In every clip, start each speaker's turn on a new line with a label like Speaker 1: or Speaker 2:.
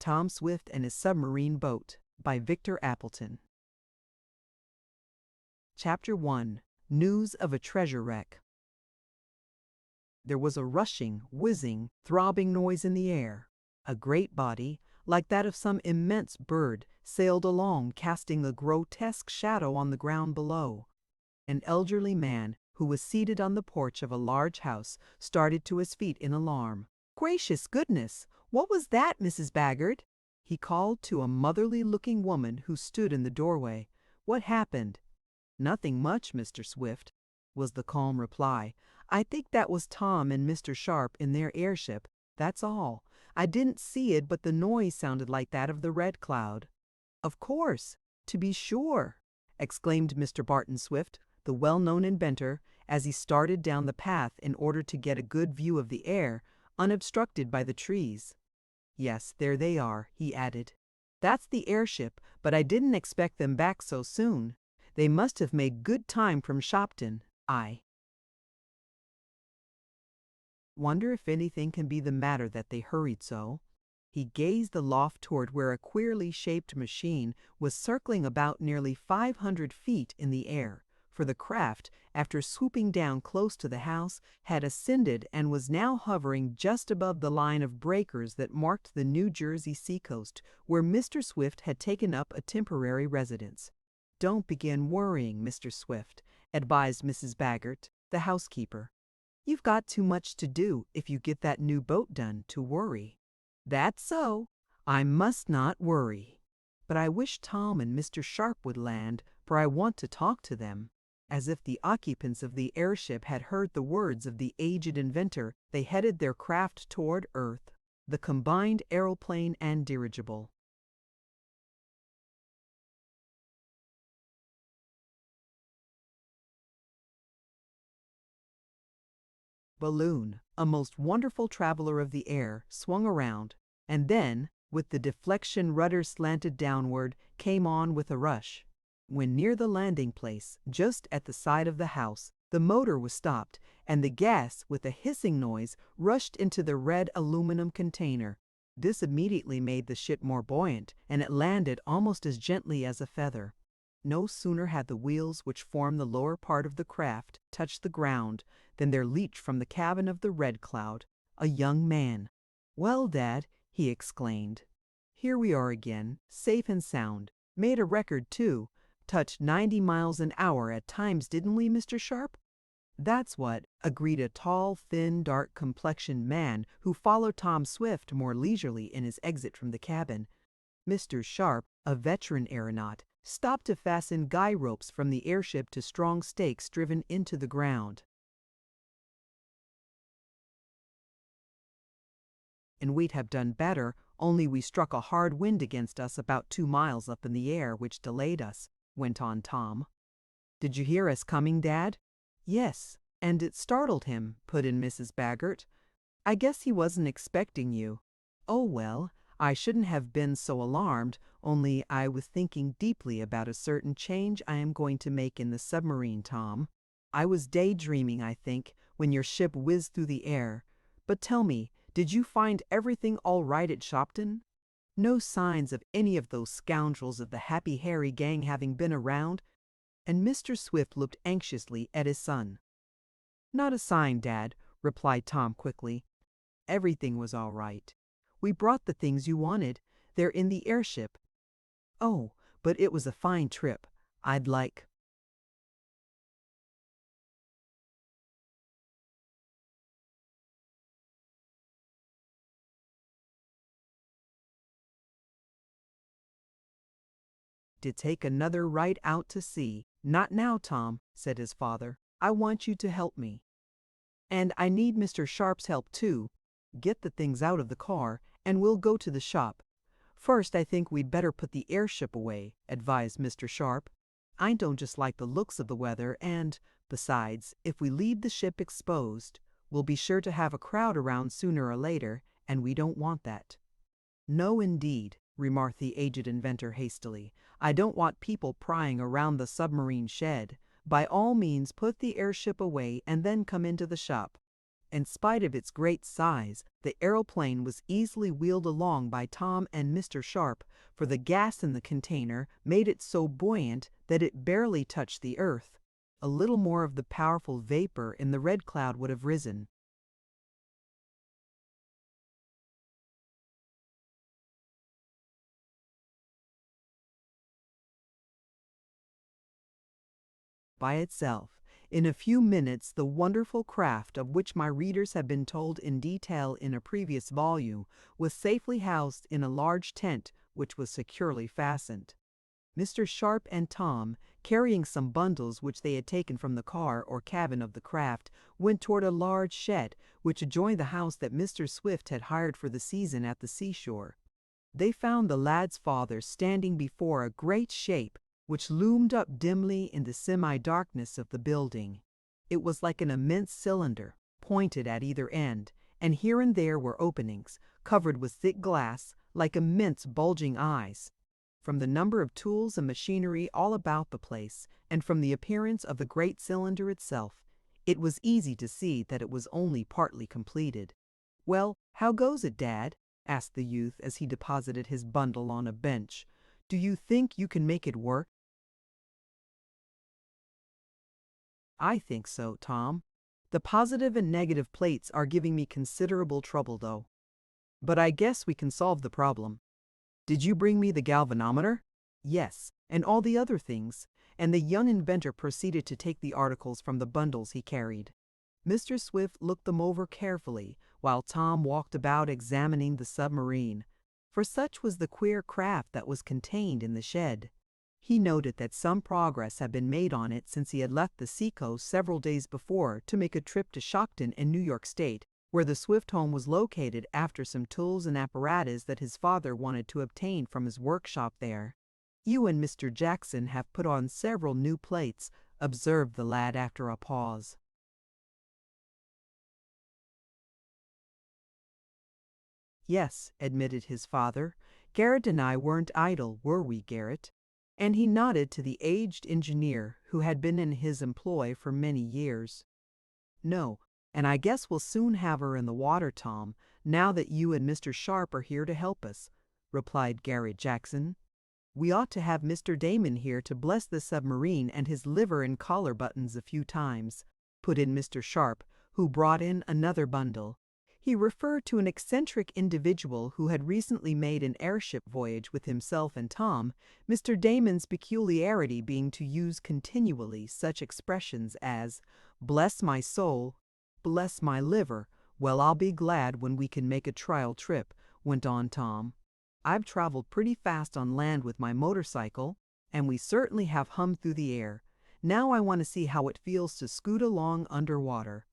Speaker 1: Tom Swift and His Submarine Boat by Victor Appleton. Chapter 1. News of a Treasure Wreck. There was a rushing, whizzing, throbbing noise in the air. A great body, like that of some immense bird, sailed along, casting a grotesque shadow on the ground below. An elderly man, who was seated on the porch of a large house, started to his feet in alarm. "Gracious goodness! What was that, Mrs. Baggert?" he called to a motherly-looking woman who stood in the doorway. "What happened?" "Nothing much, Mr. Swift," was the calm reply. "I think that was Tom and Mr. Sharp in their airship, that's all. I didn't see it, but the noise sounded like that of the Red Cloud." "Of course, to be sure!" exclaimed Mr. Barton Swift, the well-known inventor, as he started down the path in order to get a good view of the air, unobstructed by the trees. "Yes, there they are," he added. "That's the airship, but I didn't expect them back so soon. They must have made good time from Shopton. I wonder if anything can be the matter that they hurried so." He gazed aloft toward where a queerly shaped machine was circling about nearly 500 feet in the air, for the craft, after swooping down close to the house, had ascended and was now hovering just above the line of breakers that marked the New Jersey seacoast, where Mr. Swift had taken up a temporary residence. "Don't begin worrying, Mr. Swift," advised Mrs. Baggert, the housekeeper. "You've got too much to do, if you get that new boat done, to worry." "That's so. I must not worry. But I wish Tom and Mr. Sharp would land, for I want to talk to them." As if the occupants of the airship had heard the words of the aged inventor, they headed their craft toward Earth, the combined aeroplane and dirigible. Balloon, a most wonderful traveler of the air, swung around, and then, with the deflection rudder slanted downward, came on with a rush. When near the landing place, just at the side of the house, the motor was stopped, and the gas, with a hissing noise, rushed into the red aluminum container. This immediately made the ship more buoyant, and it landed almost as gently as a feather. No sooner had the wheels which formed the lower part of the craft touched the ground than there leaped from the cabin of the Red Cloud a young man. "Well, Dad," he exclaimed, "here we are again, safe and sound. Made a record, too. Touched 90 miles an hour at times, didn't we, Mr. Sharp?" "That's what," agreed a tall, thin, dark-complexioned man who followed Tom Swift more leisurely in his exit from the cabin. Mr. Sharp, a veteran aeronaut, stopped to fasten guy ropes from the airship to strong stakes driven into the ground. "And we'd have done better, only we struck a hard wind against us about 2 miles up in the air, which delayed us," went on Tom. "Did you hear us coming, Dad?" "Yes, and it startled him," put in Mrs. Baggert. "I guess he wasn't expecting you." "Oh, well, I shouldn't have been so alarmed, only I was thinking deeply about a certain change I am going to make in the submarine, Tom. I was daydreaming, I think, when your ship whizzed through the air. But tell me, did you find everything all right at Shopton? No signs of any of those scoundrels of the Happy Harry gang having been around?" And Mr. Swift looked anxiously at his son. "Not a sign, Dad," replied Tom quickly. "Everything was all right. We brought the things you wanted. They're in the airship. Oh, but it was a fine trip. I'd like to take another ride out to sea." "Not now, Tom," said his father. "I want you to help me. And I need Mr. Sharp's help, too. Get the things out of the car, and we'll go to the shop." "First, I think we'd better put the airship away," advised Mr. Sharp. "I don't just like the looks of the weather, and, besides, if we leave the ship exposed, we'll be sure to have a crowd around sooner or later, and we don't want that." "No, indeed," remarked the aged inventor hastily. "I don't want people prying around the submarine shed. By all means put the airship away and then come into the shop." In spite of its great size, the aeroplane was easily wheeled along by Tom and Mr. Sharp, for the gas in the container made it so buoyant that it barely touched the earth. A little more of the powerful vapor in the Red Cloud would have risen by itself. In a few minutes, the wonderful craft, of which my readers have been told in detail in a previous volume, was safely housed in a large tent which was securely fastened. Mr. Sharp and Tom, carrying some bundles which they had taken from the car or cabin of the craft, went toward a large shed which adjoined the house that Mr. Swift had hired for the season at the seashore. They found the lad's father standing before a great shape which loomed up dimly in the semi-darkness of the building. It was like an immense cylinder, pointed at either end, and here and there were openings, covered with thick glass, like immense bulging eyes. From the number of tools and machinery all about the place, and from the appearance of the great cylinder itself, it was easy to see that it was only partly completed. "Well, how goes it, Dad?" asked the youth as he deposited his bundle on a bench. "Do you think you can make it work?" "I think so, Tom. The positive and negative plates are giving me considerable trouble, though. But I guess we can solve the problem. Did you bring me the galvanometer?" "Yes, and all the other things," and the young inventor proceeded to take the articles from the bundles he carried. Mr. Swift looked them over carefully, while Tom walked about examining the submarine, for such was the queer craft that was contained in the shed. He noted that some progress had been made on it since he had left the seacoast several days before to make a trip to Stockton in New York State, where the Swift home was located, after some tools and apparatus that his father wanted to obtain from his workshop there. "You and Mr. Jackson have put on several new plates," observed the lad after a pause. "Yes," admitted his father. "Garrett and I weren't idle, were we, Garrett?" And he nodded to the aged engineer who had been in his employ for many years. "No, and I guess we'll soon have her in the water, Tom, now that you and Mr. Sharp are here to help us," replied Garrett Jackson. "We ought to have Mr. Damon here to bless the submarine and his liver and collar buttons a few times," put in Mr. Sharp, who brought in another bundle. He referred to an eccentric individual who had recently made an airship voyage with himself and Tom, Mr. Damon's peculiarity being to use continually such expressions as, "Bless my soul," "Bless my liver." "Well, I'll be glad when we can make a trial trip," went on Tom. "I've traveled pretty fast on land with my motorcycle, and we certainly have hummed through the air. Now I want to see how it feels to scoot along underwater."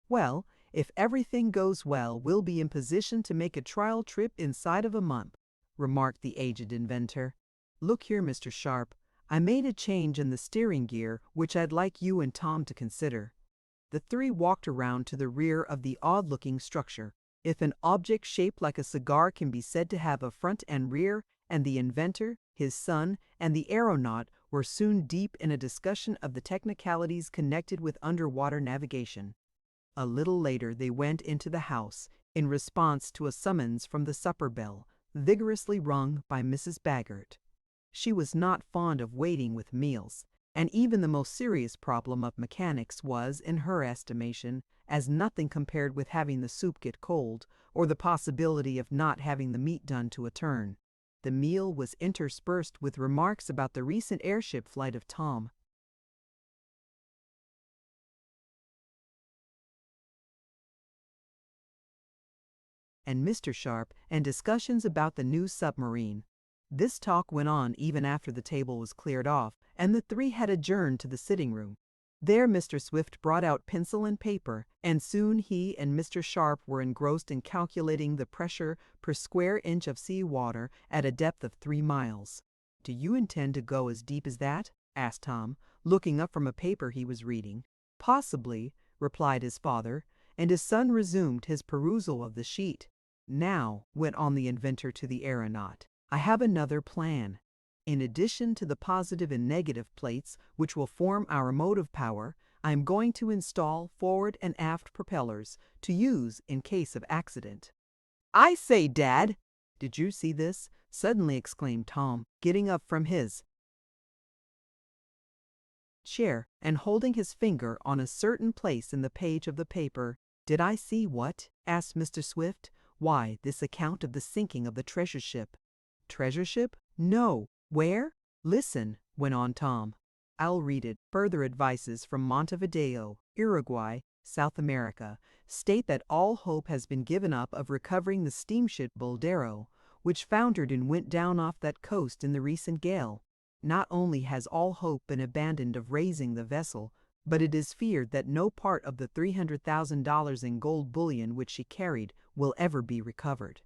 Speaker 1: "Well, if everything goes well, we'll be in position to make a trial trip inside of a month," remarked the aged inventor. "Look here, Mr. Sharp, I made a change in the steering gear which I'd like you and Tom to consider." The three walked around to the rear of the odd-looking structure. If an object shaped like a cigar can be said to have a front and rear, and the inventor, his son, and the aeronaut were soon deep in a discussion of the technicalities connected with underwater navigation. A little later they went into the house, in response to a summons from the supper bell, vigorously rung by Mrs. Baggert. She was not fond of waiting with meals, and even the most serious problem of mechanics was, in her estimation, as nothing compared with having the soup get cold, or the possibility of not having the meat done to a turn. The meal was interspersed with remarks about the recent airship flight of Tom. And Mr. Sharp, and discussions about the new submarine. This talk went on even after the table was cleared off, and the three had adjourned to the sitting room. There Mr. Swift brought out pencil and paper, and soon he and Mr. Sharp were engrossed in calculating the pressure per square inch of sea water at a depth of 3 miles. "Do you intend to go as deep as that?" asked Tom, looking up from a paper he was reading. "Possibly," replied his father, and his son resumed his perusal of the sheet. Now, went on the inventor to the aeronaut, I have another plan. In addition to the positive and negative plates which will form our motive power, I am going to install forward and aft propellers to use in case of accident. I say, Dad! Did you see this? Suddenly exclaimed Tom, getting up from his chair and holding his finger on a certain place in the page of the paper. Did I see what? Asked Mr. Swift. Why, this account of the sinking of the treasure ship. Treasure ship? No. Where? Listen, went on Tom. I'll read it. Further advices from Montevideo, Uruguay, South America, state that all hope has been given up of recovering the steamship Boldero, which foundered and went down off that coast in the recent gale. Not only has all hope been abandoned of raising the vessel, but it is feared that no part of the $300,000 in gold bullion which she carried will ever be recovered.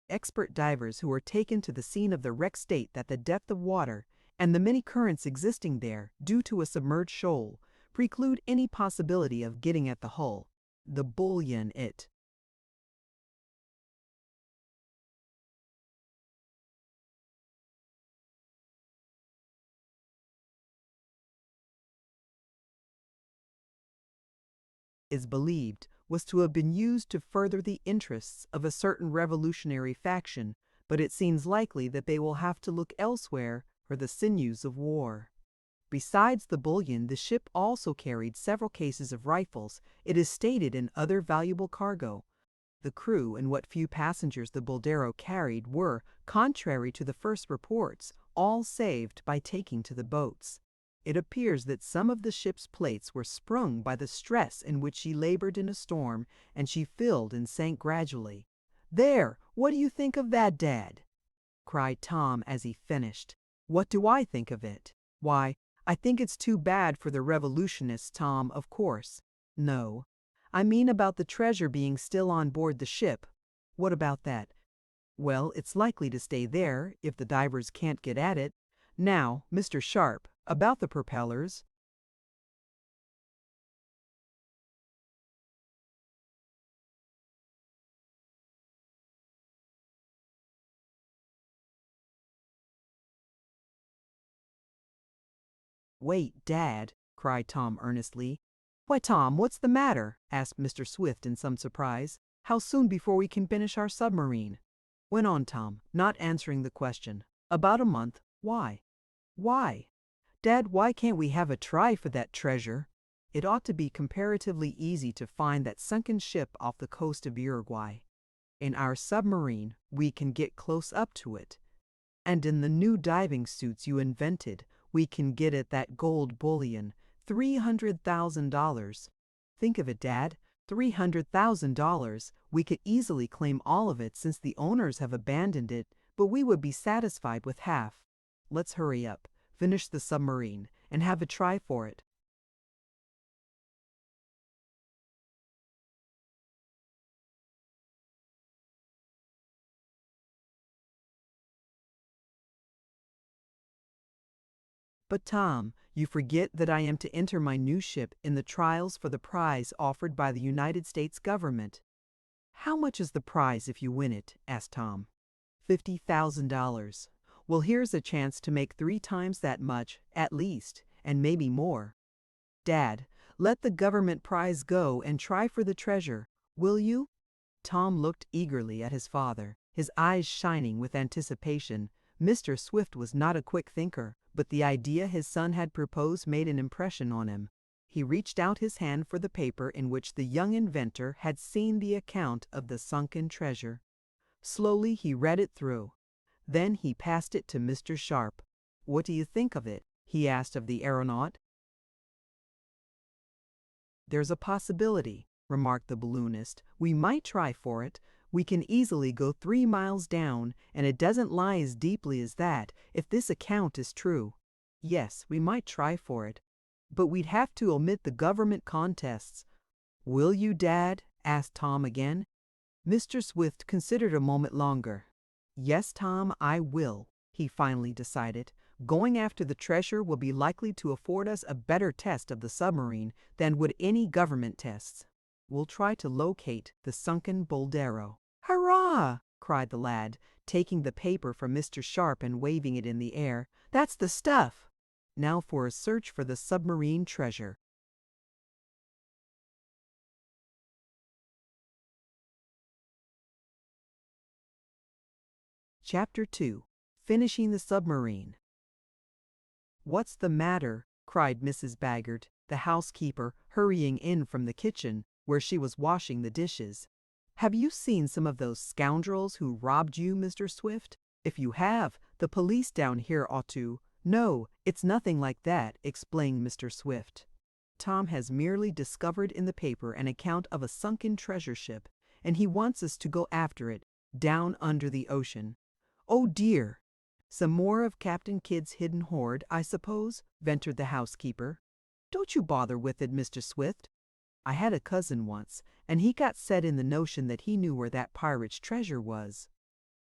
Speaker 1: Expert divers who were taken to the scene of the wreck state that the depth of water and the many currents existing there due to a submerged shoal preclude any possibility of getting at the hull. The bullion it is believed was to have been used to further the interests of a certain revolutionary faction, but it seems likely that they will have to look elsewhere for the sinews of war. Besides the bullion, the ship also carried several cases of rifles, it is stated, and other valuable cargo. The crew and what few passengers the Boldero carried were, contrary to the first reports, all saved by taking to the boats. It appears that some of the ship's plates were sprung by the stress in which she labored in a storm, and she filled and sank gradually. There! What do you think of that, Dad? Cried Tom as he finished. What do I think of it? Why, I think it's too bad for the revolutionists, Tom, of course. No, I mean about the treasure being still on board the ship. What about that? Well, it's likely to stay there if the divers can't get at it. Now, Mr. Sharp, about the propellers. Wait, Dad, cried Tom earnestly. Why, Tom, what's the matter? Asked Mr. Swift in some surprise. How soon before we can finish our submarine? Went on Tom, not answering the question. About a month. Why? Why? Dad, why can't we have a try for that treasure? It ought to be comparatively easy to find that sunken ship off the coast of Uruguay. In our submarine, we can get close up to it. And in the new diving suits you invented, we can get at that gold bullion, $300,000. Think of it, Dad, $300,000. We could easily claim all of it since the owners have abandoned it, but we would be satisfied with half. Let's hurry up, finish the submarine, and have a try for it. But Tom, you forget that I am to enter my new ship in the trials for the prize offered by the United States government. How much is the prize if you win it? Asked Tom. $50,000. Well, here's a chance to make 3 times that much, at least, and maybe more. Dad, let the government prize go and try for the treasure, will you? Tom looked eagerly at his father, his eyes shining with anticipation. Mr. Swift was not a quick thinker, but the idea his son had proposed made an impression on him. He reached out his hand for the paper in which the young inventor had seen the account of the sunken treasure. Slowly he read it through. Then he passed it to Mr. Sharp. What do you think of it? He asked of the aeronaut. There's a possibility, remarked the balloonist. We might try for it. We can easily go 3 miles down, and it doesn't lie as deeply as that, if this account is true. Yes, we might try for it. But we'd have to omit the government contests. Will you, Dad? Asked Tom again. Mr. Swift considered a moment longer. Yes, Tom, I will, he finally decided. Going after the treasure will be likely to afford us a better test of the submarine than would any government tests. We'll try to locate the sunken Boldero. "Hurrah!" cried the lad, taking the paper from Mr. Sharp and waving it in the air. "That's the stuff! Now for a search for the submarine treasure." Chapter 2. Finishing the Submarine. "What's the matter?" cried Mrs. Baggert, the housekeeper, hurrying in from the kitchen, where she was washing the dishes. "Have you seen some of those scoundrels who robbed you, Mr. Swift? If you have, the police down here ought to—" "No, it's nothing like that," explained Mr. Swift. "Tom has merely discovered in the paper an account of a sunken treasure ship, and he wants us to go after it, down under the ocean." "Oh dear! Some more of Captain Kidd's hidden hoard, I suppose?" ventured the housekeeper. "Don't you bother with it, Mr. Swift. I had a cousin once, and he got set in the notion that he knew where that pirate's treasure was.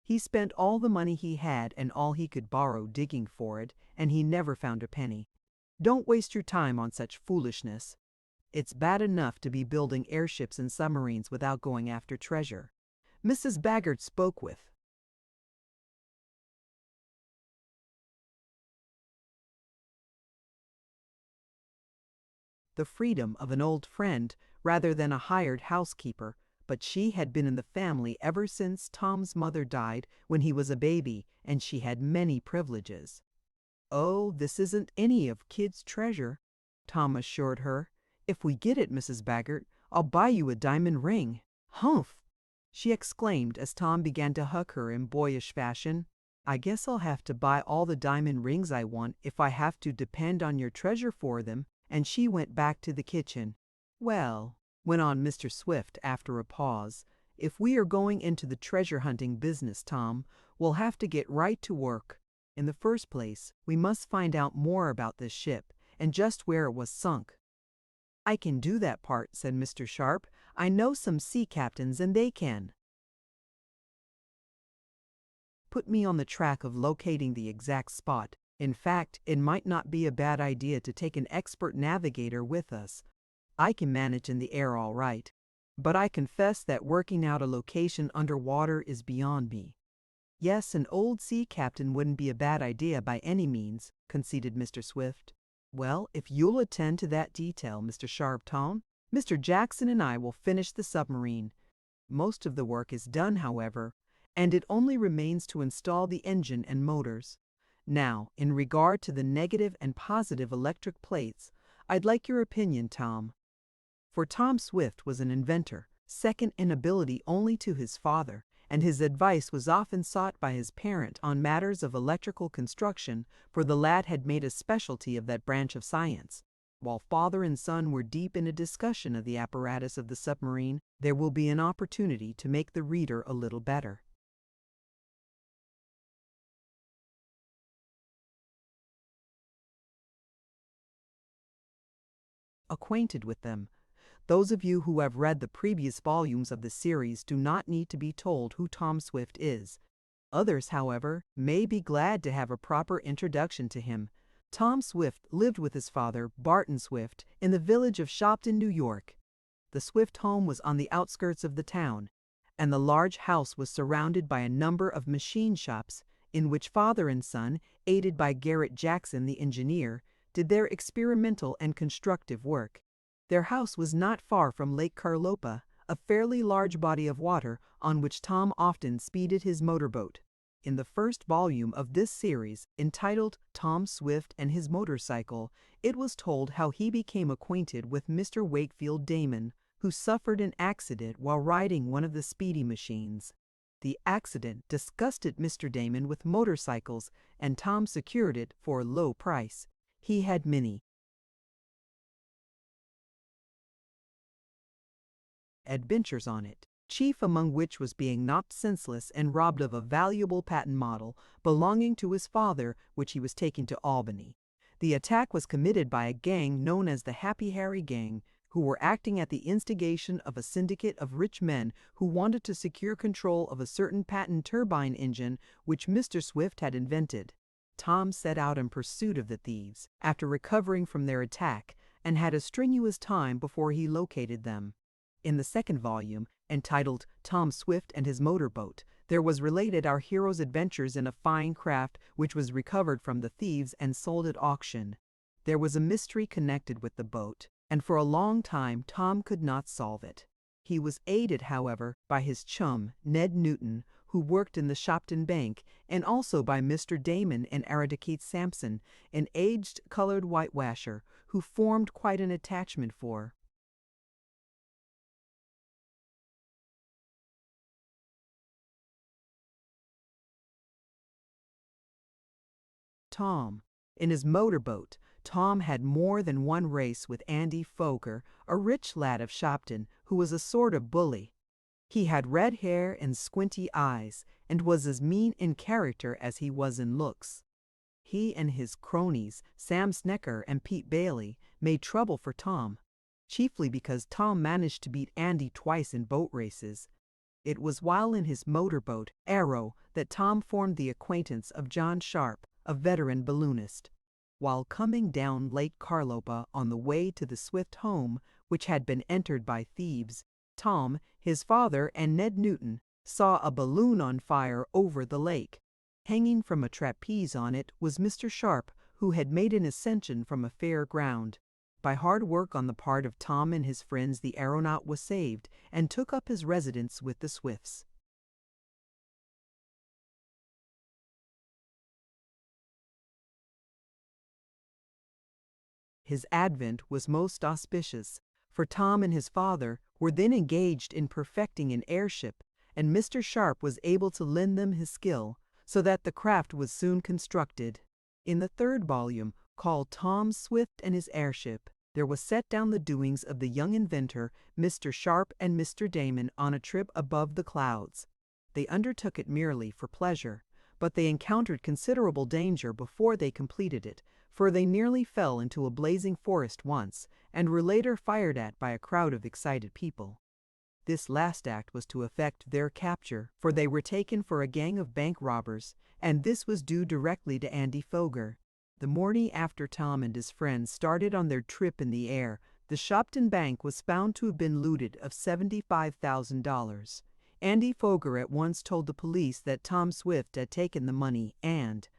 Speaker 1: He spent all the money he had and all he could borrow digging for it, and he never found a penny. Don't waste your time on such foolishness. It's bad enough to be building airships and submarines without going after treasure." Mrs. Baggert spoke with the freedom of an old friend rather than a hired housekeeper, but she had been in the family ever since Tom's mother died when he was a baby, and she had many privileges. "Oh, this isn't any of Kidd's treasure," Tom assured her. "If we get it, Mrs. Baggert, I'll buy you a diamond ring." "Humph!" she exclaimed as Tom began to hug her in boyish fashion. "I guess I'll have to buy all the diamond rings I want if I have to depend on your treasure for them," and she went back to the kitchen. "Well," went on Mr. Swift after a pause, "if we are going into the treasure hunting business, Tom, we'll have to get right to work. In the first place, we must find out more about this ship, and just where it was sunk." "I can do that part," said Mr. Sharp. "I know some sea captains, and they can put me on the track of locating the exact spot. In fact, it might not be a bad idea to take an expert navigator with us. I can manage in the air all right, but I confess that working out a location underwater is beyond me." "Yes, an old sea captain wouldn't be a bad idea by any means," conceded Mr. Swift. "Well, if you'll attend to that detail, Mr. Sharp, Tom, Mr. Jackson and I will finish the submarine. Most of the work is done, however, and it only remains to install the engine and motors. Now, in regard to the negative and positive electric plates, I'd like your opinion, Tom." For Tom Swift was an inventor, second in ability only to his father, and his advice was often sought by his parent on matters of electrical construction, for the lad had made a specialty of that branch of science. While father and son were deep in a discussion of the apparatus of the submarine, there will be an opportunity to make the reader a little better acquainted with them. Those of you who have read the previous volumes of the series do not need to be told who Tom Swift is. Others, however, may be glad to have a proper introduction to him. Tom Swift lived with his father, Barton Swift, in the village of Shopton, New York. The Swift home was on the outskirts of the town, and the large house was surrounded by a number of machine shops, in which father and son, aided by Garrett Jackson, the engineer, did their experimental and constructive work. Their house was not far from Lake Carlopa, a fairly large body of water on which Tom often speeded his motorboat. In the first volume of this series, entitled Tom Swift and His Motorcycle, it was told how he became acquainted with Mr. Wakefield Damon, who suffered an accident while riding one of the speedy machines. The accident disgusted Mr. Damon with motorcycles, and Tom secured it for a low price. He had many adventures on it, chief among which was being knocked senseless and robbed of a valuable patent model belonging to his father, which he was taking to Albany. The attack was committed by a gang known as the Happy Harry Gang, who were acting at the instigation of a syndicate of rich men who wanted to secure control of a certain patent turbine engine which Mr. Swift had invented. Tom set out in pursuit of the thieves, after recovering from their attack, and had a strenuous time before he located them. In the second volume, entitled Tom Swift and His Motorboat, there was related our hero's adventures in a fine craft which was recovered from the thieves and sold at auction. There was a mystery connected with the boat, and for a long time Tom could not solve it. He was aided, however, by his chum, Ned Newton, who worked in the Shopton Bank, and also by Mr. Damon and Eradicate Sampson, an aged colored whitewasher, who formed quite an attachment for Tom. In his motorboat, Tom had more than one race with Andy Foger, a rich lad of Shopton, who was a sort of bully. He had red hair and squinty eyes, and was as mean in character as he was in looks. He and his cronies, Sam Snecker and Pete Bailey, made trouble for Tom, chiefly because Tom managed to beat Andy twice in boat races. It was while in his motorboat, Arrow, that Tom formed the acquaintance of John Sharp, a veteran balloonist. While coming down Lake Carlopa on the way to the Swift home, which had been entered by thieves, Tom, his father, and Ned Newton saw a balloon on fire over the lake. Hanging from a trapeze on it was Mr. Sharp, who had made an ascension from a fair ground. By hard work on the part of Tom and his friends, the aeronaut was saved and took up his residence with the Swifts. His advent was most auspicious, for Tom and his father were then engaged in perfecting an airship, and Mr. Sharp was able to lend them his skill, so that the craft was soon constructed. In the third volume, called Tom Swift and His Airship, there was set down the doings of the young inventor, Mr. Sharp and Mr. Damon, on a trip above the clouds. They undertook it merely for pleasure, but they encountered considerable danger before they completed it, for they nearly fell into a blazing forest once, and were later fired at by a crowd of excited people. This last act was to effect their capture, for they were taken for a gang of bank robbers, and this was due directly to Andy Foger. The morning after Tom and his friends started on their trip in the air, the Shopton Bank was found to have been looted of $75,000. Andy Foger at once told the police that Tom Swift had taken the money and,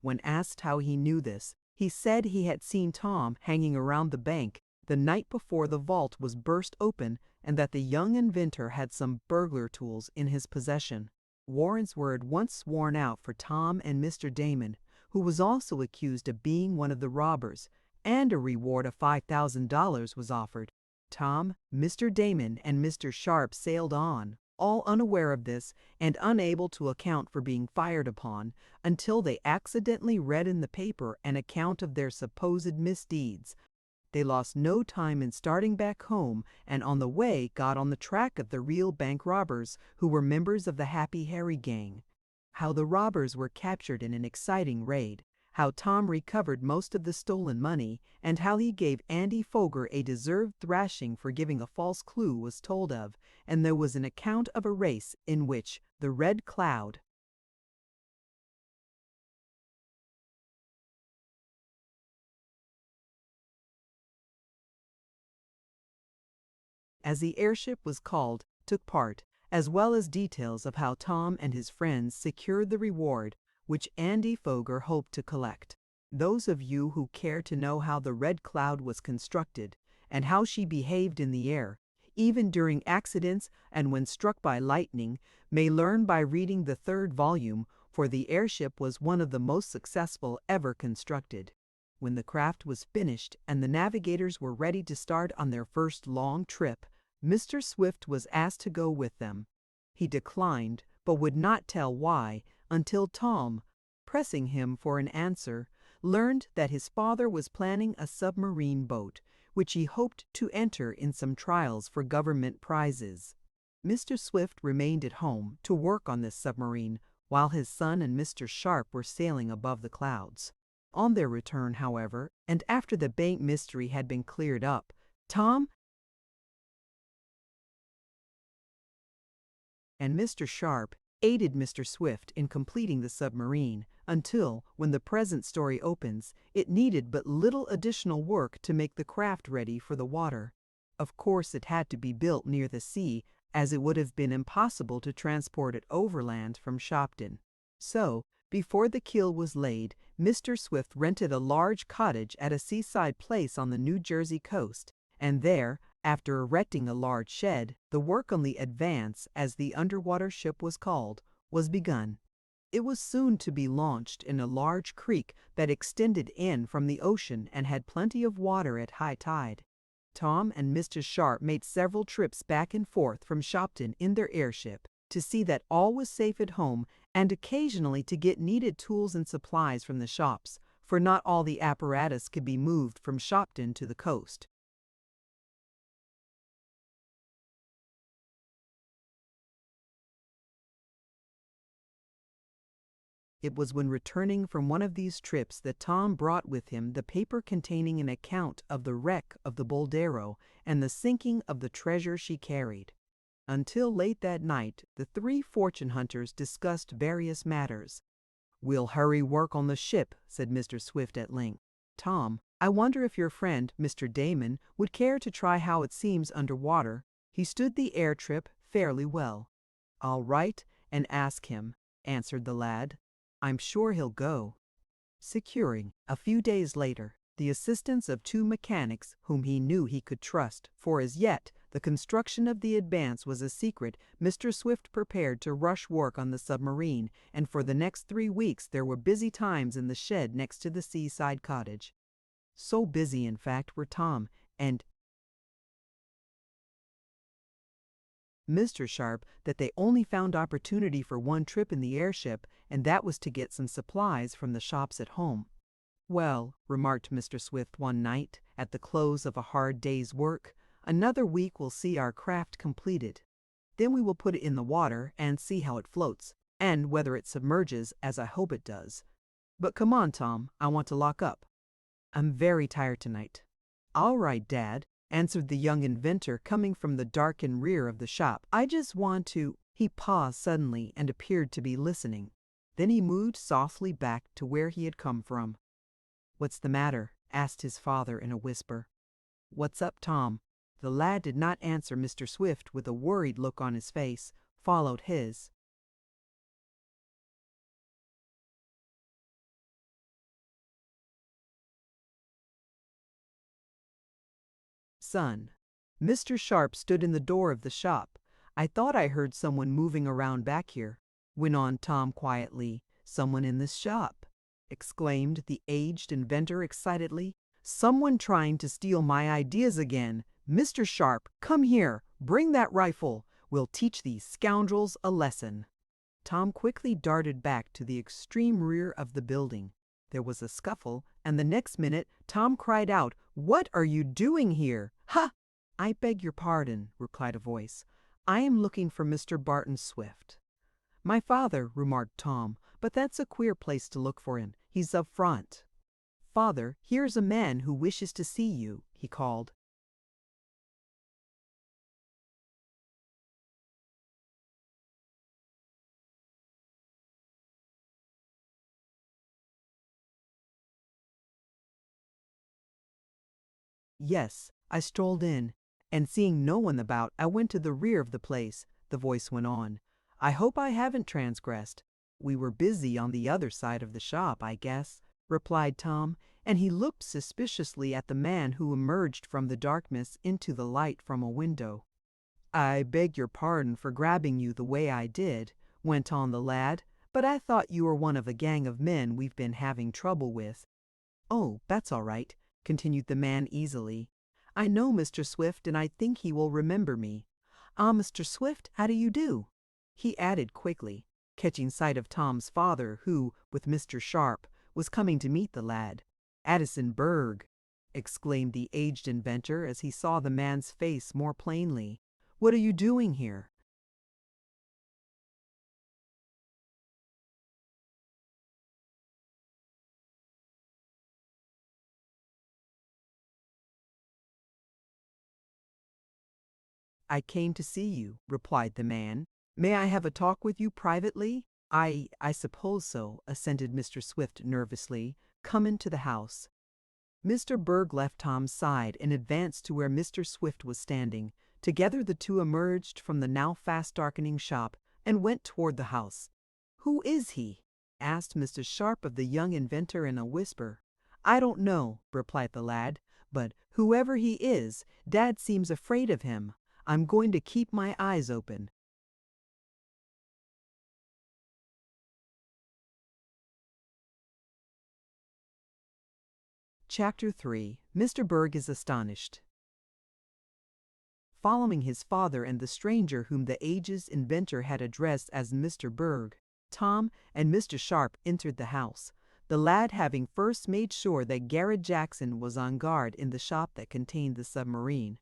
Speaker 1: when asked how he knew this, he said he had seen Tom hanging around the bank the night before the vault was burst open and that the young inventor had some burglar tools in his possession. Warrants were at once sworn out for Tom and Mr. Damon, who was also accused of being one of the robbers, and a reward of $5,000 was offered. Tom, Mr. Damon, and Mr. Sharp sailed on, all unaware of this and unable to account for being fired upon, until they accidentally read in the paper an account of their supposed misdeeds. They lost no time in starting back home, and on the way got on the track of the real bank robbers, who were members of the Happy Harry gang. How the robbers were captured in an exciting raid, how Tom recovered most of the stolen money, and how he gave Andy Foger a deserved thrashing for giving a false clue was told of, and there was an account of a race in which the Red Cloud, as the airship was called, took part, as well as details of how Tom and his friends secured the reward which Andy Foger hoped to collect. Those of you who care to know how the Red Cloud was constructed, and how she behaved in the air, even during accidents and when struck by lightning, may learn by reading the third volume, for the airship was one of the most successful ever constructed. When the craft was finished and the navigators were ready to start on their first long trip, Mr. Swift was asked to go with them. He declined, but would not tell why, until Tom, pressing him for an answer, learned that his father was planning a submarine boat, which he hoped to enter in some trials for government prizes. Mr. Swift remained at home to work on this submarine, while his son and Mr. Sharp were sailing above the clouds. On their return, however, and after the bank mystery had been cleared up, Tom and Mr. Sharp aided Mr. Swift in completing the submarine until, when the present story opens, it needed but little additional work to make the craft ready for the water. Of course, it had to be built near the sea, as it would have been impossible to transport it overland from Shopton. So, before the keel was laid, Mr. Swift rented a large cottage at a seaside place on the New Jersey coast, and there, after erecting a large shed, the work on the Advance, as the underwater ship was called, was begun. It was soon to be launched in a large creek that extended in from the ocean and had plenty of water at high tide. Tom and Mr. Sharp made several trips back and forth from Shopton in their airship to see that all was safe at home, and occasionally to get needed tools and supplies from the shops, for not all the apparatus could be moved from Shopton to the coast. It was when returning from one of these trips that Tom brought with him the paper containing an account of the wreck of the Boldero and the sinking of the treasure she carried. Until late that night, the three fortune hunters discussed various matters. "We'll hurry work on the ship," said Mr. Swift at length. "Tom, I wonder if your friend, Mr. Damon, would care to try how it seems under water. He stood the air trip fairly well." "I'll write and ask him," answered the lad. "I'm sure he'll go." Securing, a few days later, the assistance of two mechanics whom he knew he could trust, for as yet the construction of the Advance was a secret, Mr. Swift prepared to rush work on the submarine, and for the next 3 weeks there were busy times in the shed next to the seaside cottage. So busy, in fact, were Tom and Mr. Sharp that they only found opportunity for one trip in the airship, and that was to get some supplies from the shops at home. "Well," remarked Mr. Swift one night, at the close of a hard day's work, "another week will see our craft completed. Then we will put it in the water and see how it floats, and whether it submerges, as I hope it does. But come on, Tom, I want to lock up. I'm very tired tonight." "All right, Dad," answered the young inventor, coming from the darkened rear of the shop. "I just want to—" He paused suddenly and appeared to be listening. Then he moved softly back to where he had come from. "What's the matter?" asked his father in a whisper. "What's up, Tom?" The lad did not answer. Mr. Swift, with a worried look on his face, followed his. "Son." Mr. Sharp stood in the door of the shop. "I thought I heard someone moving around back here," went on Tom quietly. "Someone in this shop," exclaimed the aged inventor excitedly. "Someone trying to steal my ideas again. Mr. Sharp, come here. Bring that rifle. We'll teach these scoundrels a lesson." Tom quickly darted back to the extreme rear of the building. There was a scuffle, and the next minute Tom cried out, "What are you doing here? Ha!" "I beg your pardon," replied a voice. "I am looking for Mr. Barton Swift." "My father," remarked Tom, "but that's a queer place to look for him. He's up front." "Father, here's a man who wishes to see you," he called. "Yes." I strolled in, and seeing no one about, I went to the rear of the place. The voice went on. "I hope I haven't transgressed. We were busy on the other side of the shop, I guess," replied Tom, and he looked suspiciously at the man who emerged from the darkness into the light from a window. "I beg your pardon for grabbing you the way I did," went on the lad, "but I thought you were one of a gang of men we've been having trouble with." "Oh, that's all right," continued the man easily. "I know Mr. Swift, and I think he will remember me. Ah, Mr. Swift, how do you do?" he added quickly, catching sight of Tom's father, who, with Mr. Sharp, was coming to meet the lad. "Addison Berg!" exclaimed the aged inventor as he saw the man's face more plainly. "What are you doing here?" "I came to see you," replied the man. May I have a talk with you privately? I suppose so, assented Mr. Swift nervously. Come into the house. Mr. Berg left Tom's side and advanced to where Mr. Swift was standing. Together the two emerged from the now fast darkening shop and went toward the house. "Who is he?" asked Mr. Sharp of the young inventor in a whisper. "I don't know," replied the lad, "but whoever he is, Dad seems afraid of him. I'm going to keep my eyes open." Chapter 3. Mr. Berg is Astonished. Following his father and the stranger whom the aged inventor had addressed as Mr. Berg, Tom and Mr. Sharp entered the house, the lad having first made sure that Garrett Jackson was on guard in the shop that contained the submarine.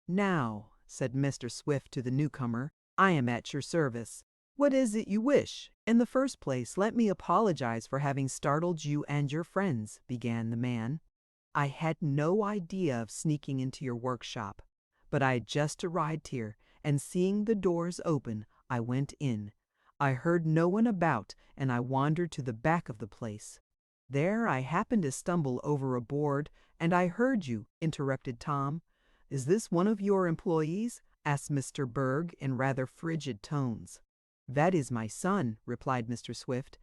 Speaker 1: "Now," said Mr. Swift to the newcomer, "I am at your service. What is it you wish? In the first place, let me apologize for having startled you and your friends," began the man. "I had no idea of sneaking into your workshop, but I had just arrived here, and seeing the doors open, I went in. I heard no one about, and I wandered to the back of the place. There I happened to stumble over a board, and I heard you," interrupted Tom. "Is this one of your employees?" asked Mr. Berg in rather frigid tones. "That is my son," replied Mr. Swift.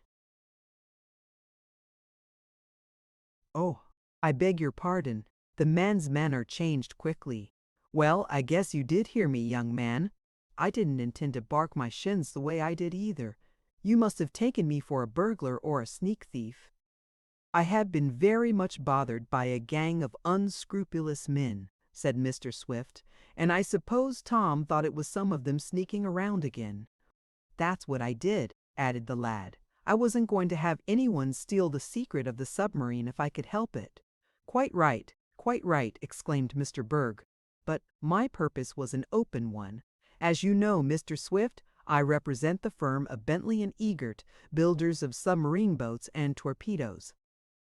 Speaker 1: "Oh, I beg your pardon." The man's manner changed quickly. "Well, I guess you did hear me, young man. I didn't intend to bark my shins the way I did either. You must have taken me for a burglar or a sneak thief." "I have been very much bothered by a gang of unscrupulous men," said Mr. Swift, "and I suppose Tom thought it was some of them sneaking around again." "That's what I did," added the lad. "I wasn't going to have anyone steal the secret of the submarine if I could help it." Quite right," exclaimed Mr. Berg. "But my purpose was an open one. As you know, Mr. Swift, I represent the firm of Bentley and Eagert, builders of submarine boats and torpedoes.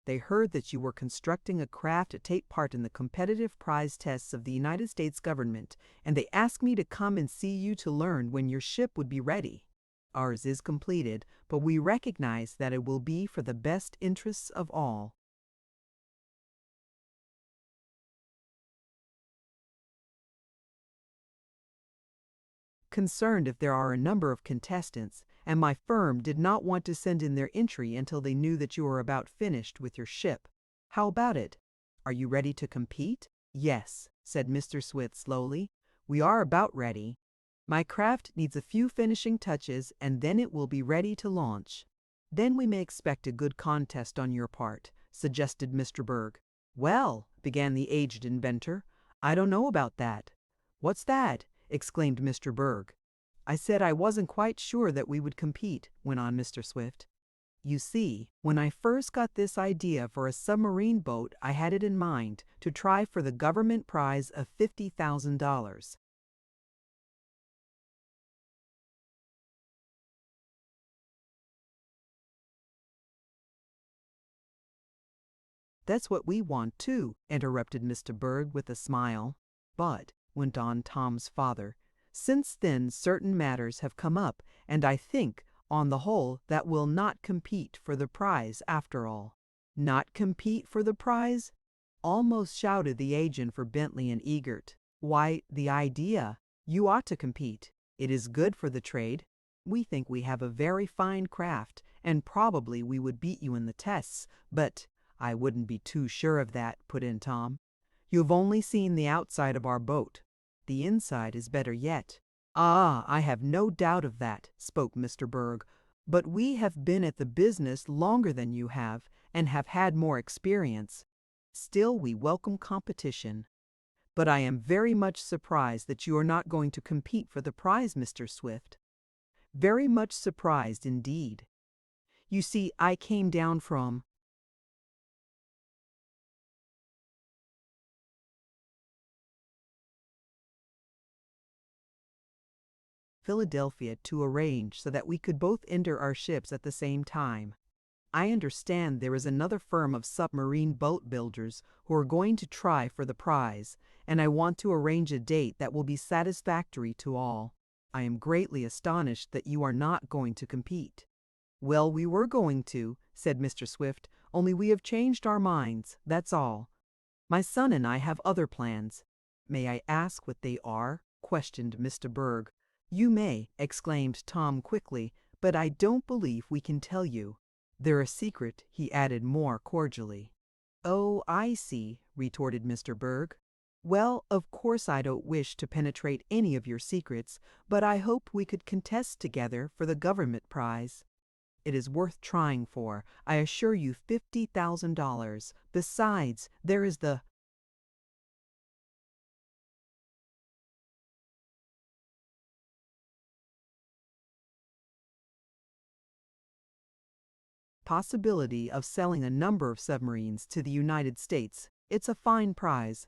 Speaker 1: They heard that you were constructing a craft to take part in the competitive prize tests of the United States government, and they asked me to come and see you to learn when your ship would be ready. Ours is completed, but we recognize that it will be for the best interests of all." Concerned if there are a number of contestants, and my firm did not want to send in their entry until they knew that you were about finished with your ship. How about it? Are you ready to compete? "Yes," said Mr. Swift slowly. "We are about ready. My craft needs a few finishing touches, and then it will be ready to launch." "Then we may expect a good contest on your part," suggested Mr. Berg. "Well," began the aged inventor, "I don't know about that." "What's that?" exclaimed Mr. Berg. "I said I wasn't quite sure that we would compete," went on Mr. Swift. "You see, when I first got this idea for a submarine boat, I had it in mind to try for the government prize of $50,000. "That's what we want, too," interrupted Mr. Berg with a smile. "But," went on Tom's father, "since then certain matters have come up, and I think, on the whole, that we'll not compete for the prize after all." "Not compete for the prize?" almost shouted the agent for Bentley and Eagert. "Why, the idea! You ought to compete. It is good for the trade. We think we have a very fine craft, and probably we would beat you in the tests, but—" "I wouldn't be too sure of that," put in Tom. "You've only seen the outside of our boat. The inside is better yet." "Ah, I have no doubt of that," spoke Mr. Berg. "But we have been at the business longer than you have, and have had more experience. Still, we welcome competition. But I am very much surprised that you are not going to compete for the prize, Mr. Swift. Very much surprised indeed. You see, I came down from Philadelphia to arrange so that we could both enter our ships at the same time. I understand there is another firm of submarine boat builders who are going to try for the prize, and I want to arrange a date that will be satisfactory to all. I am greatly astonished that you are not going to compete." "Well, we were going to," said Mr. Swift, "only we have changed our minds, that's all. My son and I have other plans." "May I ask what they are?" questioned Mr. Berg. "You may," exclaimed Tom quickly, "but I don't believe we can tell you. They're a secret," he added more cordially. "Oh, I see," retorted Mr. Berg. "Well, of course I don't wish to penetrate any of your secrets, but I hope we could contest together for the government prize. It is worth trying for, I assure you, $50,000. Besides, there is the possibility of selling a number of submarines to the United States. It's a fine prize.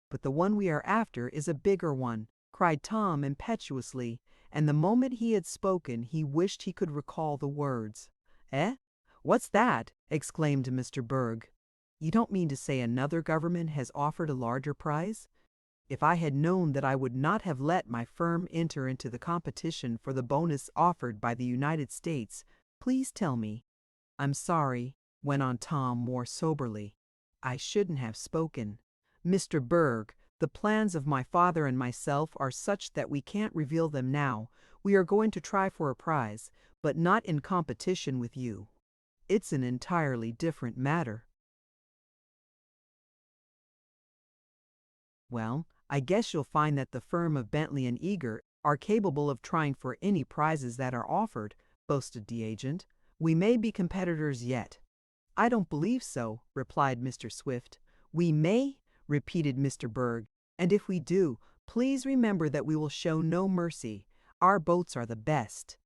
Speaker 1: But the one we are after is a bigger one," cried Tom impetuously, and the moment he had spoken he wished he could recall the words. "Eh? What's that?" exclaimed Mr. Berg. "You don't mean to say another government has offered a larger prize? If I had known that I would not have let my firm enter into the competition for the bonus offered by the United States. Please tell me." "I'm sorry," went on Tom more soberly. "I shouldn't have spoken. Mr. Berg, the plans of my father and myself are such that we can't reveal them now. We are going to try for a prize, but not in competition with you. It's an entirely different matter." "Well, I guess you'll find that the firm of Bentley and Eager are capable of trying for any prizes that are offered," boasted the agent. "We may be competitors yet." "I don't believe so," replied Mr. Swift. "We may?" repeated Mr. Berg. "And if we do, please remember that we will show no mercy. Our boats are the best."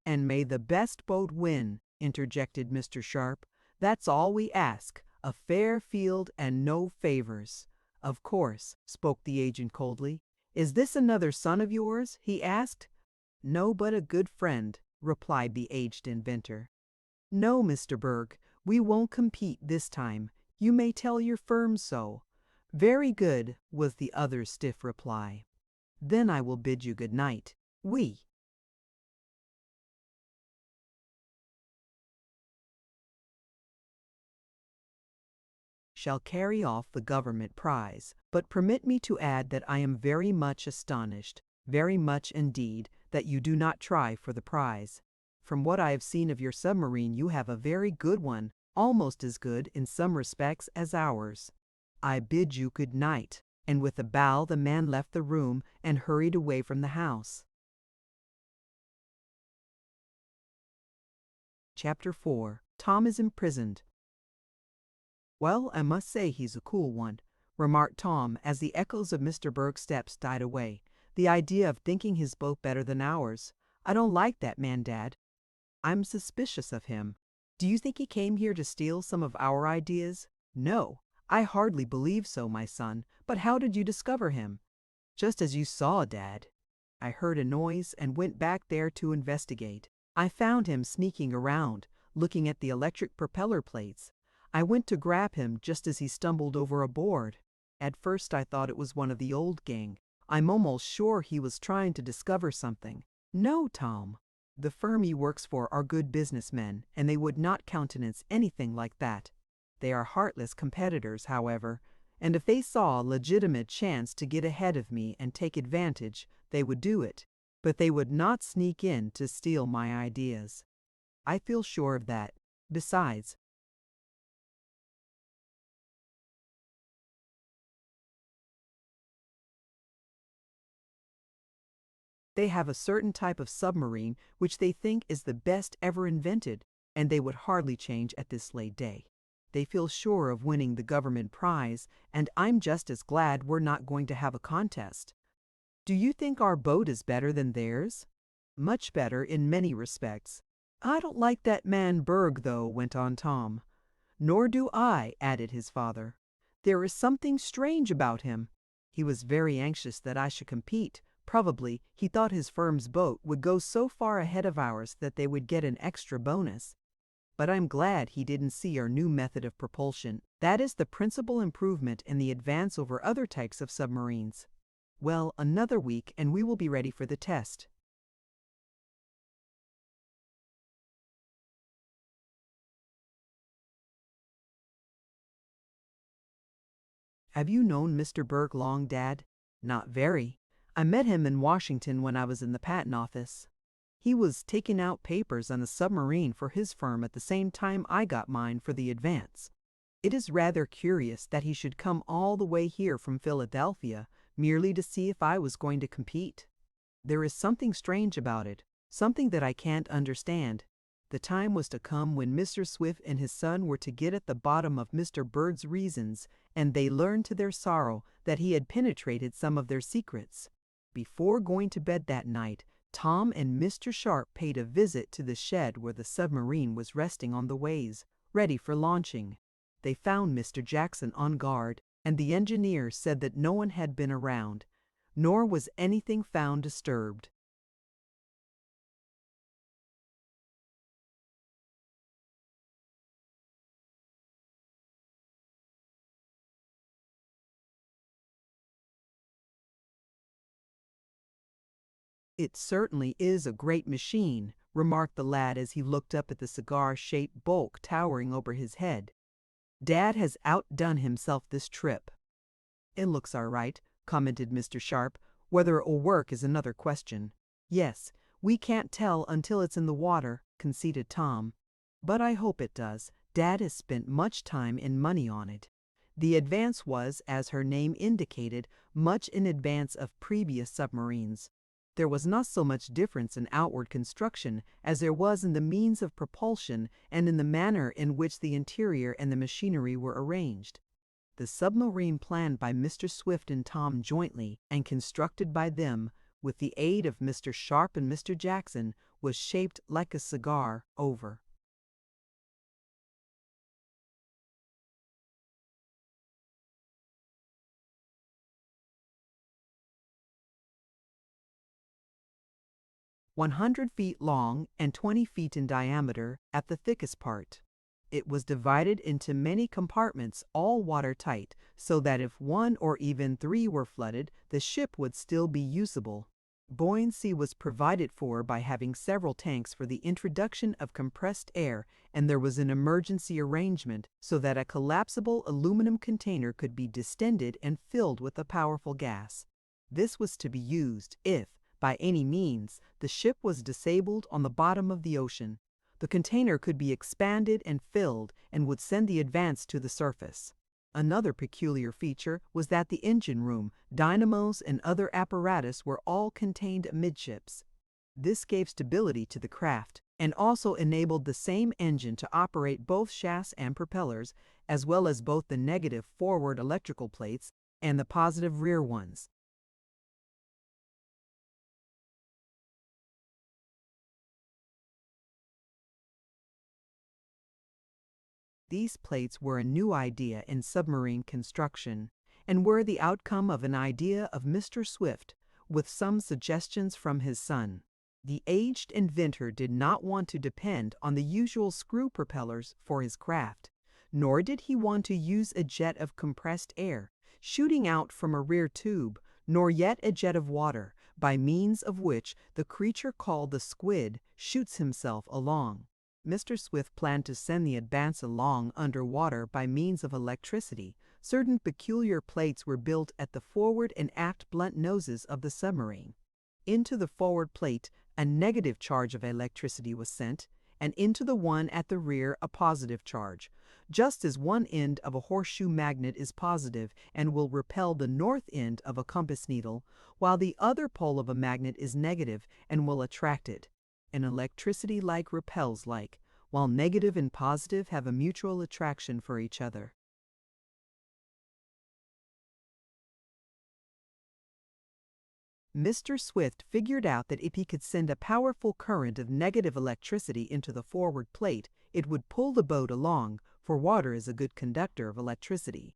Speaker 1: "And may the best boat win," interjected Mr. Sharp. "That's all we ask, a fair field and no favors." "Of course," spoke the agent coldly. "Is this another son of yours?" he asked. "No, but a good friend," replied the aged inventor. "No, Mr. Berg, we won't compete this time. You may tell your firm so." "Very good," was the other's stiff reply. "Then I will bid you good night. We shall carry off the government prize, but permit me to add that I am very much astonished, very much indeed, that you do not try for the prize. From what I have seen of your submarine, you have a very good one, almost as good in some respects as ours. I bid you good night," and with a bow the man left the room and hurried away from the house. Chapter 4. Tom is imprisoned. "Well, I must say he's a cool one," remarked Tom as the echoes of Mr. Berg's steps died away. "The idea of thinking his boat better than ours. I don't like that man, Dad. I'm suspicious of him. Do you think he came here to steal some of our ideas?" "No, I hardly believe so, my son. But how did you discover him?" "Just as you saw, Dad. I heard a noise and went back there to investigate. I found him sneaking around, looking at the electric propeller plates. I went to grab him just as he stumbled over a board. At first I thought it was one of the old gang. I'm almost sure he was trying to discover something." "No, Tom. The firm he works for are good businessmen, and they would not countenance anything like that. They are heartless competitors, however, and if they saw a legitimate chance to get ahead of me and take advantage, they would do it. But they would not sneak in to steal my ideas. I feel sure of that. Besides, they have a certain type of submarine which they think is the best ever invented, and they would hardly change at this late day. They feel sure of winning the government prize, and I'm just as glad we're not going to have a contest." "Do you think our boat is better than theirs?" "Much better in many respects." "I don't like that man Berg, though," went on Tom. "Nor do I," added his father. "There is something strange about him. He was very anxious that I should compete. Probably he thought his firm's boat would go so far ahead of ours that they would get an extra bonus. But I'm glad he didn't see our new method of propulsion. That is the principal improvement in the advance over other types of submarines. Well, another week and we will be ready for the test." Have you known Mr. Berg long, Dad? Not very. I met him in Washington when I was in the patent office. He was taking out papers on a submarine for his firm at the same time I got mine for the Advance. It is rather curious that he should come all the way here from Philadelphia merely to see if I was going to compete. There is something strange about it, something that I can't understand. The time was to come when Mr. Swift and his son were to get at the bottom of Mr. Bird's reasons, and they learned to their sorrow that he had penetrated some of their secrets. Before going to bed that night, Tom and Mr. Sharp paid a visit to the shed where the submarine was resting on the ways, ready for launching. They found Mr. Jackson on guard, and the engineer said that no one had been around, nor was anything found disturbed. "It certainly is a great machine," remarked the lad as he looked up at the cigar-shaped bulk towering over his head. "Dad has outdone himself this trip." "It looks all right," commented Mr. Sharp. "Whether it will work is another question." "Yes, we can't tell until it's in the water," conceded Tom. "But I hope it does. Dad has spent much time and money on it." The Advance was, as her name indicated, much in advance of previous submarines. There was not so much difference in outward construction as there was in the means of propulsion and in the manner in which the interior and the machinery were arranged. The submarine planned by Mr. Swift and Tom jointly and constructed by them, with the aid of Mr. Sharp and Mr. Jackson, was shaped like a cigar over. "100 feet long and 20 feet in diameter at the thickest part. It was divided into many compartments, all watertight, so that if one or even three were flooded, the ship would still be usable. Buoyancy was provided for by having several tanks for the introduction of compressed air, and there was an emergency arrangement so that a collapsible aluminum container could be distended and filled with a powerful gas. This was to be used if, by any means, the ship was disabled on the bottom of the ocean. The container could be expanded and filled and would send the Advance to the surface. Another peculiar feature was that the engine room, dynamos, and other apparatus were all contained amidships. This gave stability to the craft, and also enabled the same engine to operate both shafts and propellers, as well as both the negative forward electrical plates and the positive rear ones. These plates were a new idea in submarine construction, and were the outcome of an idea of Mr. Swift, with some suggestions from his son. The aged inventor did not want to depend on the usual screw propellers for his craft, nor did he want to use a jet of compressed air, shooting out from a rear tube, nor yet a jet of water, by means of which the creature called the squid shoots himself along. Mr. Swift planned to send the Advance along under water by means of electricity. Certain peculiar plates were built at the forward and aft blunt noses of the submarine. Into the forward plate, a negative charge of electricity was sent, and into the one at the rear a positive charge, just as one end of a horseshoe magnet is positive and will repel the north end of a compass needle, while the other pole of a magnet is negative and will attract it. And electricity like repels like, while negative and positive have a mutual attraction for each other. Mr. Swift figured out that if he could send a powerful current of negative electricity into the forward plate, it would pull the boat along, for water is a good conductor of electricity.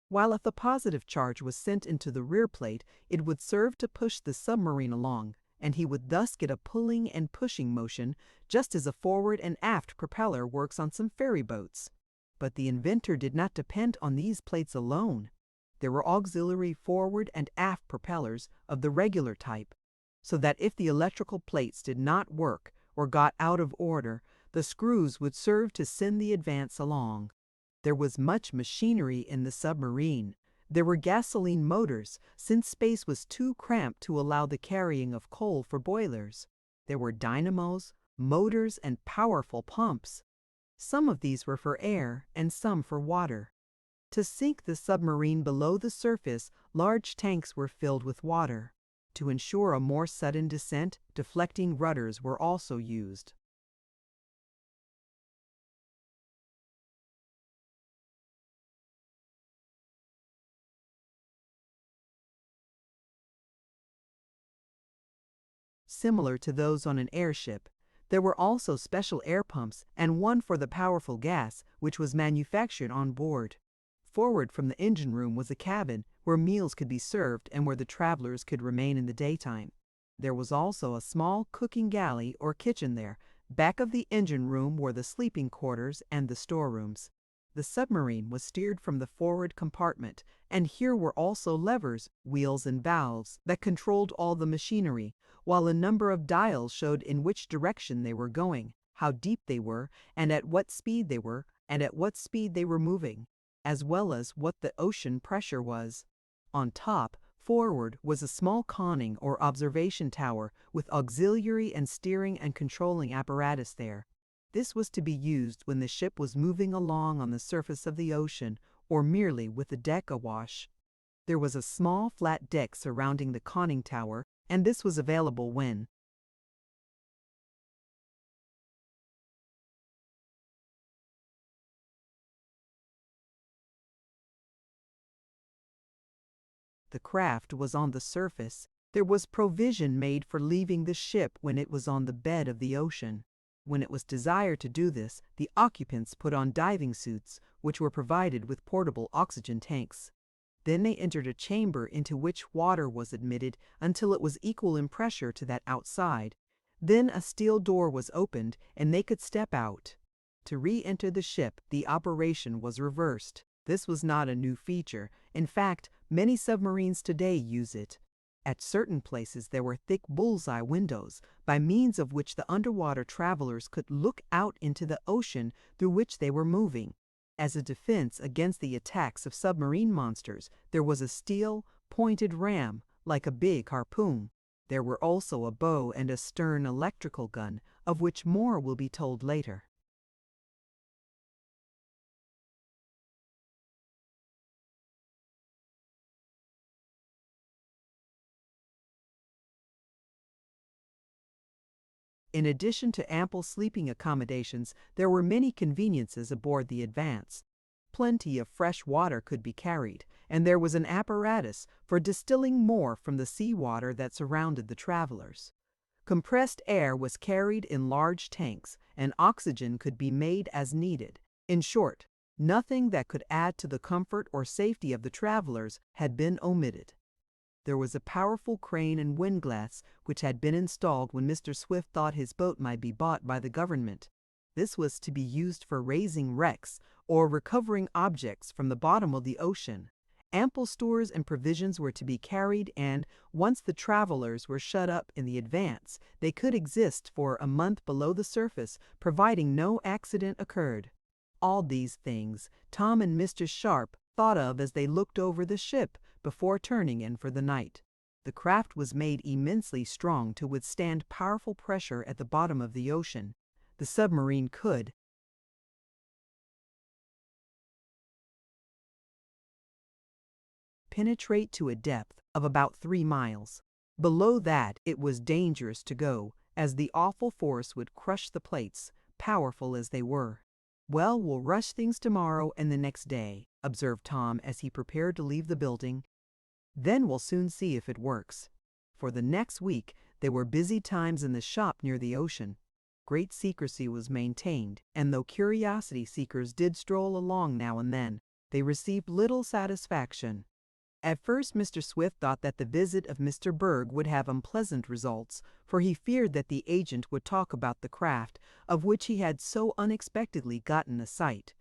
Speaker 1: While if the positive charge was sent into the rear plate, it would serve to push the submarine along, and he would thus get a pulling and pushing motion, just as a forward and aft propeller works on some ferry boats. But the inventor did not depend on these plates alone. There were auxiliary forward and aft propellers of the regular type, so that if the electrical plates did not work or got out of order, the screws would serve to send the Advance along. There was much machinery in the submarine. There were gasoline motors, since space was too cramped to allow the carrying of coal for boilers. There were dynamos, motors, and powerful pumps. Some of these were for air and some for water. To sink the submarine below the surface, large tanks were filled with water. To ensure a more sudden descent, deflecting rudders were also used. Similar to those on an airship, there were also special air pumps and one for the powerful gas, which was manufactured on board. Forward from the engine room was a cabin where meals could be served and where the travelers could remain in the daytime. There was also a small cooking galley or kitchen there. Back of the engine room were the sleeping quarters and the storerooms. The submarine was steered from the forward compartment, and here were also levers, wheels, and valves that controlled all the machinery, while a number of dials showed in which direction they were going, how deep they were, and at what speed they were, and at what speed they were moving, as well as what the ocean pressure was. On top, forward, was a small conning or observation tower with auxiliary and steering and controlling apparatus there. This was to be used when the ship was moving along on the surface of the ocean or merely with the deck awash. There was a small flat deck surrounding the conning tower, and this was available when the craft was on the surface. There was provision made for leaving the ship when it was on the bed of the ocean. When it was desired to do this, the occupants put on diving suits, which were provided with portable oxygen tanks. Then they entered a chamber into which water was admitted until it was equal in pressure to that outside. Then a steel door was opened and they could step out. To re-enter the ship, the operation was reversed. This was not a new feature. In fact, many submarines today use it. At certain places there were thick bullseye windows, by means of which the underwater travelers could look out into the ocean through which they were moving. As a defense against the attacks of submarine monsters, there was a steel, pointed ram, like a big harpoon. There were also a bow and a stern electrical gun, of which more will be told later. In addition to ample sleeping accommodations, there were many conveniences aboard the Advance. Plenty of fresh water could be carried, and there was an apparatus for distilling more from the seawater that surrounded the travelers. Compressed air was carried in large tanks, and oxygen could be made as needed. In short, nothing that could add to the comfort or safety of the travelers had been omitted. There was a powerful crane and windlass which had been installed when Mr. Swift thought his boat might be bought by the government. This was to be used for raising wrecks or recovering objects from the bottom of the ocean. Ample stores and provisions were to be carried, and once the travelers were shut up in the Advance, they could exist for a month below the surface, providing no accident occurred. All these things Tom and Mr. Sharp thought of as they looked over the ship before turning in for the night. The craft was made immensely strong to withstand powerful pressure at the bottom of the ocean. The submarine could penetrate to a depth of about 3 miles. Below that it was dangerous to go, as the awful force would crush the plates, powerful as they were. "Well, we'll rush things tomorrow and the next day," observed Tom as he prepared to leave the building. "Then we'll soon see if it works." For the next week there were busy times in the shop near the ocean. Great secrecy was maintained, and though curiosity seekers did stroll along now and then, they received little satisfaction. At first Mr. Swift thought that the visit of Mr. Berg would have unpleasant results, for he feared that the agent would talk about the craft of which he had so unexpectedly gotten a sight.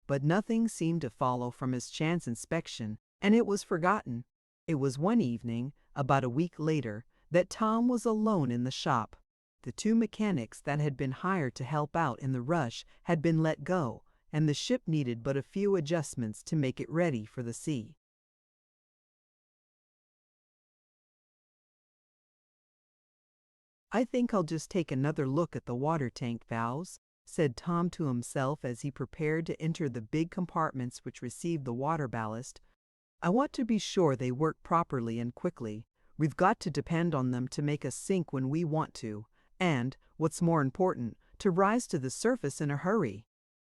Speaker 1: But nothing seemed to follow from his chance inspection, and it was forgotten. It was one evening, about a week later, that Tom was alone in the shop. The 2 mechanics that had been hired to help out in the rush had been let go, and the ship needed but a few adjustments to make it ready for the sea. "I think I'll just take another look at the water tank valves," said Tom to himself as he prepared to enter the big compartments which received the water ballast. "I want to be sure they work properly and quickly. We've got to depend on them to make us sink when we want to, and, what's more important, to rise to the surface in a hurry.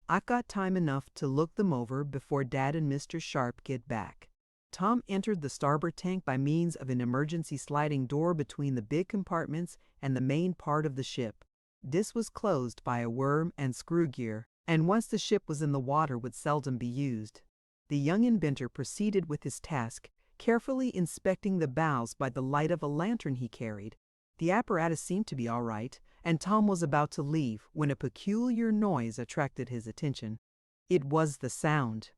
Speaker 1: I've got time enough to look them over before Dad and Mr. Sharp get back." Tom entered the starboard tank by means of an emergency sliding door between the big compartments and the main part of the ship. This was closed by a worm and screw gear, and once the ship was in the water would seldom be used. The young inventor proceeded with his task, carefully inspecting the bows by the light of a lantern he carried. The apparatus seemed to be all right, and Tom was about to leave when a peculiar noise attracted his attention. It was the sound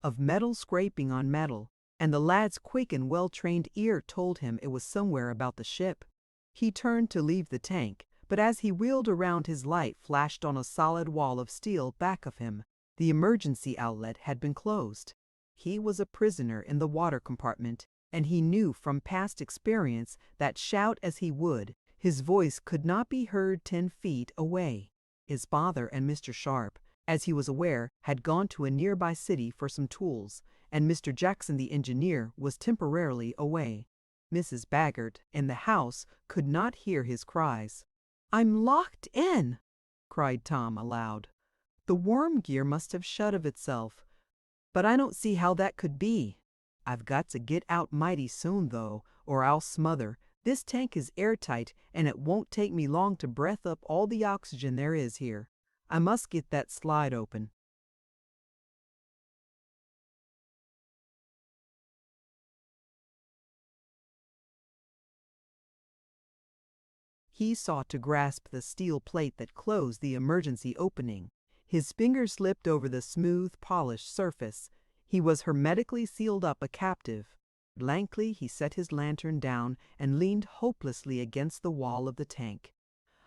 Speaker 1: of metal scraping on metal, and the lad's quick and well-trained ear told him it was somewhere about the ship. He turned to leave the tank, but as he wheeled around his light flashed on a solid wall of steel back of him. The emergency outlet had been closed. He was a prisoner in the water compartment, and he knew from past experience that shout as he would, his voice could not be heard 10 feet away. His father and Mr. Sharp, as he was aware, had gone to a nearby city for some tools, and Mr. Jackson the engineer was temporarily away. Mrs. Baggert, in the house, could not hear his cries. "I'm locked in!" cried Tom aloud. "The worm gear must have shut of itself, but I don't see how that could be. I've got to get out mighty soon, though, or I'll smother. This tank is airtight, and it won't take me long to breath up all the oxygen there is here. I must get that slide open." He sought to grasp the steel plate that closed the emergency opening. His fingers slipped over the smooth, polished surface. He was hermetically sealed up a captive. Blankly he set his lantern down and leaned hopelessly against the wall of the tank.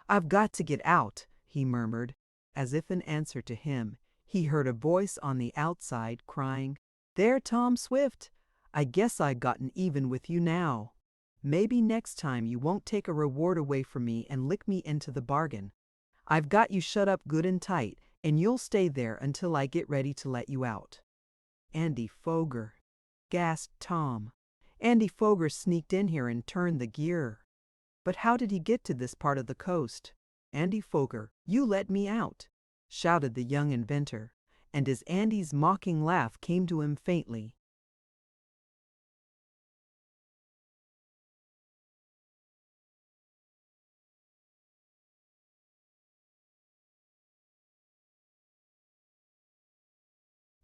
Speaker 1: "I've got to get out," he murmured. As if in answer to him, he heard a voice on the outside crying, "There, Tom Swift! I guess I've gotten even with you now. Maybe next time you won't take a reward away from me and lick me into the bargain. I've got you shut up good and tight, and you'll stay there until I get ready to let you out." "Andy Foger," gasped Tom. "Andy Foger sneaked in here and turned the gear. But how did he get to this part of the coast? Andy Foger, you let me out!" shouted the young inventor, and as Andy's mocking laugh came to him faintly,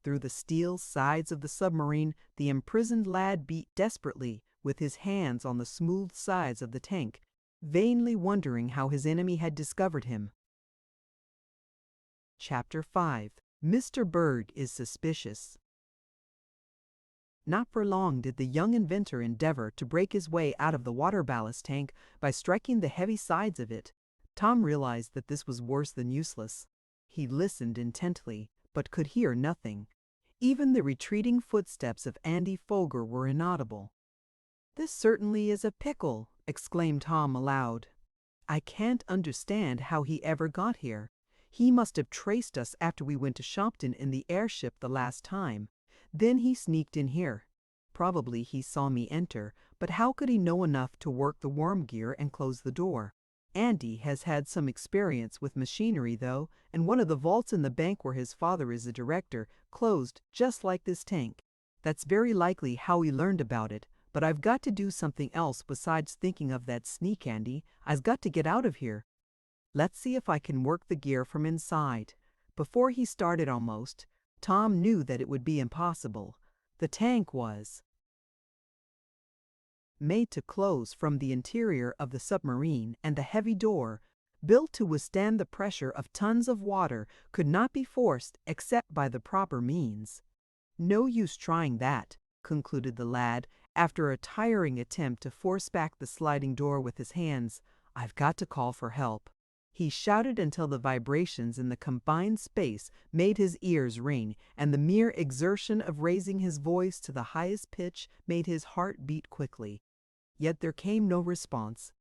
Speaker 1: through the steel sides of the submarine, the imprisoned lad beat desperately with his hands on the smooth sides of the tank, vainly wondering how his enemy had discovered him. Chapter 5. Mr. Berg is Suspicious. Not for long did the young inventor endeavor to break his way out of the water ballast tank by striking the heavy sides of it. Tom realized that this was worse than useless. He listened intently, but could hear nothing. Even the retreating footsteps of Andy Foger were inaudible. "This certainly is a pickle," exclaimed Tom aloud. "I can't understand how he ever got here. He must have traced us after we went to Shopton in the airship the last time. Then he sneaked in here. Probably he saw me enter, but how could he know enough to work the worm gear and close the door? Andy has had some experience with machinery, though, and one of the vaults in the bank where his father is a director closed just like this tank. That's very likely how he learned about it, but I've got to do something else besides thinking of that sneak, Andy. I've got to get out of here. Let's see if I can work the gear from inside." Before he started almost, Tom knew that it would be impossible. The tank was made to close from the interior of the submarine, and the heavy door, built to withstand the pressure of tons of water, could not be forced except by the proper means. "No use trying that," concluded the lad, after a tiring attempt to force back the sliding door with his hands. "I've got to call for help." He shouted until the vibrations in the combined space made his ears ring, and the mere exertion of raising his voice to the highest pitch made his heart beat quickly. Yet there came no response.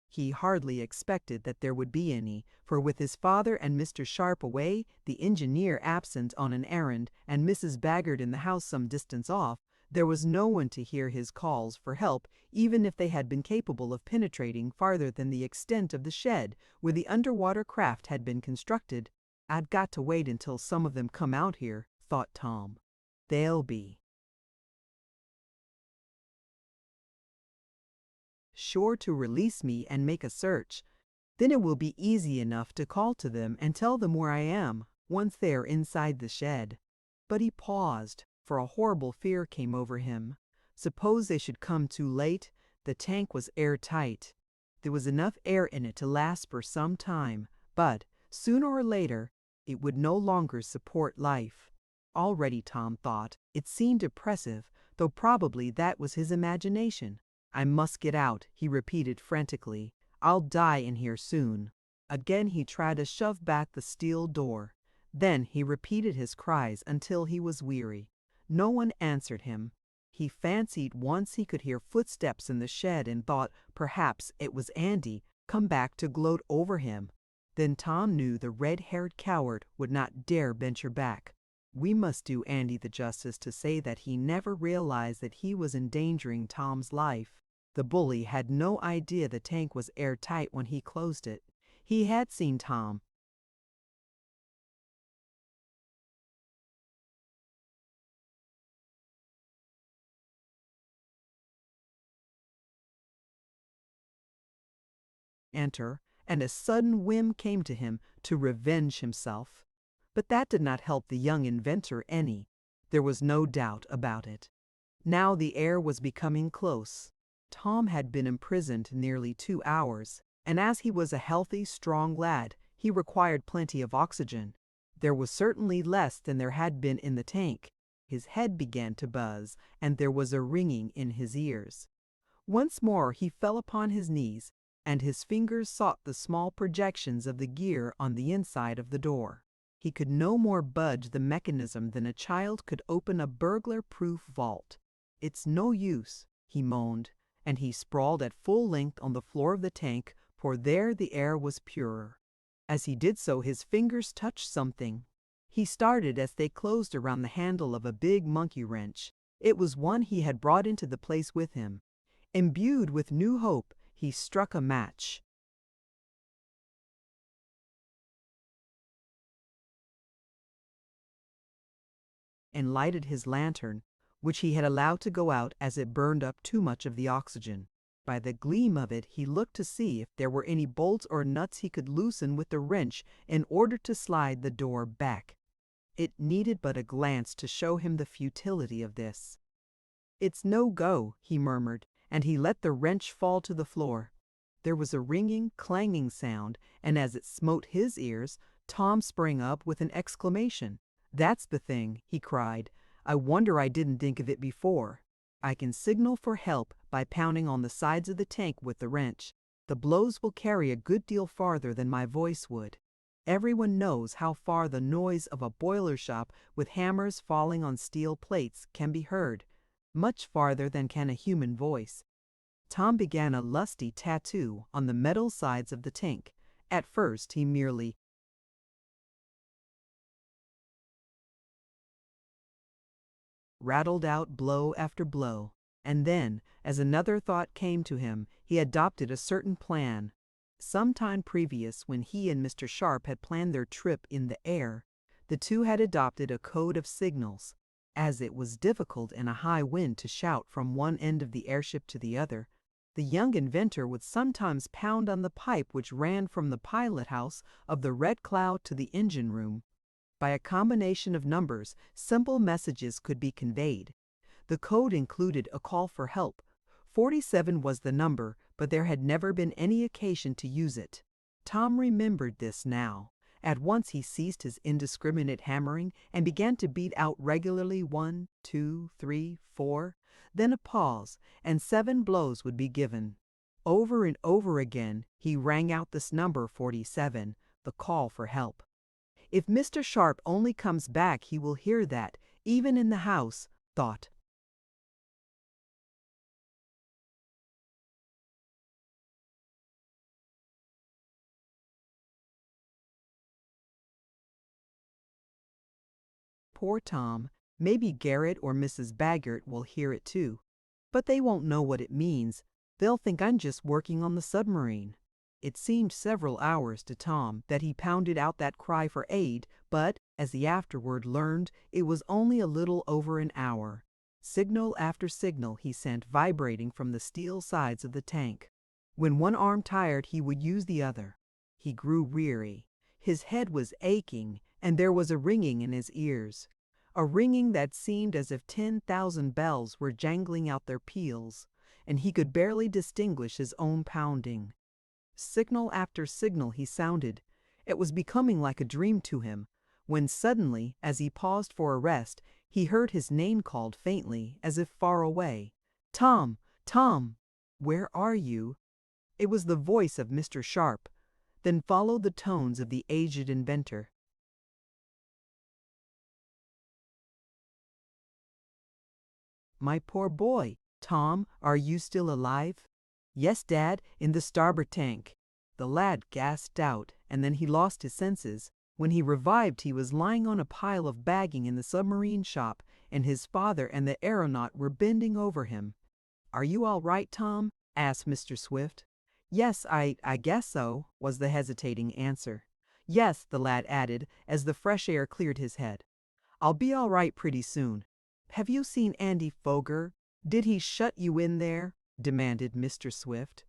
Speaker 1: He hardly expected that there would be any, for with his father and Mr. Sharp away, the engineer absent on an errand, and Mrs. Baggert in the house some distance off, there was no one to hear his calls for help, even if they had been capable of penetrating farther than the extent of the shed where the underwater craft had been constructed. "I'd got to wait until some of them come out here," thought Tom. "They'll be sure to release me and make a search. Then it will be easy enough to call to them and tell them where I am, once they are inside the shed." But he paused, for a horrible fear came over him. Suppose they should come too late? The tank was airtight. There was enough air in it to last for some time, but, sooner or later, it would no longer support life. Already, Tom thought, it seemed oppressive, though probably that was his imagination. "I must get out," he repeated frantically. "I'll die in here soon." Again he tried to shove back the steel door. Then he repeated his cries until he was weary. No one answered him. He fancied once he could hear footsteps in the shed and thought perhaps it was Andy come back to gloat over him. Then Tom knew the red-haired coward would not dare venture back. We must do Andy the justice to say that he never realized that he was endangering Tom's life. The bully had no idea the tank was airtight when he closed it. He had seen Tom enter, and a sudden whim came to him to revenge himself. But that did not help the young inventor any. There was no doubt about it. Now the air was becoming close. Tom had been imprisoned nearly 2 hours, and as he was a healthy, strong lad, he required plenty of oxygen. There was certainly less than there had been in the tank. His head began to buzz, and there was a ringing in his ears. Once more he fell upon his knees, and his fingers sought the small projections of the gear on the inside of the door. He could no more budge the mechanism than a child could open a burglar-proof vault. "It's no use," he moaned, and he sprawled at full length on the floor of the tank, for there the air was purer. As he did so, his fingers touched something. He started as they closed around the handle of a big monkey wrench. It was one he had brought into the place with him. Imbued with new hope, he struck a match. And lighted his lantern, which he had allowed to go out as it burned up too much of the oxygen. By the gleam of it he looked to see if there were any bolts or nuts he could loosen with the wrench in order to slide the door back. It needed but a glance to show him the futility of this. "It's no go," he murmured, and he let the wrench fall to the floor. There was a ringing, clanging sound, and as it smote his ears, Tom sprang up with an exclamation. "That's the thing," he cried. "I wonder I didn't think of it before. I can signal for help by pounding on the sides of the tank with the wrench. The blows will carry a good deal farther than my voice would. Everyone knows how far the noise of a boiler shop with hammers falling on steel plates can be heard, much farther than can a human voice." Tom began a lusty tattoo on the metal sides of the tank. At first he merely rattled out blow after blow, and then, as another thought came to him, he adopted a certain plan. Some time previous, when he and Mr. Sharp had planned their trip in the air, the two had adopted a code of signals. As it was difficult in a high wind to shout from one end of the airship to the other, the young inventor would sometimes pound on the pipe which ran from the pilot house of the Red Cloud to the engine room. By a combination of numbers, simple messages could be conveyed. The code included a call for help. 47 was the number, but there had never been any occasion to use it. Tom remembered this now. At once he ceased his indiscriminate hammering and began to beat out regularly 1, 2, 3, 4. Then a pause, and 7 blows would be given. Over and over again, he rang out this number 47, the call for help. If Mr. Sharp only comes back, he will hear that, even in the house, thought. Poor Tom. Maybe Garrett or Mrs. Baggert will hear it too. But they won't know what it means. They'll think I'm just working on the submarine. It seemed several hours to Tom that he pounded out that cry for aid, but, as he afterward learned, it was only a little over an hour. Signal after signal he sent vibrating from the steel sides of the tank. When one arm tired, he would use the other. He grew weary. His head was aching, and there was a ringing in his ears. A ringing that seemed as if 10,000 bells were jangling out their peals, and he could barely distinguish his own pounding. Signal after signal he sounded. It was becoming like a dream to him, when suddenly, as he paused for a rest, he heard his name called faintly, as if far away. "Tom! Tom! Where are you?" It was the voice of Mr. Sharp. Then followed the tones of the aged inventor. "My poor boy, Tom, are you still alive?" "Yes, Dad, in the starboard tank." The lad gasped out, and then he lost his senses. When he revived, he was lying on a pile of bagging in the submarine shop, and his father and the aeronaut were bending over him. "Are you all right, Tom?" asked Mr. Swift. "Yes, I guess so," was the hesitating answer. "Yes," the lad added, as the fresh air cleared his head. "I'll be all right pretty soon." "Have you seen Andy Foger? Did he shut you in there?" demanded Mr. Swift.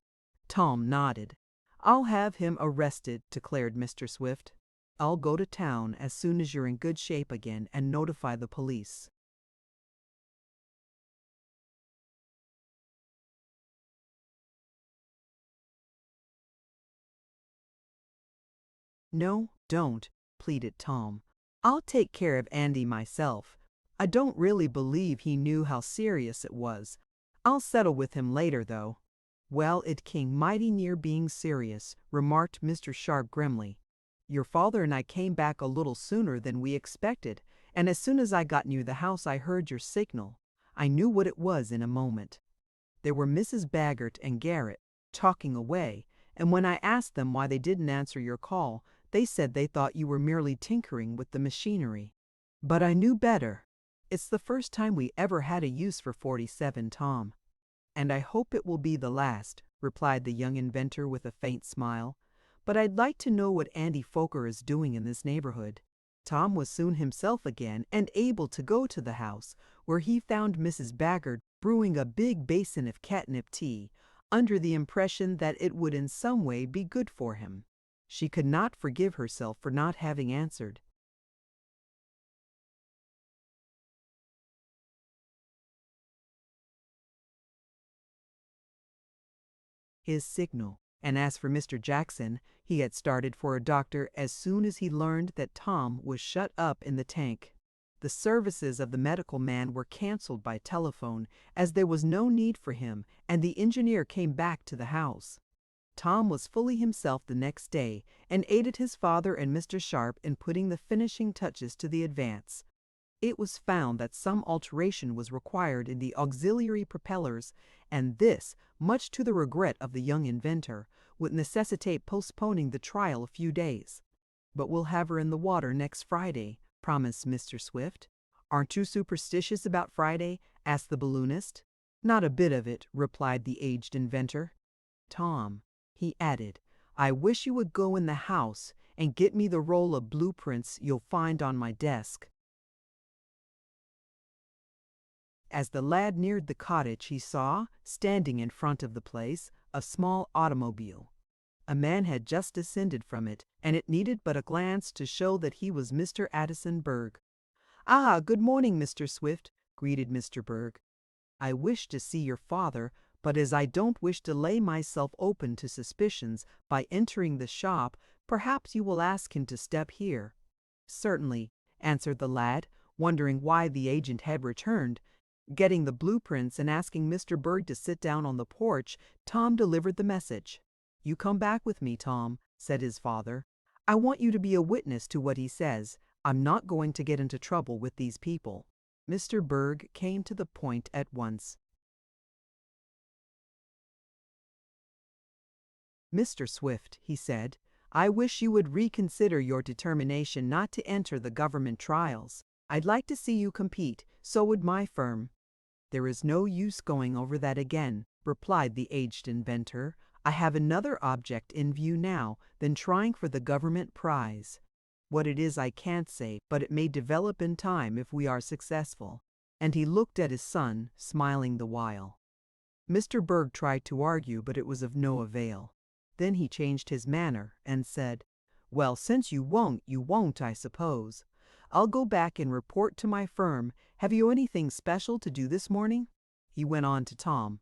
Speaker 1: Tom nodded. "I'll have him arrested," declared Mr. Swift. "I'll go to town as soon as you're in good shape again and notify the police." "No, don't," pleaded Tom. "I'll take care of Andy myself. I don't really believe he knew how serious it was. I'll settle with him later, though." "Well, it came mighty near being serious," remarked Mr. Sharp grimly. "Your father and I came back a little sooner than we expected, and as soon as I got near the house I heard your signal. I knew what it was in a moment. There were Mrs. Baggert and Garrett, talking away, and when I asked them why they didn't answer your call, they said they thought you were merely tinkering with the machinery. But I knew better. It's the first time we ever had a use for 47, Tom." "And I hope it will be the last," replied the young inventor with a faint smile. "But I'd like to know what Andy Foger is doing in this neighborhood." Tom was soon himself again and able to go to the house, where he found Mrs. Baggert brewing a big basin of catnip tea, under the impression that it would in some way be good for him. She could not forgive herself for not having answered. His signal. And as for Mr. Jackson, he had started for a doctor as soon as he learned that Tom was shut up in the tank. The services of the medical man were canceled by telephone, as there was no need for him, and the engineer came back to the house. Tom was fully himself the next day, and aided his father and Mr. Sharp in putting the finishing touches to the Advance. It was found that some alteration was required in the auxiliary propellers, and this, much to the regret of the young inventor, would necessitate postponing the trial a few days. "But we'll have her in the water next Friday," promised Mr. Swift. "Aren't you superstitious about Friday?" asked the balloonist. "Not a bit of it," replied the aged inventor. "Tom," he added, "I wish you would go in the house and get me the roll of blueprints you'll find on my desk." As the lad neared the cottage, he saw, standing in front of the place, a small automobile. A man had just descended from it, and it needed but a glance to show that he was Mr. Addison Berg. "Ah, good morning, Mr. Swift," greeted Mr. Berg. "I wish to see your father, but as I don't wish to lay myself open to suspicions by entering the shop, perhaps you will ask him to step here." "Certainly," answered the lad, wondering why the agent had returned. Getting the blueprints and asking Mr. Berg to sit down on the porch, Tom delivered the message. "You come back with me, Tom," said his father. "I want you to be a witness to what he says. I'm not going to get into trouble with these people." Mr. Berg came to the point at once. "Mr. Swift," he said, "I wish you would reconsider your determination not to enter the government trials. I'd like to see you compete, so would my firm." "There is no use going over that again," replied the aged inventor. "I have another object in view now than trying for the government prize. What it is I can't say, but it may develop in time if we are successful." And he looked at his son, smiling the while. Mr. Berg tried to argue, but it was of no avail. Then he changed his manner and said, "Well, since you won't, I suppose. I'll go back and report to my firm. Have you anything special to do this morning?" He went on to Tom.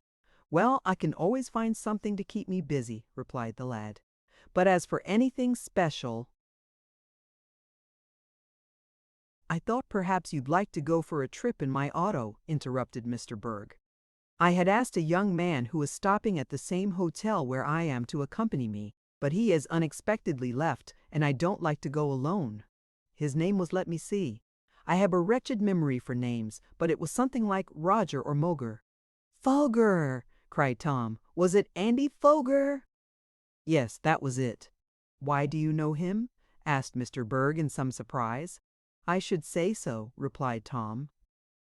Speaker 1: "Well, I can always find something to keep me busy," replied the lad. "But as for anything special—" "I thought perhaps you'd like to go for a trip in my auto," interrupted Mr. Berg. "I had asked a young man who was stopping at the same hotel where I am to accompany me, but he has unexpectedly left, and I don't like to go alone. His name was, let me see. I have a wretched memory for names, but it was something like Roger or Moger." "Foger!" cried Tom. "Was it Andy Foger?" "Yes, that was it." "Why, do you know him?" asked Mr. Berg in some surprise. "I should say so," replied Tom.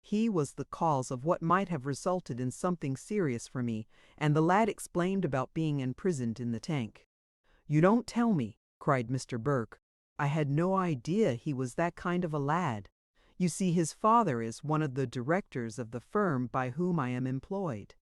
Speaker 1: "He was the cause of what might have resulted in something serious for me," and the lad explained about being imprisoned in the tank. "You don't tell me!" cried Mr. Berg. "I had no idea he was that kind of a lad. You see, his father is one of the directors of the firm by whom I am employed."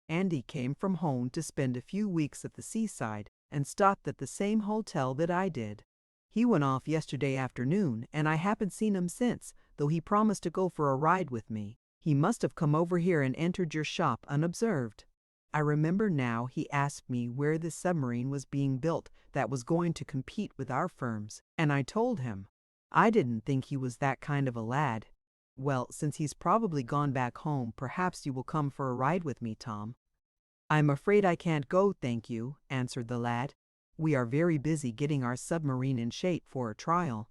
Speaker 1: Andy came from home to spend a few weeks at the seaside and stopped at the same hotel that I did. He went off yesterday afternoon, and I haven't seen him since, though he promised to go for a ride with me. He must have come over here and entered your shop unobserved. I remember now he asked me where this submarine was being built that was going to compete with our firms, and I told him. I didn't think he was that kind of a lad. Well, since he's probably gone back home, perhaps you will come for a ride with me, Tom." "I'm afraid I can't go, thank you," answered the lad. "We are very busy getting our submarine in shape for a trial."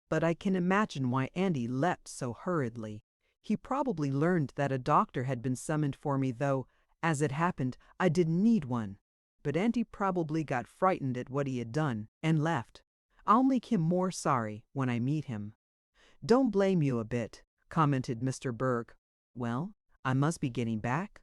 Speaker 1: But I can imagine why Andy leapt so hurriedly. He probably learned that a doctor had been summoned for me, though, as it happened, I didn't need one. But Andy probably got frightened at what he had done and left. I'll make him more sorry when I meet him. "Don't blame you a bit," commented Mr. Berg. "Well, I must be getting back."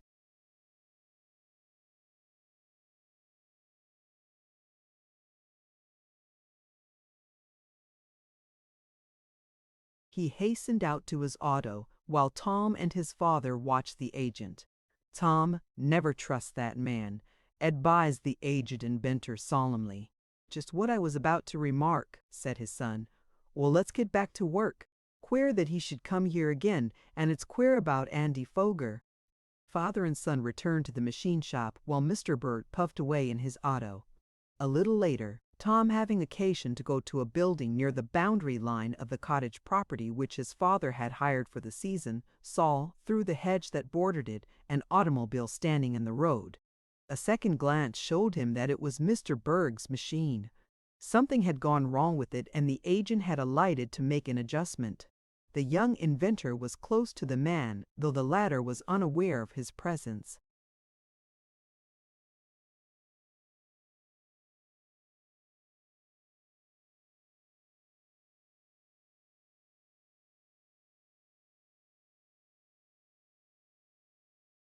Speaker 1: He hastened out to his auto while Tom and his father watched the agent. "Tom, never trust that man," advised the aged inventor solemnly. "Just what I was about to remark," said his son. "Well, let's get back to work. Queer that he should come here again, and it's queer about Andy Foger." Father and son returned to the machine shop while Mr. Berg puffed away in his auto. A little later, Tom, having occasion to go to a building near the boundary line of the cottage property which his father had hired for the season, saw, through the hedge that bordered it, an automobile standing in the road. A second glance showed him that it was Mr. Berg's machine. Something had gone wrong with it, and the agent had alighted to make an adjustment. The young inventor was close to the man, though the latter was unaware of his presence.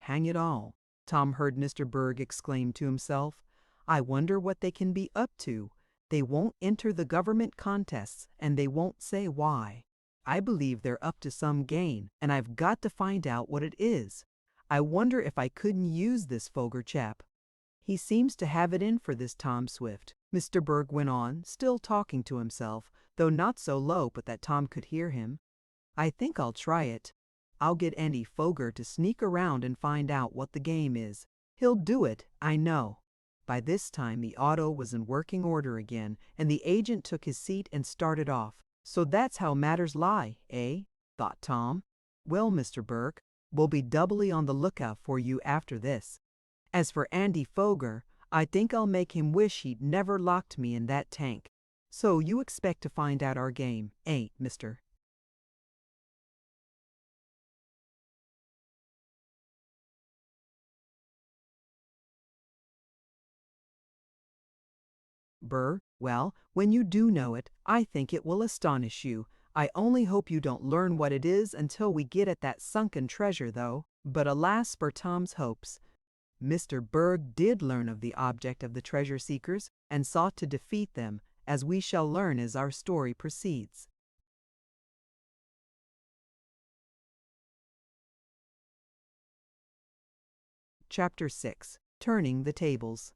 Speaker 1: "Hang it all," Tom heard Mr. Berg exclaim to himself. "I wonder what they can be up to. They won't enter the government contests, and they won't say why. I believe they're up to some game, and I've got to find out what it is. I wonder if I couldn't use this Foger chap. He seems to have it in for this Tom Swift," Mr. Berg went on, still talking to himself, though not so low but that Tom could hear him. "I think I'll try it. I'll get Andy Foger to sneak around and find out what the game is. He'll do it, I know." By this time the auto was in working order again, and the agent took his seat and started off. "So that's how matters lie, eh?" thought Tom. "Well, Mr. Burke, we'll be doubly on the lookout for you after this. As for Andy Foger, I think I'll make him wish he'd never locked me in that tank. So you expect to find out our game, eh, Mr. Burr? Well, when you do know it, I think it will astonish you. I only hope you don't learn what it is until we get at that sunken treasure, though." But alas for Tom's hopes. Mr. Berg did learn of the object of the treasure seekers and sought to defeat them, as we shall learn as our story proceeds. Chapter 6. Turning the Tables.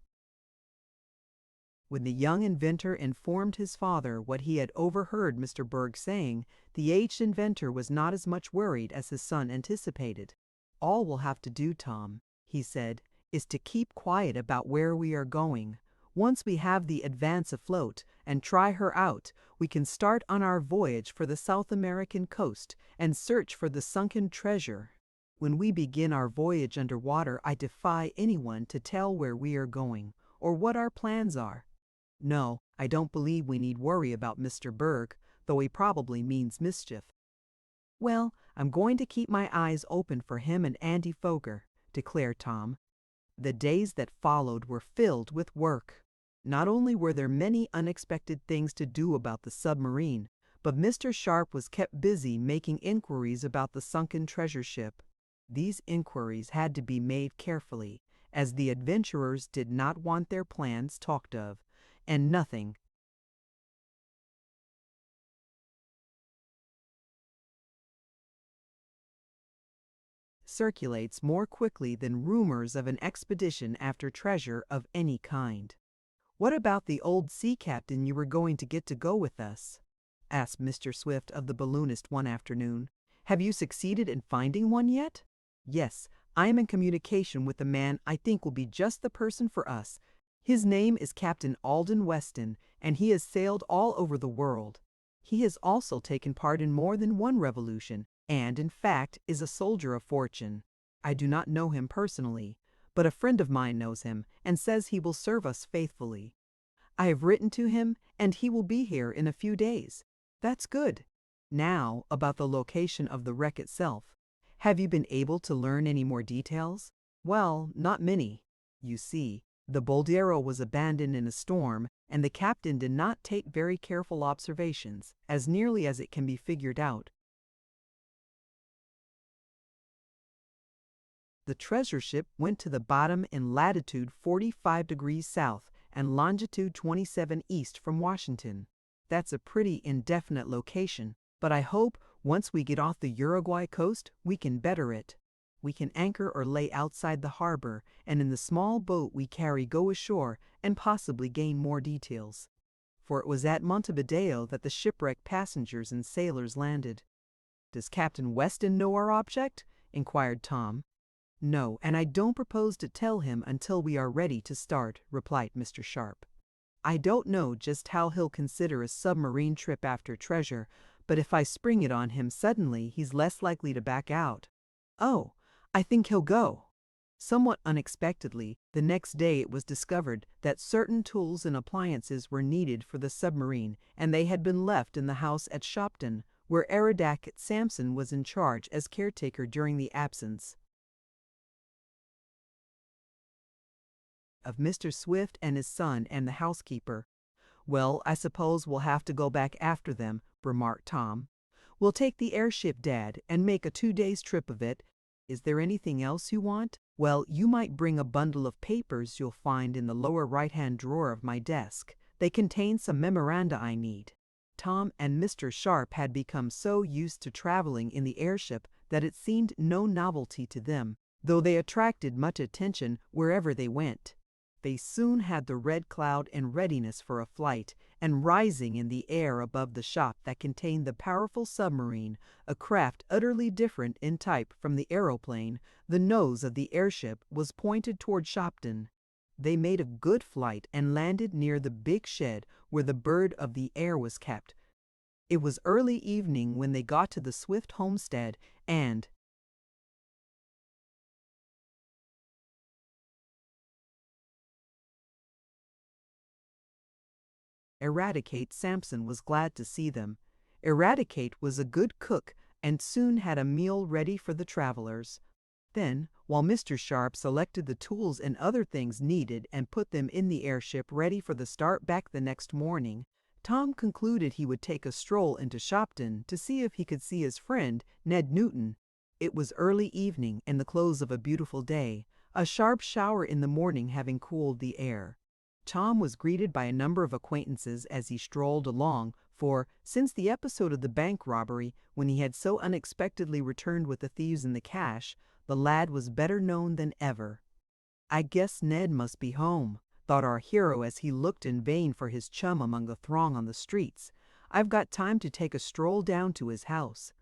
Speaker 1: When the young inventor informed his father what he had overheard Mr. Berg saying, the aged inventor was not as much worried as his son anticipated. "All we'll have to do, Tom," he said, "is to keep quiet about where we are going. Once we have the Advance afloat and try her out, we can start on our voyage for the South American coast and search for the sunken treasure. When we begin our voyage underwater, I defy anyone to tell where we are going or what our plans are. No, I don't believe we need worry about Mr. Berg, though he probably means mischief." "Well, I'm going to keep my eyes open for him and Andy Foger," declared Tom. The days that followed were filled with work. Not only were there many unexpected things to do about the submarine, but Mr. Sharp was kept busy making inquiries about the sunken treasure ship. These inquiries had to be made carefully, as the adventurers did not want their plans talked of, and nothing circulates more quickly than rumors of an expedition after treasure of any kind. "What about the old sea captain you were going to get to go with us?" asked Mr. Swift of the balloonist one afternoon. "Have you succeeded in finding one yet?" "Yes, I am in communication with a man I think will be just the person for us. His name is Captain Alden Weston, and he has sailed all over the world. He has also taken part in more than one revolution, and, in fact, is a soldier of fortune. I do not know him personally, but a friend of mine knows him and says he will serve us faithfully. I have written to him, and he will be here in a few days." "That's good. Now, about the location of the wreck itself. Have you been able to learn any more details?" "Well, not many. You see, the Boldero was abandoned in a storm, and the captain did not take very careful observations, as nearly as it can be figured out. The treasure ship went to the bottom in latitude 45 degrees south and longitude 27 east from Washington. That's a pretty indefinite location, but I hope once we get off the Uruguay coast, we can better it. We can anchor or lay outside the harbor, and in the small boat we carry go ashore and possibly gain more details." For it was at Montevideo that the shipwrecked passengers and sailors landed. "Does Captain Weston know our object?" inquired Tom. "No, and I don't propose to tell him until we are ready to start," replied Mr. Sharp. "I don't know just how he'll consider a submarine trip after treasure, but if I spring it on him suddenly, he's less likely to back out." "Oh, I think he'll go." Somewhat unexpectedly, the next day it was discovered that certain tools and appliances were needed for the submarine, and they had been left in the house at Shopton, where Eradicate Sampson was in charge as caretaker during the absence of Mr. Swift and his son and the housekeeper. "Well, I suppose we'll have to go back after them," remarked Tom. "We'll take the airship, Dad, and make a 2 days trip of it. Is there anything else you want?" "Well, you might bring a bundle of papers you'll find in the lower right-hand drawer of my desk. They contain some memoranda I need." Tom and Mr. Sharp had become so used to traveling in the airship that it seemed no novelty to them, though they attracted much attention wherever they went. They soon had the Red Cloud in readiness for a flight, and rising in the air above the shop that contained the powerful submarine, a craft utterly different in type from the aeroplane, the nose of the airship was pointed toward Shopton. They made a good flight and landed near the big shed where the bird of the air was kept. It was early evening when they got to the Swift homestead, and Eradicate Sampson was glad to see them. Eradicate was a good cook and soon had a meal ready for the travelers. Then, while Mr. Sharp selected the tools and other things needed and put them in the airship ready for the start back the next morning, Tom concluded he would take a stroll into Shopton to see if he could see his friend, Ned Newton. It was early evening and the close of a beautiful day, a sharp shower in the morning having cooled the air. Tom was greeted by a number of acquaintances as he strolled along, for, since the episode of the bank robbery, when he had so unexpectedly returned with the thieves and the cash, the lad was better known than ever. "I guess Ned must be home," thought our hero as he looked in vain for his chum among the throng on the streets. "I've got time to take a stroll down to his house."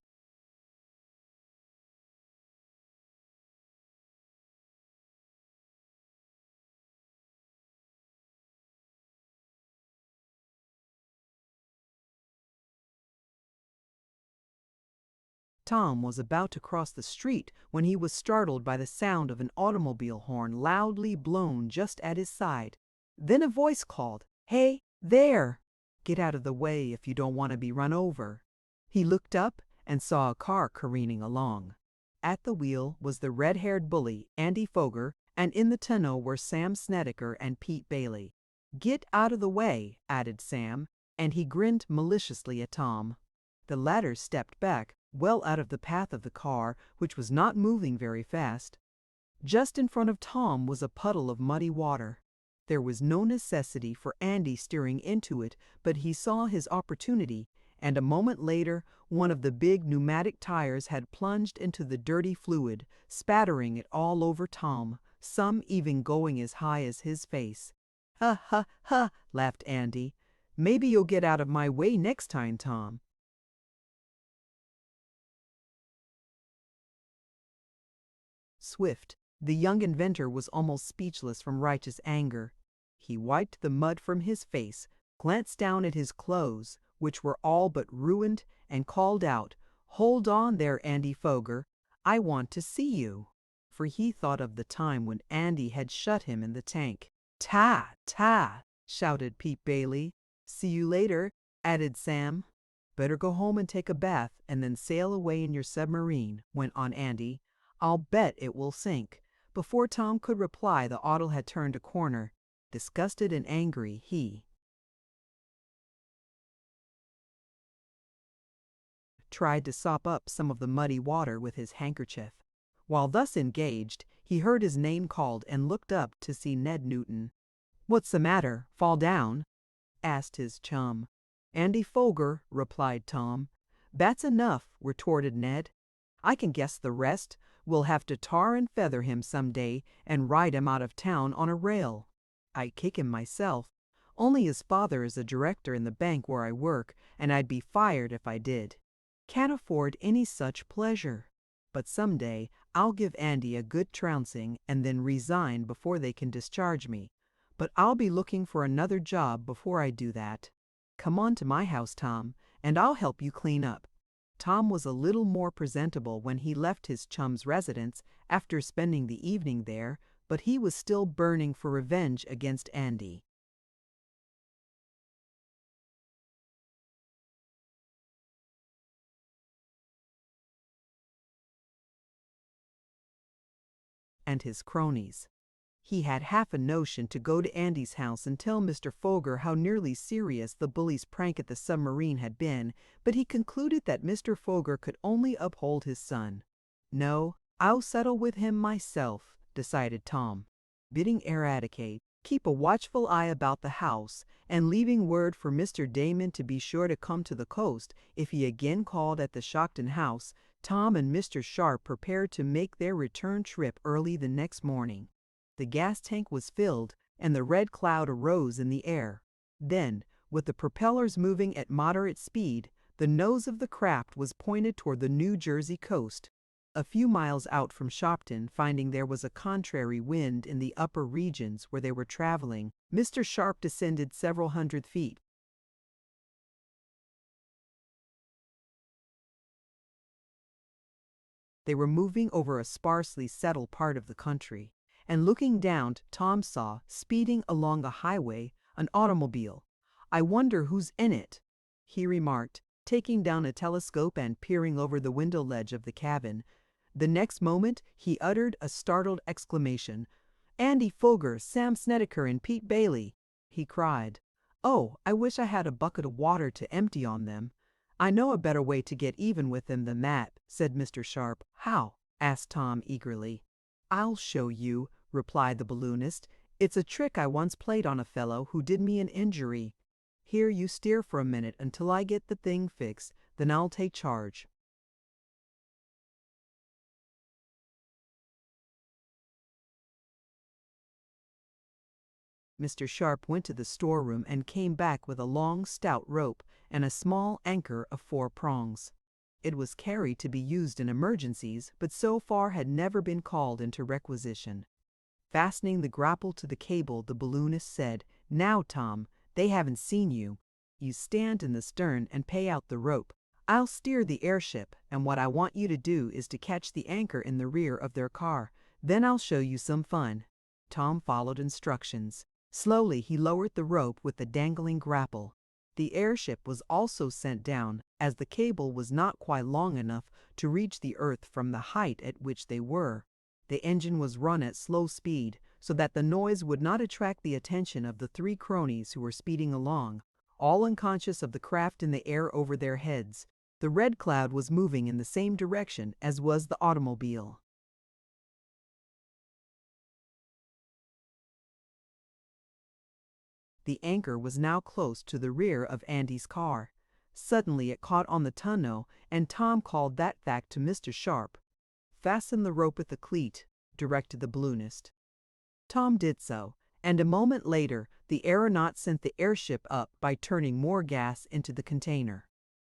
Speaker 1: Tom was about to cross the street when he was startled by the sound of an automobile horn loudly blown just at his side. Then a voice called, "Hey, there! Get out of the way if you don't want to be run over." He looked up and saw a car careening along. At the wheel was the red-haired bully, Andy Foger, and in the tonneau were Sam Snedeker and Pete Bailey. "Get out of the way," added Sam, and he grinned maliciously at Tom. The latter stepped back, well out of the path of the car, which was not moving very fast. Just in front of Tom was a puddle of muddy water. There was no necessity for Andy steering into it, but he saw his opportunity, and a moment later one of the big pneumatic tires had plunged into the dirty fluid, spattering it all over Tom, some even going as high as his face. "Ha ha ha," laughed Andy. "Maybe you'll get out of my way next time, Tom." Swift, the young inventor, was almost speechless from righteous anger. He wiped the mud from his face, glanced down at his clothes, which were all but ruined, and called out, "Hold on there, Andy Foger. I want to see you." For he thought of the time when Andy had shut him in the tank. "Ta, ta," shouted Pete Bailey. "See you later," added Sam. "Better go home and take a bath and then sail away in your submarine," went on Andy. "I'll bet it will sink." Before Tom could reply, the auto had turned a corner. Disgusted and angry, he tried to sop up some of the muddy water with his handkerchief. While thus engaged, he heard his name called and looked up to see Ned Newton. "What's the matter? Fall down?" asked his chum. "Andy Foger," replied Tom. "That's enough," retorted Ned. "I can guess the rest. We'll have to tar and feather him some day and ride him out of town on a rail. I'd kick him myself. Only his father is a director in the bank where I work, and I'd be fired if I did. Can't afford any such pleasure. But some day I'll give Andy a good trouncing and then resign before they can discharge me. But I'll be looking for another job before I do that. Come on to my house, Tom, and I'll help you clean up." Tom was a little more presentable when he left his chum's residence after spending the evening there, but he was still burning for revenge against Andy. And his cronies. He had half a notion to go to Andy's house and tell Mr. Foger how nearly serious the bully's prank at the submarine had been, but he concluded that Mr. Foger could only uphold his son. "No, I'll settle with him myself," decided Tom. Bidding Eradicate keep a watchful eye about the house, and leaving word for Mr. Damon to be sure to come to the coast if he again called at the Shopton house, Tom and Mr. Sharp prepared to make their return trip early the next morning. The gas tank was filled, and the red cloud arose in the air. Then, With the propellers moving at moderate speed, the nose of the craft was pointed toward the New Jersey coast. A few miles out from Shopton, finding there was a contrary wind in the upper regions where they were traveling, Mr. Sharp descended several hundred feet. They were moving over a sparsely settled part of the country, and looking down, Tom saw, speeding along a highway, an automobile. "I wonder who's in it," he remarked, taking down a telescope and peering over the window ledge of the cabin. The next moment he uttered a startled exclamation. "Andy Foger, Sam Snedeker, and Pete Bailey!" he cried. "Oh, I wish I had a bucket of water to empty on them." "I know a better way to get even with them than that," said Mr. Sharp. "How?" asked Tom eagerly. "I'll show you," replied the balloonist. "It's a trick I once played on a fellow who did me an injury. Here, you steer for a minute until I get the thing fixed, then I'll take charge." Mr. Sharp went to the storeroom and came back with a long, stout rope and a small anchor of 4 prongs. It was carried to be used in emergencies, but so far had never been called into requisition. Fastening the grapple to the cable, the balloonist said, "Now, Tom, they haven't seen you. You stand in the stern and pay out the rope. I'll steer the airship, and what I want you to do is to catch the anchor in the rear of their car. Then I'll show you some fun." Tom followed instructions. Slowly he lowered the rope with the dangling grapple. The airship was also sent down, as the cable was not quite long enough to reach the earth from the height at which they were. The engine was run at slow speed, so that the noise would not attract the attention of the 3 cronies who were speeding along, all unconscious of the craft in the air over their heads. The Red Cloud was moving in the same direction as was the automobile. The anchor was now close to the rear of Andy's car. Suddenly it caught on the tonneau, and Tom called that fact to Mr. Sharp. "Fasten the rope at the cleat," directed the balloonist. Tom did so, and a moment later the aeronaut sent the airship up by turning more gas into the container.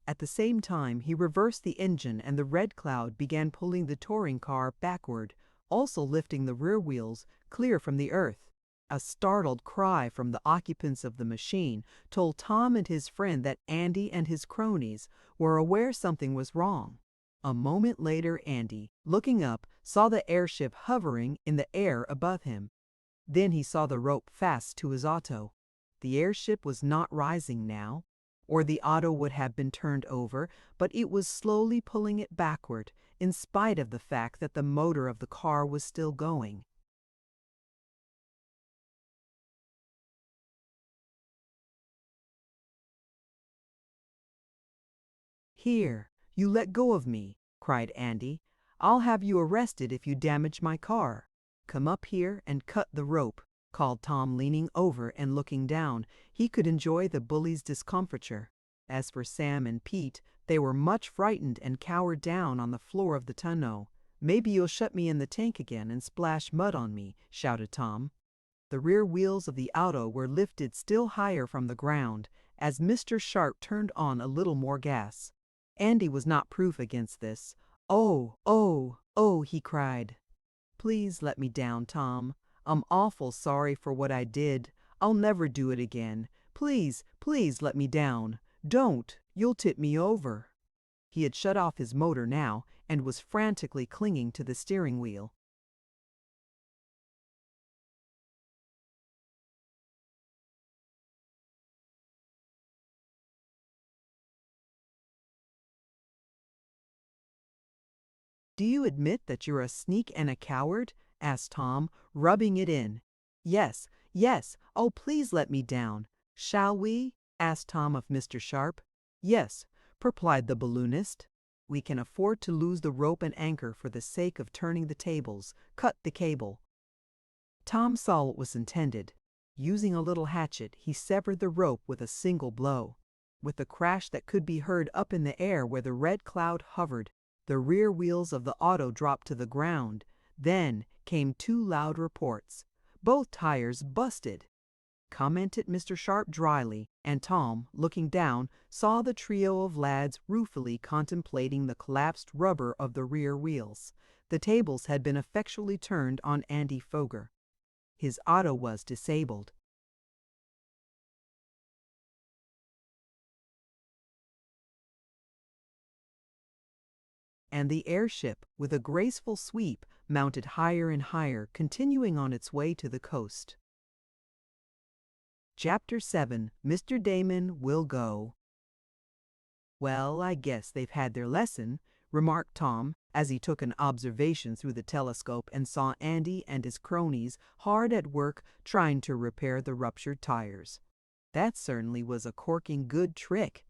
Speaker 1: At the same time he reversed the engine, and the Red Cloud began pulling the touring car backward, also lifting the rear wheels clear from the earth. A startled cry from the occupants of the machine told Tom and his friend that Andy and his cronies were aware something was wrong. A moment later Andy, looking up, saw the airship hovering in the air above him. Then he saw the rope fast to his auto. The airship was not rising now, or the auto would have been turned over, but it was slowly pulling it backward, in spite of the fact that the motor of the car was still going. "Here, you let go of me," cried Andy. "I'll have you arrested if you damage my car." "Come up here and cut the rope," called Tom, leaning over and looking down. He could enjoy the bully's discomfiture. As for Sam and Pete, they were much frightened and cowered down on the floor of the tonneau. "Maybe you'll shut me in the tank again and splash mud on me," shouted Tom. The rear wheels of the auto were lifted still higher from the ground as Mr. Sharp turned on a little more gas. Andy was not proof against this. "Oh, oh, oh," he cried. "Please let me down, Tom. I'm awful sorry for what I did. I'll never do it again. Please, please let me down. Don't, you'll tip me over." He had shut off his motor now and was frantically clinging to the steering wheel. "Do you admit that you're a sneak and a coward?" asked Tom, rubbing it in. "Yes, yes. Oh, please let me down." "Shall we?" asked Tom of Mr. Sharp. "Yes," replied the balloonist. "We can afford to lose the rope and anchor for the sake of turning the tables. Cut the cable." Tom saw what was intended. Using a little hatchet, he severed the rope with a single blow. With a crash that could be heard up in the air where the Red Cloud hovered, the rear wheels of the auto dropped to the ground. Then came 2 loud reports. Both tires busted. commented Mr. Sharp dryly, and Tom, looking down, saw the trio of lads ruefully contemplating the collapsed rubber of the rear wheels. The tables had been effectually turned on Andy Foger. His auto was disabled. And the airship, with a graceful sweep, mounted higher and higher, continuing on its way to the coast. Chapter 7. Mr. Damon Will Go. "Well, I guess they've had their lesson," remarked Tom, as he took an observation through the telescope and saw Andy and his cronies hard at work trying to repair the ruptured tires. "That certainly was a corking good trick."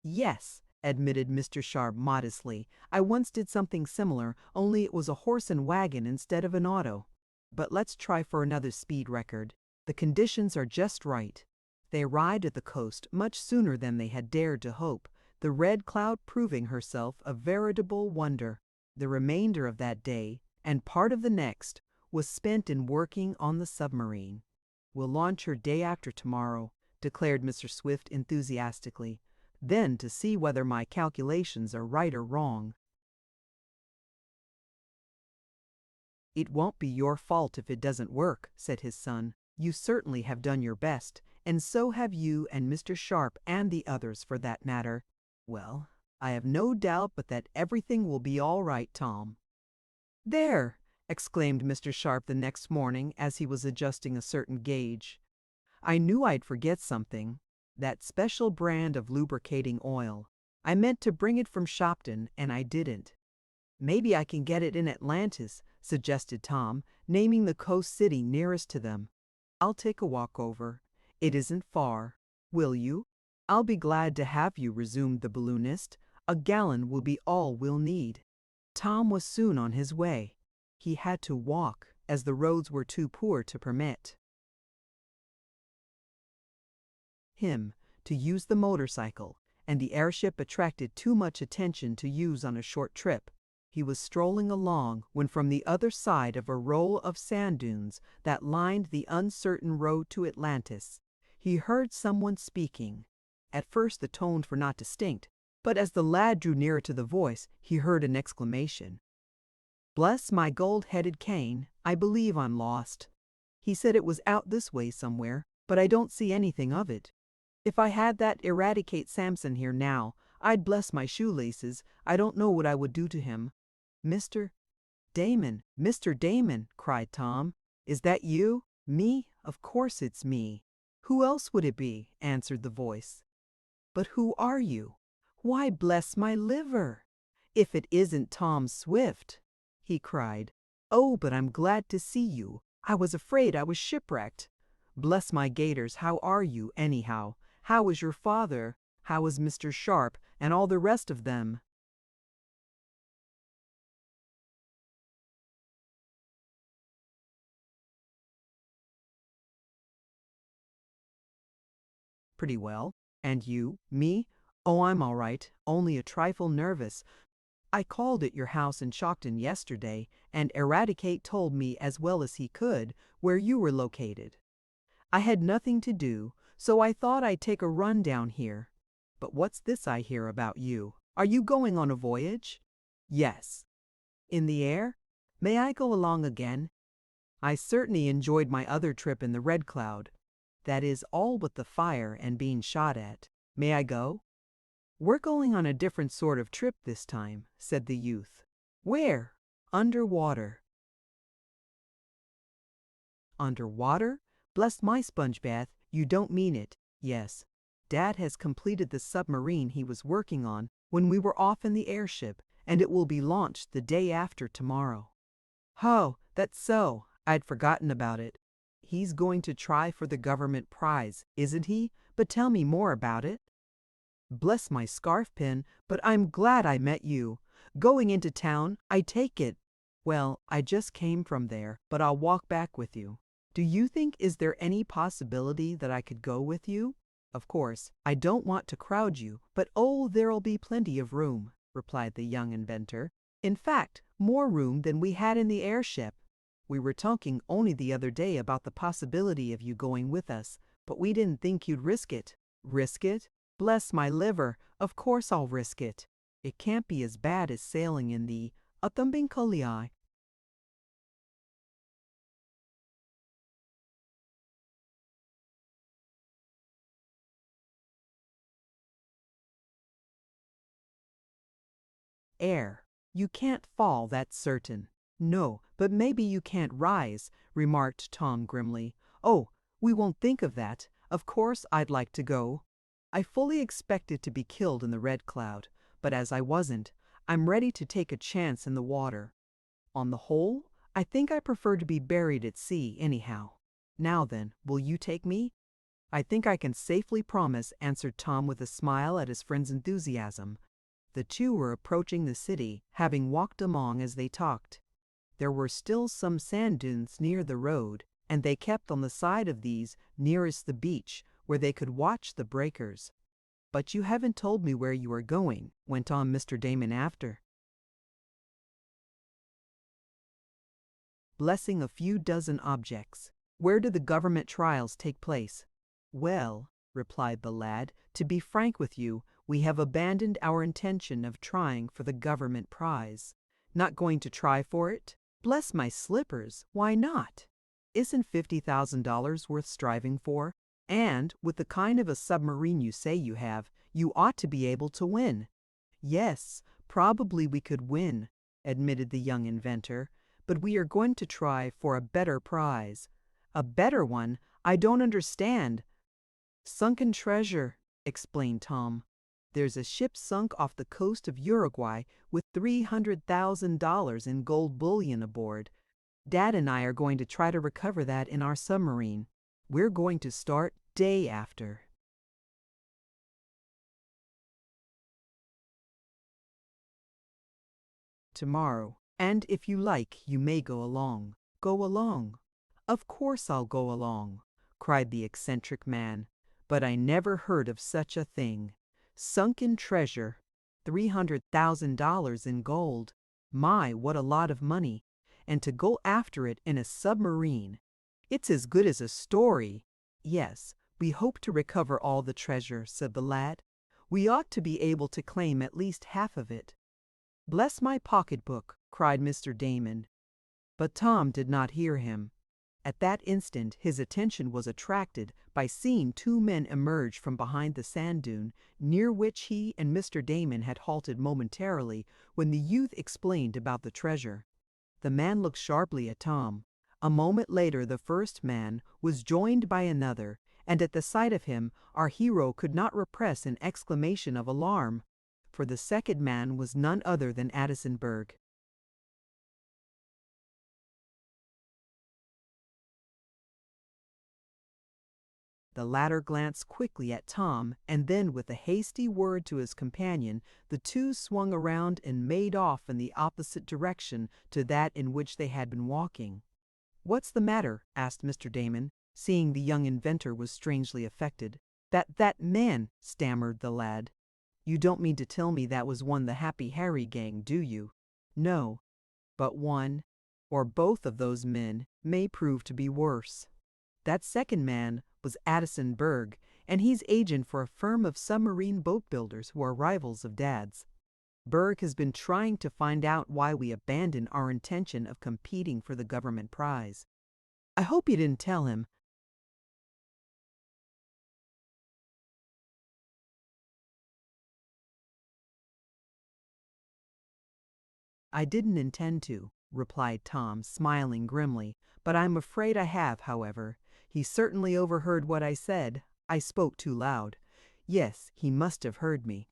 Speaker 1: "Yes," admitted Mr. Sharp modestly. "I once did something similar, only it was a horse and wagon instead of an auto. But let's try for another speed record. The conditions are just right." They arrived at the coast much sooner than they had dared to hope, the Red Cloud proving herself a veritable wonder. The remainder of that day, and part of the next, was spent in working on the submarine. "We'll launch her day after tomorrow," declared Mr. Swift enthusiastically. "Then to see whether my calculations are right or wrong." "It won't be your fault if it doesn't work," said his son. "You certainly have done your best, and so have you and Mr. Sharp and the others for that matter. Well, I have no doubt but that everything will be all right, Tom." "There!" exclaimed Mr. Sharp the next morning as he was adjusting a certain gauge. "I knew I'd forget something. That special brand of lubricating oil. I meant to bring it from Shopton, and I didn't." "Maybe I can get it in Atlantis," suggested Tom, naming the coast city nearest to them. "I'll take a walk over. It isn't far. Will you?" "I'll be glad to have you," resumed the balloonist. "A gallon will be all we'll need." Tom was soon on his way. He had to walk, as the roads were too poor to permit him to use the motorcycle, and the airship attracted too much attention to use on a short trip. He was strolling along when from the other side of a row of sand dunes that lined the uncertain road to Atlantis, he heard someone speaking. At first the tones were not distinct, but as the lad drew nearer to the voice, he heard an exclamation. "Bless my gold-headed cane, I believe I'm lost. He said it was out this way somewhere, but I don't see anything of it. If I had that Eradicate Sampson here now, I'd bless my shoelaces. I don't know what I would do to him." "Mr. Damon, Mr. Damon," cried Tom. "Is that you?" "Me? Of course it's me. Who else would it be?" answered the voice. "But who are you? Why, bless my liver, if it isn't Tom Swift!" he cried. "Oh, but I'm glad to see you. I was afraid I was shipwrecked. Bless my gaiters, how are you, anyhow? How is your father? How is Mr. Sharp and all the rest of them?" "Pretty well. And you? Me? Oh, I'm all right, only a trifle nervous. I called at your house in Shopton yesterday, and Eradicate told me as well as he could where you were located. I had nothing to do, so I thought I'd take a run down here. But what's this I hear about you? Are you going on a voyage?" "Yes." "In the air? May I go along again? I certainly enjoyed my other trip in the Red Cloud. That is, all but the fire and being shot at. May I go?" "We're going on a different sort of trip this time," said the youth. "Where?" "Underwater." "Underwater? Bless my sponge bath, you don't mean it." "Yes. Dad has completed the submarine he was working on when we were off in the airship, and it will be launched the day after tomorrow." "Oh, that's so. I'd forgotten about it. He's going to try for the government prize, isn't he? But tell me more about it." "Bless my scarf pin, but I'm glad I met you. Going into town, I take it?" "Well, I just came from there, but I'll walk back with you." "Do you think is there any possibility that I could go with you?" "Of course, I don't want to crowd you, but oh, there'll be plenty of room," replied the young inventor. "In fact, more room than we had in the airship. We were talking only the other day about the possibility of you going with us, but we didn't think you'd risk it." "Risk it? Bless my liver, of course I'll risk it. It can't be as bad as sailing in the Autumnbinkoliai." "Air. You can't fall, that's certain." "No, but maybe you can't rise," remarked Tom grimly. "Oh, we won't think of that. Of course I'd like to go. I fully expected to be killed in the Red Cloud, but as I wasn't, I'm ready to take a chance in the water. On the whole, I think I prefer to be buried at sea anyhow. Now then, will you take me?" "I think I can safely promise," answered Tom with a smile at his friend's enthusiasm. The two were approaching the city, having walked along as they talked. There were still some sand dunes near the road, and they kept on the side of these nearest the beach, where they could watch the breakers. "But you haven't told me where you are going," went on Mr. Damon after blessing a few dozen objects. "Where do the government trials take place?" "Well," replied the lad, "to be frank with you, we have abandoned our intention of trying for the government prize." "Not going to try for it?" "Bless my slippers, why not? Isn't $50,000 worth striving for? And with the kind of a submarine you say you have, you ought to be able to win." "Yes, probably we could win," admitted the young inventor, "but we are going to try for a better prize." "A better one? I don't understand." "Sunken treasure," explained Tom. "There's a ship sunk off the coast of Uruguay with $300,000 in gold bullion aboard. Dad and I are going to try to recover that in our submarine. We're going to start day after tomorrow, and if you like, you may go along." "Go along? Of course I'll go along," cried the eccentric man. "But I never heard of such a thing. Sunken treasure, $300,000 in gold. My, what a lot of money! And to go after it in a submarine. It's as good as a story." "Yes, we hope to recover all the treasure," said the lad. "We ought to be able to claim at least half of it." "Bless my pocketbook!" cried Mr. Damon. But Tom did not hear him. At that instant his attention was attracted by seeing two men emerge from behind the sand dune, near which he and Mr. Damon had halted momentarily when the youth explained about the treasure. The man looked sharply at Tom. A moment later the first man was joined by another, and at the sight of him our hero could not repress an exclamation of alarm, for the second man was none other than Addison Berg. The latter glanced quickly at Tom, and then with a hasty word to his companion, the two swung around and made off in the opposite direction to that in which they had been walking. "What's the matter?" asked Mr. Damon, seeing the young inventor was strangely affected. That man," stammered the lad. "You don't mean to tell me that was one of the Happy Harry gang, do you?" "No, but one or both of those men may prove to be worse. That second man was Addison Berg, and he's agent for a firm of submarine boat builders who are rivals of Dad's. Berg has been trying to find out why we abandoned our intention of competing for the government prize. I hope you didn't tell him." "I didn't intend to," replied Tom, smiling grimly, "but I'm afraid I have, however. He certainly overheard what I said. I spoke too loud. Yes, he must have heard me.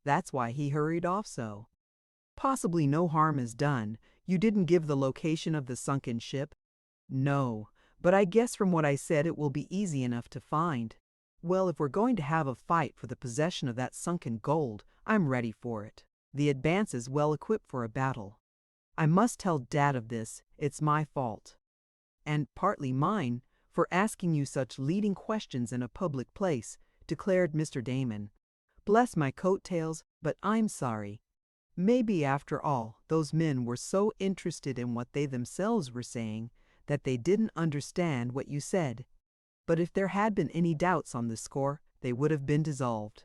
Speaker 1: That's why he hurried off so. Possibly no harm is done. You didn't give the location of the sunken ship?" "No, but I guess from what I said it will be easy enough to find." "Well, if we're going to have a fight for the possession of that sunken gold, I'm ready for it. The Advance is well equipped for a battle. I must tell Dad of this. It's my fault. And partly mine, for asking you such leading questions in a public place," declared Mr. Damon. "Bless my coattails, but I'm sorry. Maybe after all, those men were so interested in what they themselves were saying that they didn't understand what you said. But if there had been any doubts on this score, they would have been dissolved.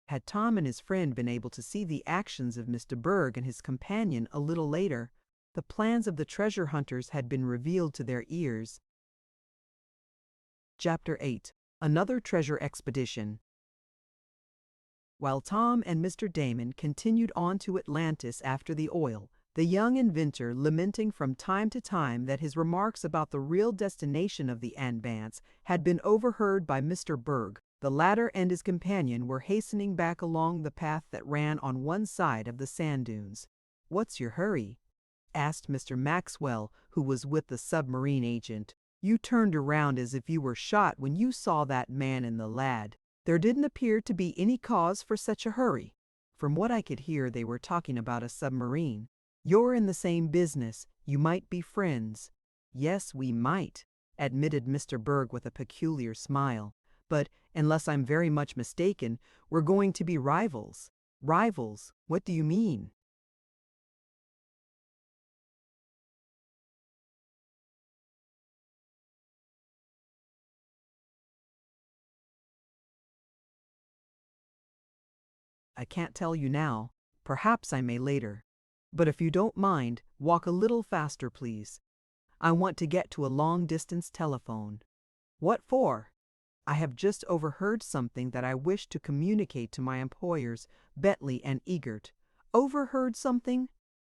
Speaker 1: Had Tom and his friend been able to see the actions of Mr. Berg and his companion a little later, the plans of the treasure hunters had been revealed to their ears. Chapter 8. Another Treasure Expedition. While Tom and Mr. Damon continued on to Atlantis after the oil, the young inventor lamenting from time to time that his remarks about the real destination of the Advance had been overheard by Mr. Berg, the latter and his companion were hastening back along the path that ran on one side of the sand dunes. "What's your hurry?" asked Mr. Maxwell, who was with the submarine agent. "You turned around as if you were shot when you saw that man and the lad. There didn't appear to be any cause for such a hurry." From what I could hear, they were talking about a submarine. "You're in the same business. You might be friends." "Yes, we might," admitted Mr. Berg with a peculiar smile. "But, unless I'm very much mistaken, we're going to be rivals." "Rivals? What do you mean?" "I can't tell you now. Perhaps I may later. But if you don't mind, walk a little faster, please. I want to get to a long-distance telephone." "What for?" "I have just overheard something that I wish to communicate to my employers, Bentley and Egert." "Overheard something?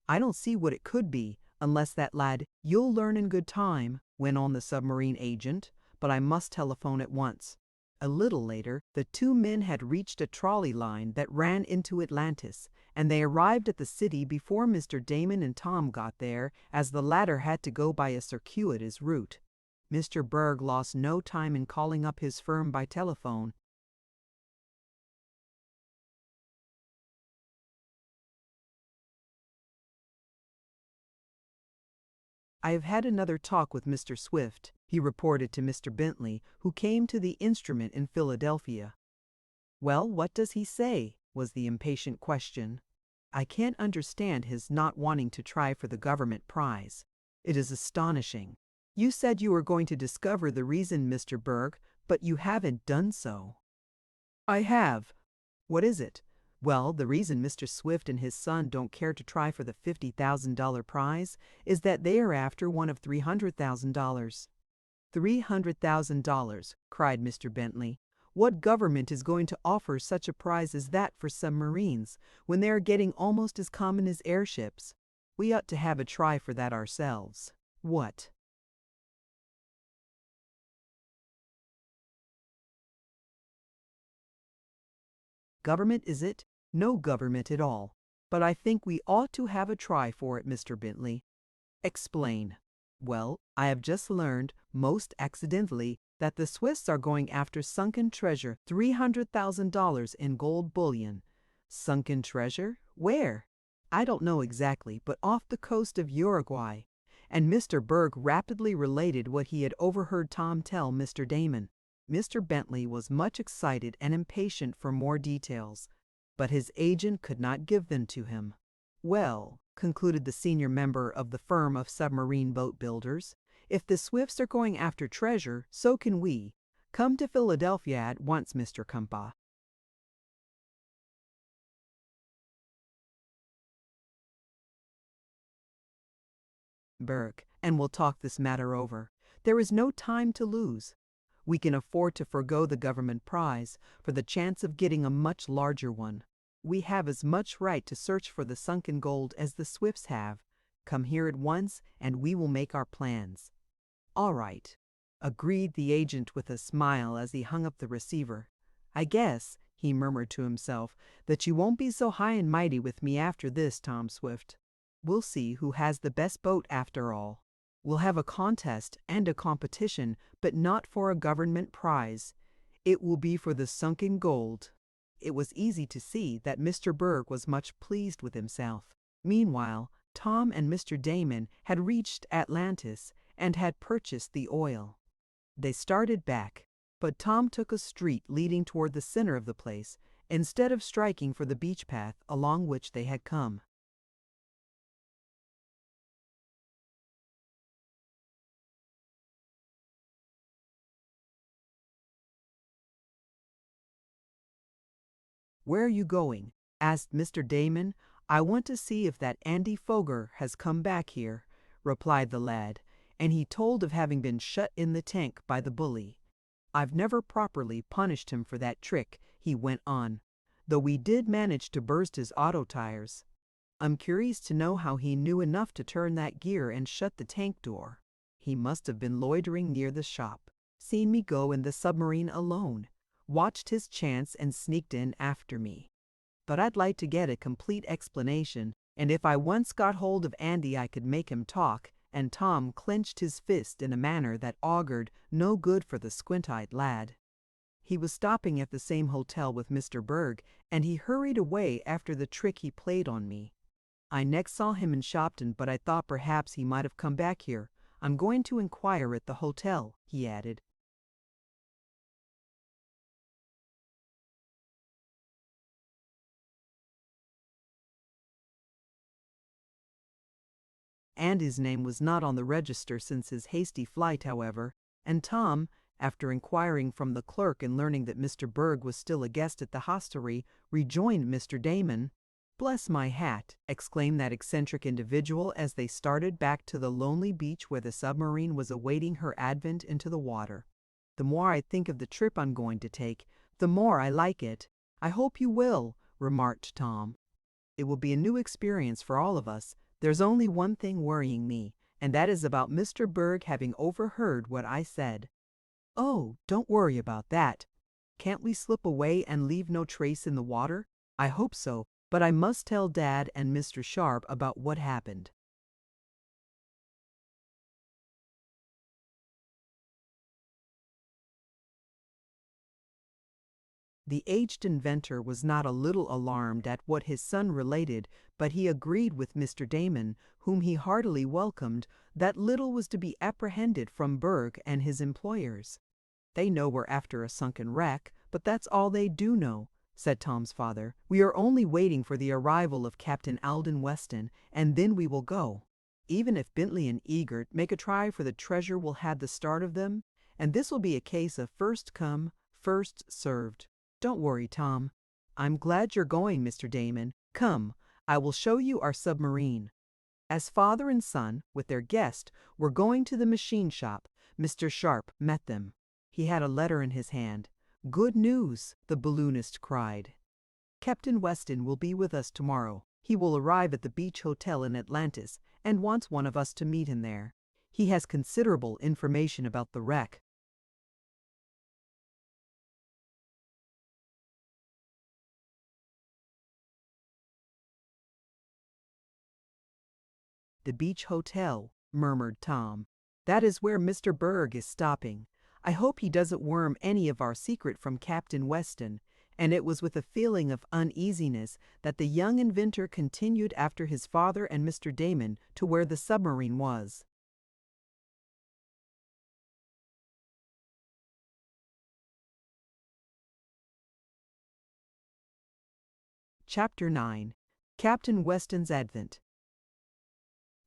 Speaker 1: I don't see what it could be, unless that lad—" "You'll learn in good time," went on the submarine agent, "but I must telephone at once." A little later, the two men had reached a trolley line that ran into Atlantis, and they arrived at the city before Mr. Damon and Tom got there, as the latter had to go by a circuitous route. Mr. Berg lost no time in calling up his firm by telephone. "I have had another talk with Mr. Swift," he reported to Mr. Bentley, who came to the instrument in Philadelphia. "Well, what does he say?" was the impatient question. "I can't understand his not wanting to try for the government prize. It is astonishing. You said you were going to discover the reason, Mr. Berg, but you haven't done so." "I have." "What is it?" "Well, the reason Mr. Swift and his son don't care to try for the $50,000 prize is that they are after one of $300,000. $300,000, cried Mr. Bentley. "What government is going to offer such a prize as that for submarines, when they are getting almost as common as airships? We ought to have a try for that ourselves." "What?" "Government, is it? No government at all. But I think we ought to have a try for it, Mr. Bentley." "Explain." "Well, I have just learned, most accidentally, that the Swiss are going after sunken treasure, $300,000 in gold bullion." "Sunken treasure? Where?" "I don't know exactly, but off the coast of Uruguay." And Mr. Berg rapidly related what he had overheard Tom tell Mr. Damon. Mr. Bentley was much excited and impatient for more details, but his agent could not give them to him. "Well," concluded the senior member of the firm of submarine boat builders, "if the Swifts are going after treasure, so can we. Come to Philadelphia at once, Mr. Compa." "Berg, and we'll talk this matter over. There is no time to lose. We can afford to forego the government prize for the chance of getting a much larger one. We have as much right to search for the sunken gold as the Swifts have. Come here at once, and we will make our plans." "All right," agreed the agent with a smile as he hung up the receiver. "I guess," he murmured to himself, "that you won't be so high and mighty with me after this, Tom Swift. We'll see who has the best boat after all. We'll have a contest and a competition, but not for a government prize. It will be for the sunken gold." It was easy to see that Mr. Berg was much pleased with himself. Meanwhile, Tom and Mr. Damon had reached Atlantis and had purchased the oil. They started back, but Tom took a street leading toward the center of the place, instead of striking for the beach path along which they had come. "Where are you going?" asked Mr. Damon. "I want to see if that Andy Foger has come back here," replied the lad, and he told of having been shut in the tank by the bully. "I've never properly punished him for that trick," he went on, "though we did manage to burst his auto tires. I'm curious to know how he knew enough to turn that gear and shut the tank door. He must have been loitering near the shop, seen me go in the submarine alone, watched his chance and sneaked in after me. But I'd like to get a complete explanation, and if I once got hold of Andy I could make him talk," and Tom clenched his fist in a manner that augured no good for the squint-eyed lad. He was stopping at the same hotel with Mr. Berg, and he hurried away after the trick he played on me. I next saw him in Shopton, but I thought perhaps he might have come back here. I'm going to inquire at the hotel," he added. Andy's name was not on the register since his hasty flight, however, and Tom, after inquiring from the clerk and learning that Mr. Berg was still a guest at the hostelry, rejoined Mr. Damon. "Bless my hat!" exclaimed that eccentric individual as they started back to the lonely beach where the submarine was awaiting her advent into the water. "The more I think of the trip I'm going to take, the more I like it." "I hope you will," remarked Tom. "It will be a new experience for all of us. There's only one thing worrying me, and that is about Mr. Berg having overheard what I said." "Oh, don't worry about that. Can't we slip away and leave no trace in the water?" "I hope so, but I must tell Dad and Mr. Sharp about what happened." The aged inventor was not a little alarmed at what his son related, but he agreed with Mr. Damon, whom he heartily welcomed, that little was to be apprehended from Berg and his employers. "They know we're after a sunken wreck, but that's all they do know," said Tom's father. "We are only waiting for the arrival of Captain Alden Weston, and then we will go. Even if Bentley and Eagert make a try for the treasure, we'll have the start of them, and this will be a case of first come, first served. Don't worry, Tom. I'm glad you're going, Mr. Damon. Come, I will show you our submarine." As father and son, with their guest, were going to the machine shop, Mr. Sharp met them. He had a letter in his hand. "Good news!" the balloonist cried. "Captain Weston will be with us tomorrow. He will arrive at the Beach Hotel in Atlantis and wants one of us to meet him there. He has considerable information about the wreck." "The Beach Hotel," murmured Tom. "That is where Mr. Berg is stopping. I hope he doesn't worm any of our secret from Captain Weston," and it was with a feeling of uneasiness that the young inventor continued after his father and Mr. Damon to where the submarine was. Chapter 9. Captain Weston's Advent.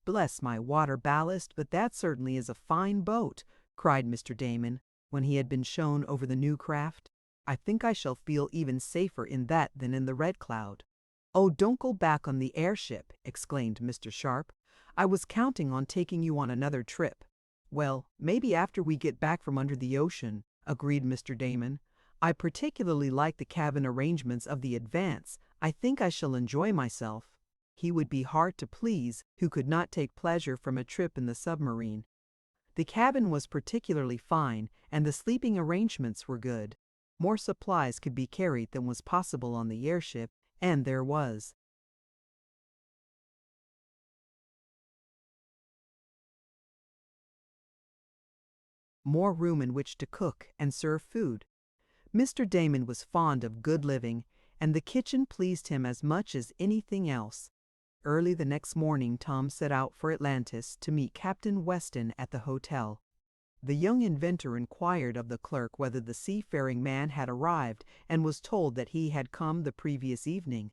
Speaker 1: "Bless my water ballast, but that certainly is a fine boat," cried Mr. Damon, when he had been shown over the new craft. "I think I shall feel even safer in that than in the Red Cloud." "Oh, don't go back on the airship," exclaimed Mr. Sharp. "I was counting on taking you on another trip." "Well, maybe after we get back from under the ocean," agreed Mr. Damon. "I particularly like the cabin arrangements of the Advance. I think I shall enjoy myself." He would be hard to please who could not take pleasure from a trip in the submarine. The cabin was particularly fine, and the sleeping arrangements were good. More supplies could be carried than was possible on the airship, and there was. More room in which to cook and serve food. Mr. Damon was fond of good living, and the kitchen pleased him as much as anything else. Early the next morning Tom set out for Atlantis to meet Captain Weston at the hotel. The young inventor inquired of the clerk whether the seafaring man had arrived, and was told that he had come the previous evening.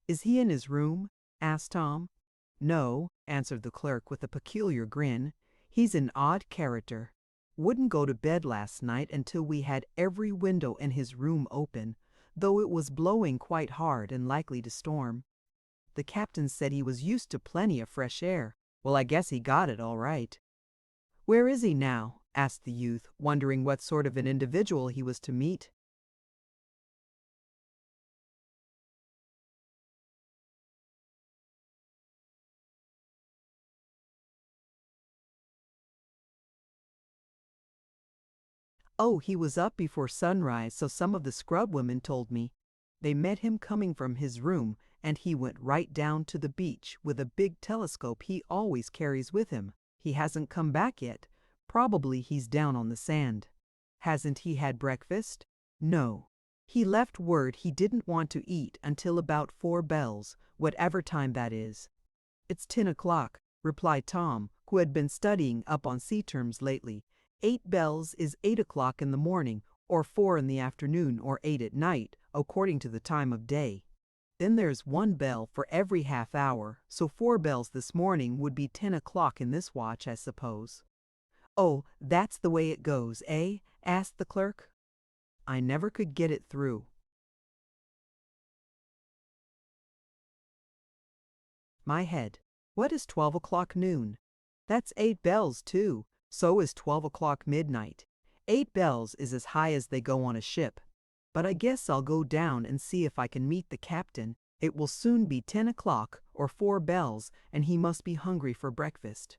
Speaker 1: "Is he in his room?" asked Tom. "No," answered the clerk with a peculiar grin. "He's an odd character. Wouldn't go to bed last night until we had every window in his room open, though it was blowing quite hard and likely to storm. The captain said he was used to plenty of fresh air. Well, I guess he got it all right." "Where is he now?" asked the youth, wondering what sort of an individual he was to meet. "Oh, he was up before sunrise, so some of the scrub women told me. They met him coming from his room, and he went right down to the beach with a big telescope he always carries with him. He hasn't come back yet. Probably he's down on the sand." "Hasn't he had breakfast?" "No. He left word he didn't want to eat until about 4 bells, whatever time that is." "It's 10 o'clock," replied Tom, who had been studying up on sea terms lately. 8 bells is 8 o'clock in the morning, or 4 in the afternoon, or 8 at night, according to the time of day. Then there's 1 bell for every half hour, so 4 bells this morning would be 10 o'clock in this watch, I suppose." "Oh, that's the way it goes, eh?" asked the clerk. "I never could get it through." My head. What is 12 o'clock noon? That's 8 bells, too. So is 12 o'clock midnight. 8 bells is as high as they go on a ship. But I guess I'll go down and see if I can meet the captain. It will soon be 10 o'clock or 4 bells, and he must be hungry for breakfast.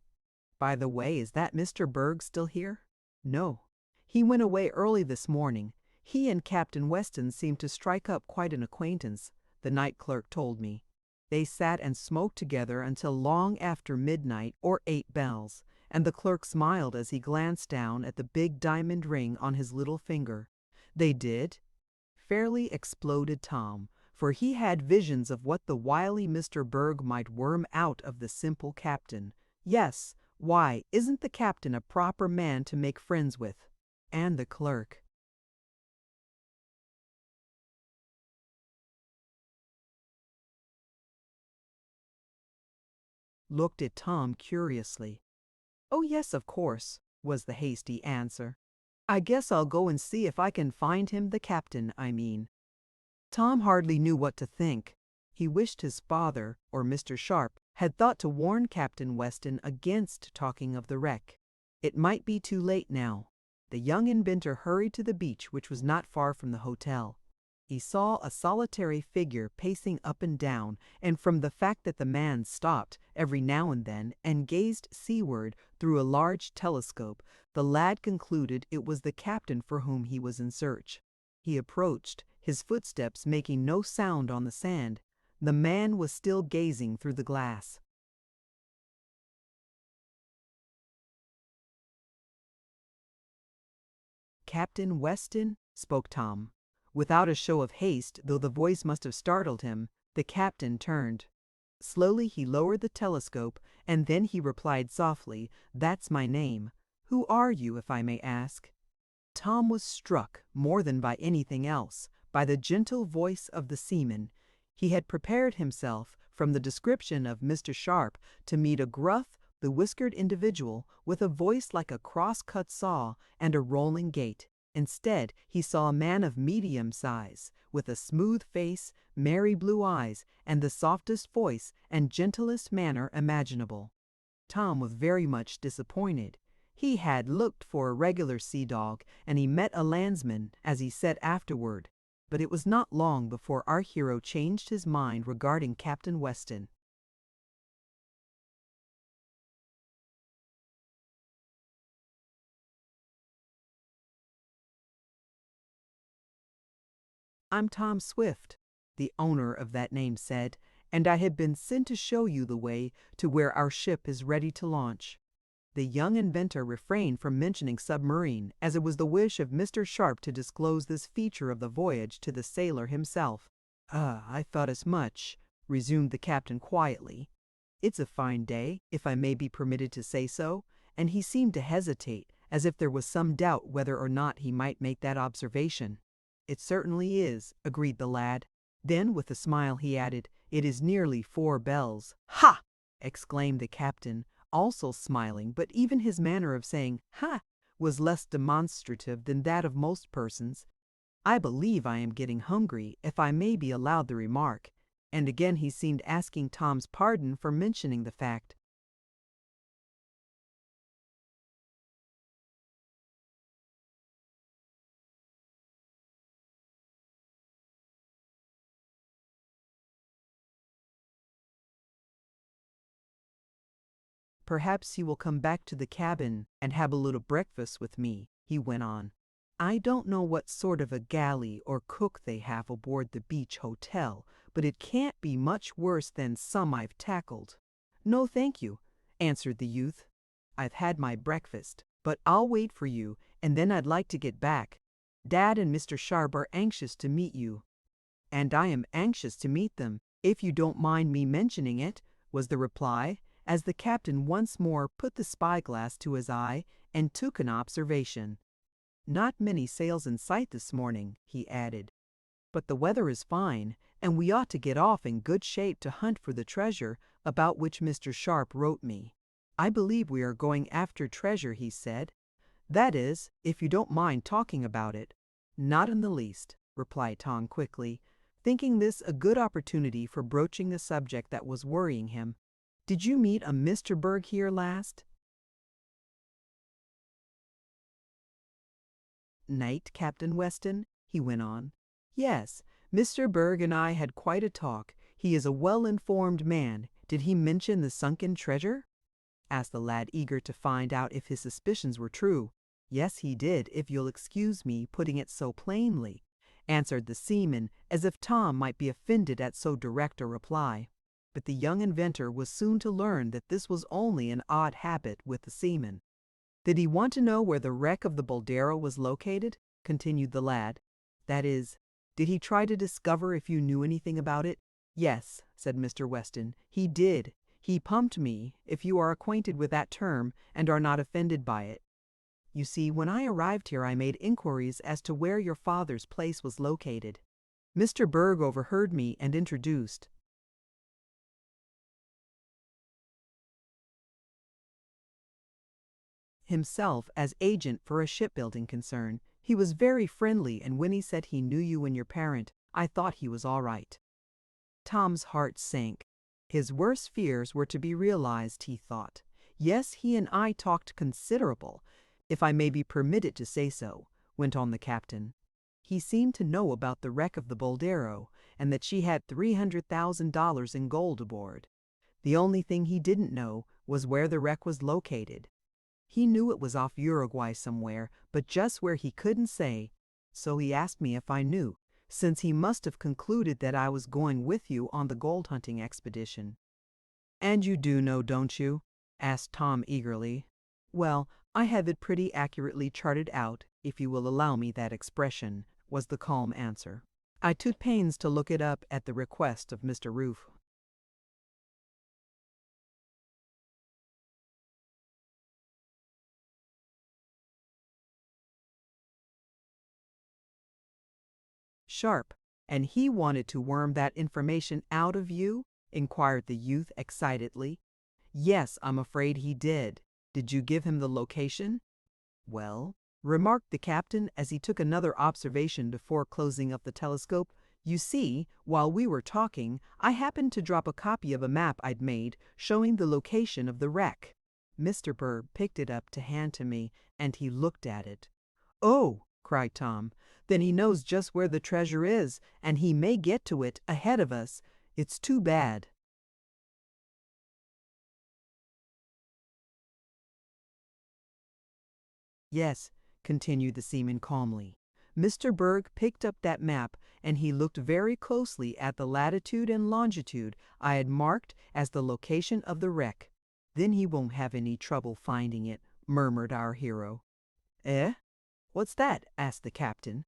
Speaker 1: By the way, is that Mr. Berg still here? No. He went away early this morning. He and Captain Weston seemed to strike up quite an acquaintance, the night clerk told me. They sat and smoked together until long after midnight or 8 bells, and the clerk smiled as he glanced down at the big diamond ring on his little finger. "They did?" Fairly exploded Tom, for he had visions of what the wily Mr. Berg might worm out of the simple captain. "Yes. Why, isn't the captain a proper man to make friends with?" And the clerk. Looked at Tom curiously. "Oh, yes, of course," was the hasty answer. "I guess I'll go and see if I can find him, the captain, I mean." Tom hardly knew what to think. He wished his father, or Mr. Sharp, had thought to warn Captain Weston against talking of the wreck. It might be too late now. The young inventor hurried to the beach, which was not far from the hotel. He saw a solitary figure pacing up and down, and from the fact that the man stopped every now and then and gazed seaward through a large telescope, the lad concluded it was the captain for whom he was in search. He approached, his footsteps making no sound on the sand. The man was still gazing through the glass. "Captain Weston?" spoke Tom. Without a show of haste, though the voice must have startled him, the captain turned. Slowly he lowered the telescope, and then he replied softly, "That's my name. Who are you, if I may ask?" Tom was struck, more than by anything else, by the gentle voice of the seaman. He had prepared himself, from the description of Mr. Sharp, to meet a gruff, bewhiskered individual with a voice like a cross-cut saw and a rolling gait. Instead, he saw a man of medium size, with a smooth face, merry blue eyes, and the softest voice and gentlest manner imaginable. Tom was very much disappointed. He had looked for a regular sea dog, and he met a landsman, as he said afterward. But it was not long before our hero changed his mind regarding Captain Weston. "I'm Tom Swift," the owner of that name said, "and I have been sent to show you the way to where our ship is ready to launch." The young inventor refrained from mentioning Submarine, as it was the wish of Mr. Sharp to disclose this feature of the voyage to the sailor himself. "I thought as much," resumed the captain quietly. "It's a fine day, if I may be permitted to say so," and he seemed to hesitate, as if there was some doubt whether or not he might make that observation. "It certainly is," agreed the lad. Then, with a smile, he added, "It is nearly 4 bells." "Ha!" exclaimed the captain, also smiling, but even his manner of saying "ha" was less demonstrative than that of most persons. "I believe I am getting hungry, if I may be allowed the remark," and again he seemed asking Tom's pardon for mentioning the fact. "Perhaps you will come back to the cabin and have a little breakfast with me," he went on. "I don't know what sort of a galley or cook they have aboard the beach hotel, but it can't be much worse than some I've tackled." "No, thank you," answered the youth. "I've had my breakfast, but I'll wait for you, and then I'd like to get back. Dad and Mr. Sharp are anxious to meet you." "And I am anxious to meet them, if you don't mind me mentioning it," was the reply, as the captain once more put the spyglass to his eye and took an observation. "Not many sails in sight this morning," he added. "But the weather is fine, and we ought to get off in good shape to hunt for the treasure about which Mr. Sharp wrote me." "I believe we are going after treasure," he said. "That is, if you don't mind talking about it." "Not in the least," replied Tom quickly, thinking this a good opportunity for broaching the subject that was worrying him. "Did you meet a Mr. Berg here last night, Captain Weston?" he went on. "Yes, Mr. Berg and I had quite a talk. He is a well-informed man. Did he mention the sunken treasure?" asked the lad, eager to find out if his suspicions were true. "Yes, he did, if you'll excuse me putting it so plainly," answered the seaman, as if Tom might be offended at so direct a reply. But the young inventor was soon to learn that this was only an odd habit with the seaman. "Did he want to know where the wreck of the Boldero was located?" continued the lad. "That is, did he try to discover if you knew anything about it?" "Yes," said Mr. Weston, "he did. He pumped me, if you are acquainted with that term and are not offended by it. You see, when I arrived here I made inquiries as to where your father's place was located. Mr. Berg overheard me and introduced himself as agent for a shipbuilding concern. He was very friendly, and when he said he knew you and your parent, I thought he was all right." Tom's heart sank. His worst fears were to be realized, he thought. "Yes, he and I talked considerable, if I may be permitted to say so," went on the captain. "He seemed to know about the wreck of the Boldero, and that she had $300,000 in gold aboard. The only thing he didn't know was where the wreck was located. He knew it was off Uruguay somewhere, but just where he couldn't say, so he asked me if I knew, since he must have concluded that I was going with you on the gold hunting expedition." "And you do know, don't you?" asked Tom eagerly. "Well, I have it pretty accurately charted out, if you will allow me that expression," was the calm answer. "I took pains to look it up at the request of Mr. Roof." "Sharp, and he wanted to worm that information out of you?" inquired the youth excitedly. "Yes, I'm afraid he did. Did you give him the location?" "Well," remarked the captain as he took another observation before closing up the telescope, "you see, while we were talking, I happened to drop a copy of a map I'd made showing the location of the wreck." Mr. Berg picked it up to hand to me, and he looked at it. "Oh!" cried Tom. "Then he knows just where the treasure is, and he may get to it ahead of us. It's too bad." "Yes," continued the seaman calmly. "Mr. Berg picked up that map, and he looked very closely at the latitude and longitude I had marked as the location of the wreck. Then he won't have any trouble finding it," murmured our hero. "Eh? What's that?" asked the captain.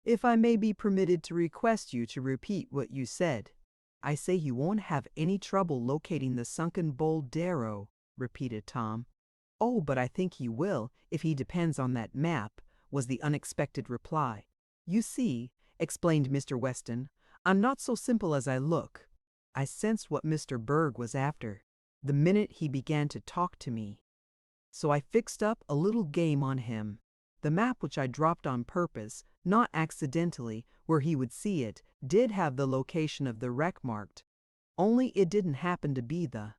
Speaker 1: "If I may be permitted to request you to repeat what you said." "I say he won't have any trouble locating the sunken Boldero," repeated Tom. "Oh, but I think he will, if he depends on that map," was the unexpected reply. "You see," explained Mr. Weston, "I'm not so simple as I look." I sensed what Mr. Berg was after, the minute he began to talk to me. So I fixed up a little game on him. The map which I dropped on purpose, not accidentally, where he would see it, did have the location of the wreck marked. Only it didn't happen to be the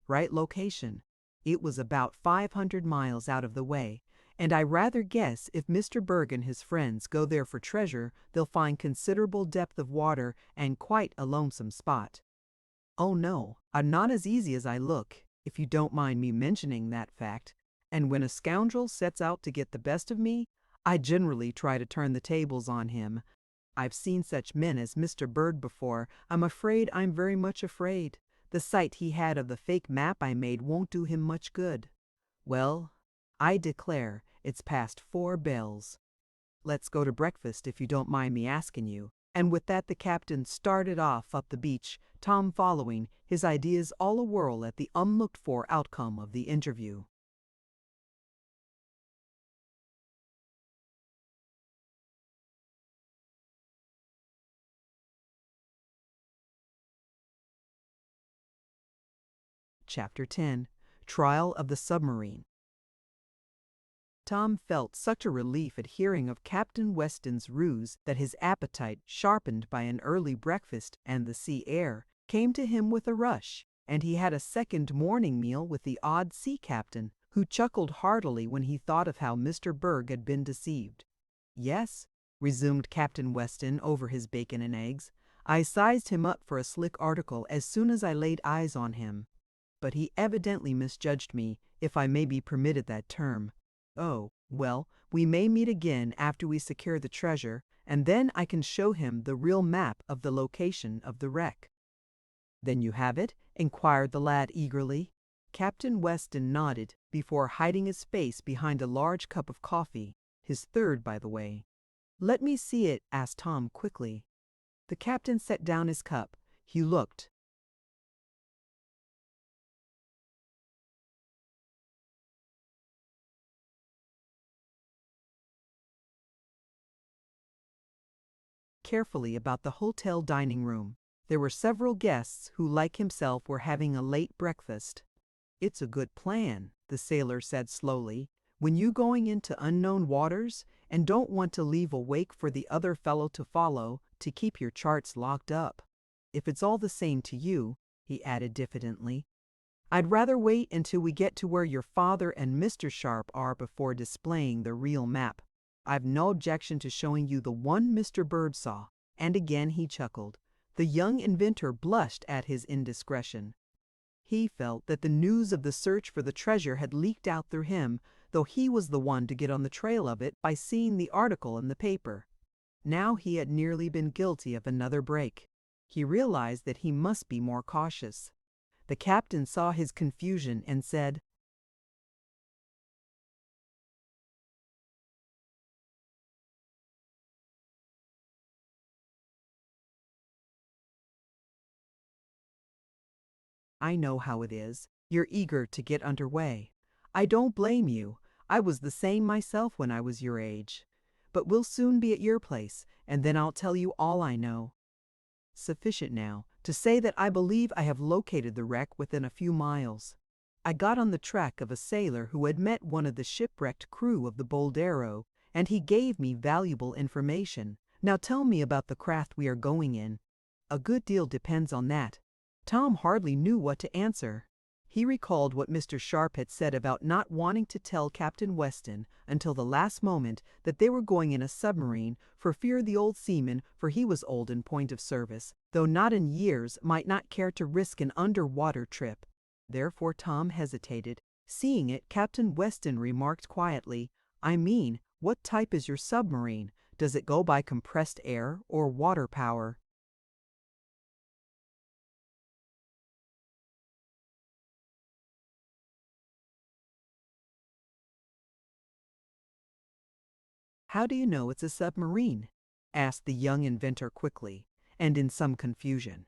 Speaker 1: right location. It was about 500 miles out of the way, and I rather guess if Mr. Berg and his friends go there for treasure, they'll find considerable depth of water and quite a lonesome spot. Oh no, I'm not as easy as I look, if you don't mind me mentioning that fact. And when a scoundrel sets out to get the best of me, I generally try to turn the tables on him. I've seen such men as Mr. Bird before. I'm afraid I'm very much afraid. The sight he had of the fake map I made won't do him much good. Well, I declare it's past 4 bells. Let's go to breakfast if you don't mind me asking you. And with that the captain started off up the beach, Tom following, his ideas all a-whirl at the unlooked-for outcome of the interview. Chapter 10. Trial of the Submarine. Tom felt such a relief at hearing of Captain Weston's ruse that his appetite, sharpened by an early breakfast and the sea air, came to him with a rush, and he had a second morning meal with the odd sea captain, who chuckled heartily when he thought of how Mr. Berg had been deceived. "Yes," resumed Captain Weston over his bacon and eggs, "I sized him up for a slick article as soon as I laid eyes on him. But he evidently misjudged me, if I may be permitted that term. Oh, well, we may meet again after we secure the treasure, and then I can show him the real map of the location of the wreck." "Then you have it?" inquired the lad eagerly. Captain Weston nodded before hiding his face behind a large cup of coffee, his third, by the way. "Let me see it," asked Tom quickly. The captain set down his cup. He looked carefully about the hotel dining room. There were several guests who, like himself, were having a late breakfast. "It's a good plan," the sailor said slowly, "when you going into unknown waters and don't want to leave a wake for the other fellow to follow, to keep your charts locked up. If it's all the same to you," he added diffidently, "I'd rather wait until we get to where your father and Mr. Sharp are before displaying the real map. I've no objection to showing you the one Mr. Bird saw." And again he chuckled. The young inventor blushed at his indiscretion. He felt that the news of the search for the treasure had leaked out through him, though he was the one to get on the trail of it by seeing the article in the paper. Now he had nearly been guilty of another break. He realized that he must be more cautious. The captain saw his confusion and said, "I know how it is. You're eager to get under way. I don't blame you. I was the same myself when I was your age. But we'll soon be at your place, and then I'll tell you all I know. Sufficient now to say that I believe I have located the wreck within a few miles. I got on the track of a sailor who had met one of the shipwrecked crew of the Boldero, and he gave me valuable information. Now tell me about the craft we are going in. A good deal depends on that." Tom hardly knew what to answer. He recalled what Mr. Sharp had said about not wanting to tell Captain Weston until the last moment that they were going in a submarine for fear the old seaman, for he was old in point of service, though not in years, might not care to risk an underwater trip. Therefore Tom hesitated. Seeing it, Captain Weston remarked quietly, "I mean, what type is your submarine? Does it go by compressed air or water power?" How do you know it's a submarine?" asked the young inventor quickly, and in some confusion.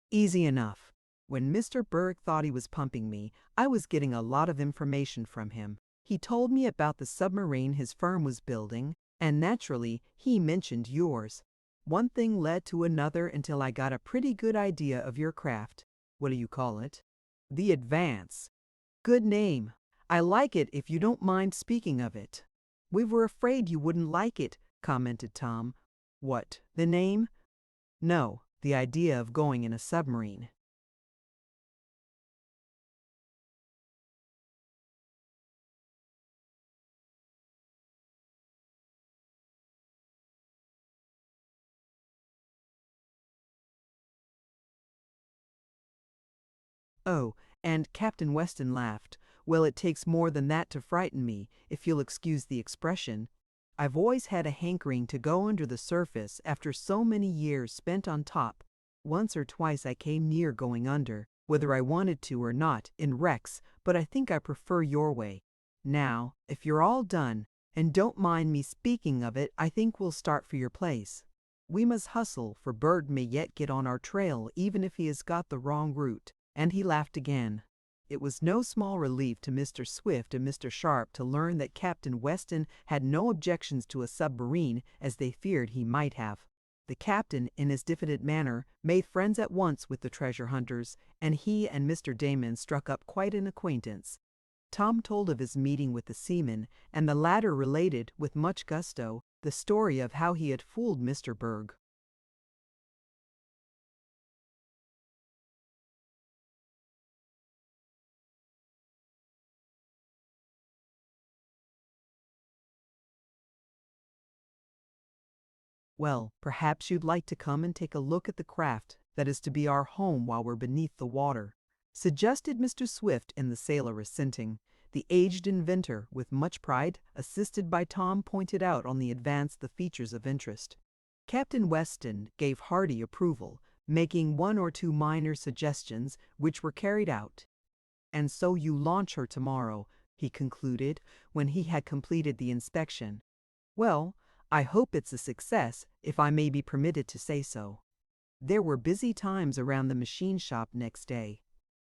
Speaker 1: "Easy enough. When Mr. Berg thought he was pumping me, I was getting a lot of information from him. He told me about the submarine his firm was building, and naturally, he mentioned yours. One thing led to another until I got a pretty good idea of your craft. What do you call it?" "The Advance." "Good name. I like it if you don't mind speaking of it." "We were afraid you wouldn't like it," commented Tom. "What, the name?" "No, the idea of going in a submarine." "Oh," and Captain Weston laughed. "Well, it takes more than that to frighten me, if you'll excuse the expression. I've always had a hankering to go under the surface after so many years spent on top. Once or twice I came near going under, whether I wanted to or not, in wrecks, but I think I prefer your way. Now, if you're all done, and don't mind me speaking of it, I think we'll start for your place. We must hustle, for Berg may yet get on our trail even if he has got the wrong route." And he laughed again. It was no small relief to Mr. Swift and Mr. Sharp to learn that Captain Weston had no objections to a submarine, as they feared he might have. The captain, in his diffident manner, made friends at once with the treasure hunters, and he and Mr. Damon struck up quite an acquaintance. Tom told of his meeting with the seaman, and the latter related, with much gusto, the story of how he had fooled Mr. Berg. "Well, perhaps you'd like to come and take a look at the craft that is to be our home while we're beneath the water," suggested Mr. Swift, and the sailor assenting. The aged inventor, with much pride, assisted by Tom, pointed out on the Advance the features of interest. Captain Weston gave hearty approval, making one or two minor suggestions, which were carried out. "And so you launch her tomorrow," he concluded, when he had completed the inspection. "Well, I hope it's a success, if I may be permitted to say so." There were busy times around the machine shop next day.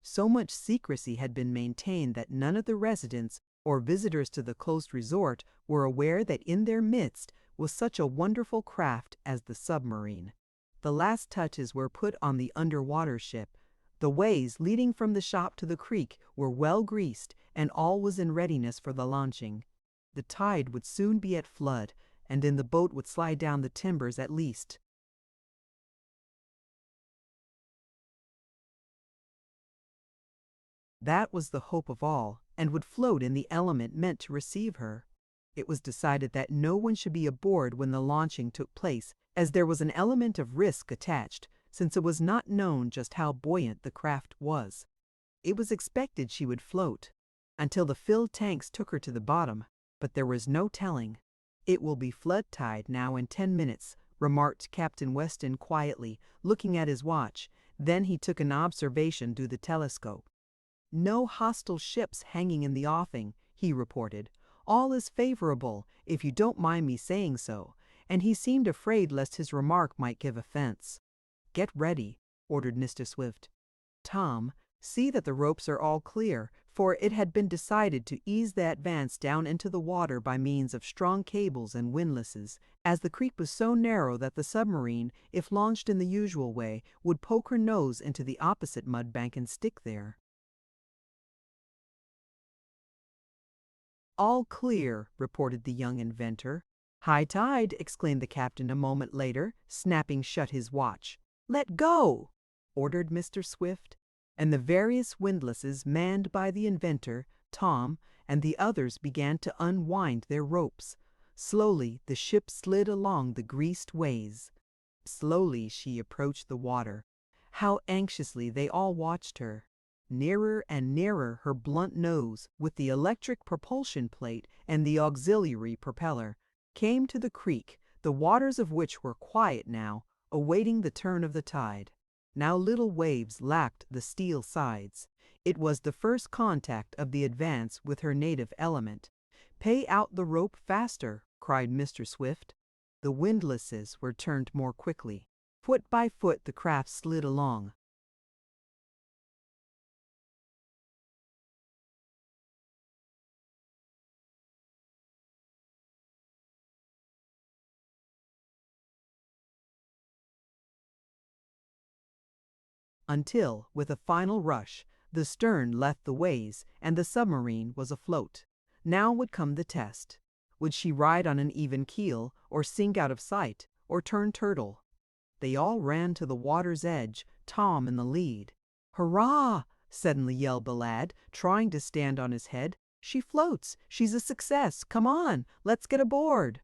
Speaker 1: So much secrecy had been maintained that none of the residents or visitors to the coast resort were aware that in their midst was such a wonderful craft as the submarine. The last touches were put on the underwater ship. The ways leading from the shop to the creek were well greased, and all was in readiness for the launching. The tide would soon be at flood, and then the boat would slide down the timbers at least. That was the hope of all, and would float in the element meant to receive her. It was decided that no one should be aboard when the launching took place, as there was an element of risk attached, since it was not known just how buoyant the craft was. It was expected she would float until the filled tanks took her to the bottom, but there was no telling. "It will be flood tide now in 10 minutes, remarked Captain Weston quietly, looking at his watch. Then he took an observation through the telescope. "No hostile ships hanging in the offing," he reported. "All is favorable, if you don't mind me saying so," and he seemed afraid lest his remark might give offense. "Get ready," ordered Mr. Swift. "Tom, see that the ropes are all clear," for it had been decided to ease the Advance down into the water by means of strong cables and windlasses, as the creek was so narrow that the submarine, if launched in the usual way, would poke her nose into the opposite mud bank and stick there. "All clear," reported the young inventor. "High tide!" exclaimed the captain a moment later, snapping shut his watch. "Let go!" ordered Mr. Swift, and the various windlasses manned by the inventor, Tom, and the others began to unwind their ropes. Slowly the ship slid along the greased ways. Slowly she approached the water. How anxiously they all watched her. Nearer and nearer her blunt nose, with the electric propulsion plate and the auxiliary propeller, came to the creek, the waters of which were quiet now, awaiting the turn of the tide. Now little waves lapped the steel sides. It was the first contact of the Advance with her native element. "Pay out the rope faster," cried Mr. Swift. The windlasses were turned more quickly. Foot by foot the craft slid along. Until, with a final rush, the stern left the ways and the submarine was afloat. Now would come the test. Would she ride on an even keel, or sink out of sight, or turn turtle? They all ran to the water's edge, Tom in the lead. "Hurrah!" suddenly yelled the lad, trying to stand on his head. "She floats! She's a success! Come on, let's get aboard!"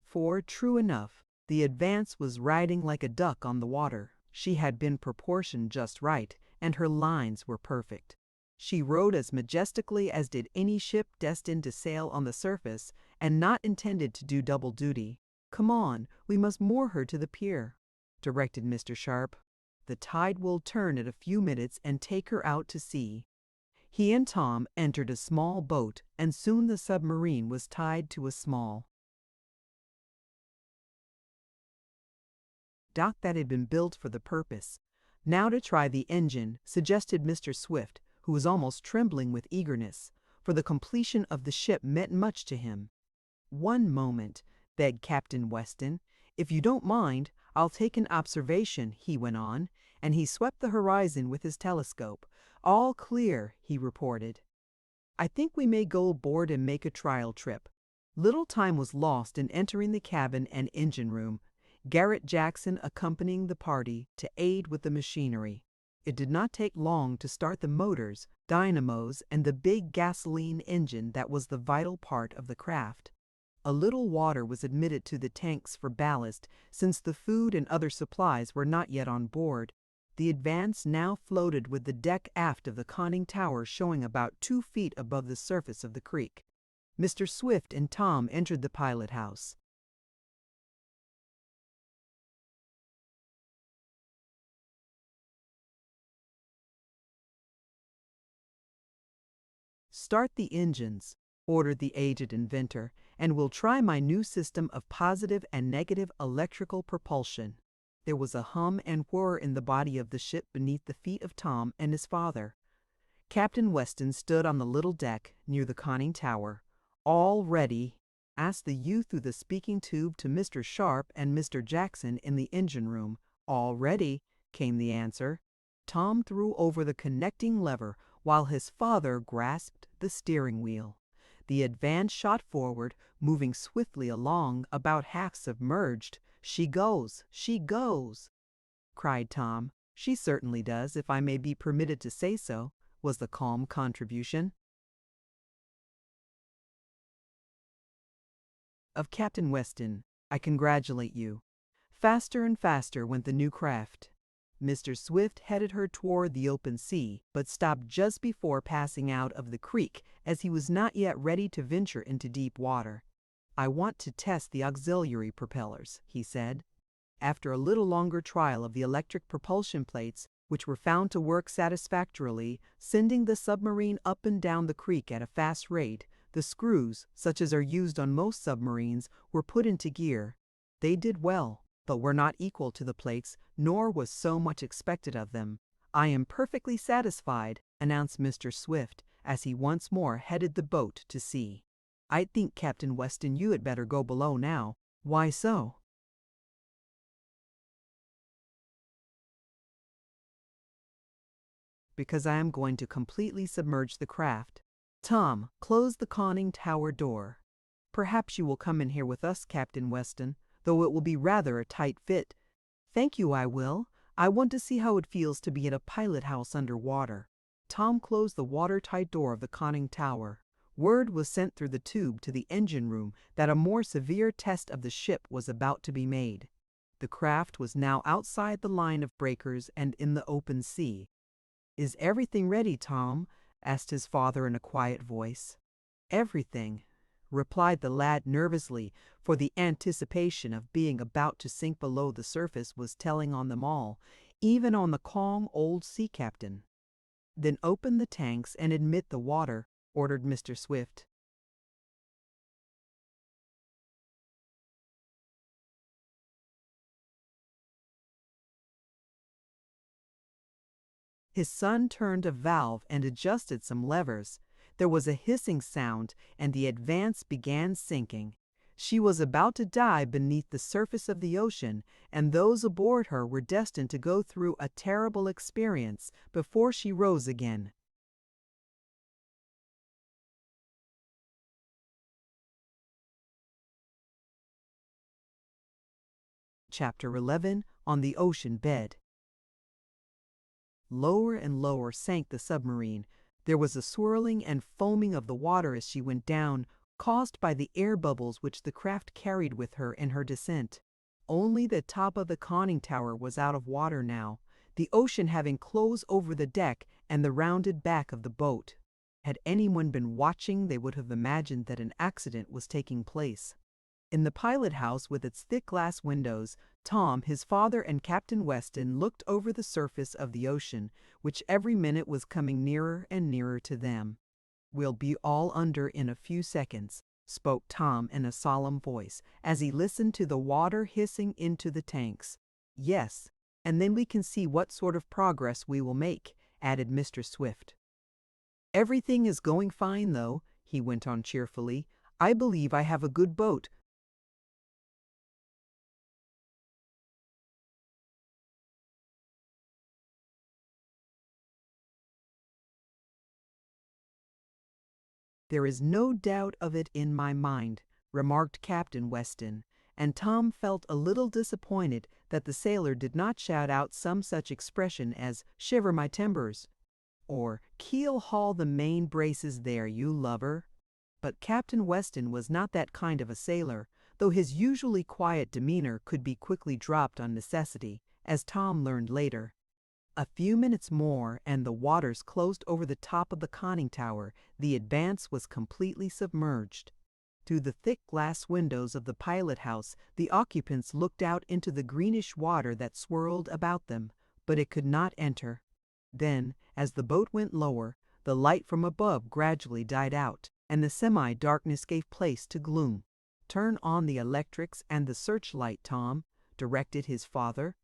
Speaker 1: For, true enough, the Advance was riding like a duck on the water. She had been proportioned just right, and her lines were perfect. She rode as majestically as did any ship destined to sail on the surface and not intended to do double duty. "Come on, we must moor her to the pier," directed Mr. Sharp. "The tide will turn in a few minutes and take her out to sea." He and Tom entered a small boat, and soon the submarine was tied to a small dock that had been built for the purpose. "Now to try the engine," suggested Mr. Swift, who was almost trembling with eagerness, for the completion of the ship meant much to him. "One moment," begged Captain Weston. "If you don't mind, I'll take an observation," he went on, and he swept the horizon with his telescope. "All clear," he reported. "I think we may go aboard and make a trial trip." Little time was lost in entering the cabin and engine room, Garrett Jackson accompanying the party to aid with the machinery. It did not take long to start the motors, dynamos, and the big gasoline engine that was the vital part of the craft. A little water was admitted to the tanks for ballast, since the food and other supplies were not yet on board. The Advance now floated with the deck aft of the conning tower showing about 2 feet above the surface of the creek. Mr. Swift and Tom entered the pilot house. "Start the engines," ordered the aged inventor, "and we'll try my new system of positive and negative electrical propulsion." There was a hum and whir in the body of the ship beneath the feet of Tom and his father. Captain Weston stood on the little deck near the conning tower. "All ready?" asked the youth through the speaking tube to Mr. Sharp and Mr. Jackson in the engine room. "All ready," came the answer. Tom threw over the connecting lever while his father grasped the steering wheel. The Advance shot forward, moving swiftly along, about half submerged. "She goes! She goes!" cried Tom. "She certainly does, if I may be permitted to say so," was the calm contribution of Captain Weston. "I congratulate you." Faster and faster went the new craft. Mr. Swift headed her toward the open sea, but stopped just before passing out of the creek, as he was not yet ready to venture into deep water. "I want to test the auxiliary propellers," he said. After a little longer trial of the electric propulsion plates, which were found to work satisfactorily, sending the submarine up and down the creek at a fast rate, the screws, such as are used on most submarines, were put into gear. They did well, but were not equal to the plates, nor was so much expected of them. "I am perfectly satisfied," announced Mr. Swift, as he once more headed the boat to sea. "I think, Captain Weston, you had better go below now." "Why so?" "Because I am going to completely submerge the craft." Tom closed the conning tower door. "Perhaps you will come in here with us, Captain Weston, though it will be rather a tight fit." "Thank you, I will. I want to see how it feels to be in a pilot house under water." Tom closed the watertight door of the conning tower. Word was sent through the tube to the engine room that a more severe test of the ship was about to be made. The craft was now outside the line of breakers and in the open sea. "Is everything ready, Tom?" asked his father in a quiet voice. "Everything," replied the lad nervously, for the anticipation of being about to sink below the surface was telling on them all, even on the calm old sea captain. "Then open the tanks and admit the water," ordered Mr. Swift. His son turned a valve and adjusted some levers. There was a hissing sound, and the Advance began sinking. She was about to die beneath the surface of the ocean, and those aboard her were destined to go through a terrible experience before she rose again. Chapter 11. On the Ocean Bed. Lower and lower sank the submarine. There was a swirling and foaming of the water as she went down, caused by the air bubbles which the craft carried with her in her descent. Only the top of the conning tower was out of water now, the ocean having closed over the deck and the rounded back of the boat. Had anyone been watching, they would have imagined that an accident was taking place. In the pilot house with its thick glass windows, Tom, his father, and Captain Weston looked over the surface of the ocean, which every minute was coming nearer and nearer to them. "We'll be all under in a few seconds," spoke Tom in a solemn voice, as he listened to the water hissing into the tanks. "Yes, and then we can see what sort of progress we will make," added Mr. Swift. "Everything is going fine, though," he went on cheerfully. "I believe I have a good boat. "There is no doubt of it in my mind," remarked Captain Weston, and Tom felt a little disappointed that the sailor did not shout out some such expression as "shiver my timbers," or "keel haul the main braces there, you lubber." But Captain Weston was not that kind of a sailor, though his usually quiet demeanor could be quickly dropped on necessity, as Tom learned later. A few minutes more, and the waters closed over the top of the conning tower. The Advance was completely submerged. Through the thick glass windows of the pilot house, the occupants looked out into the greenish water that swirled about them, but it could not enter. Then, as the boat went lower, the light from above gradually died out, and the semi-darkness gave place to gloom. "Turn on the electrics and the searchlight, Tom," directed his father.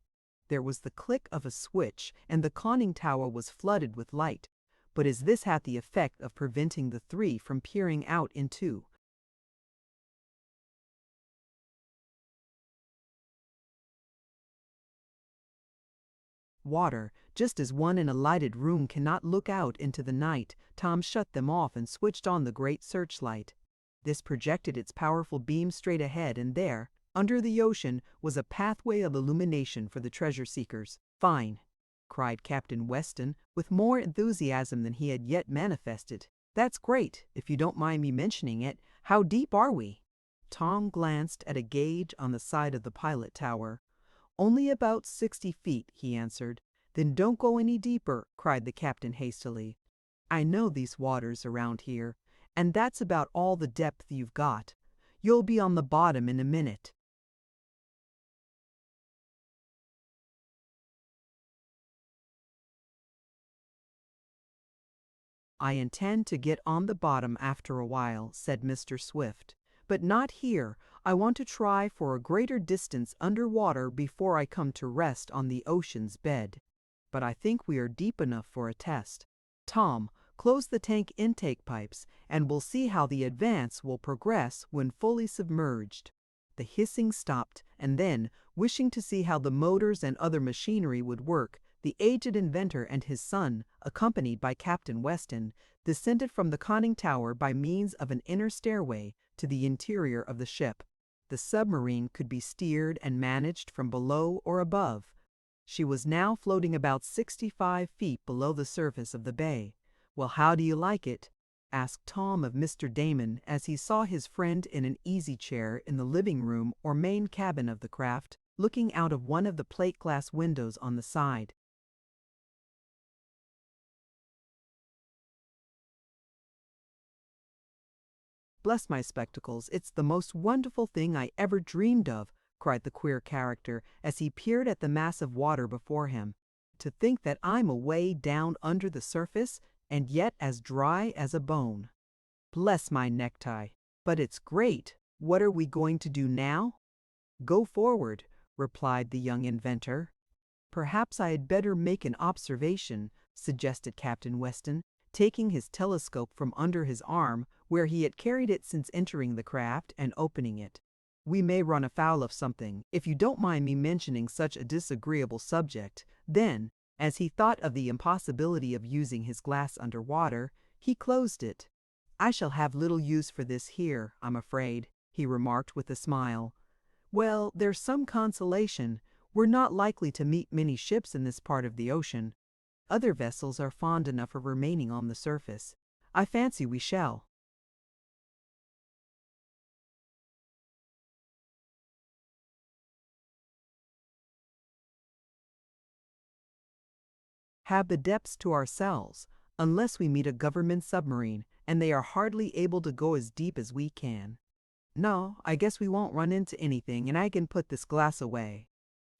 Speaker 1: There was the click of a switch, and the conning tower was flooded with light, but as this had the effect of preventing the three from peering out into water, just as one in a lighted room cannot look out into the night, Tom shut them off and switched on the great searchlight. This projected its powerful beam straight ahead, and there, under the ocean, was a pathway of illumination for the treasure seekers. "Fine!" cried Captain Weston, with more enthusiasm than he had yet manifested. "That's great, if you don't mind me mentioning it. How deep are we?" Tom glanced at a gauge on the side of the pilot tower. "Only about 60 feet," he answered. "Then don't go any deeper," cried the captain hastily. "I know these waters around here, and that's about all the depth you've got. You'll be on the bottom in a minute." "I intend to get on the bottom after a while," said Mr. Swift. "But not here. I want to try for a greater distance under water before I come to rest on the ocean's bed. But I think we are deep enough for a test. Tom, close the tank intake pipes, and we'll see how the Advance will progress when fully submerged." The hissing stopped, and then, wishing to see how the motors and other machinery would work, the aged inventor and his son, accompanied by Captain Weston, descended from the conning tower by means of an inner stairway to the interior of the ship. The submarine could be steered and managed from below or above. She was now floating about 65 feet below the surface of the bay. "Well, how do you like it?" asked Tom of Mr. Damon as he saw his friend in an easy chair in the living room or main cabin of the craft, looking out of one of the plate glass windows on the side. "Bless my spectacles, it's the most wonderful thing I ever dreamed of," cried the queer character as he peered at the mass of water before him. "To think that I'm away down under the surface, and yet as dry as a bone. Bless my necktie! But it's great. What are we going to do now?" "Go forward," replied the young inventor. "Perhaps I had better make an observation," suggested Captain Weston, taking his telescope from under his arm where he had carried it since entering the craft and opening it. "We may run afoul of something, if you don't mind me mentioning such a disagreeable subject." Then, as he thought of the impossibility of using his glass underwater, he closed it. "I shall have little use for this here, I'm afraid," he remarked with a smile. "Well, there's some consolation. We're not likely to meet many ships in this part of the ocean. Other vessels are fond enough of remaining on the surface. I fancy we shall." "Have the depths to ourselves, unless we meet a government submarine, and they are hardly able to go as deep as we can. No, I guess we won't run into anything, and I can put this glass away."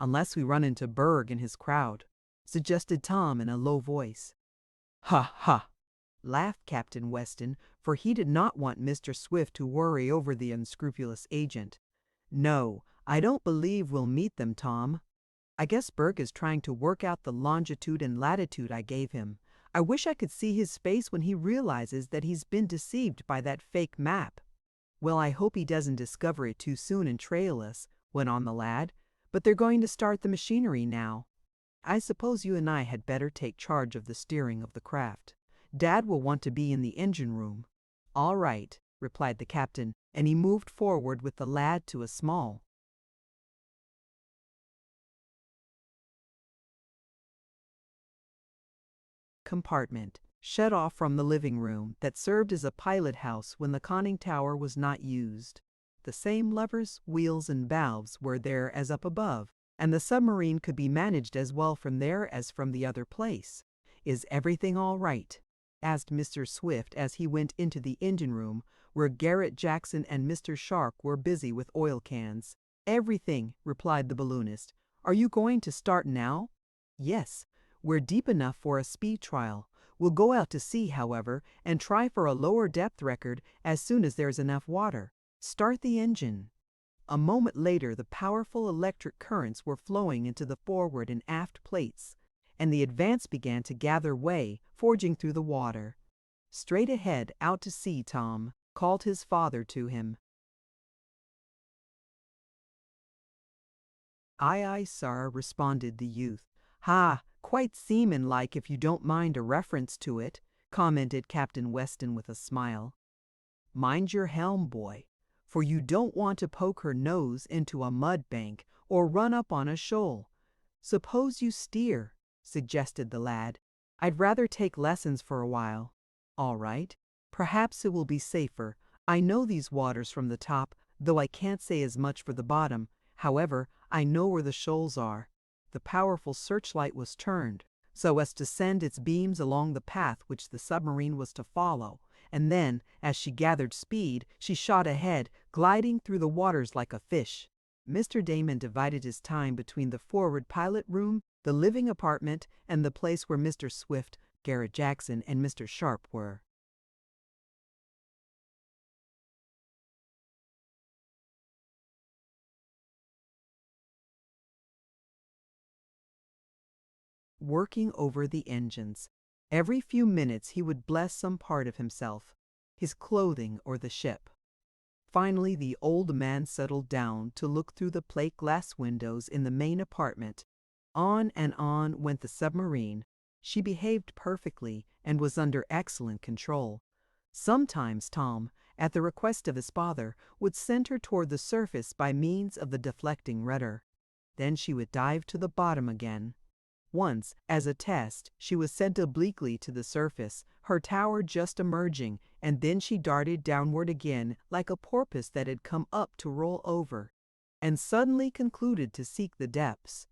Speaker 1: "Unless we run into Berg and his crowd," suggested Tom in a low voice. "Ha ha!" laughed Captain Weston, for he did not want Mr. Swift to worry over the unscrupulous agent. "No, I don't believe we'll meet them, Tom. I guess Berg is trying to work out the longitude and latitude I gave him. I wish I could see his face when he realizes that he's been deceived by that fake map." "Well, I hope he doesn't discover it too soon and trail us," went on the lad. "But they're going to start the machinery now. I suppose you and I had better take charge of the steering of the craft. Dad will want to be in the engine room." "All right," replied the captain, and he moved forward with the lad to a small compartment, shut off from the living room, that served as a pilot house when the conning tower was not used. The same levers, wheels, and valves were there as up above, and the submarine could be managed as well from there as from the other place. "Is everything all right?" asked Mr. Swift as he went into the engine room, where Garrett Jackson and Mr. Sharp were busy with oil cans. "Everything," replied the balloonist. "Are you going to start now?" "Yes. We're deep enough for a speed trial. We'll go out to sea, however, and try for a lower depth record as soon as there's enough water. Start the engine." A moment later the powerful electric currents were flowing into the forward and aft plates, and the Advance began to gather way, forging through the water. "Straight ahead, out to sea, Tom," called his father to him. "Aye, aye, sir," responded the youth. "Ha, quite seaman-like if you don't mind a reference to it," commented Captain Weston with a smile. "Mind your helm, boy, for you don't want to poke her nose into a mud bank or run up on a shoal. Suppose you steer," suggested the lad. "I'd rather take lessons for a while." "All right. Perhaps it will be safer. I know these waters from the top, though I can't say as much for the bottom. However, I know where the shoals are." The powerful searchlight was turned, so as to send its beams along the path which the submarine was to follow, and then, as she gathered speed, she shot ahead, gliding through the waters like a fish. Mr. Damon divided his time between the forward pilot room, the living apartment, and the place where Mr. Swift, Garrett Jackson, and Mr. Sharp were. Working over the engines. Every few minutes he would bless some part of himself, his clothing or the ship. Finally the old man settled down to look through the plate glass windows in the main apartment. On and on went the submarine. She behaved perfectly and was under excellent control. Sometimes Tom, at the request of his father, would send her toward the surface by means of the deflecting rudder. Then she would dive to the bottom again. Once, as a test, she was sent obliquely to the surface, her tower just emerging, and then she darted downward again like a porpoise that had come up to roll over, and suddenly concluded to seek the depths.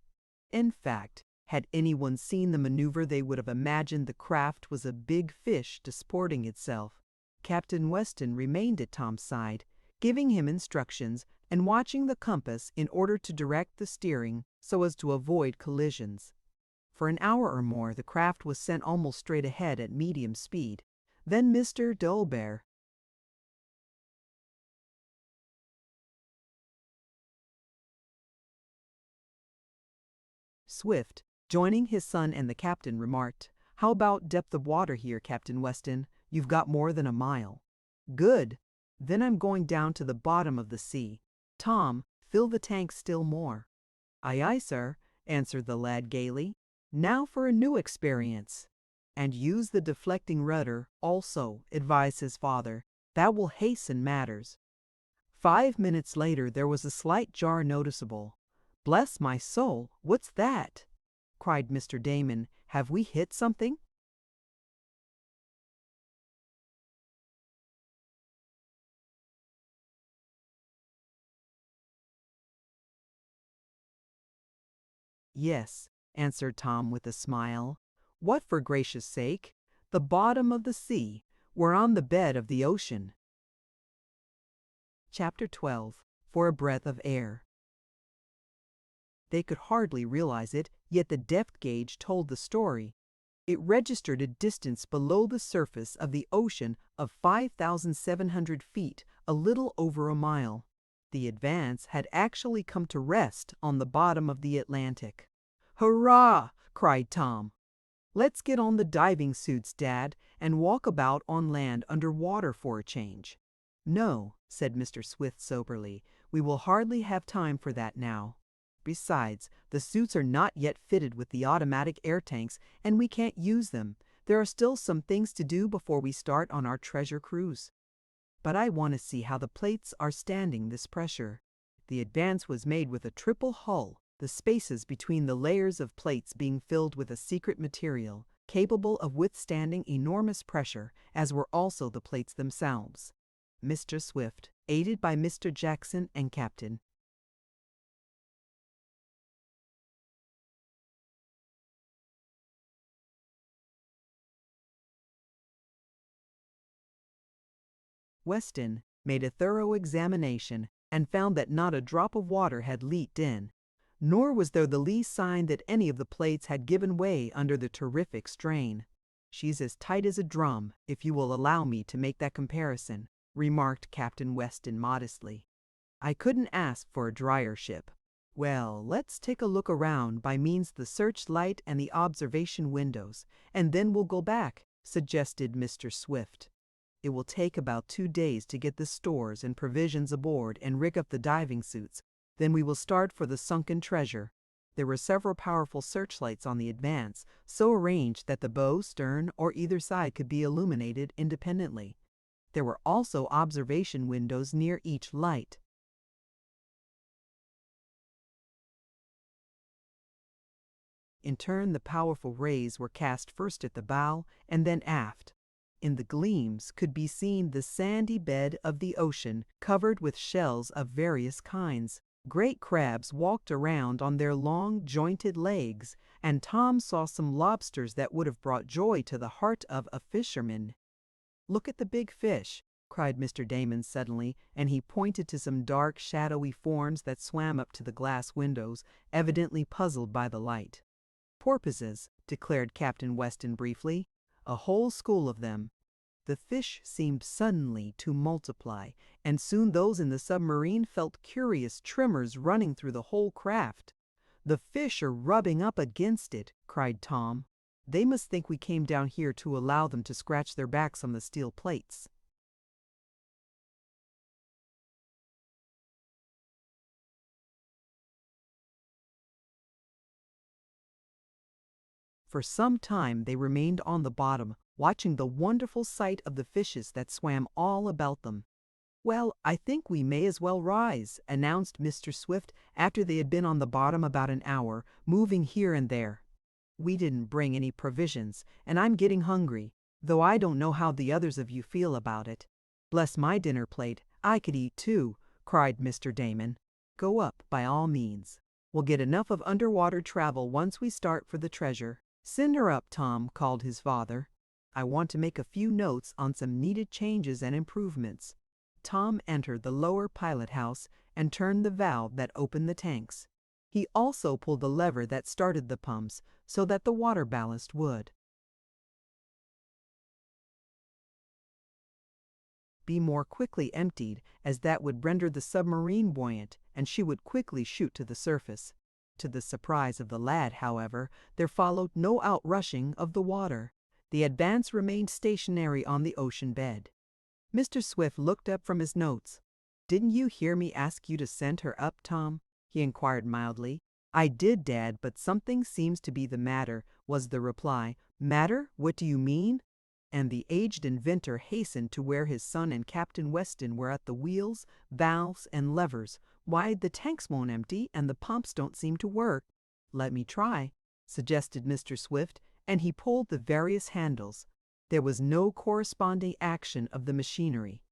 Speaker 1: In fact, had anyone seen the maneuver they would have imagined the craft was a big fish disporting itself. Captain Weston remained at Tom's side, giving him instructions and watching the compass in order to direct the steering so as to avoid collisions. For an hour or more the craft was sent almost straight ahead at medium speed. Then Mr. Dolbear Swift, joining his son and the captain, remarked, How about depth of water here, Captain Weston? You've got more than a mile. Good. Then I'm going down to the bottom of the sea. Tom, fill the tank still more. Aye, aye, sir, answered the lad gaily. Now for a new experience. And use the deflecting rudder also, advised his father. That will hasten matters. 5 minutes later there was a slight jar noticeable. Bless my soul, what's that? Cried Mr. Damon. Have we hit something? Yes, answered Tom with a smile. What, for gracious sake? The bottom of the sea. We're on the bed of the ocean. Chapter 12. For a breath of air. They could hardly realize it, yet the depth gauge told the story. It registered a distance below the surface of the ocean of 5,700 feet, a little over a mile. The Advance had actually come to rest on the bottom of the Atlantic. "Hurrah!" cried Tom. "Let's get on the diving suits, Dad, and walk about on land under water for a change." "No," said Mr. Swift soberly, "we will hardly have time for that now. Besides, the suits are not yet fitted with the automatic air tanks, and we can't use them. There are still some things to do before we start on our treasure cruise. But I want to see how the plates are standing this pressure." The Advance was made with a triple hull, the spaces between the layers of plates being filled with a secret material, capable of withstanding enormous pressure, as were also the plates themselves. Mr. Swift, aided by Mr. Jackson and Captain Weston, made a thorough examination and found that not a drop of water had leaked in, nor was there the least sign that any of the plates had given way under the terrific strain. "She's as tight as a drum, if you will allow me to make that comparison," remarked Captain Weston modestly. "I couldn't ask for a drier ship." "Well, let's take a look around by means of the searchlight and the observation windows, and then we'll go back," suggested Mr. Swift. "It will take about 2 days to get the stores and provisions aboard and rig up the diving suits. Then we will start for the sunken treasure." There were several powerful searchlights on the Advance, so arranged that the bow, stern, or either side could be illuminated independently. There were also observation windows near each light. In turn, the powerful rays were cast first at the bow and then aft. In the gleams could be seen the sandy bed of the ocean, covered with shells of various kinds. Great crabs walked around on their long, jointed legs, and Tom saw some lobsters that would have brought joy to the heart of a fisherman. "Look at the big fish," cried Mr. Damon suddenly, and he pointed to some dark, shadowy forms that swam up to the glass windows, evidently puzzled by the light. "Porpoises," declared Captain Weston briefly. "A whole school of them." The fish seemed suddenly to multiply, and soon those in the submarine felt curious tremors running through the whole craft. "The fish are rubbing up against it," cried Tom. "They must think we came down here to allow them to scratch their backs on the steel plates." For some time they remained on the bottom, watching the wonderful sight of the fishes that swam all about them. "Well, I think we may as well rise," announced Mr. Swift after they had been on the bottom about an hour, moving here and there. "We didn't bring any provisions, and I'm getting hungry, though I don't know how the others of you feel about it." "Bless my dinner plate, I could eat too," cried Mr. Damon. "Go up by all means. We'll get enough of underwater travel once we start for the treasure." "Send her up, Tom," called his father. "I want to make a few notes on some needed changes and improvements." Tom entered the lower pilot house and turned the valve that opened the tanks. He also pulled the lever that started the pumps so that the water ballast would be more quickly emptied, as that would render the submarine buoyant and she would quickly shoot to the surface. To the surprise of the lad, however, there followed no outrushing of the water. The Advance remained stationary on the ocean bed. Mr. Swift looked up from his notes. "Didn't you hear me ask you to send her up, Tom?" he inquired mildly. "I did, Dad, but something seems to be the matter," was the reply. "Matter? What do you mean?" And the aged inventor hastened to where his son and Captain Weston were at the wheels, valves, and levers. "Why, the tanks won't empty, and the pumps don't seem to work." "Let me try," suggested Mr. Swift, and he pulled the various handles. There was no corresponding action of the machinery.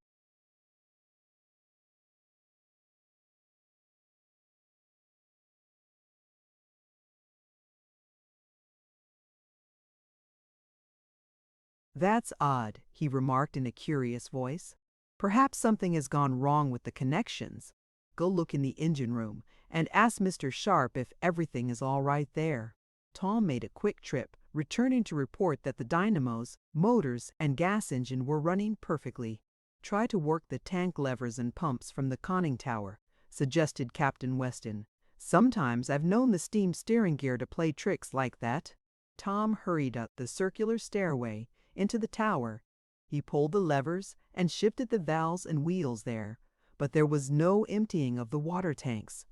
Speaker 1: "That's odd," he remarked in a curious voice. "Perhaps something has gone wrong with the connections. Go look in the engine room, and ask Mr. Sharp if everything is all right there." Tom made a quick trip, returning to report that the dynamos, motors, and gas engine were running perfectly. "Try to work the tank levers and pumps from the conning tower," suggested Captain Weston. "Sometimes I've known the steam steering gear to play tricks like that." Tom hurried up the circular stairway into the tower. He pulled the levers and shifted the valves and wheels there, but there was no emptying of the water tanks.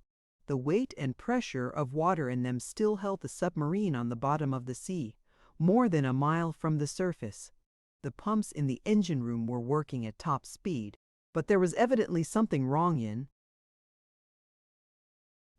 Speaker 1: The weight and pressure of water in them still held the submarine on the bottom of the sea, more than a mile from the surface. The pumps in the engine room were working at top speed, but there was evidently something wrong in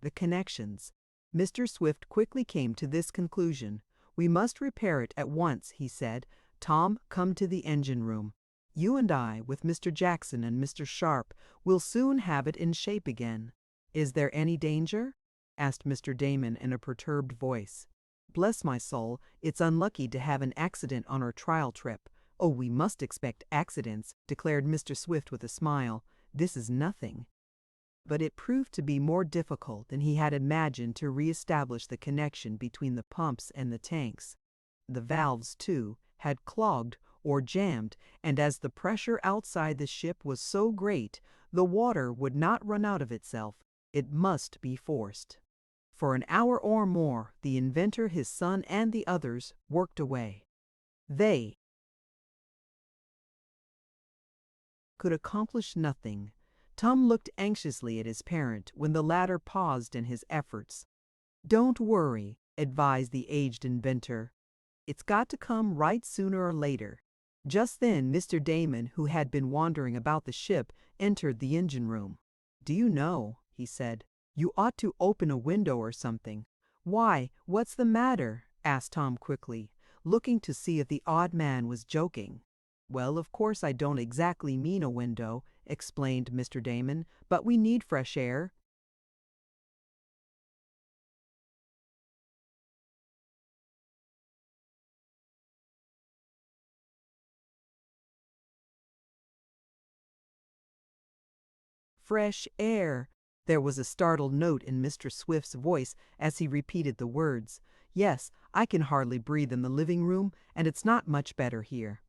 Speaker 1: the connections. Mr. Swift quickly came to this conclusion. "We must repair it at once," he said. "Tom, come to the engine room. You and I, with Mr. Jackson and Mr. Sharp, will soon have it in shape again." "Is there any danger?" asked Mr. Damon in a perturbed voice. "Bless my soul, it's unlucky to have an accident on our trial trip." "Oh, we must expect accidents," declared Mr. Swift with a smile. "This is nothing." But it proved to be more difficult than he had imagined to re-establish the connection between the pumps and the tanks. The valves, too, had clogged or jammed, and as the pressure outside the ship was so great, the water would not run out of itself. It must be forced. For an hour or more, the inventor, his son, and the others worked away. They could accomplish nothing. Tom looked anxiously at his parent when the latter paused in his efforts. "Don't worry," advised the aged inventor. "It's got to come right sooner or later." Just then Mr. Damon, who had been wandering about the ship, entered the engine room. "Do you know," he said, "you ought to open a window or something." "Why, what's the matter?" asked Tom quickly, looking to see if the odd man was joking. "Well, of course I don't exactly mean a window," explained Mr. Damon, "but we need fresh air." Fresh air. There was a startled note in Mr. Swift's voice as he repeated the words. "Yes, I can hardly breathe in the living room, and it's not much better here."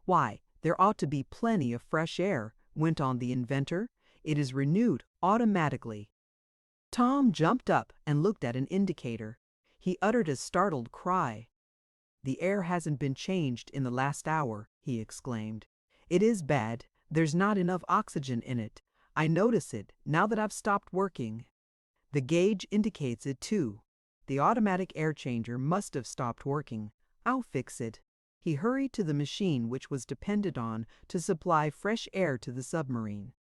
Speaker 1: "Why, there ought to be plenty of fresh air," went on the inventor. "It is renewed automatically." Tom jumped up and looked at an indicator. He uttered a startled cry. "The air hasn't been changed in the last hour," he exclaimed. "It is bad. There's not enough oxygen in it. I notice it now that I've stopped working. The gauge indicates it too. The automatic air changer must have stopped working. I'll fix it." He hurried to the machine which was depended on to supply fresh air to the submarine.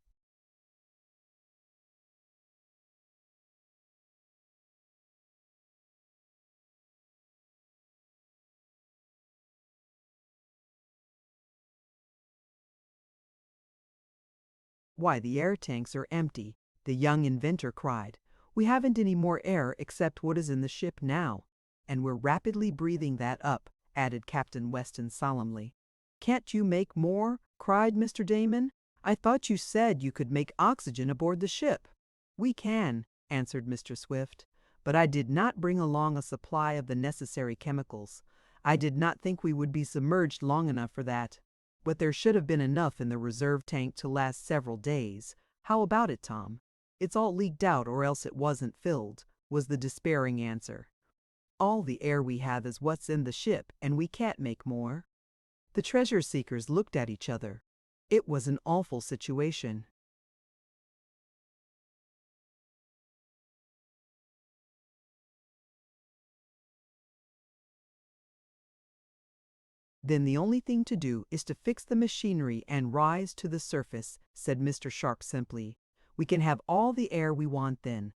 Speaker 1: "Why, the air tanks are empty," the young inventor cried. "We haven't any more air except what is in the ship now." "And we're rapidly breathing that up," added Captain Weston solemnly. "Can't you make more?" cried Mr. Damon. "I thought you said you could make oxygen aboard the ship." "We can," answered Mr. Swift, "but I did not bring along a supply of the necessary chemicals. I did not think we would be submerged long enough for that. But there should have been enough in the reserve tank to last several days. How about it, Tom? It's all leaked out or else it wasn't filled. was the despairing answer. All the air we have is what's in the ship, and we can't make more. The treasure seekers looked at each other. It was an awful situation. Then the only thing to do is to fix the machinery and rise to the surface, said Mr. Sharp simply. We can have all the air we want then.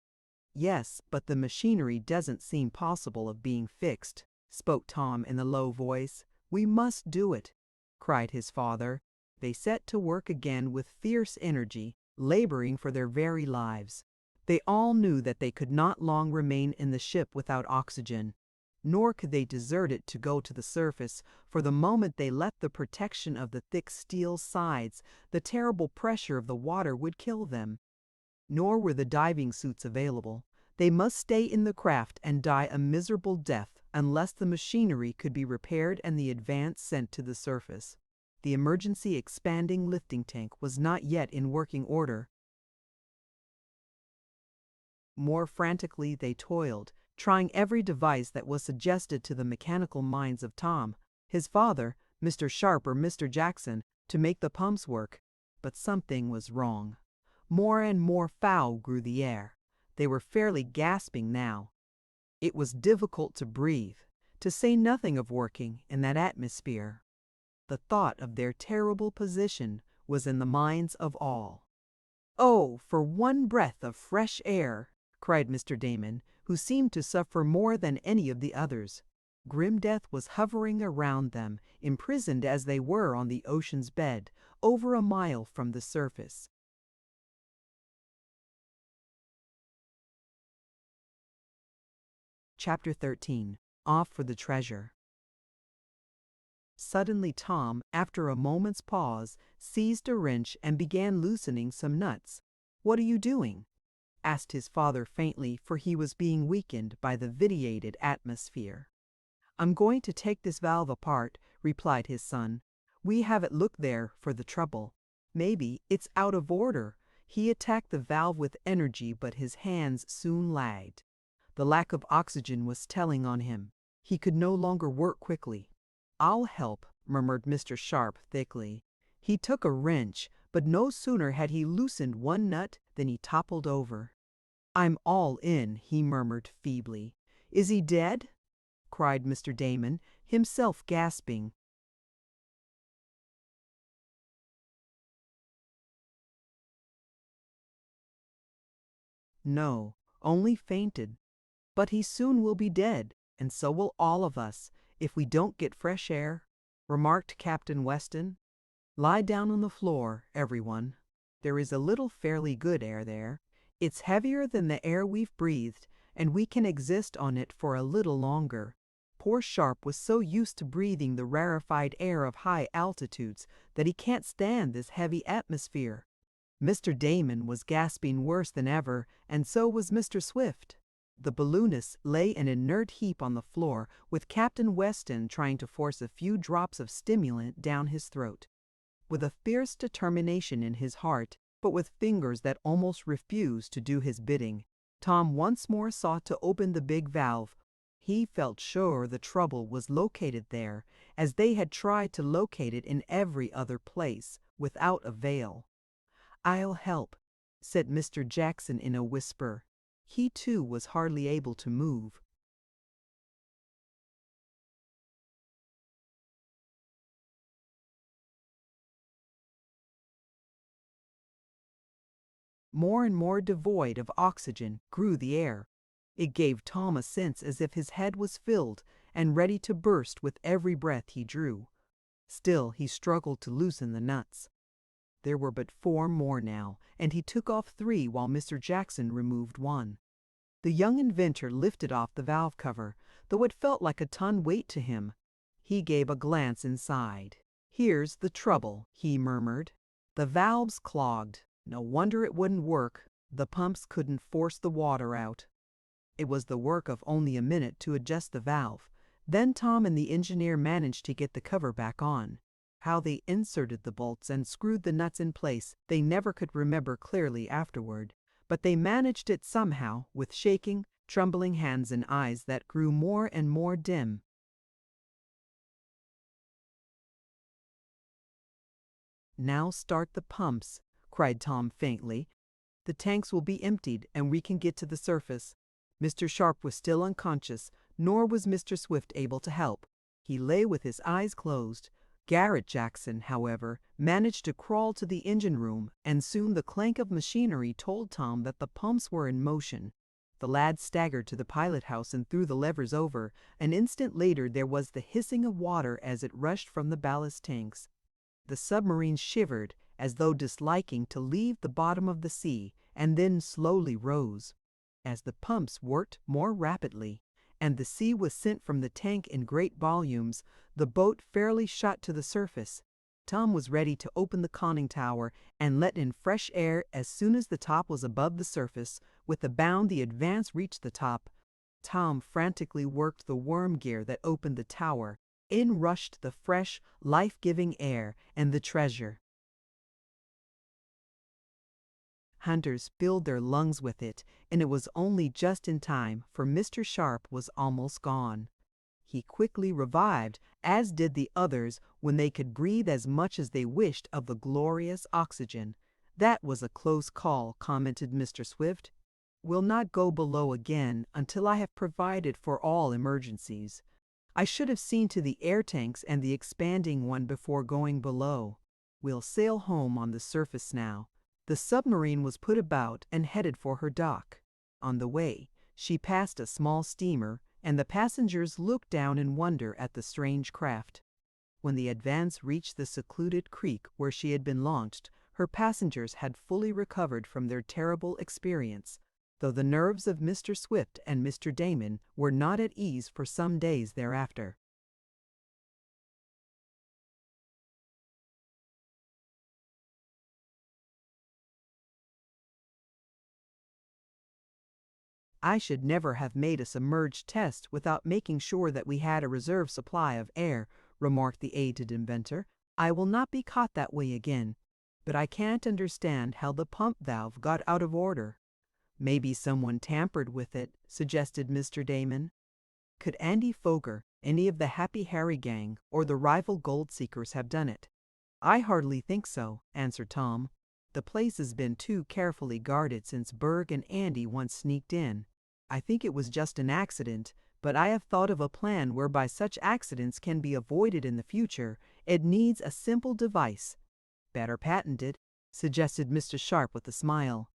Speaker 1: Yes, but the machinery doesn't seem possible of being fixed, spoke Tom in a low voice. We must do it, cried his father. They set to work again with fierce energy, laboring for their very lives. They all knew that they could not long remain in the ship without oxygen, nor could they desert it to go to the surface, for the moment they left the protection of the thick steel sides, the terrible pressure of the water would kill them. Nor were the diving suits available. They must stay in the craft and die a miserable death unless the machinery could be repaired and the Advance sent to the surface. The emergency expanding lifting tank was not yet in working order. More frantically they toiled, trying every device that was suggested to the mechanical minds of Tom, his father, Mr. Sharp or Mr. Jackson, to make the pumps work. But something was wrong. More and more foul grew the air. They were fairly gasping now. It was difficult to breathe, to say nothing of working in that atmosphere. The thought of their terrible position was in the minds of all. "Oh, for one breath of fresh air!" cried Mr. Damon, who seemed to suffer more than any of the others. Grim death was hovering around them, imprisoned as they were on the ocean's bed, over a mile from the surface. Chapter 13. Off for the treasure. Suddenly Tom, after a moment's pause, seized a wrench and began loosening some nuts. "What are you doing?" asked his father faintly, for he was being weakened by the vitiated atmosphere. "I'm going to take this valve apart," replied his son. "We have it looked there for the trouble. Maybe it's out of order." He attacked the valve with energy, but his hands soon lagged. The lack of oxygen was telling on him. He could no longer work quickly. "I'll help," murmured Mr. Sharp thickly. He took a wrench, but no sooner had he loosened one nut than he toppled over. "I'm all in," he murmured feebly. "Is he dead?" cried Mr. Damon, himself gasping. "No, only fainted. But he soon will be dead, and so will all of us, if we don't get fresh air," remarked Captain Weston. "Lie down on the floor, everyone. There is a little fairly good air there. It's heavier than the air we've breathed, and we can exist on it for a little longer." Poor Sharp was so used to breathing the rarefied air of high altitudes that he can't stand this heavy atmosphere. Mr. Damon was gasping worse than ever, and so was Mr. Swift. The balloonist lay an inert heap on the floor, with Captain Weston trying to force a few drops of stimulant down his throat. With a fierce determination in his heart, but with fingers that almost refused to do his bidding, Tom once more sought to open the big valve. He felt sure the trouble was located there, as they had tried to locate it in every other place, without avail. "I'll help," said Mr. Jackson in a whisper. He too was hardly able to move. More and more devoid of oxygen grew the air. It gave Tom a sense as if his head was filled and ready to burst with every breath he drew. Still he struggled to loosen the nuts. There were but 4 more now, and he took off 3 while Mr. Jackson removed 1. The young inventor lifted off the valve cover, though it felt like a ton weight to him. He gave a glance inside. "Here's the trouble," he murmured. "The valve's clogged. No wonder it wouldn't work. The pumps couldn't force the water out." It was the work of only a minute to adjust the valve. Then Tom and the engineer managed to get the cover back on. How they inserted the bolts and screwed the nuts in place they never could remember clearly afterward. But they managed it somehow, with shaking, trembling hands and eyes that grew more and more dim. "Now start the pumps," cried Tom faintly. "The tanks will be emptied and we can get to the surface." Mr. Sharp was still unconscious, nor was Mr. Swift able to help. He lay with his eyes closed. Garrett Jackson, however, managed to crawl to the engine room, and soon the clank of machinery told Tom that the pumps were in motion. The lad staggered to the pilot house and threw the levers over. An instant later there was the hissing of water as it rushed from the ballast tanks. The submarine shivered, as though disliking to leave the bottom of the sea, and then slowly rose. As the pumps worked more rapidly, and the sea was sent from the tank in great volumes, the boat fairly shot to the surface. Tom was ready to open the conning tower and let in fresh air as soon as the top was above the surface. With a bound the Advance reached the top. Tom frantically worked the worm gear that opened the tower. In rushed the fresh, life-giving air and the treasure. Hunters filled their lungs with it, and it was only just in time, for Mr. Sharp was almost gone. He quickly revived, as did the others, when they could breathe as much as they wished of the glorious oxygen. "That was a close call," commented Mr. Swift. "We'll not go below again until I have provided for all emergencies. I should have seen to the air tanks and the expanding one before going below. We'll sail home on the surface now." The submarine was put about and headed for her dock. On the way, she passed a small steamer, and the passengers looked down in wonder at the strange craft. When the Advance reached the secluded creek where she had been launched, her passengers had fully recovered from their terrible experience, though the nerves of Mr. Swift and Mr. Damon were not at ease for some days thereafter. "I should never have made a submerged test without making sure that we had a reserve supply of air," remarked the aged inventor. "I will not be caught that way again. But I can't understand how the pump valve got out of order." "Maybe someone tampered with it," suggested Mr. Damon. "Could Andy Foger, any of the Happy Harry gang, or the rival gold seekers have done it?" "I hardly think so," answered Tom. "The place has been too carefully guarded since Berg and Andy once sneaked in. I think it was just an accident, but I have thought of a plan whereby such accidents can be avoided in the future. It needs a simple device." "Better patent it," suggested Mr. Sharp with a smile.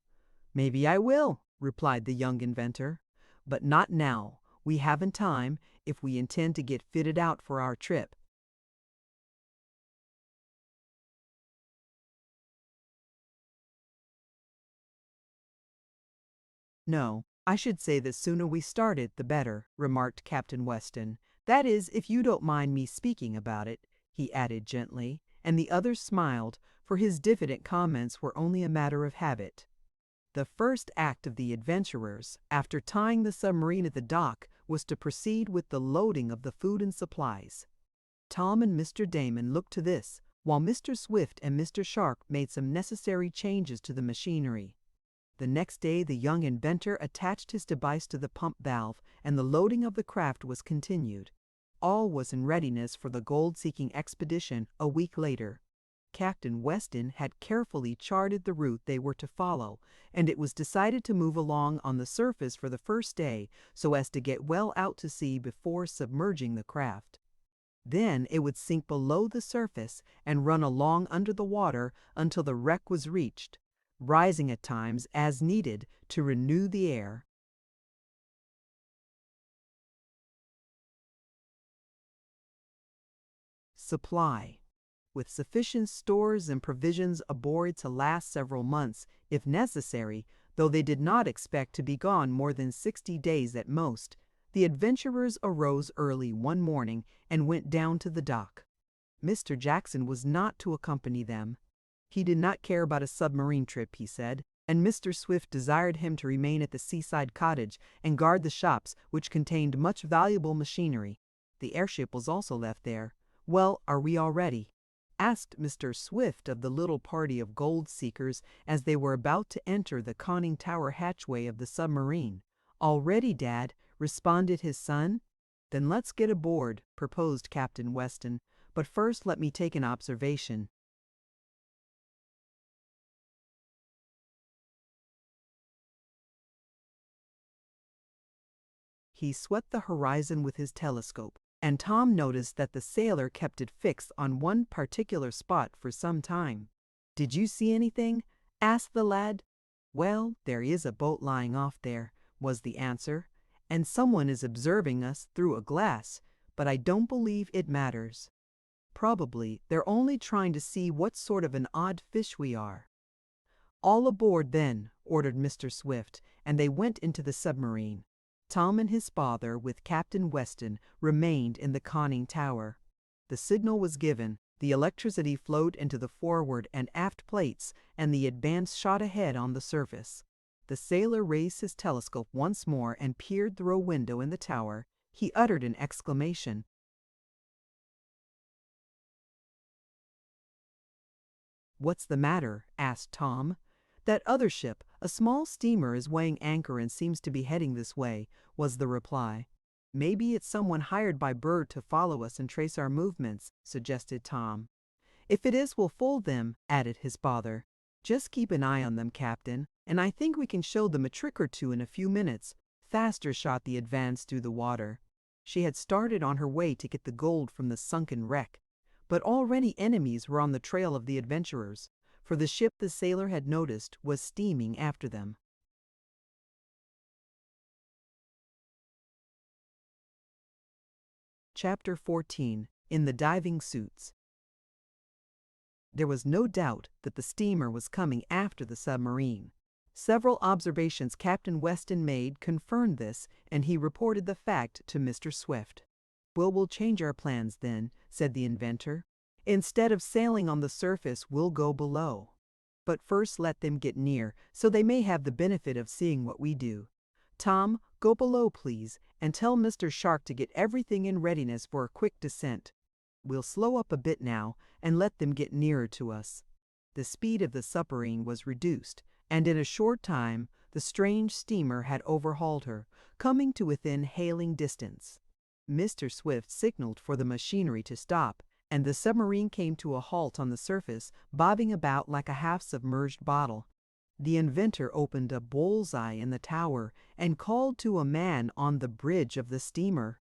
Speaker 1: "Maybe I will," replied the young inventor. "But not now. We haven't time, if we intend to get fitted out for our trip." "No, I should say the sooner we started, the better," remarked Captain Weston. "That is, if you don't mind me speaking about it," he added gently, and the others smiled, for his diffident comments were only a matter of habit. The first act of the adventurers, after tying the submarine at the dock, was to proceed with the loading of the food and supplies. Tom and Mr. Damon looked to this, while Mr. Swift and Mr. Sharp made some necessary changes to the machinery. The next day the young inventor attached his device to the pump valve, and the loading of the craft was continued. All was in readiness for the gold-seeking expedition a week later. Captain Weston had carefully charted the route they were to follow, and it was decided to move along on the surface for the first day so as to get well out to sea before submerging the craft. Then it would sink below the surface and run along under the water until the wreck was reached, rising at times as needed to renew the air. Supply. With sufficient stores and provisions aboard to last several months, if necessary, though they did not expect to be gone more than 60 days at most, the adventurers arose early one morning and went down to the dock. Mr. Jackson was not to accompany them. He did not care about a submarine trip, he said, and Mr. Swift desired him to remain at the seaside cottage and guard the shops, which contained much valuable machinery. The airship was also left there. "Well, are we all ready?" asked Mr. Swift of the little party of gold seekers as they were about to enter the conning tower hatchway of the submarine. "All ready, Dad," responded his son. "Then let's get aboard," proposed Captain Weston. "But first let me take an observation." He swept the horizon with his telescope, and Tom noticed that the sailor kept it fixed on one particular spot for some time. "Did you see anything?" asked the lad. "Well, there is a boat lying off there," was the answer, "and someone is observing us through a glass, but I don't believe it matters. Probably they're only trying to see what sort of an odd fish we are." "All aboard, then," ordered Mr. Swift, and they went into the submarine. Tom and his father, with Captain Weston, remained in the conning tower. The signal was given, the electricity flowed into the forward and aft plates, and the Advance shot ahead on the surface. The sailor raised his telescope once more and peered through a window in the tower. He uttered an exclamation. "What's the matter?" asked Tom. "That other ship, a small steamer, is weighing anchor and seems to be heading this way," was the reply. "Maybe it's someone hired by Bird to follow us and trace our movements," suggested Tom. "If it is, we'll fool them," added his father. "Just keep an eye on them, Captain, and I think we can show them a trick or two in a few minutes." Faster shot the Advance through the water. She had started on her way to get the gold from the sunken wreck. But already enemies were on the trail of the adventurers, for the ship the sailor had noticed was steaming after them. Chapter 14. In the Diving Suits. There was no doubt that the steamer was coming after the submarine. Several observations Captain Weston made confirmed this, and he reported the fact to Mr. Swift. "Well, we'll change our plans then," said the inventor. "Instead of sailing on the surface, we'll go below. But first let them get near, so they may have the benefit of seeing what we do. Tom, go below, please, and tell Mr. Shark to get everything in readiness for a quick descent. We'll slow up a bit now, and let them get nearer to us." The speed of the submarine was reduced, and in a short time the strange steamer had overhauled her, coming to within hailing distance. Mr. Swift signaled for the machinery to stop, and the submarine came to a halt on the surface, bobbing about like a half-submerged bottle. The inventor opened a bullseye in the tower and called to a man on the bridge of the steamer.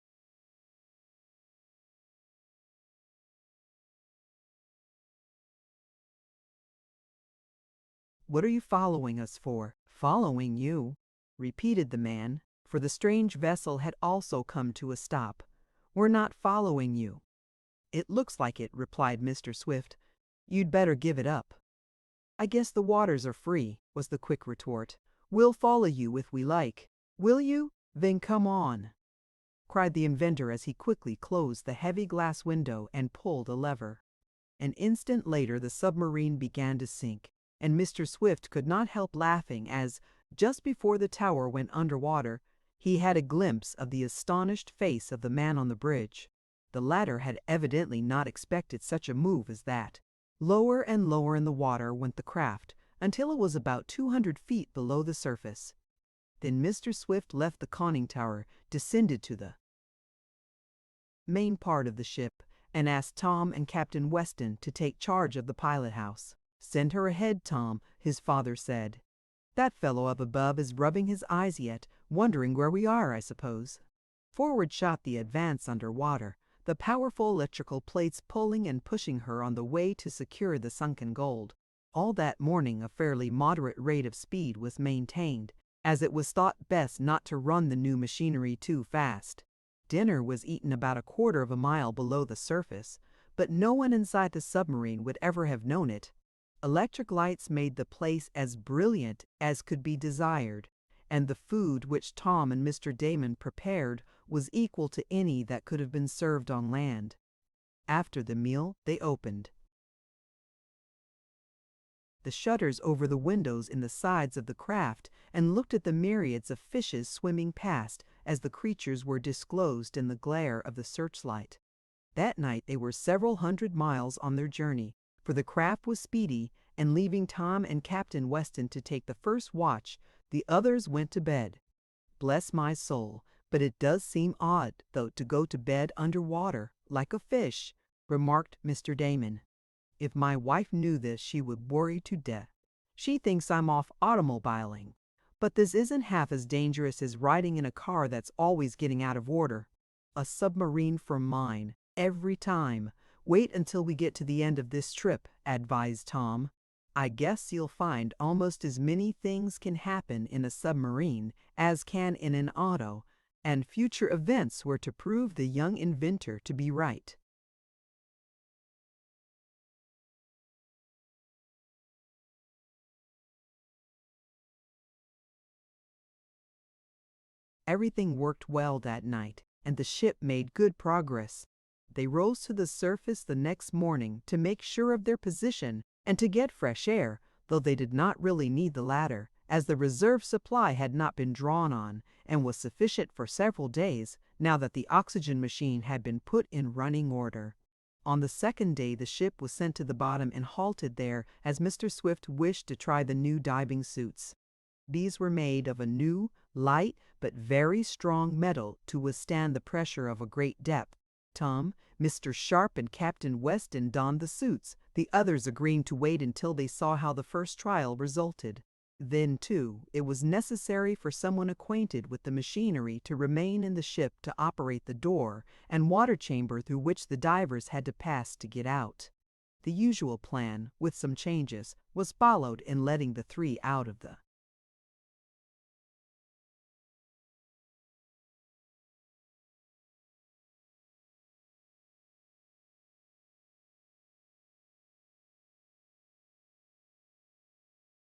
Speaker 1: "What are you following us for?" "Following you," repeated the man, for the strange vessel had also come to a stop. "We're not following you." "It looks like it," replied Mr. Swift. "You'd better give it up." "I guess the waters are free," was the quick retort. "We'll follow you if we like." "Will you? Then come on," cried the inventor as he quickly closed the heavy glass window and pulled a lever. An instant later the submarine began to sink, and Mr. Swift could not help laughing as, just before the tower went under water, he had a glimpse of the astonished face of the man on the bridge. The latter had evidently not expected such a move as that. Lower and lower in the water went the craft, until it was about 200 feet below the surface. Then Mr. Swift left the conning tower, descended to the main part of the ship, and asked Tom and Captain Weston to take charge of the pilot house. "Send her ahead, Tom," his father said. "That fellow up above is rubbing his eyes yet, wondering where we are, I suppose." Forward shot the Advance under water, the powerful electrical plates pulling and pushing her on the way to secure the sunken gold. All that morning a fairly moderate rate of speed was maintained, as it was thought best not to run the new machinery too fast. Dinner was eaten about a quarter of a mile below the surface, but no one inside the submarine would ever have known it. Electric lights made the place as brilliant as could be desired, and the food which Tom and Mr. Damon prepared was equal to any that could have been served on land. After the meal, they opened the shutters over the windows in the sides of the craft and looked at the myriads of fishes swimming past as the creatures were disclosed in the glare of the searchlight. That night they were several hundred miles on their journey, for the craft was speedy, and leaving Tom and Captain Weston to take the first watch, the others went to bed. Bless my soul, but it does seem odd, though, to go to bed underwater, like a fish," remarked Mr. Damon. "If my wife knew this, she would worry to death. She thinks I'm off automobiling. But this isn't half as dangerous as riding in a car that's always getting out of order. A submarine for mine, every time. Wait until we get to the end of this trip," advised Tom. "I guess you'll find almost as many things can happen in a submarine as can in an auto, and future events were to prove the young inventor to be right." Everything worked well that night, and the ship made good progress. They rose to the surface the next morning to make sure of their position and to get fresh air, though they did not really need the latter, as the reserve supply had not been drawn on and was sufficient for several days now that the oxygen machine had been put in running order. On the second day the ship was sent to the bottom and halted there as Mr. Swift wished to try the new diving suits. These were made of a new, light, but very strong metal to withstand the pressure of a great depth. Tom, Mr. Sharp, and Captain Weston donned the suits, the others agreeing to wait until they saw how the first trial resulted. Then, too, it was necessary for someone acquainted with the machinery to remain in the ship to operate the door and water chamber through which the divers had to pass to get out. The usual plan, with some changes, was followed in letting the three out of the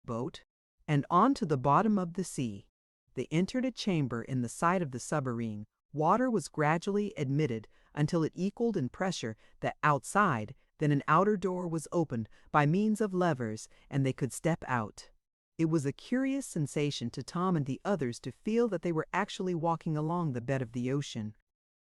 Speaker 1: boat and onto the bottom of the sea. They entered a chamber in the side of the submarine. Water was gradually admitted until it equaled in pressure the outside. Then an outer door was opened by means of levers, and they could step out. It was a curious sensation to Tom and the others to feel that they were actually walking along the bed of the ocean.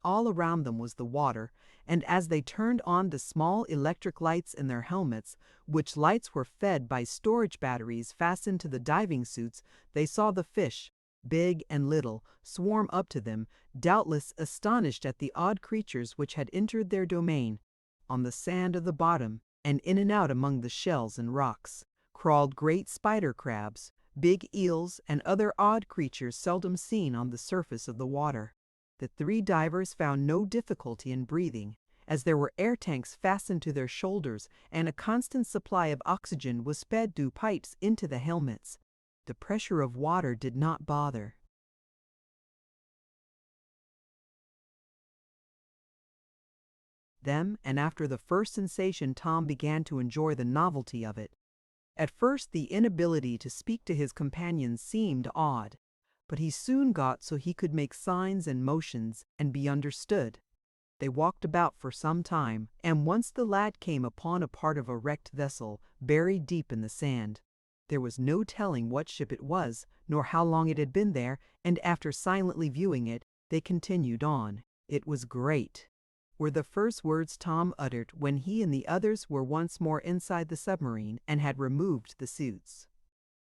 Speaker 1: All around them was the water, and as they turned on the small electric lights in their helmets, which lights were fed by storage batteries fastened to the diving suits, they saw the fish, big and little, swarm up to them, doubtless astonished at the odd creatures which had entered their domain. On the sand of the bottom, and in and out among the shells and rocks, crawled great spider crabs, big eels, and other odd creatures seldom seen on the surface of the water. The three divers found no difficulty in breathing, as there were air tanks fastened to their shoulders and a constant supply of oxygen was fed through pipes into the helmets. The pressure of water did not bother them, and after the first sensation Tom began to enjoy the novelty of it. At first the inability to speak to his companions seemed odd, but he soon got so he could make signs and motions and be understood. They walked about for some time, and once the lad came upon a part of a wrecked vessel buried deep in the sand. There was no telling what ship it was, nor how long it had been there, and after silently viewing it, they continued on. "It was great," were the first words Tom uttered when he and the others were once more inside the submarine and had removed the suits.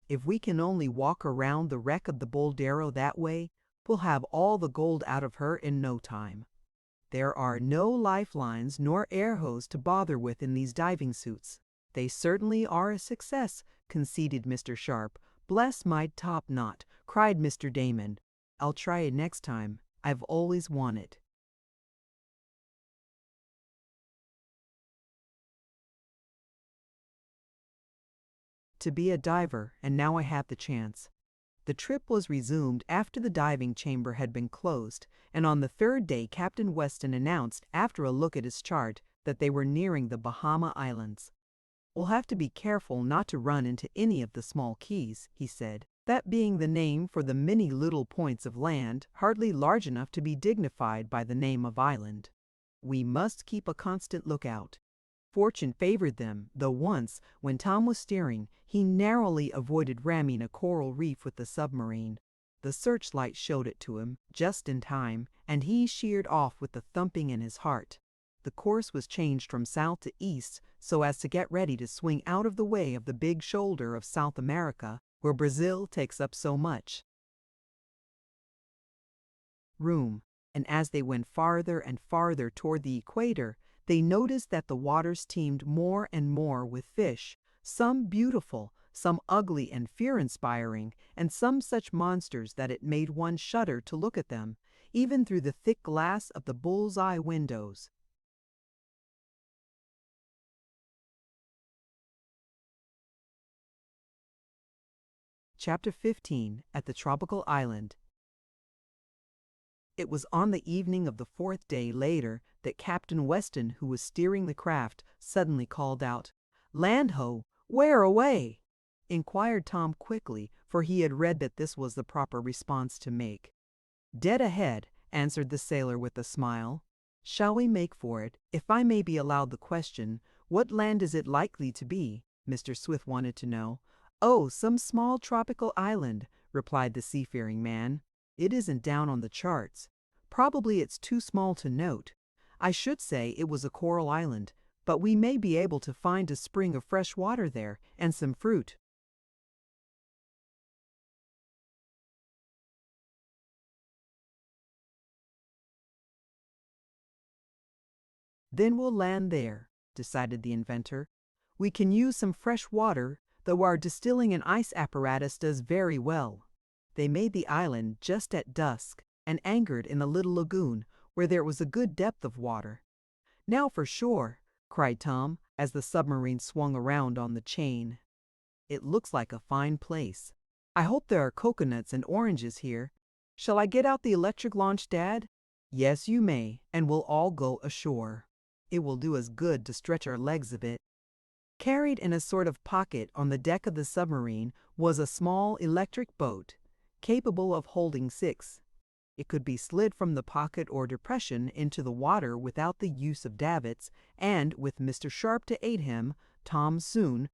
Speaker 1: "If we can only walk around the wreck of the Boldero that way, we'll have all the gold out of her in no time. There are no lifelines nor air hose to bother with in these diving suits. They certainly are a success," conceded Mr. Sharp. "Bless my top knot," cried Mr. Damon. "I'll try it next time. I've always wanted to be a diver, and now I have the chance." The trip was resumed after the diving chamber had been closed, and on the third day Captain Weston announced, after a look at his chart, that they were nearing the Bahama Islands. "We'll have to be careful not to run into any of the small keys," he said, that being the name for the many little points of land, hardly large enough to be dignified by the name of island. "We must keep a constant lookout." Fortune favored them, though once, when Tom was steering, he narrowly avoided ramming a coral reef with the submarine. The searchlight showed it to him, just in time, and he sheered off with a thumping in his heart. The course was changed from south to east so as to get ready to swing out of the way of the big shoulder of South America, where Brazil takes up so much. room, and as they went farther and farther toward the equator, they noticed that the waters teemed more and more with fish, some beautiful, some ugly and fear-inspiring, and some such monsters that it made one shudder to look at them, even through the thick glass of the bull's-eye windows. Chapter 15. At the Tropical Island. It was on the evening of the fourth day later that Captain Weston, who was steering the craft, suddenly called out, "Land ho! Where away?" inquired Tom quickly, for he had read that this was the proper response to make. "Dead ahead," answered the sailor with a smile. "Shall we make for it? If I may be allowed the question, what land is it likely to be?" Mr. Swift wanted to know. "Oh, some small tropical island," replied the seafaring man. "It isn't down on the charts. Probably it's too small to note. I should say it was a coral island, but we may be able to find a spring of fresh water there, and some fruit." "Then we'll land there," decided the inventor. "We can use some fresh water, though our distilling and ice apparatus does very well." They made the island just at dusk, and anchored in a little lagoon where there was a good depth of water. "Now for shore!" cried Tom, as the submarine swung around on the chain. "It looks like a fine place. I hope there are coconuts and oranges here. Shall I get out the electric launch, Dad?" "Yes, you may, and we'll all go ashore. It will do us good to stretch our legs a bit." Carried in a sort of pocket on the deck of the submarine was a small electric boat, capable of holding 6. It could be slid from the pocket or depression into the water without the use of davits, and with Mr. Sharp to aid him, Tom soon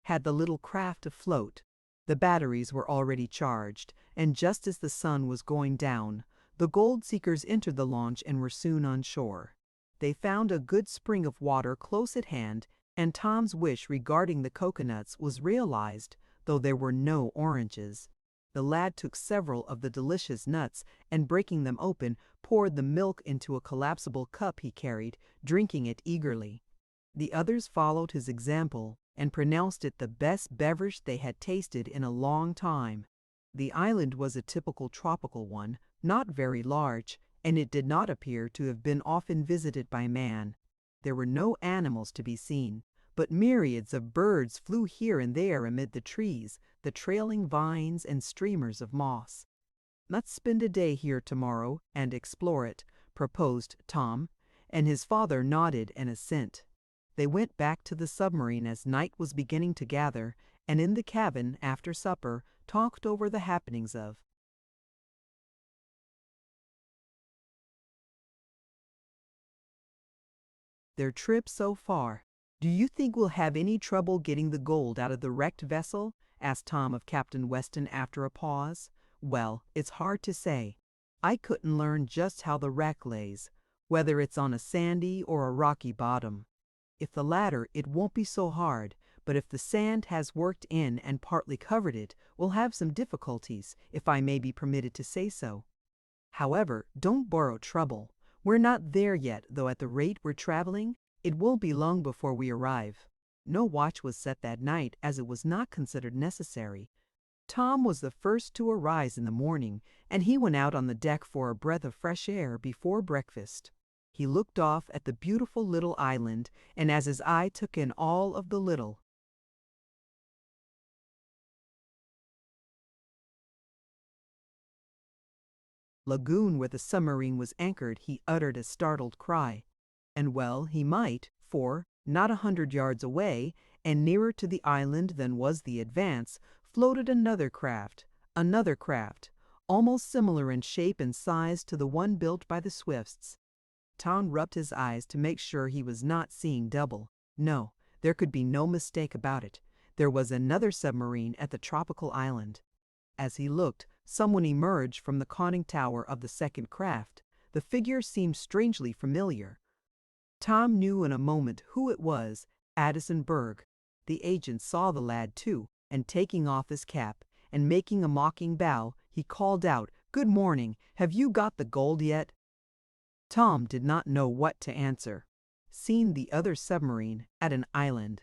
Speaker 1: had the little craft afloat. The batteries were already charged, and just as the sun was going down, the gold seekers entered the launch and were soon on shore. They found a good spring of water close at hand, and Tom's wish regarding the coconuts was realized, though there were no oranges. The lad took several of the delicious nuts, and breaking them open, poured the milk into a collapsible cup he carried, drinking it eagerly. The others followed his example, and pronounced it the best beverage they had tasted in a long time. The island was a typical tropical one, not very large, and it did not appear to have been often visited by man. There were no animals to be seen, but myriads of birds flew here and there amid the trees, the trailing vines and streamers of moss. "Let's spend a day here tomorrow and explore it," proposed Tom, and his father nodded an assent. They went back to the submarine as night was beginning to gather, and in the cabin, after supper, talked over the happenings of their trip so far. "Do you think we'll have any trouble getting the gold out of the wrecked vessel?" asked Tom of Captain Weston after a pause. "Well, it's hard to say. I couldn't learn just how the wreck lays, whether it's on a sandy or a rocky bottom. If the latter, it won't be so hard, but if the sand has worked in and partly covered it, we'll have some difficulties, if I may be permitted to say so. However, don't borrow trouble. We're not there yet, though at the rate we're traveling, it won't be long before we arrive." No watch was set that night, as it was not considered necessary. Tom was the first to arise in the morning, and he went out on the deck for a breath of fresh air before breakfast. He looked off at the beautiful little island, and as his eye took in all of the little lagoon where the submarine was anchored, he uttered a startled cry. And well he might, for, not 100 yards away, and nearer to the island than was the Advance, floated another craft, almost similar in shape and size to the one built by the Swifts. Tom rubbed his eyes to make sure he was not seeing double. No, there could be no mistake about it. There was another submarine at the tropical island. As he looked, someone emerged from the conning tower of the second craft. The figure seemed strangely familiar. Tom knew in a moment who it was, Addison Berg. The agent saw the lad too, and taking off his cap, and making a mocking bow, he called out, "Good morning, have you got the gold yet?" Tom did not know what to answer. Seen the other submarine at an island.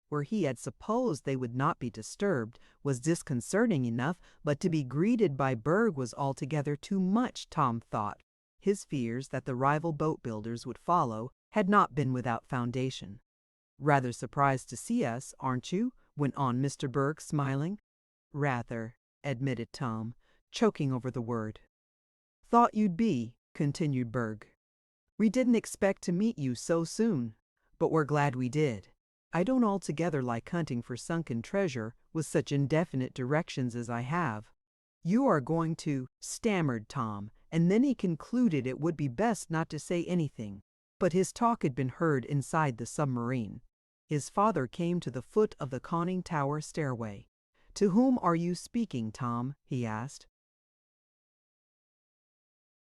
Speaker 1: Where he had supposed they would not be disturbed was disconcerting enough, but to be greeted by Berg was altogether too much, Tom thought. His fears that the rival boat builders would follow had not been without foundation. "Rather surprised to see us, aren't you?" went on Mr. Berg, smiling. "Rather," admitted Tom, choking over the word. "Thought you'd be," continued Berg. "We didn't expect to meet you so soon, but we're glad we did. I don't altogether like hunting for sunken treasure with such indefinite directions as I have." "You are going to," stammered Tom, and then he concluded it would be best not to say anything. But his talk had been heard inside the submarine. His father came to the foot of the conning tower stairway. "To whom are you speaking, Tom?" he asked.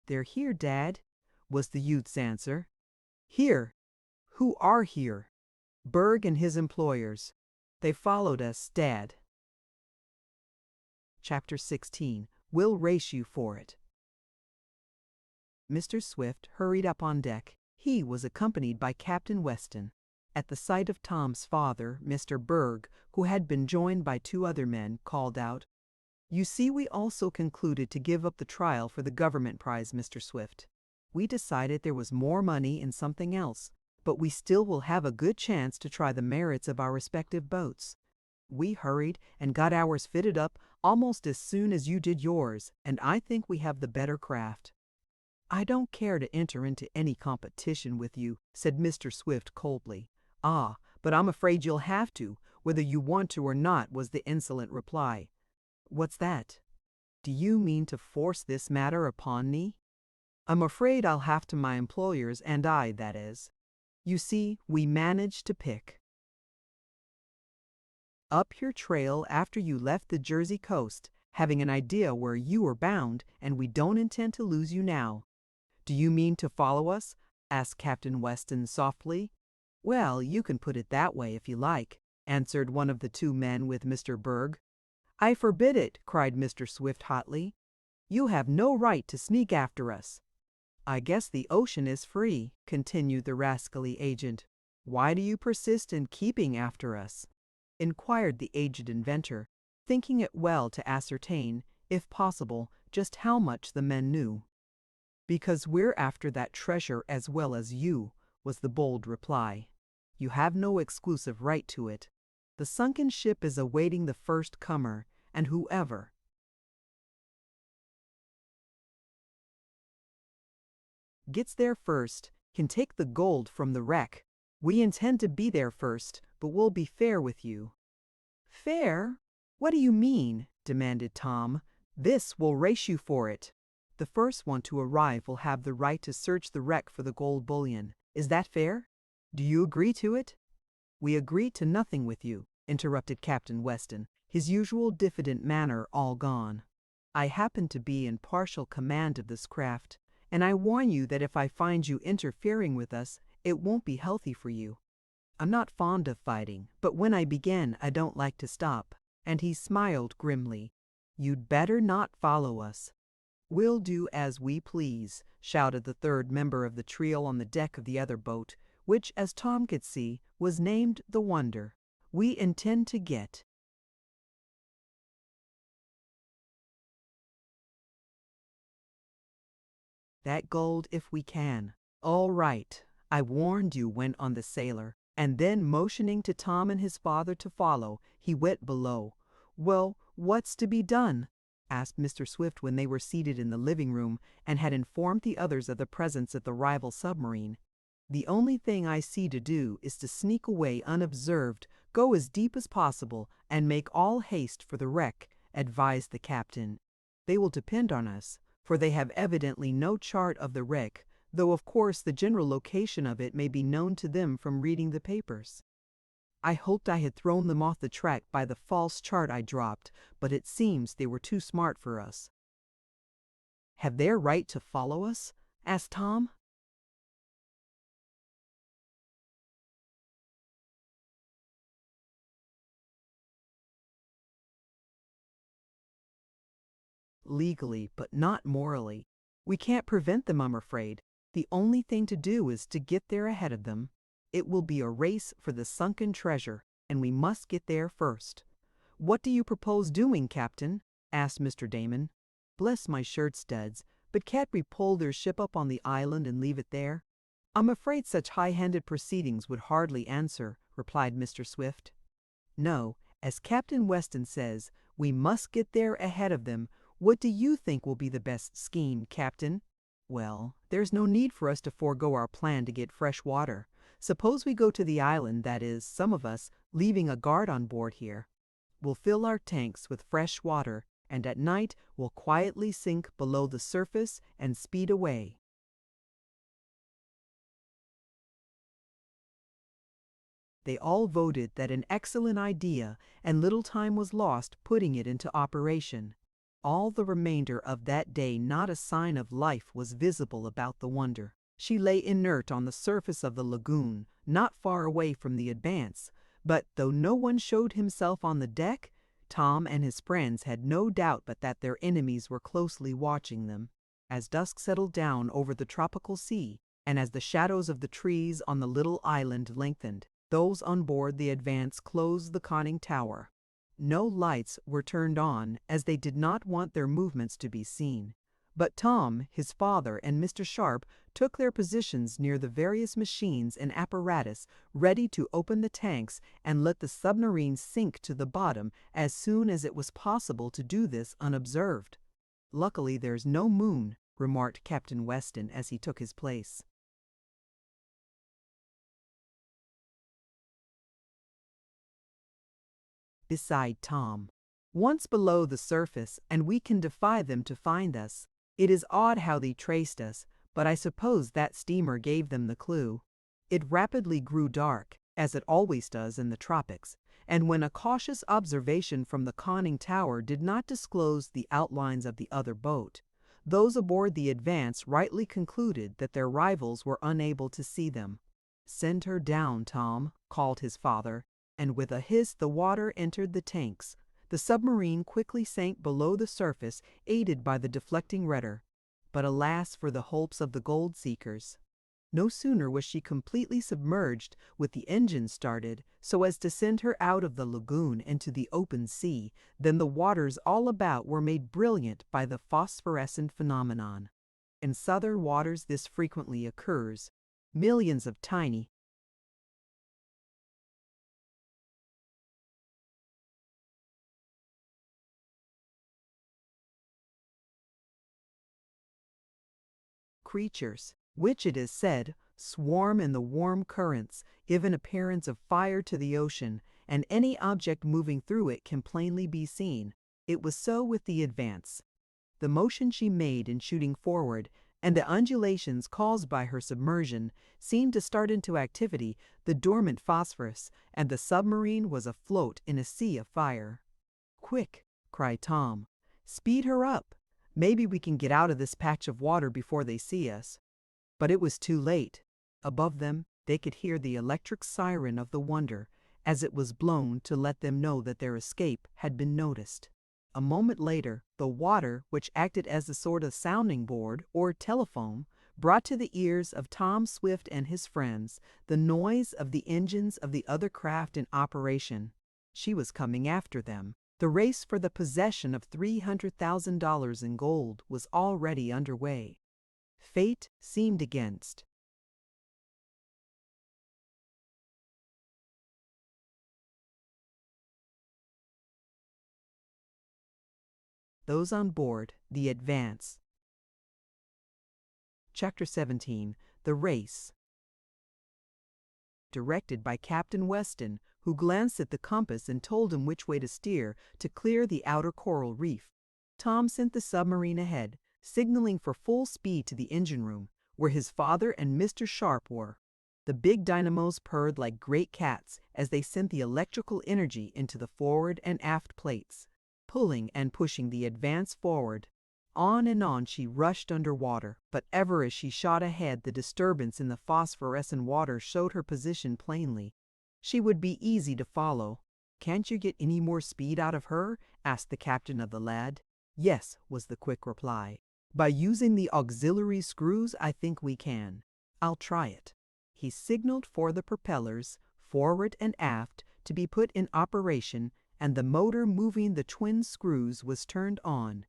Speaker 1: "They're here, Dad," was the youth's answer. "Here? Who are here?" "Berg and his employers. They followed us, Dad." Chapter 16. We'll race you for it. Mr. Swift hurried up on deck. He was accompanied by Captain Weston. At the sight of Tom's father, Mr. Berg, who had been joined by two other men, called out, "You see, we also concluded to give up the trial for the government prize, Mr. Swift. We decided there was more money in something else, but we still will have a good chance to try the merits of our respective boats. We hurried and got ours fitted up almost as soon as you did yours, and I think we have the better craft." "I don't care to enter into any competition with you," said Mr. Swift coldly. "Ah, but I'm afraid you'll have to, whether you want to or not," was the insolent reply. "What's that? Do you mean to force this matter upon me?" "I'm afraid I'll have to, my employers and I, that is. You see, we managed to pick up your trail after you left the Jersey coast, having an idea where you were bound, and we don't intend to lose you now." "Do you mean to follow us?" asked Captain Weston softly. "Well, you can put it that way if you like," answered one of the two men with Mr. Berg. "I forbid it!" cried Mr. Swift hotly. "You have no right to sneak after us." "I guess the ocean is free," continued the rascally agent. "Why do you persist in keeping after us?" inquired the aged inventor, thinking it well to ascertain, if possible, just how much the men knew. "Because we're after that treasure as well as you," was the bold reply. "You have no exclusive right to it. The sunken ship is awaiting the first comer, and whoever gets there first can take the gold from the wreck. We intend to be there first, but we'll be fair with you." "Fair? What do you mean?" demanded Tom. "This will race you for it. The first one to arrive will have the right to search the wreck for the gold bullion. Is that fair? Do you agree to it?" "We agree to nothing with you," interrupted Captain Weston, his usual diffident manner all gone. "I happen to be in partial command of this craft, and I warn you that if I find you interfering with us, it won't be healthy for you. I'm not fond of fighting, but when I begin, I don't like to stop." And he smiled grimly. "You'd better not follow us." "We'll do as we please," shouted the third member of the trio on the deck of the other boat, which, as Tom could see, was named the Wonder. "We intend to get that gold if we can." "All right, I warned you," went on the sailor, and then motioning to Tom and his father to follow, he went below. "Well, what's to be done?" asked Mr. Swift when they were seated in the living room and had informed the others of the presence of the rival submarine. "The only thing I see to do is to sneak away unobserved, go as deep as possible, and make all haste for the wreck," advised the captain. "They will depend on us, for they have evidently no chart of the wreck, though of course the general location of it may be known to them from reading the papers. I hoped I had thrown them off the track by the false chart I dropped, but it seems they were too smart for us. Have they a right to follow us?" asked Tom. "Legally, but not morally. We can't prevent them, I'm afraid. The only thing to do is to get there ahead of them. It will be a race for the sunken treasure, and we must get there first." "What do you propose doing, Captain?" asked Mr. Damon. "Bless my shirt studs, but can't we pull their ship up on the island and leave it there?" "I'm afraid such high-handed proceedings would hardly answer," replied Mr. Swift. "No, as Captain Weston says, we must get there ahead of them. What do you think will be the best scheme, Captain?" "Well, there's no need for us to forego our plan to get fresh water. Suppose we go to the island, that is, some of us, leaving a guard on board here. We'll fill our tanks with fresh water, and at night we'll quietly sink below the surface and speed away." They all voted that an excellent idea, and little time was lost putting it into operation. All the remainder of that day not a sign of life was visible about the Wonder. She lay inert on the surface of the lagoon, not far away from the Advance, but though no one showed himself on the deck, Tom and his friends had no doubt but that their enemies were closely watching them. As dusk settled down over the tropical sea, and as the shadows of the trees on the little island lengthened, those on board the Advance closed the conning tower. No lights were turned on, as they did not want their movements to be seen. But Tom, his father, and Mr. Sharp took their positions near the various machines and apparatus, ready to open the tanks and let the submarine sink to the bottom as soon as it was possible to do this unobserved. "Luckily there's no moon," remarked Captain Weston as he took his place. Beside Tom. "Once below the surface, and we can defy them to find us. It is odd how they traced us, but I suppose that steamer gave them the clue." It rapidly grew dark, as it always does in the tropics, and when a cautious observation from the conning tower did not disclose the outlines of the other boat, those aboard the Advance rightly concluded that their rivals were unable to see them. "Send her down, Tom," called his father, and with a hiss the water entered the tanks. The submarine quickly sank below the surface, aided by the deflecting rudder. But alas for the hopes of the gold seekers! No sooner was she completely submerged, with the engine started, so as to send her out of the lagoon into the open sea, than the waters all about were made brilliant by the phosphorescent phenomenon. In southern waters this frequently occurs. Millions of tiny, creatures, which it is said, swarm in the warm currents, give an appearance of fire to the ocean, and any object moving through it can plainly be seen. It was so with the Advance. The motion she made in shooting forward, and the undulations caused by her submersion, seemed to start into activity the dormant phosphorus, and the submarine was afloat in a sea of fire. "Quick!" cried Tom. "Speed her up! Maybe we can get out of this patch of water before they see us." But it was too late. Above them they could hear the electric siren of the Wonder, as it was blown to let them know that their escape had been noticed. A moment later, the water, which acted as a sort of sounding board or telephone, brought to the ears of Tom Swift and his friends the noise of the engines of the other craft in operation. She was coming after them. The race for the possession of $300,000 in gold was already underway. Fate seemed against. Those on board the Advance. Chapter 17. The Race. Directed by Captain Weston, who glanced at the compass and told him which way to steer to clear the outer coral reef, Tom sent the submarine ahead, signaling for full speed to the engine room, where his father and Mr. Sharp were. The big dynamos purred like great cats as they sent the electrical energy into the forward and aft plates, pulling and pushing the Advance forward. and on she rushed underwater, but ever as she shot ahead, the disturbance in the phosphorescent water showed her position plainly. She would be easy to follow. "Can't you get any more speed out of her?" asked the captain of the lad. "Yes," was the quick reply. "By using the auxiliary screws, I think we can. I'll try it." He signaled for the propellers, forward and aft, to be put in operation, and the motor moving the twin screws was turned on.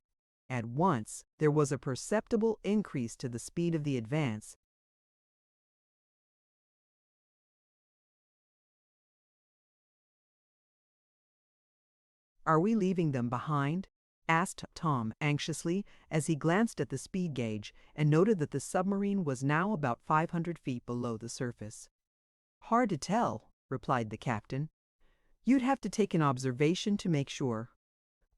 Speaker 1: At once there was a perceptible increase to the speed of the Advance. "Are we leaving them behind?" asked Tom anxiously as he glanced at the speed gauge and noted that the submarine was now about 500 feet below the surface. "Hard to tell," replied the captain. "You'd have to take an observation to make sure."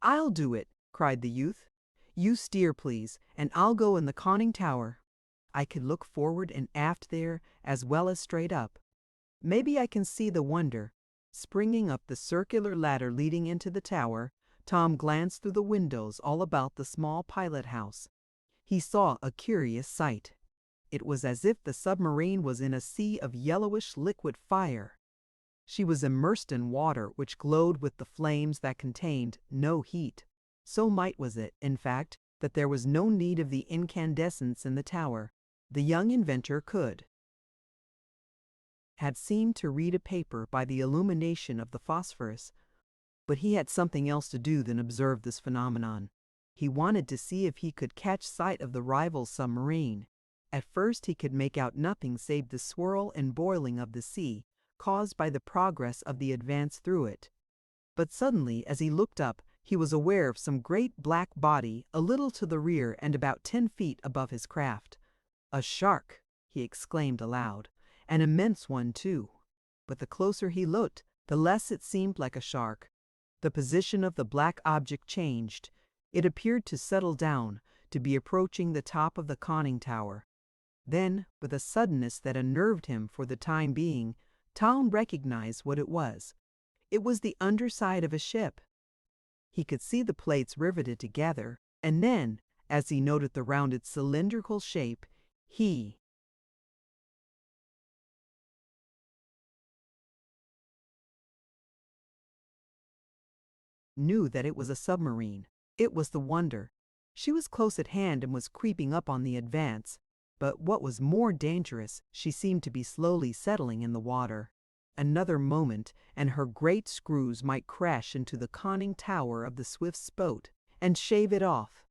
Speaker 1: "I'll do it," cried the youth. "You steer, please, and I'll go in the conning tower. I can look forward and aft there as well as straight up. Maybe I can see the Wonder." Springing up the circular ladder leading into the tower, Tom glanced through the windows all about the small pilot house. He saw a curious sight. It was as if the submarine was in a sea of yellowish liquid fire. She was immersed in water which glowed with the flames that contained no heat. So might was it, in fact, that there was no need of the incandescents in the tower. The young inventor had seemed to read a paper by the illumination of the phosphorus, but he had something else to do than observe this phenomenon. He wanted to see if he could catch sight of the rival submarine. At first he could make out nothing save the swirl and boiling of the sea, caused by the progress of the Advance through it. But suddenly, as he looked up, he was aware of some great black body a little to the rear and about 10 feet above his craft. "A shark!" he exclaimed aloud. "An immense one, too." But the closer he looked, the less it seemed like a shark. The position of the black object changed. It appeared to settle down, to be approaching the top of the conning tower. Then, with a suddenness that unnerved him for the time being, Tom recognized what it was. It was the underside of a ship. He could see the plates riveted together, and then, as he noted the rounded cylindrical shape, he knew that it was a submarine. It was the Wonder. She was close at hand and was creeping up on the Advance. But what was more dangerous, she seemed to be slowly settling in the water. Another moment, and her great screws might crash into the conning tower of the Swift's boat and shave it off.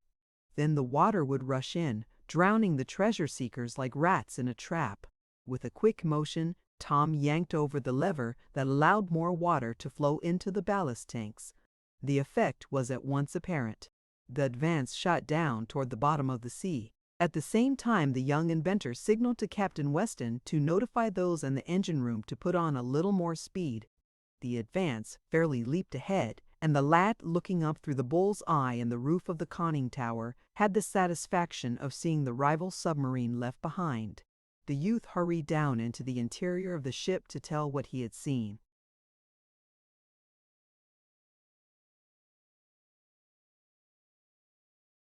Speaker 1: Then the water would rush in, drowning the treasure seekers like rats in a trap. With a quick motion, Tom yanked over the lever that allowed more water to flow into the ballast tanks. The effect was at once apparent. The Advance shot down toward the bottom of the sea. At the same time, the young inventor signaled to Captain Weston to notify those in the engine room to put on a little more speed. The Advance fairly leaped ahead, and the lad, looking up through the bull's eye in the roof of the conning tower, had the satisfaction of seeing the rival submarine left behind. The youth hurried down into the interior of the ship to tell what he had seen.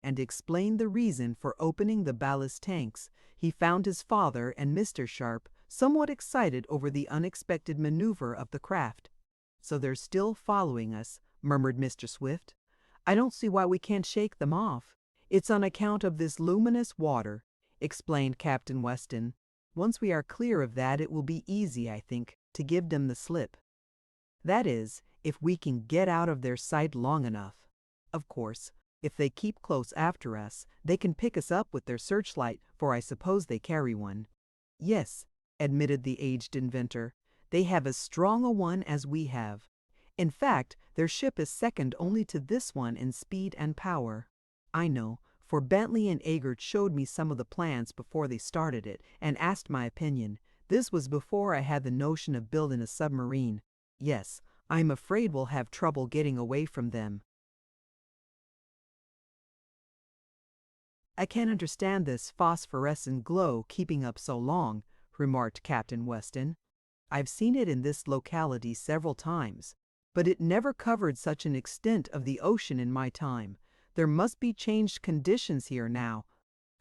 Speaker 1: And explained the reason for opening the ballast tanks. He found his father and Mr. Sharp somewhat excited over the unexpected maneuver of the craft. "So they're still following us," murmured Mr. Swift. "I don't see why we can't shake them off." "It's on account of this luminous water," explained Captain Weston. "Once we are clear of that, it will be easy, I think, to give them the slip. That is, if we can get out of their sight long enough. Of course, if they keep close after us, they can pick us up with their searchlight, for I suppose they carry one." "Yes," admitted the aged inventor. "They have as strong a one as we have. In fact, their ship is second only to this one in speed and power. I know, for Bentley and Agard showed me some of the plans before they started it, and asked my opinion. This was before I had the notion of building a submarine. Yes, I'm afraid we'll have trouble getting away from them." "I can't understand this phosphorescent glow keeping up so long," remarked Captain Weston. "I've seen it in this locality several times, but it never covered such an extent of the ocean in my time. There must be changed conditions here now.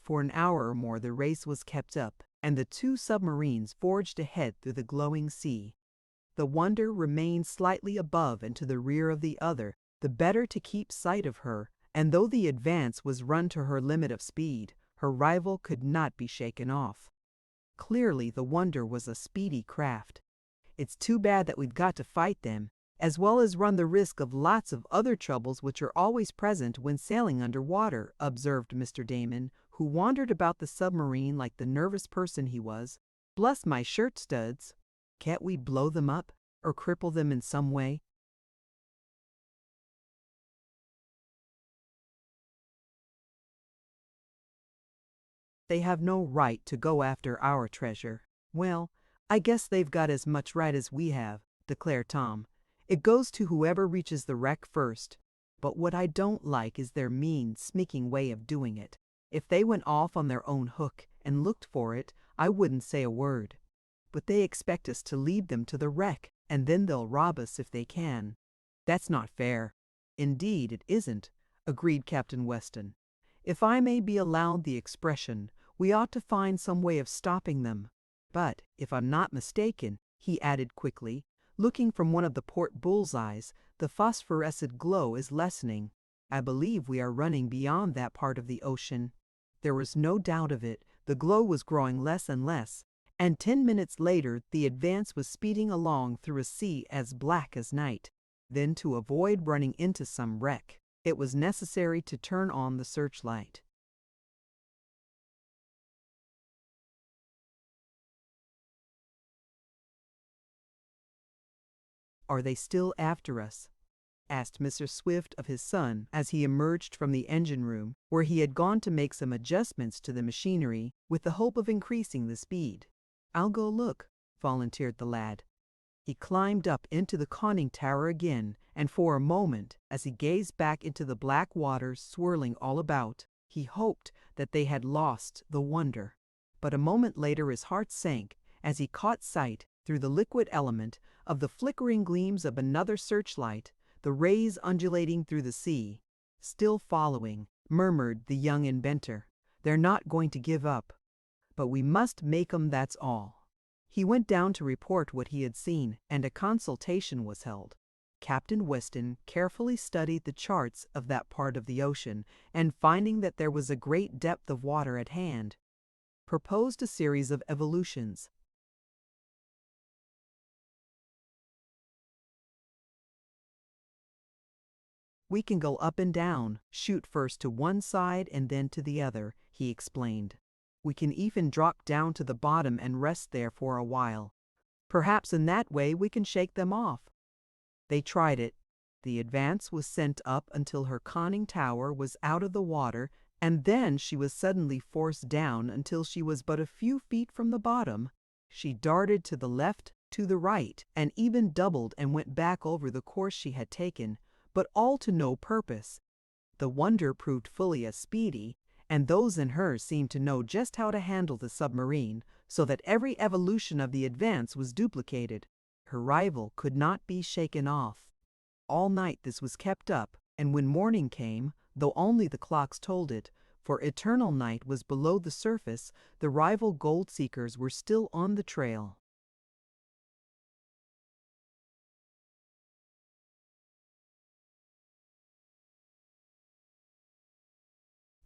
Speaker 1: For an hour or more the race was kept up, and the two submarines forged ahead through the glowing sea. The Wonder remained slightly above and to the rear of the other, the better to keep sight of her, and though the Advance was run to her limit of speed, her rival could not be shaken off. Clearly the Wonder was a speedy craft. It's too bad that we've got to fight them, as well as run the risk of lots of other troubles which are always present when sailing underwater, observed Mr. Damon, who wandered about the submarine like the nervous person he was. Bless my shirt studs! Can't we blow them up, or cripple them in some way? They have no right to go after our treasure. Well, I guess they've got as much right as we have, declared Tom. It goes to whoever reaches the wreck first. But what I don't like is their mean, sneaking way of doing it. If they went off on their own hook and looked for it, I wouldn't say a word. But they expect us to lead them to the wreck, and then they'll rob us if they can. That's not fair. Indeed, it isn't, agreed Captain Weston. If I may be allowed the expression, we ought to find some way of stopping them. But, if I'm not mistaken, he added quickly, looking from one of the port bullseyes, the phosphorescent glow is lessening. I believe we are running beyond that part of the ocean. There was no doubt of it. The glow was growing less and less, and 10 minutes later the Advance was speeding along through a sea as black as night. Then, to avoid running into some wreck, it was necessary to turn on the searchlight. "Are they still after us?" asked Mr. Swift of his son as he emerged from the engine room, where he had gone to make some adjustments to the machinery with the hope of increasing the speed. "I'll go look," volunteered the lad. He climbed up into the conning tower again, and for a moment, as he gazed back into the black waters swirling all about, he hoped that they had lost the Wonder. But a moment later his heart sank as he caught sight, through the liquid element, of the flickering gleams of another searchlight, the rays undulating through the sea. "Still following," murmured the young inventor. "They're not going to give up. But we must make 'em, that's all." He went down to report what he had seen, and a consultation was held. Captain Weston carefully studied the charts of that part of the ocean, and finding that there was a great depth of water at hand, proposed a series of evolutions. "We can go up and down, shoot first to one side and then to the other," he explained. "We can even drop down to the bottom and rest there for a while. Perhaps in that way we can shake them off." They tried it. The Advance was sent up until her conning tower was out of the water, and then she was suddenly forced down until she was but a few feet from the bottom. She darted to the left, to the right, and even doubled and went back over the course she had taken, but all to no purpose. The Wonder proved fully as speedy, and those in her seemed to know just how to handle the submarine, so that every evolution of the Advance was duplicated. Her rival could not be shaken off. All night this was kept up, and when morning came, though only the clocks told it, for eternal night was below the surface, the rival gold seekers were still on the trail.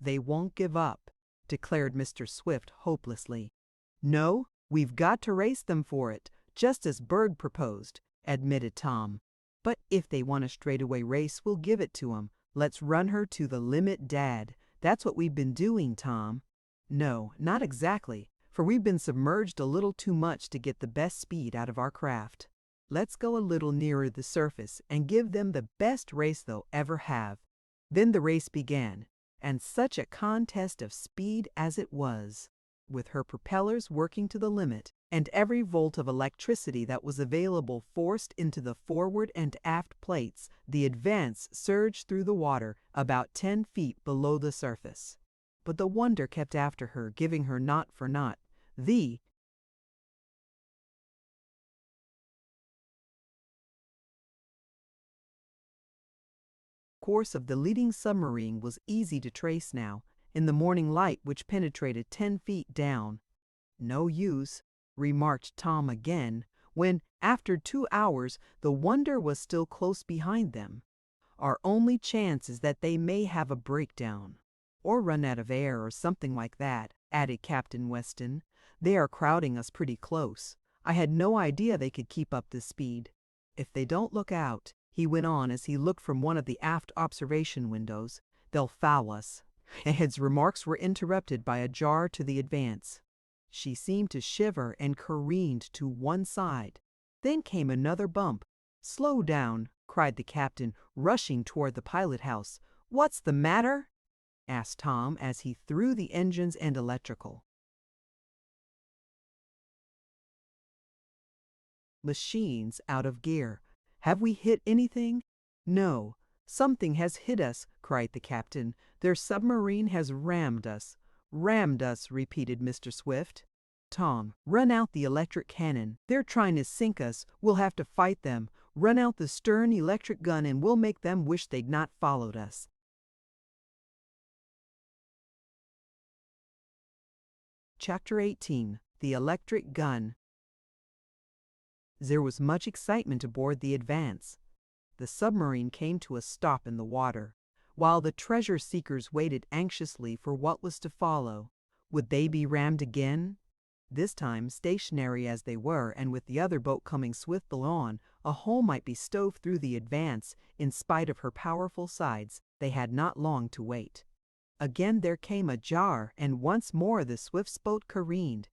Speaker 1: "They won't give up," declared Mr. Swift hopelessly. "No, we've got to race them for it, just as Berg proposed," admitted Tom. "But if they want a straightaway race, we'll give it to 'em. Let's run her to the limit, Dad. That's what we've been doing, Tom." "No, not exactly, for we've been submerged a little too much to get the best speed out of our craft. Let's go a little nearer the surface and give them the best race they'll ever have." Then the race began, and such a contest of speed as it was! With her propellers working to the limit, and every volt of electricity that was available forced into the forward and aft plates, the Advance surged through the water about 10 feet below the surface. But the Wonder kept after her, giving her knot for knot. The Course of the leading submarine was easy to trace now, in the morning light which penetrated 10 feet down. "No use," remarked Tom again, when, after 2 hours, the Wonder was still close behind them. "Our only chance is that they may have a breakdown, or run out of air or something like that," added Captain Weston. "They are crowding us pretty close. I had no idea they could keep up this speed. If they don't look out," he went on as he looked from one of the aft observation windows, "they'll foul us." His remarks were interrupted by a jar to the Advance. She seemed to shiver and careened to one side. Then came another bump. "Slow down," cried the captain, rushing toward the pilot house. "What's the matter?" asked Tom as he threw the engines and electrical machines out of gear. "Have we hit anything?" "No. Something has hit us," cried the captain. "Their submarine has rammed us." "Rammed us," repeated Mr. Swift. "Tom, run out the electric cannon. They're trying to sink us. We'll have to fight them. Run out the stern electric gun and we'll make them wish they'd not followed us." Chapter 18. The Electric Gun. There was much excitement aboard the Advance. The submarine came to a stop in the water, while the treasure seekers waited anxiously for what was to follow. Would they be rammed again? This time, stationary as they were, and with the other boat coming swiftly on, a hole might be stove through the Advance. In spite of her powerful sides, they had not long to wait. Again there came a jar, and once more the Swift's boat careened.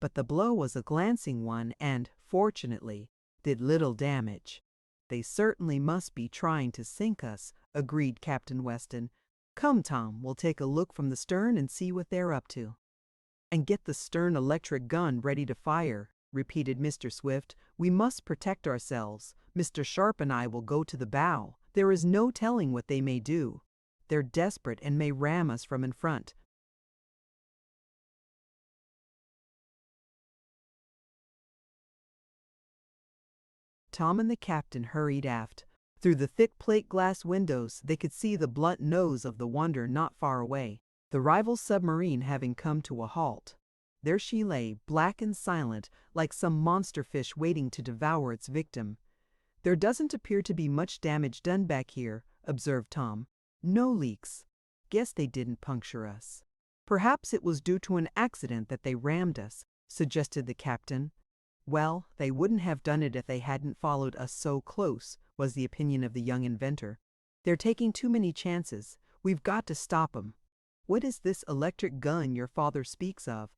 Speaker 1: But the blow was a glancing one and, fortunately, did little damage. "They certainly must be trying to sink us," agreed Captain Weston. "Come, Tom, we'll take a look from the stern and see what they're up to." "And get the stern electric gun ready to fire," repeated Mr. Swift. "We must protect ourselves. Mr. Sharp and I will go to the bow. There is no telling what they may do. They're desperate and may ram us from in front." Tom and the captain hurried aft. Through the thick plate glass windows they could see the blunt nose of the Wonder not far away, the rival submarine having come to a halt. There she lay, black and silent, like some monster fish waiting to devour its victim. "There doesn't appear to be much damage done back here," observed Tom. "No leaks. Guess they didn't puncture us." "Perhaps it was due to an accident that they rammed us," suggested the captain. "Well, they wouldn't have done it if they hadn't followed us so close," was the opinion of the young inventor. "They're taking too many chances. We've got to stop 'em." "What is this electric gun your father speaks of?"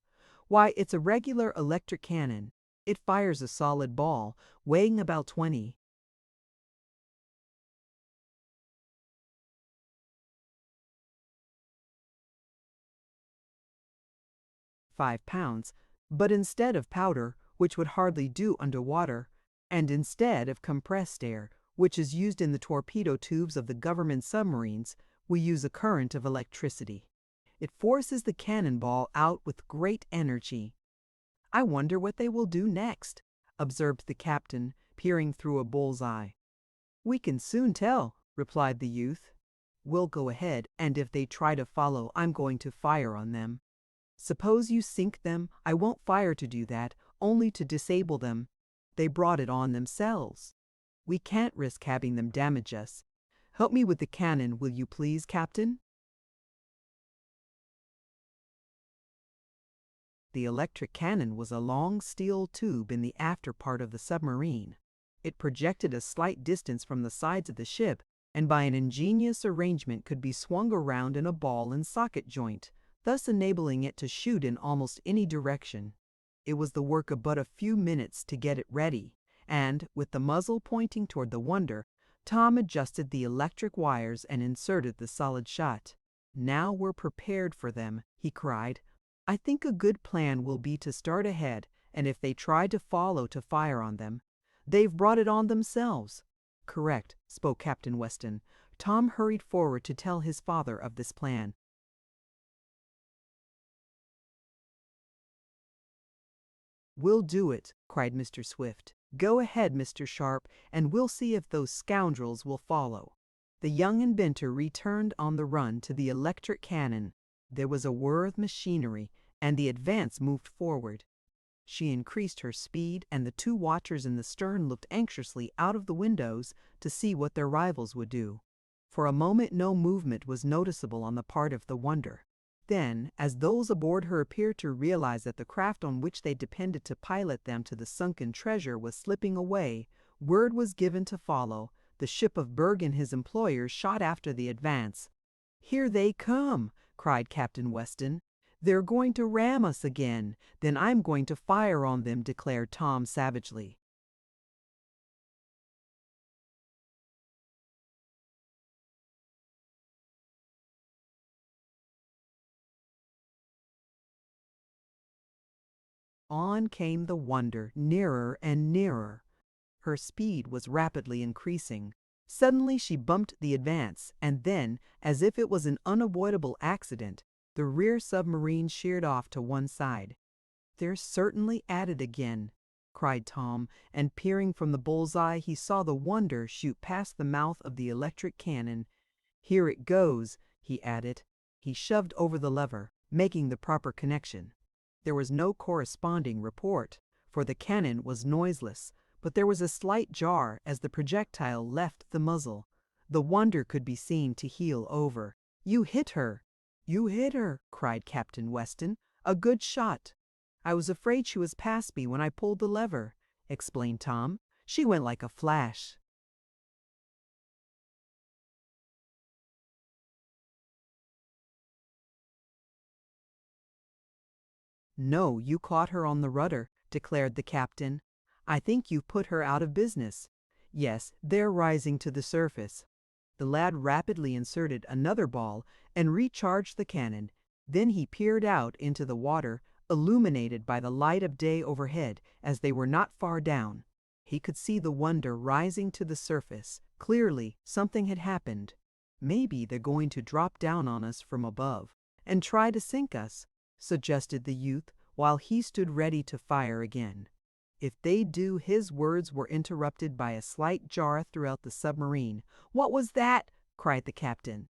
Speaker 1: "Why, it's a regular electric cannon. It fires a solid ball, weighing about 25 pounds, but instead of powder, which would hardly do underwater, and instead of compressed air, which is used in the torpedo tubes of the government submarines, we use a current of electricity. It forces the cannonball out with great energy." "I wonder what they will do next," observed the captain, peering through a bull's eye. "We can soon tell," replied the youth. "We'll go ahead, and if they try to follow, I'm going to fire on them." "Suppose you sink them?" "I won't fire to do that, only to disable them. They brought it on themselves. We can't risk having them damage us. Help me with the cannon, will you please, Captain?" The electric cannon was a long steel tube in the after part of the submarine. It projected a slight distance from the sides of the ship, and by an ingenious arrangement could be swung around in a ball and socket joint, thus enabling it to shoot in almost any direction. It was the work of but a few minutes to get it ready, and, with the muzzle pointing toward the Wonder, Tom adjusted the electric wires and inserted the solid shot. "Now we're prepared for them," he cried. "I think a good plan will be to start ahead, and if they try to follow, to fire on them. They've brought it on themselves." "Correct," spoke Captain Weston. Tom hurried forward to tell his father of this plan. "We'll do it," cried Mr. Swift. "Go ahead, Mr. Sharp, and we'll see if those scoundrels will follow." The young inventor returned on the run to the electric cannon. There was a whir of machinery, and the Advance moved forward. She increased her speed, and the two watchers in the stern looked anxiously out of the windows to see what their rivals would do. For a moment no movement was noticeable on the part of the Wonder. Then, as those aboard her appeared to realize that the craft on which they depended to pilot them to the sunken treasure was slipping away, word was given to follow. The ship of Berg and his employers shot after the Advance. "Here they come!" cried Captain Weston. "They're going to ram us again. Then I'm going to fire on them," declared Tom savagely. On came the Wonder, nearer and nearer. Her speed was rapidly increasing. Suddenly she bumped the Advance, and then, as if it was an unavoidable accident, the rear submarine sheered off to one side. "They're certainly at it again," cried Tom, and peering from the bullseye he saw the Wonder shoot past the mouth of the electric cannon. "Here it goes," he added. He shoved over the lever, making the proper connection. There was no corresponding report, for the cannon was noiseless, but there was a slight jar as the projectile left the muzzle. The Wonder could be seen to heel over. "You hit her!" "You hit her!" cried Captain Weston. "A good shot!" "I was afraid she was past me when I pulled the lever," explained Tom. "She went like a flash." "No, you caught her on the rudder," declared the captain. "I think you've put her out of business. Yes, they're rising to the surface." The lad rapidly inserted another ball and recharged the cannon. Then he peered out into the water, illuminated by the light of day overhead, as they were not far down. He could see the Wonder rising to the surface. Clearly, something had happened. "Maybe they're going to drop down on us from above and try to sink us," suggested the youth, while he stood ready to fire again. If they do, his words were interrupted by a slight jar throughout the submarine. "What was that?" cried the captain.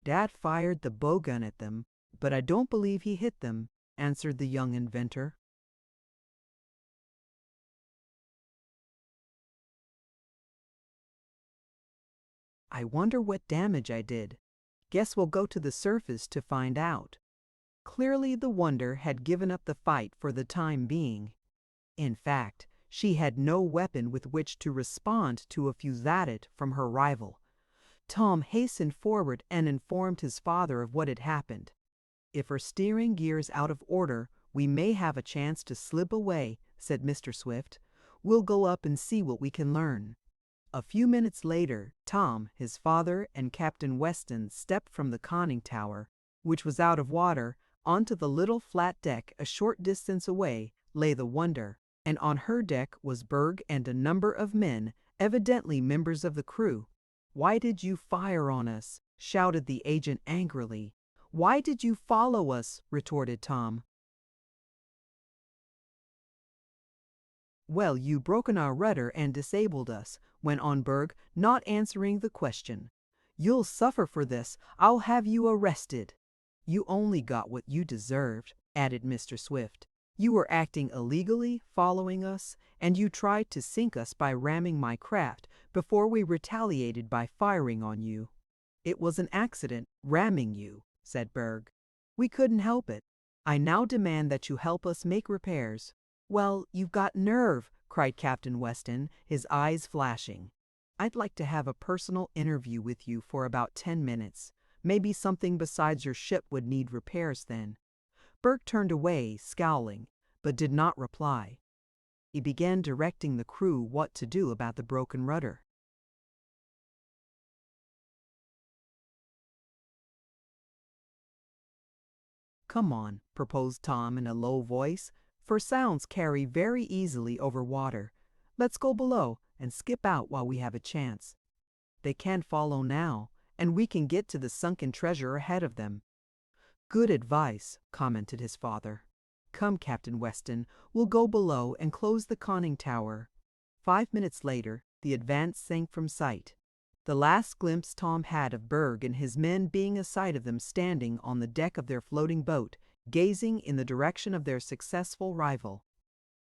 Speaker 1: "Dad fired the bowgun at them, but I don't believe he hit them," answered the young inventor. "I wonder what damage I did. Guess we'll go to the surface to find out." Clearly the Wonder had given up the fight for the time being. In fact, she had no weapon with which to respond to a fusillade from her rival. Tom hastened forward and informed his father of what had happened. "If her steering gear's out of order, we may have a chance to slip away," said Mr. Swift. "We'll go up and see what we can learn." A few minutes later, Tom, his father, and Captain Weston stepped from the conning tower, which was out of water, onto the little flat deck. A short distance away lay the Wonder, and on her deck was Berg and a number of men, evidently members of the crew. "Why did you fire on us?" shouted the agent angrily. "Why did you follow us?" retorted Tom. "Well, you broken our rudder and disabled us," went on Berg, not answering the question. "You'll suffer for this. I'll have you arrested." "You only got what you deserved," added Mr. Swift. "You were acting illegally, following us, and you tried to sink us by ramming my craft before we retaliated by firing on you." "It was an accident, ramming you," said Berg. "We couldn't help it. I now demand that you help us make repairs." "Well, you've got nerve," cried Captain Weston, his eyes flashing. "I'd like to have a personal interview with you for about 10 minutes. Maybe something besides your ship would need repairs then." Berg turned away, scowling, but did not reply. He began directing the crew what to do about the broken rudder. "Come on," proposed Tom in a low voice, for sounds carry very easily over water. "Let's go below and skip out while we have a chance. They can't follow now, and we can get to the sunken treasure ahead of them." "Good advice," commented his father. "Come, Captain Weston, we'll go below and close the conning tower." 5 minutes later, the Advance sank from sight. The last glimpse Tom had of Berg and his men being a sight of them standing on the deck of their floating boat, gazing in the direction of their successful rival.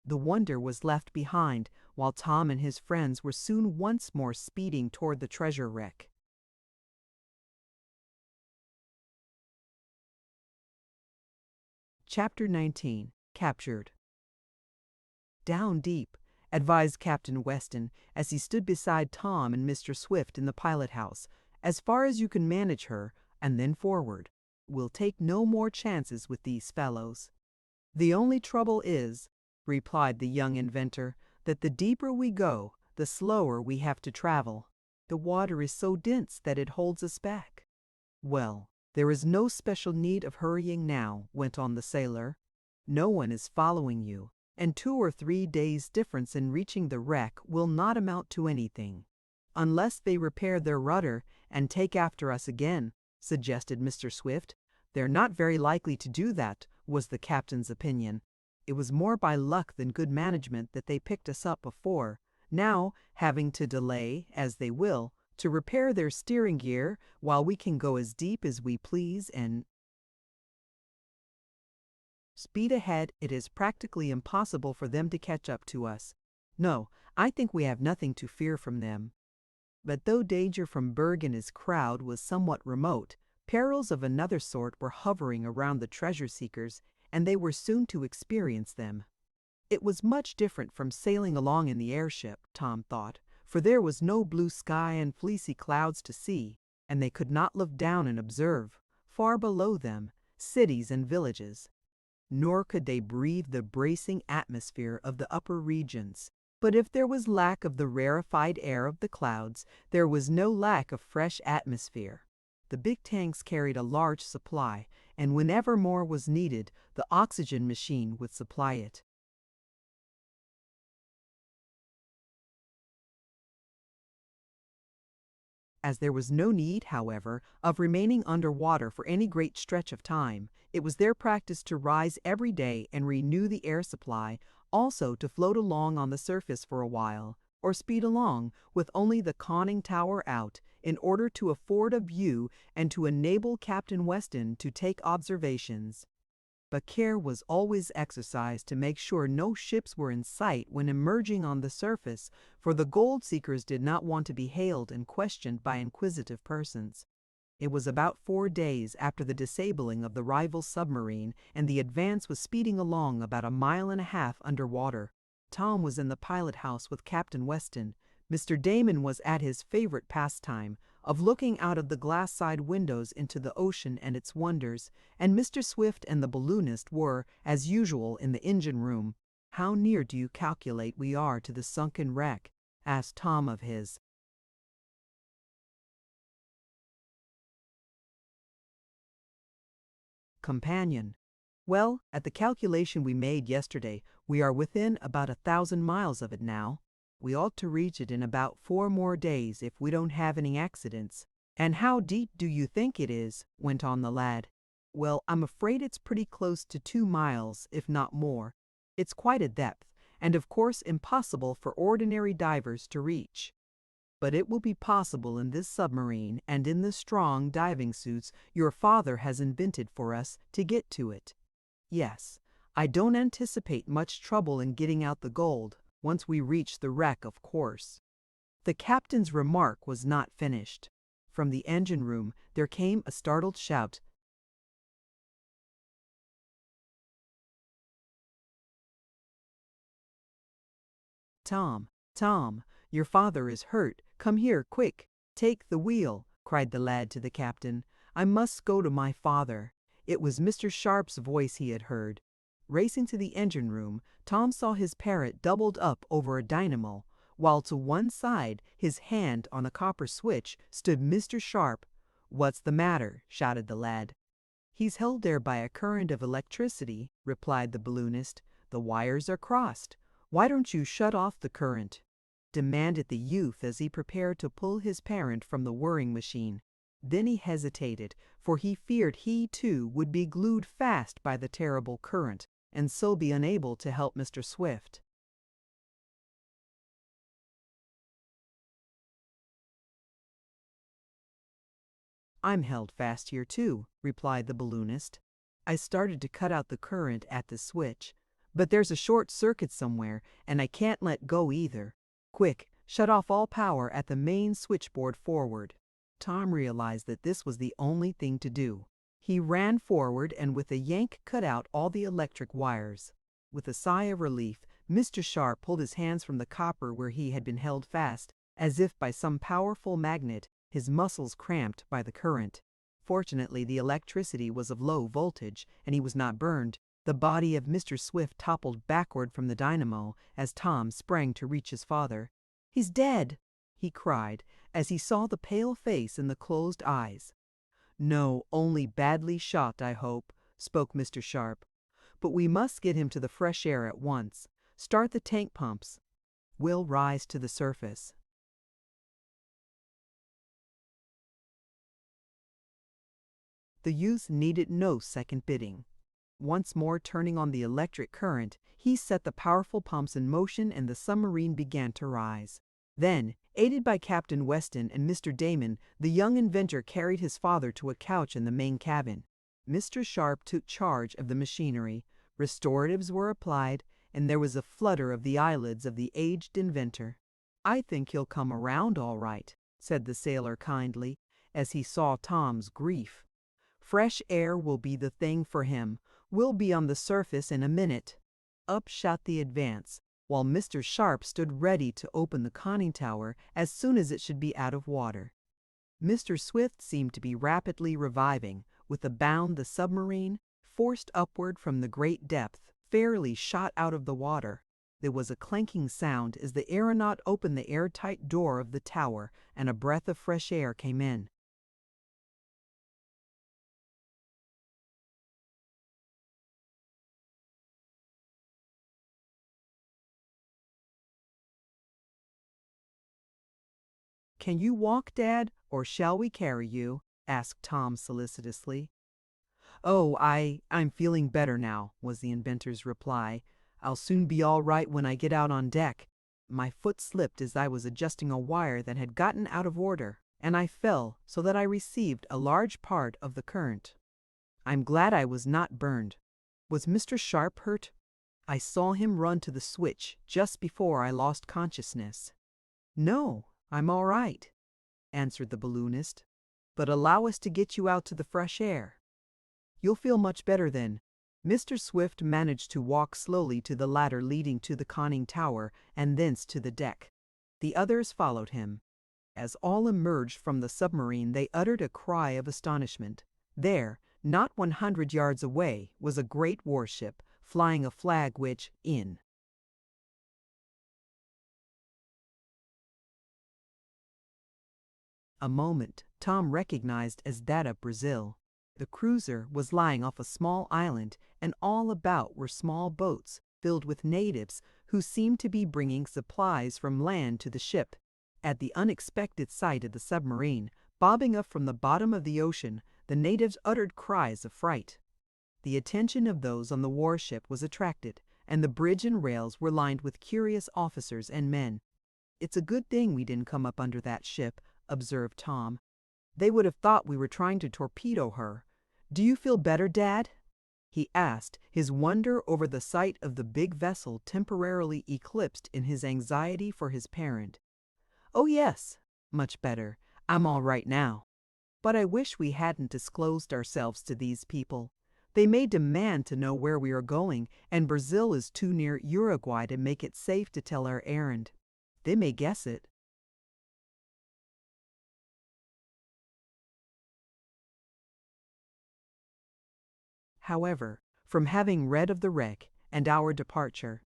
Speaker 1: The wonder was left behind, while Tom and his friends were soon once more speeding toward the treasure wreck. Chapter 19. Captured. "Down deep," advised Captain Weston as he stood beside Tom and Mr. Swift in the pilot house. "As far as you can manage her, and then forward. We'll take no more chances with these fellows." "The only trouble is," replied the young inventor, "that the deeper we go, the slower we have to travel. The water is so dense that it holds us back." "Well, there is no special need of hurrying now," went on the sailor. "No one is following you, and 2 or 3 days' difference in reaching the wreck will not amount to anything." "Unless they repair their rudder and take after us again," suggested Mr. Swift. "They're not very likely to do that," was the captain's opinion. "It was more by luck than good management that they picked us up before. Now, having to delay, as they will, to repair their steering gear while we can go as deep as we please and speed ahead, it is practically impossible for them to catch up to us. No, I think we have nothing to fear from them." But though danger from Berg and his crowd was somewhat remote, perils of another sort were hovering around the treasure seekers, and they were soon to experience them. It was much different from sailing along in the airship, Tom thought, for there was no blue sky and fleecy clouds to see, and they could not look down and observe, far below them, cities and villages. Nor could they breathe the bracing atmosphere of the upper regions. But if there was lack of the rarefied air of the clouds, there was no lack of fresh atmosphere. The big tanks carried a large supply, and whenever more was needed, the oxygen machine would supply it. As there was no need, however, of remaining underwater for any great stretch of time, it was their practice to rise every day and renew the air supply, also to float along on the surface for a while, or speed along, with only the conning tower out, in order to afford a view and to enable Captain Weston to take observations. But care was always exercised to make sure no ships were in sight when emerging on the surface, for the gold seekers did not want to be hailed and questioned by inquisitive persons. It was about 4 days after the disabling of the rival submarine, and the Advance was speeding along about 1.5 miles underwater. Tom was in the pilot house with Captain Weston. Mr. Damon was at his favorite pastime of looking out of the glass side windows into the ocean and its wonders, and Mr. Swift and the balloonist were, as usual, in the engine room. "How near do you calculate we are to the sunken wreck?" asked Tom of his companion. "Well, at the calculation we made yesterday, we are within about 1,000 miles of it now. We ought to reach it in about 4 more days if we don't have any accidents." "And how deep do you think it is?" went on the lad. "Well, I'm afraid it's pretty close to 2 miles, if not more. It's quite a depth, and of course impossible for ordinary divers to reach. But it will be possible in this submarine and in the strong diving suits your father has invented for us to get to it. Yes, I don't anticipate much trouble in getting out the gold, once we reach the wreck, of course." The captain's remark was not finished. From the engine room there came a startled shout. "Tom, Tom, your father is hurt. Come here, quick. Take the wheel," cried the lad to the captain. "I must go to my father." It was Mr. Sharp's voice he had heard. Racing to the engine room, Tom saw his parrot doubled up over a dynamo, while to one side, his hand on a copper switch, stood Mr. Sharp. "What's the matter?" shouted the lad. "He's held there by a current of electricity," replied the balloonist. "The wires are crossed. Why don't you shut off the current?" demanded the youth as he prepared to pull his parent from the whirring machine. Then he hesitated, for he feared he too would be glued fast by the terrible current, and so be unable to help Mr. Swift. I'm held fast here too, replied the balloonist. I started to cut out the current at the switch, but there's a short circuit somewhere, and I can't let go either. Quick, shut off all power at the main switchboard forward. Tom realized that this was the only thing to do. He ran forward and with a yank cut out all the electric wires. With a sigh of relief, Mr. Sharp pulled his hands from the copper where he had been held fast, as if by some powerful magnet, his muscles cramped by the current. Fortunately, the electricity was of low voltage, and he was not burned. The body of Mr. Swift toppled backward from the dynamo as Tom sprang to reach his father. "He's dead!" he cried, as he saw the pale face and the closed eyes. "No, only badly shot, I hope," spoke Mr. Sharp. "But we must get him to the fresh air at once. Start the tank pumps. We'll rise to the surface." The youth needed no second bidding. Once more turning on the electric current, he set the powerful pumps in motion and the submarine began to rise. Then, aided by Captain Weston and Mr. Damon, the young inventor carried his father to a couch in the main cabin. Mr. Sharp took charge of the machinery. Restoratives were applied, and there was a flutter of the eyelids of the aged inventor. "I think he'll come around all right," said the sailor kindly, as he saw Tom's grief. "Fresh air will be the thing for him. We'll be on the surface in a minute." Up shot the Advance, while Mr. Sharp stood ready to open the conning tower as soon as it should be out of water. Mr. Swift seemed to be rapidly reviving. With a bound, the submarine, forced upward from the great depth, fairly shot out of the water. There was a clanking sound as the aeronaut opened the airtight door of the tower, and a breath of fresh air came in. "Can you walk, Dad, or shall we carry you?" asked Tom solicitously. "Oh, I'm feeling better now," was the inventor's reply. "I'll soon be all right when I get out on deck. My foot slipped as I was adjusting a wire that had gotten out of order, and I fell so that I received a large part of the current. I'm glad I was not burned. Was Mr. Sharp hurt? I saw him run to the switch just before I lost consciousness." "No, I'm all right," answered the balloonist. "But allow us to get you out to the fresh air. You'll feel much better then." Mr. Swift managed to walk slowly to the ladder leading to the conning tower and thence to the deck. The others followed him. As all emerged from the submarine, they uttered a cry of astonishment. There, not 100 yards away, was a great warship, flying a flag which, in a moment, Tom recognized as that of Brazil. The cruiser was lying off a small island, and all about were small boats filled with natives who seemed to be bringing supplies from land to the ship. At the unexpected sight of the submarine, bobbing up from the bottom of the ocean, the natives uttered cries of fright. The attention of those on the warship was attracted, and the bridge and rails were lined with curious officers and men. "It's a good thing we didn't come up under that ship," observed Tom. "They would have thought we were trying to torpedo her. Do you feel better, Dad?" he asked, his wonder over the sight of the big vessel temporarily eclipsed in his anxiety for his parent. "Oh yes, much better. I'm all right now. But I wish we hadn't disclosed ourselves to these people. They may demand to know where we are going, and Brazil is too near Uruguay to make it safe to tell our errand. They may guess it." However, from having read of the wreck and our departure,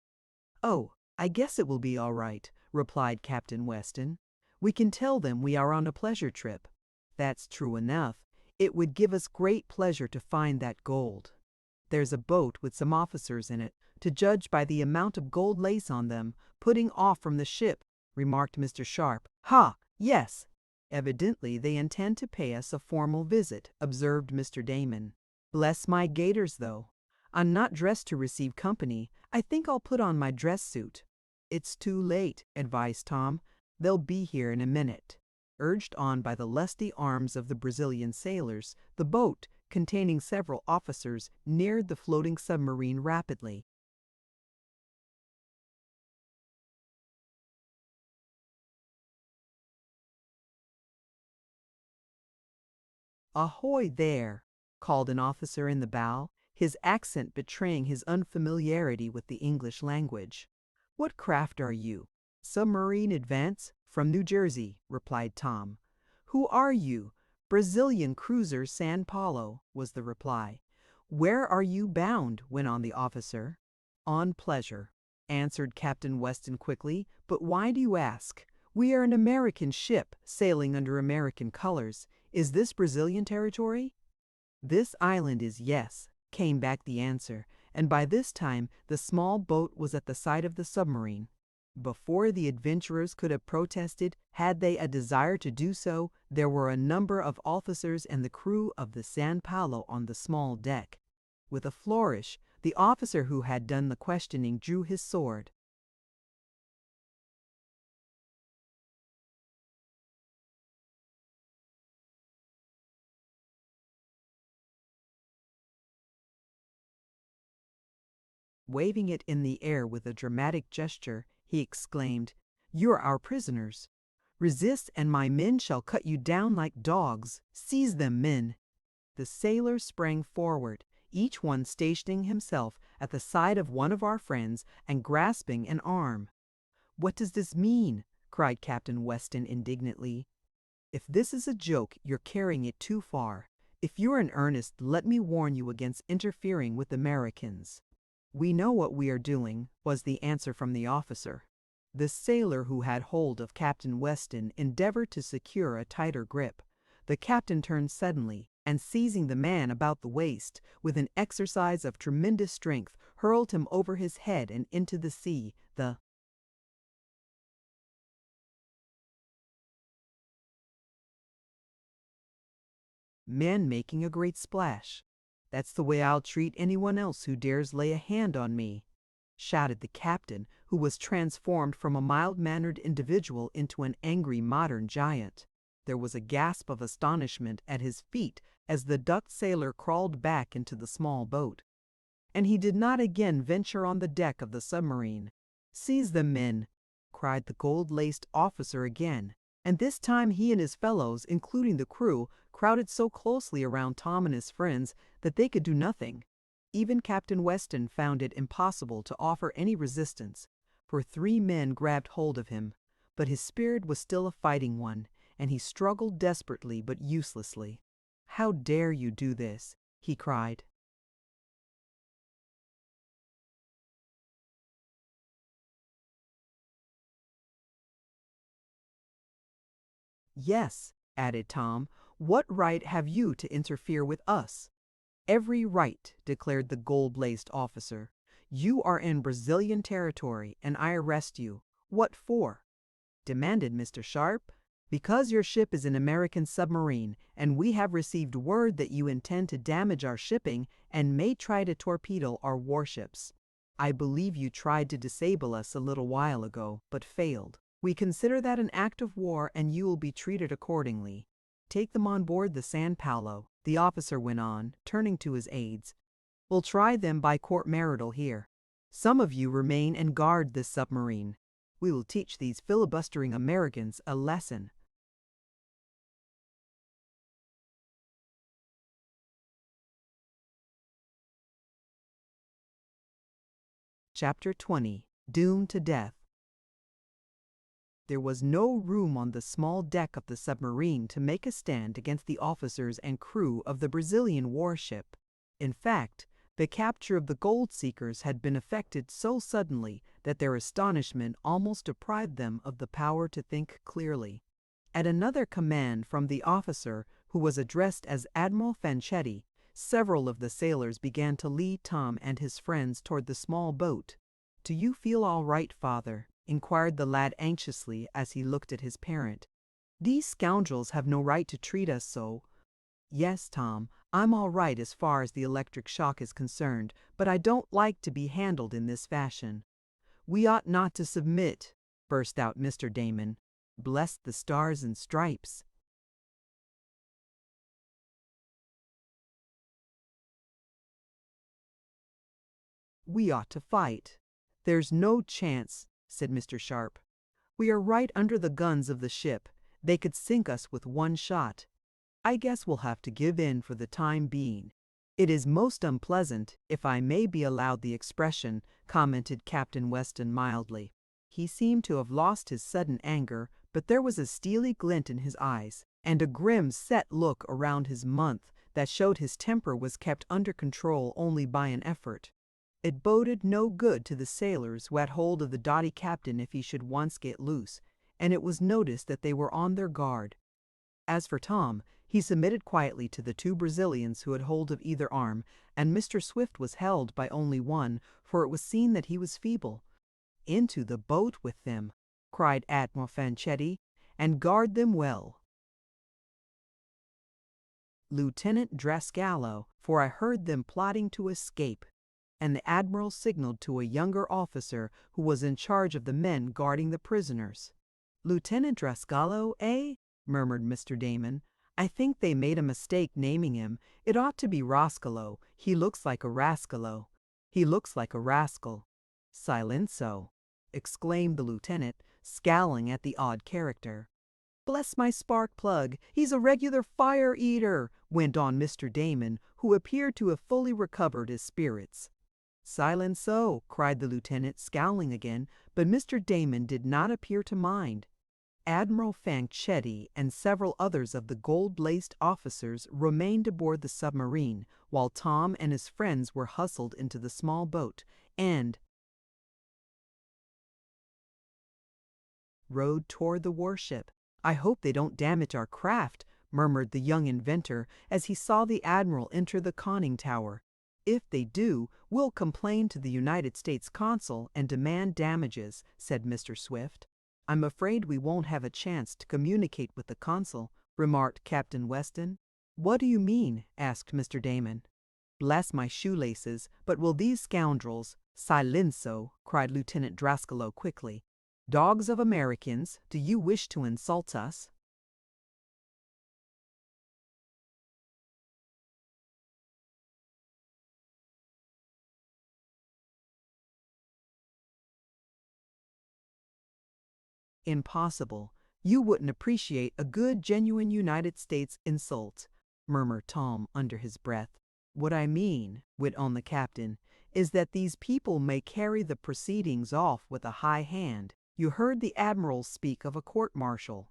Speaker 1: "Oh, I guess it will be all right," replied Captain Weston. "We can tell them we are on a pleasure trip." "That's true enough. It would give us great pleasure to find that gold." "There's a boat with some officers in it, to judge by the amount of gold lace on them, putting off from the ship," remarked Mr. Sharp. "Ha, yes. Evidently they intend to pay us a formal visit," observed Mr. Damon. "Bless my gaiters, though. I'm not dressed to receive company. I think I'll put on my dress suit." "It's too late," advised Tom. "They'll be here in a minute." Urged on by the lusty arms of the Brazilian sailors, the boat, containing several officers, neared the floating submarine rapidly. "Ahoy there!" called an officer in the bow, his accent betraying his unfamiliarity with the English language. "What craft are you?" "Submarine Advance, from New Jersey," replied Tom. "Who are you?" "Brazilian cruiser San Paulo," was the reply. "Where are you bound?" went on the officer. "On pleasure," answered Captain Weston quickly. "But why do you ask? We are an American ship sailing under American colors. Is this Brazilian territory?" "This island is, yes," came back the answer, and by this time the small boat was at the side of the submarine. Before the adventurers could have protested, had they a desire to do so, there were a number of officers and the crew of the San Paulo on the small deck. With a flourish, the officer who had done the questioning drew his sword. Waving it in the air with a dramatic gesture, he exclaimed, "You're our prisoners. Resist, and my men shall cut you down like dogs. Seize them, men." The sailors sprang forward, each one stationing himself at the side of one of our friends and grasping an arm. "What does this mean?" cried Captain Weston indignantly. "If this is a joke, you're carrying it too far. If you're in earnest, let me warn you against interfering with Americans." "We know what we are doing," was the answer from the officer. The sailor who had hold of Captain Weston endeavored to secure a tighter grip. The captain turned suddenly, and seizing the man about the waist, with an exercise of tremendous strength, hurled him over his head and into the sea. The man making a great splash. "That's the way I'll treat anyone else who dares lay a hand on me," shouted the captain, who was transformed from a mild-mannered individual into an angry modern giant. There was a gasp of astonishment at his feat as the ducked sailor crawled back into the small boat. And he did not again venture on the deck of the submarine. "Seize them, men!" cried the gold-laced officer again, and this time he and his fellows, including the crew, crowded so closely around Tom and his friends that they could do nothing. Even Captain Weston found it impossible to offer any resistance, for 3 men grabbed hold of him. But his spirit was still a fighting one, and he struggled desperately but uselessly. "How dare you do this?" he cried. "Yes," added Tom, "what right have you to interfere with us?" "Every right," declared the gold-laced officer. "You are in Brazilian territory, and I arrest you." "What for?" demanded Mr. Sharp. "Because your ship is an American submarine, and we have received word that you intend to damage our shipping and may try to torpedo our warships. I believe you tried to disable us a little while ago, but failed. We consider that an act of war, and you will be treated accordingly. Take them on board the San Paulo," the officer went on, turning to his aides. "We'll try them by court-martial here. Some of you remain and guard this submarine. We will teach these filibustering Americans a lesson." Chapter 20. Doomed to Death. There was no room on the small deck of the submarine to make a stand against the officers and crew of the Brazilian warship. In fact, the capture of the gold seekers had been effected so suddenly that their astonishment almost deprived them of the power to think clearly. At another command from the officer, who was addressed as Admiral Fanchetti, several of the sailors began to lead Tom and his friends toward the small boat. "Do you feel all right, father?" inquired the lad anxiously as he looked at his parent. "These scoundrels have no right to treat us so." "Yes, Tom, I'm all right as far as the electric shock is concerned, but I don't like to be handled in this fashion." "We ought not to submit," burst out Mr. Damon. Bless the stars and stripes. We ought to fight. There's no chance, said Mr. Sharp. We are right under the guns of the ship. They could sink us with one shot. I guess we'll have to give in for the time being. It is most unpleasant, if I may be allowed the expression, commented Captain Weston mildly. He seemed to have lost his sudden anger, but there was a steely glint in his eyes, and a grim, set look around his mouth that showed his temper was kept under control only by an effort. It boded no good to the sailors who had hold of the doughty captain if he should once get loose, and it was noticed that they were on their guard. As for Tom, he submitted quietly to the two Brazilians who had hold of either arm, and Mr. Swift was held by only one, for it was seen that he was feeble. "Into the boat with them," cried Admiral Fanchetti, "and guard them well." Lieutenant Drascalo, for I heard them plotting to escape, and the Admiral signaled to a younger officer who was in charge of the men guarding the prisoners. "Lieutenant Drascalo, eh?" murmured Mr. Damon. "I think they made a mistake naming him. It ought to be Roscalo. He looks like a rascalo. He looks like a rascal." "Silenzo!" exclaimed the lieutenant, scowling at the odd character. "Bless my spark plug, he's a regular fire-eater," went on Mr. Damon, who appeared to have fully recovered his spirits. "Silenzo!" cried the lieutenant, scowling again, but Mr. Damon did not appear to mind. Admiral Fanchetti and several others of the gold-laced officers remained aboard the submarine, while Tom and his friends were hustled into the small boat and rowed toward the warship. "I hope they don't damage our craft," murmured the young inventor as he saw the admiral enter the conning tower. "If they do, we'll complain to the United States consul and demand damages," said Mr. Swift. "I'm afraid we won't have a chance to communicate with the consul," remarked Captain Weston. "What do you mean?" asked Mr. Damon. "Bless my shoelaces, but will these scoundrels—" "Silenzo!" cried Lieutenant Drascalo quickly. "Dogs of Americans, do you wish to insult us?" "Impossible. You wouldn't appreciate a good, genuine United States insult," murmured Tom under his breath. "What I mean," went on the captain, "is that these people may carry the proceedings off with a high hand. You heard the admiral speak of a court-martial."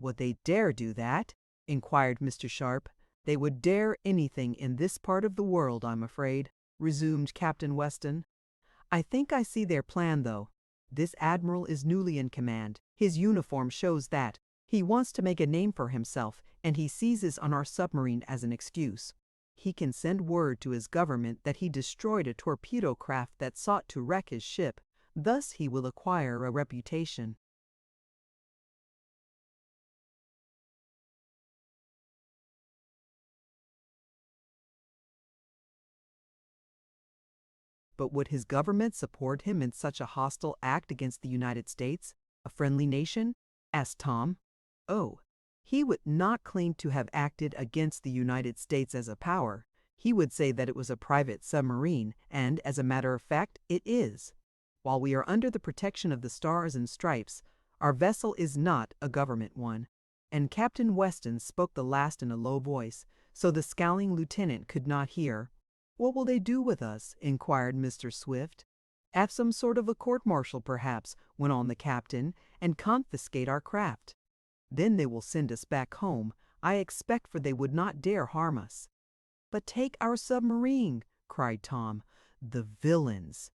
Speaker 1: "Would they dare do that?" inquired Mr. Sharp. "They would dare anything in this part of the world, I'm afraid," resumed Captain Weston. "I think I see their plan, though. This admiral is newly in command. His uniform shows that. He wants to make a name for himself, and he seizes on our submarine as an excuse. He can send word to his government that he destroyed a torpedo craft that sought to wreck his ship. Thus he will acquire a reputation." "But would his government support him in such a hostile act against the United States, a friendly nation?" asked Tom. "Oh, he would not claim to have acted against the United States as a power. He would say that it was a private submarine, and, as a matter of fact, it is. While we are under the protection of the Stars and Stripes, our vessel is not a government one." And Captain Weston spoke the last in a low voice, so the scowling lieutenant could not hear. "What will they do with us?" inquired Mr. Swift. "Have some sort of a court-martial, perhaps," went on the captain, "and confiscate our craft. Then they will send us back home, I expect, for they would not dare harm us." "But take our submarine!" cried Tom. "The villains!"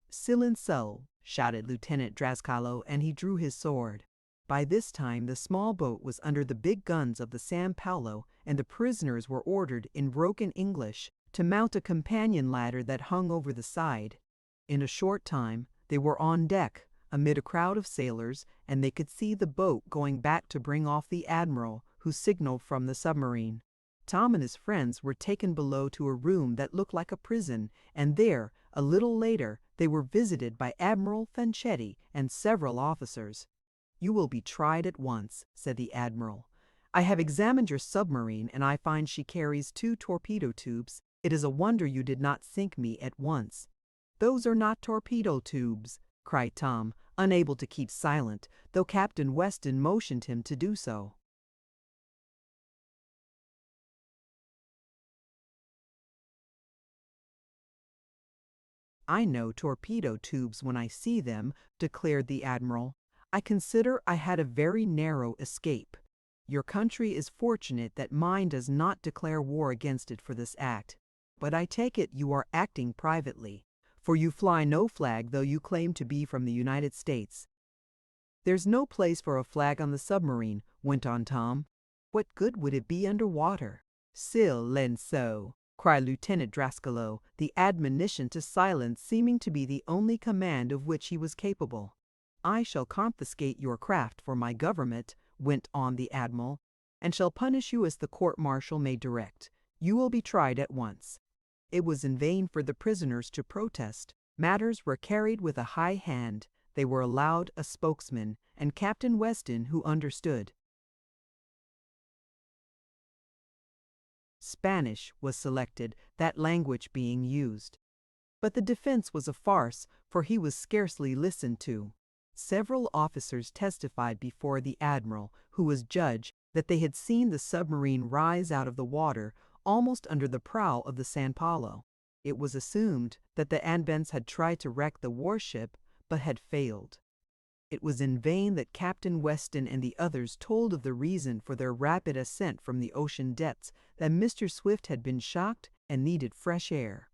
Speaker 1: "Silenzo!" shouted Lieutenant Drascalo, and he drew his sword. By this time the small boat was under the big guns of the San Paulo, and the prisoners were ordered, in broken English, to mount a companion ladder that hung over the side. In a short time they were on deck, amid a crowd of sailors, and they could see the boat going back to bring off the admiral, who signaled from the submarine. Tom and his friends were taken below to a room that looked like a prison, and there, a little later, they were visited by Admiral Fanchetti and several officers. "You will be tried at once," said the admiral. "I have examined your submarine, and I find she carries 2 torpedo tubes. It is a wonder you did not sink me at once." "Those are not torpedo tubes," cried Tom, unable to keep silent, though Captain Weston motioned him to do so. "I know torpedo tubes when I see them," declared the admiral. "I consider I had a very narrow escape. Your country is fortunate that mine does not declare war against it for this act. But I take it you are acting privately, for you fly no flag though you claim to be from the United States." "There's no place for a flag on the submarine," went on Tom. "What good would it be under water?" "Silenzio!" cried Lieutenant Drascalo, the admonition to silence seeming to be the only command of which he was capable. "I shall confiscate your craft for my government," went on the admiral, "and shall punish you as the court-martial may direct. You will be tried at once." It was in vain for the prisoners to protest. Matters were carried with a high hand. They were allowed a spokesman, and Captain Weston, who understood. Spanish was selected, that language being used. But the defense was a farce, for he was scarcely listened to. Several officers testified before the admiral, who was judge, that they had seen the submarine rise out of the water almost under the prow of the San Paulo. It was assumed that the Advents had tried to wreck the warship, but had failed. It was in vain that Captain Weston and the others told of the reason for their rapid ascent from the ocean depths, that Mr. Swift had been shocked and needed fresh air.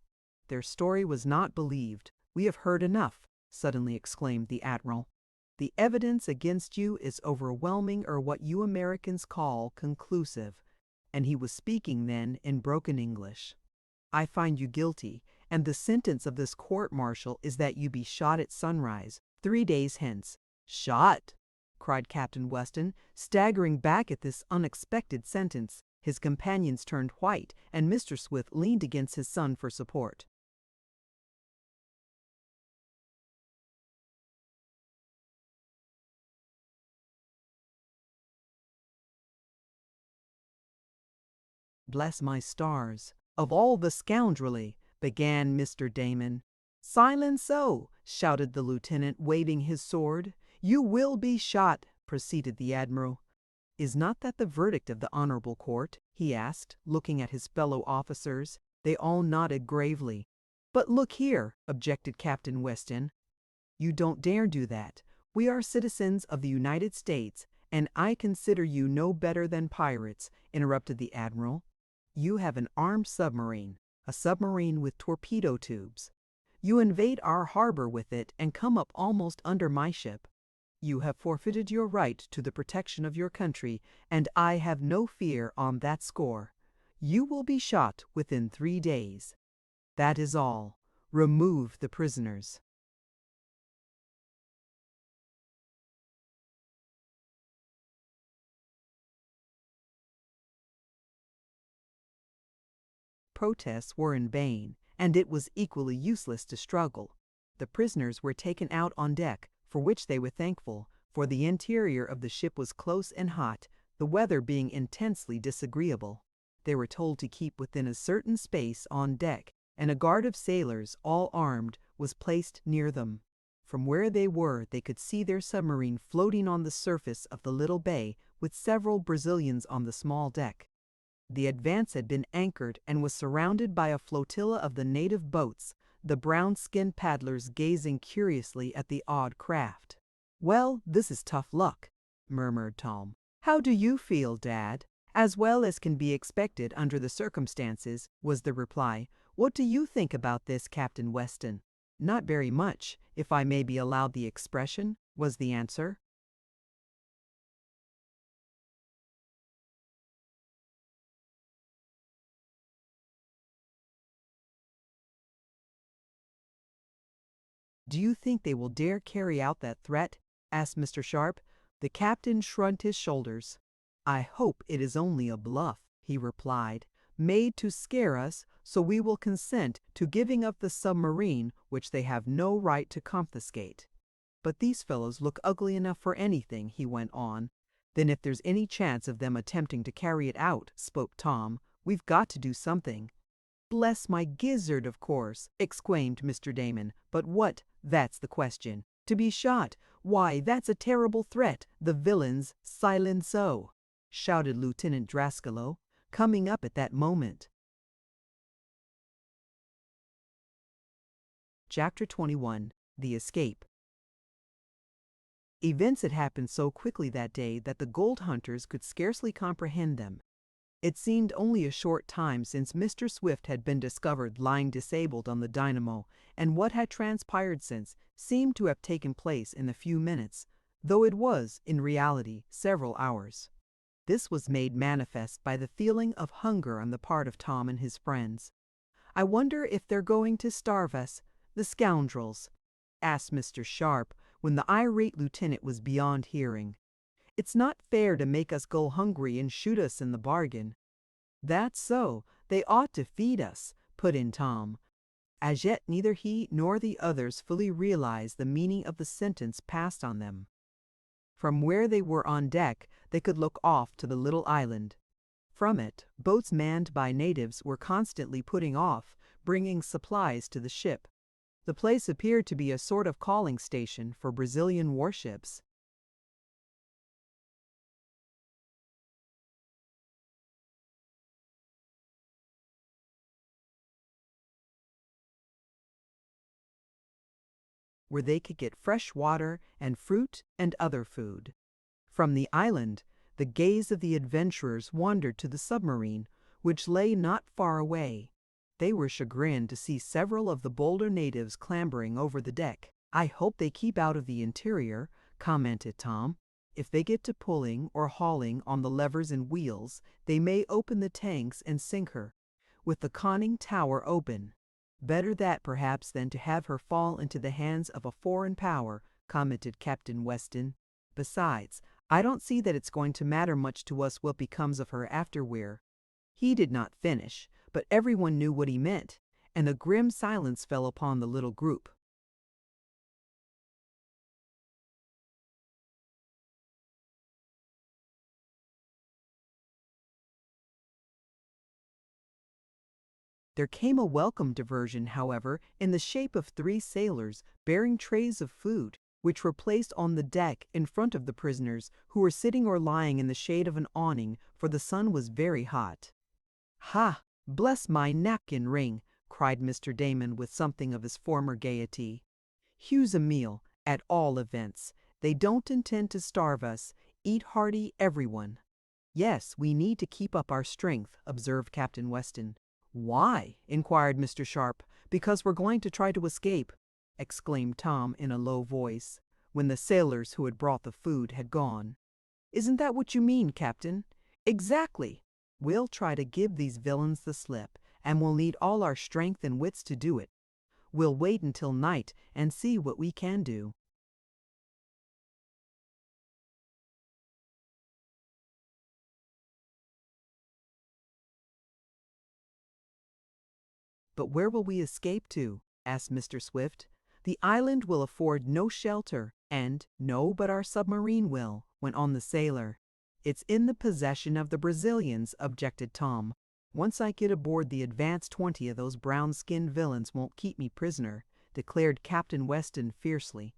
Speaker 1: Their story was not believed. "We have heard enough," suddenly exclaimed the admiral. "The evidence against you is overwhelming, or what you Americans call conclusive," and he was speaking then in broken English. "I find you guilty, and the sentence of this court-martial is that you be shot at sunrise, 3 days hence." "Shot!" cried Captain Weston, staggering back at this unexpected sentence. His companions turned white, and Mr. Swift leaned against his son for support. "Bless my stars! Of all the scoundrelly—" began Mr. Damon. "Silence-o!" shouted the lieutenant, waving his sword. "You will be shot," proceeded the admiral. "Is not that the verdict of the honorable court?" he asked, looking at his fellow officers. They all nodded gravely. "But look here," objected Captain Weston. "You don't dare do that. We are citizens of the United States, and I consider you no better than pirates," interrupted the admiral. "You have an armed submarine, a submarine with torpedo tubes. You invade our harbor with it and come up almost under my ship. You have forfeited your right to the protection of your country, and I have no fear on that score. You will be shot within 3 days. That is all. Remove the prisoners." Protests were in vain, and it was equally useless to struggle. The prisoners were taken out on deck, for which they were thankful, for the interior of the ship was close and hot, the weather being intensely disagreeable. They were told to keep within a certain space on deck, and a guard of sailors, all armed, was placed near them. From where they were, they could see their submarine floating on the surface of the little bay, with several Brazilians on the small deck. The Advance had been anchored and was surrounded by a flotilla of the native boats, the brown-skinned paddlers gazing curiously at the odd craft. "Well, this is tough luck," murmured Tom. "How do you feel, Dad?" "As well as can be expected under the circumstances," was the reply. "What do you think about this, Captain Weston?" "Not very much, if I may be allowed the expression," was the answer. "Do you think they will dare carry out that threat?" asked Mr. Sharp. The captain shrugged his shoulders. "I hope it is only a bluff," he replied, "made to scare us, so we will consent to giving up the submarine which they have no right to confiscate. But these fellows look ugly enough for anything," he went on. "Then if there's any chance of them attempting to carry it out," spoke Tom, "we've got to do something." "Bless my gizzard, of course," exclaimed Mr. Damon. "But what? That's the question. To be shot! Why, that's a terrible threat. The villains, silent so!" shouted Lieutenant Drascalo, coming up at that moment. Chapter 21. The Escape. Events had happened so quickly that day that the gold hunters could scarcely comprehend them. It seemed only a short time since Mr. Swift had been discovered lying disabled on the dynamo, and what had transpired since seemed to have taken place in a few minutes, though it was, in reality, several hours. This was made manifest by the feeling of hunger on the part of Tom and his friends. "I wonder if they're going to starve us, the scoundrels?" asked Mr. Sharp, when the irate lieutenant was beyond hearing. "It's not fair to make us go hungry and shoot us in the bargain." "That's so. They ought to feed us," put in Tom. As yet neither he nor the others fully realized the meaning of the sentence passed on them. From where they were on deck, they could look off to the little island. From it, boats manned by natives were constantly putting off, bringing supplies to the ship. The place appeared to be a sort of calling station for Brazilian warships. Where they could get fresh water and fruit and other food. From the island, the gaze of the adventurers wandered to the submarine, which lay not far away. They were chagrined to see several of the bolder natives clambering over the deck. "I hope they keep out of the interior," commented Tom. "If they get to pulling or hauling on the levers and wheels, they may open the tanks and sink her, with the conning tower open." "Better that, perhaps, than to have her fall into the hands of a foreign power," commented Captain Weston. "Besides, I don't see that it's going to matter much to us what becomes of her after we're—" He did not finish, but everyone knew what he meant, and a grim silence fell upon the little group. There came a welcome diversion, however, in the shape of 3 sailors bearing trays of food, which were placed on the deck in front of the prisoners, who were sitting or lying in the shade of an awning, for the sun was very hot. "Ha! Bless my napkin ring!" cried Mr. Damon with something of his former gaiety. "Here's a meal, at all events. They don't intend to starve us. Eat hearty, everyone." "Yes, we need to keep up our strength," observed Captain Weston. "Why?" inquired Mr. Sharp. "Because we're going to try to escape," exclaimed Tom in a low voice, when the sailors who had brought the food had gone. "Isn't that what you mean, Captain?" "Exactly. We'll try to give these villains the slip, and we'll need all our strength and wits to do it. We'll wait until night and see what we can do." "But where will we escape to?" asked Mr. Swift. "The island will afford no shelter, and—" "No, but our submarine will," went on the sailor. "It's in the possession of the Brazilians," objected Tom. "Once I get aboard the Advance 20, those brown-skinned villains won't keep me prisoner," declared Captain Weston fiercely.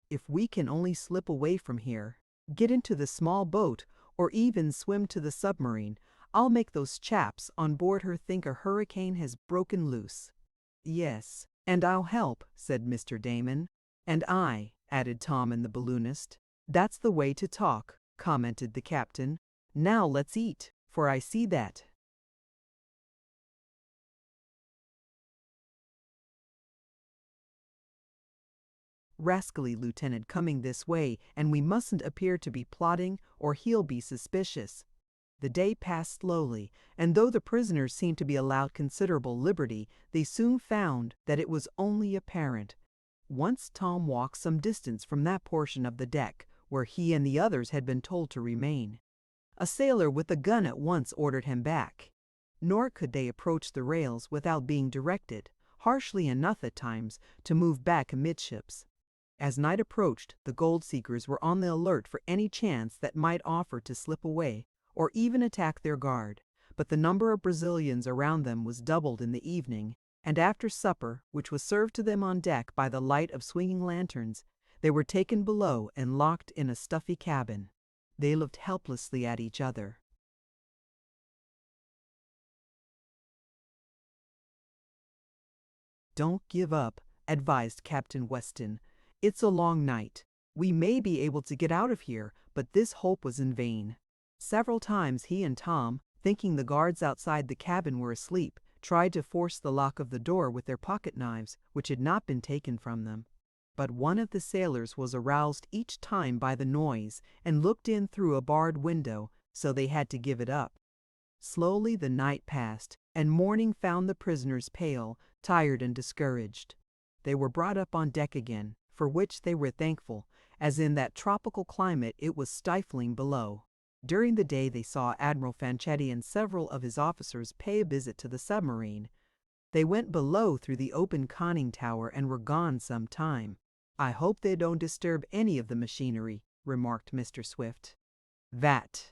Speaker 1: "If we can only slip away from here, get into the small boat, or even swim to the submarine, I'll make those chaps on board her think a hurricane has broken loose." "Yes, and I'll help," said Mr. Damon. "And I," added Tom and the balloonist. "That's the way to talk," commented the captain. "Now let's eat, for I see that." "Rascally lieutenant coming this way, and we mustn't appear to be plotting, or he'll be suspicious." The day passed slowly, and though the prisoners seemed to be allowed considerable liberty, they soon found that it was only apparent. Once Tom walked some distance from that portion of the deck where he and the others had been told to remain. A sailor with a gun at once ordered him back. Nor could they approach the rails without being directed, harshly enough at times, to move back amidships. As night approached, the gold seekers were on the alert for any chance that might offer to slip away, or even attack their guard. But the number of Brazilians around them was doubled in the evening, and after supper, which was served to them on deck by the light of swinging lanterns, they were taken below and locked in a stuffy cabin. They looked helplessly at each other. "Don't give up," advised Captain Weston. "It's a long night. We may be able to get out of here," but this hope was in vain. Several times he and Tom, thinking the guards outside the cabin were asleep, tried to force the lock of the door with their pocket knives, which had not been taken from them. But one of the sailors was aroused each time by the noise and looked in through a barred window, so they had to give it up. Slowly the night passed, and morning found the prisoners pale, tired, and discouraged. They were brought up on deck again, for which they were thankful, as in that tropical climate it was stifling below. During the day they saw Admiral Fanchetti and several of his officers pay a visit to the submarine. They went below through the open conning tower and were gone some time. "I hope they don't disturb any of the machinery," remarked Mr. Swift. That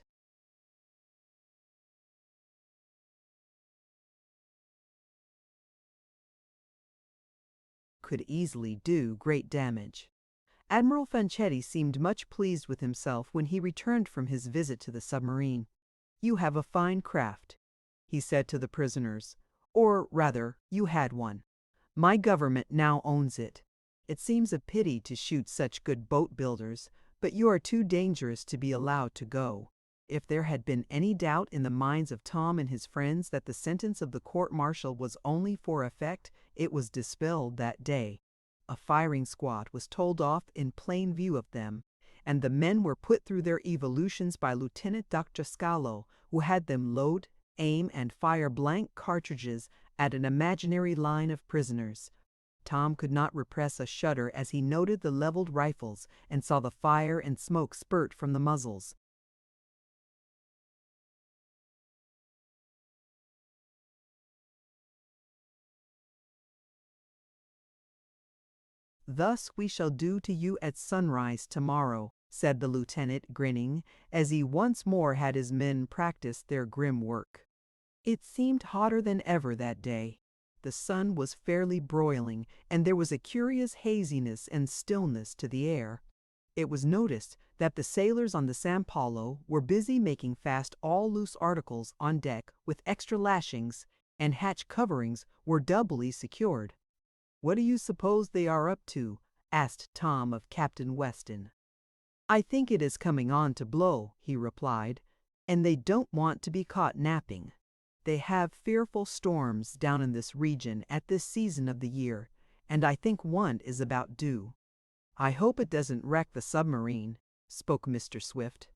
Speaker 1: could easily do great damage. Admiral Fanchetti seemed much pleased with himself when he returned from his visit to the submarine. "You have a fine craft," he said to the prisoners. "Or, rather, you had one. My government now owns it. It seems a pity to shoot such good boat builders, but you are too dangerous to be allowed to go." If there had been any doubt in the minds of Tom and his friends that the sentence of the court-martial was only for effect, it was dispelled that day. A firing squad was told off in plain view of them, and the men were put through their evolutions by Lieutenant Dr. Scalo, who had them load, aim, and fire blank cartridges at an imaginary line of prisoners. Tom could not repress a shudder as he noted the leveled rifles and saw the fire and smoke spurt from the muzzles. "Thus we shall do to you at sunrise tomorrow," said the lieutenant, grinning, as he once more had his men practice their grim work. It seemed hotter than ever that day. The sun was fairly broiling, and there was a curious haziness and stillness to the air. It was noticed that the sailors on the San Paulo were busy making fast all loose articles on deck with extra lashings, and hatch coverings were doubly secured. "What do you suppose they are up to?" asked Tom of Captain Weston. "I think it is coming on to blow," he replied, "and they don't want to be caught napping. They have fearful storms down in this region at this season of the year, and I think one is about due." "I hope it doesn't wreck the submarine," spoke Mr. Swift.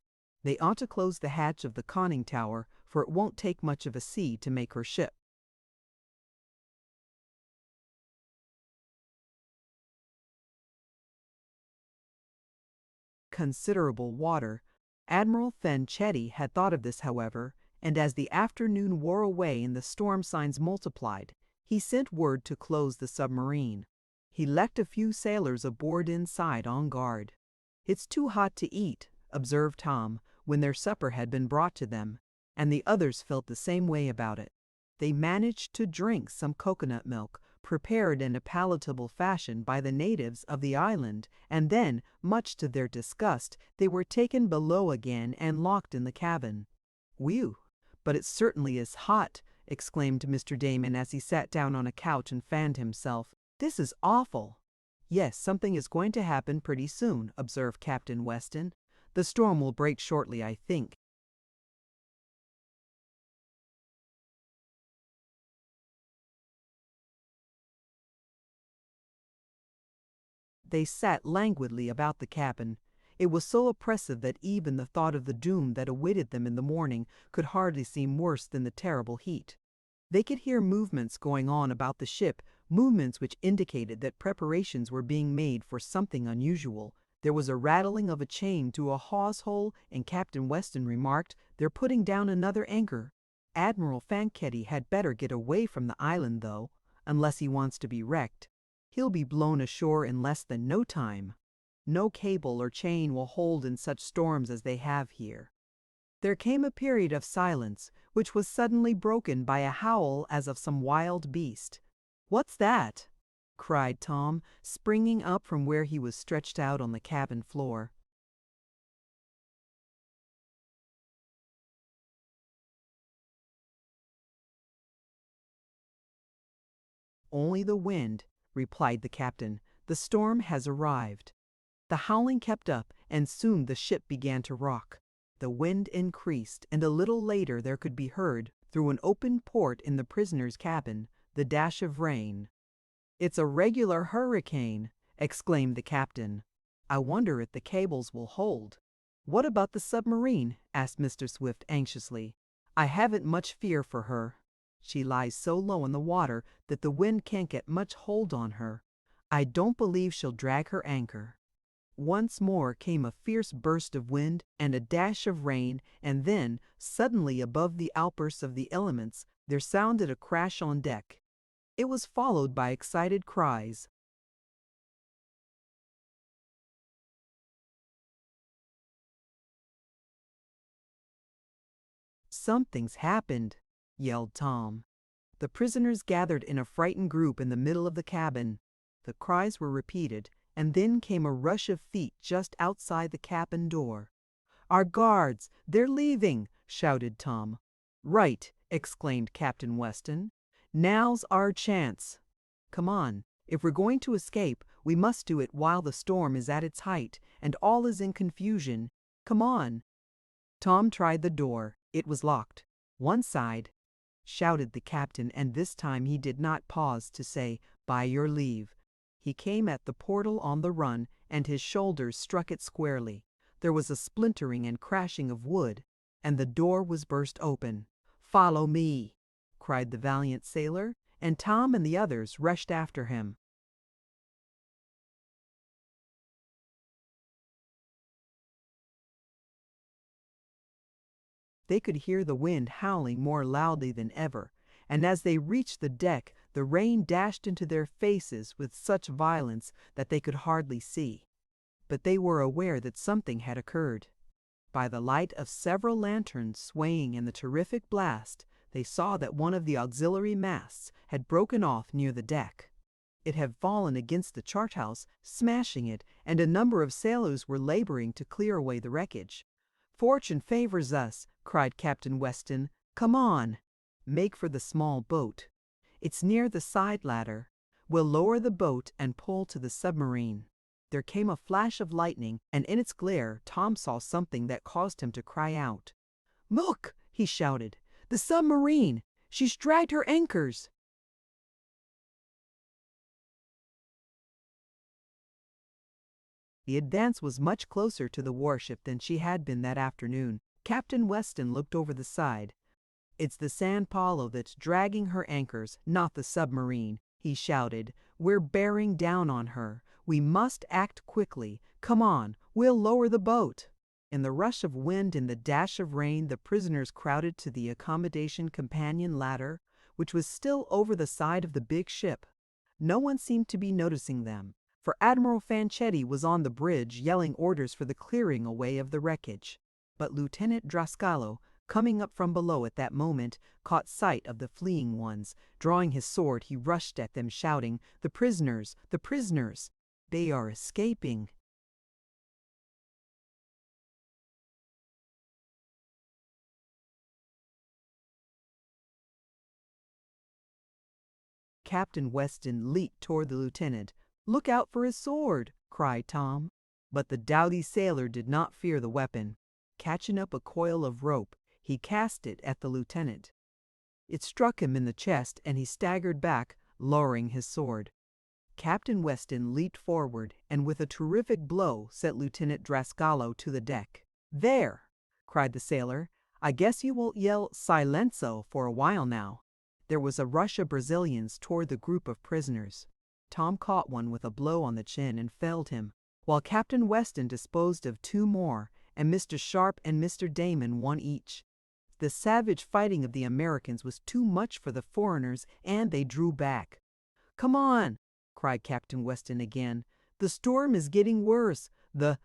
Speaker 1: "They ought to close the hatch of the conning tower, for it won't take much of a sea to make her ship." Considerable water. Admiral Fanchetti had thought of this, however, and as the afternoon wore away and the storm signs multiplied, he sent word to close the submarine. He left a few sailors aboard inside on guard. "It's too hot to eat," observed Tom, when their supper had been brought to them, and the others felt the same way about it. They managed to drink some coconut milk, prepared in a palatable fashion by the natives of the island, and then, much to their disgust, they were taken below again and locked in the cabin. "Whew, but it certainly is hot!" exclaimed Mr. Damon as he sat down on a couch and fanned himself. "This is awful!" "Yes, something is going to happen pretty soon," observed Captain Weston. "The storm will break shortly, I think." They sat languidly about the cabin. It was so oppressive that even the thought of the doom that awaited them in the morning could hardly seem worse than the terrible heat. They could hear movements going on about the ship, movements which indicated that preparations were being made for something unusual. There was a rattling of a chain to a hawse hole, and Captain Weston remarked, "They're putting down another anchor. Admiral Fanchetti had better get away from the island, though, unless he wants to be wrecked. He'll be blown ashore in less than no time. No cable or chain will hold in such storms as they have here." There came a period of silence, which was suddenly broken by a howl as of some wild beast. "What's that?" cried Tom, springing up from where he was stretched out on the cabin floor. "Only the wind," replied the captain. "The storm has arrived." The howling kept up, and soon the ship began to rock. The wind increased, and a little later there could be heard, through an open port in the prisoner's cabin, the dash of rain. "It's a regular hurricane," exclaimed the captain. "I wonder if the cables will hold." "What about the submarine?" asked Mr. Swift anxiously. "I haven't much fear for her. She lies so low in the water that the wind can't get much hold on her. I don't believe she'll drag her anchor." Once more came a fierce burst of wind and a dash of rain, and then, suddenly above the outbursts of the elements, there sounded a crash on deck. It was followed by excited cries. "Something's happened!" yelled Tom. The prisoners gathered in a frightened group in the middle of the cabin. The cries were repeated, and then came a rush of feet just outside the cabin door. "Our guards! They're leaving!" shouted Tom. "Right!" exclaimed Captain Weston. "Now's our chance. Come on. If we're going to escape, we must do it while the storm is at its height, and all is in confusion. Come on." Tom tried the door. It was locked. "One side," shouted the captain, and this time he did not pause to say, "By your leave." He came at the portal on the run, and his shoulders struck it squarely. There was a splintering and crashing of wood, and the door was burst open. "Follow me!" cried the valiant sailor, and Tom and the others rushed after him. They could hear the wind howling more loudly than ever, and as they reached the deck the rain dashed into their faces with such violence that they could hardly see. But they were aware that something had occurred. By the light of several lanterns swaying in the terrific blast, they saw that one of the auxiliary masts had broken off near the deck. It had fallen against the chart house, smashing it, and a number of sailors were laboring to clear away the wreckage. "Fortune favors us!" cried Captain Weston. "Come on!" "Make for the small boat. It's near the side ladder. We'll lower the boat and pull to the submarine." There came a flash of lightning, and in its glare Tom saw something that caused him to cry out. "Look!" he shouted. "The submarine! She's dragged her anchors!" The Advance was much closer to the warship than she had been that afternoon. Captain Weston looked over the side. "It's the San Paulo that's dragging her anchors, not the submarine," he shouted. "We're bearing down on her. We must act quickly. Come on, we'll lower the boat." In the rush of wind and the dash of rain, the prisoners crowded to the accommodation companion ladder, which was still over the side of the big ship. No one seemed to be noticing them, for Admiral Fanchetti was on the bridge yelling orders for the clearing away of the wreckage. But Lieutenant Drascalo, coming up from below at that moment, caught sight of the fleeing ones. Drawing his sword, he rushed at them, shouting, "The prisoners! The prisoners! They are escaping!" Captain Weston leaped toward the lieutenant. "Look out for his sword!" cried Tom. But the doughty sailor did not fear the weapon. Catching up a coil of rope, he cast it at the lieutenant. It struck him in the chest, and he staggered back, lowering his sword. Captain Weston leaped forward, and with a terrific blow sent Lieutenant Drascalo to the deck. "There!" cried the sailor. "I guess you won't yell 'Silenzo' for a while now." There was a rush of Brazilians toward the group of prisoners. Tom caught one with a blow on the chin and felled him, while Captain Weston disposed of 2 more, and Mr. Sharp and Mr. Damon 1 each. The savage fighting of the Americans was too much for the foreigners, and they drew back. "Come on!" cried Captain Weston again. "The storm is getting worse. The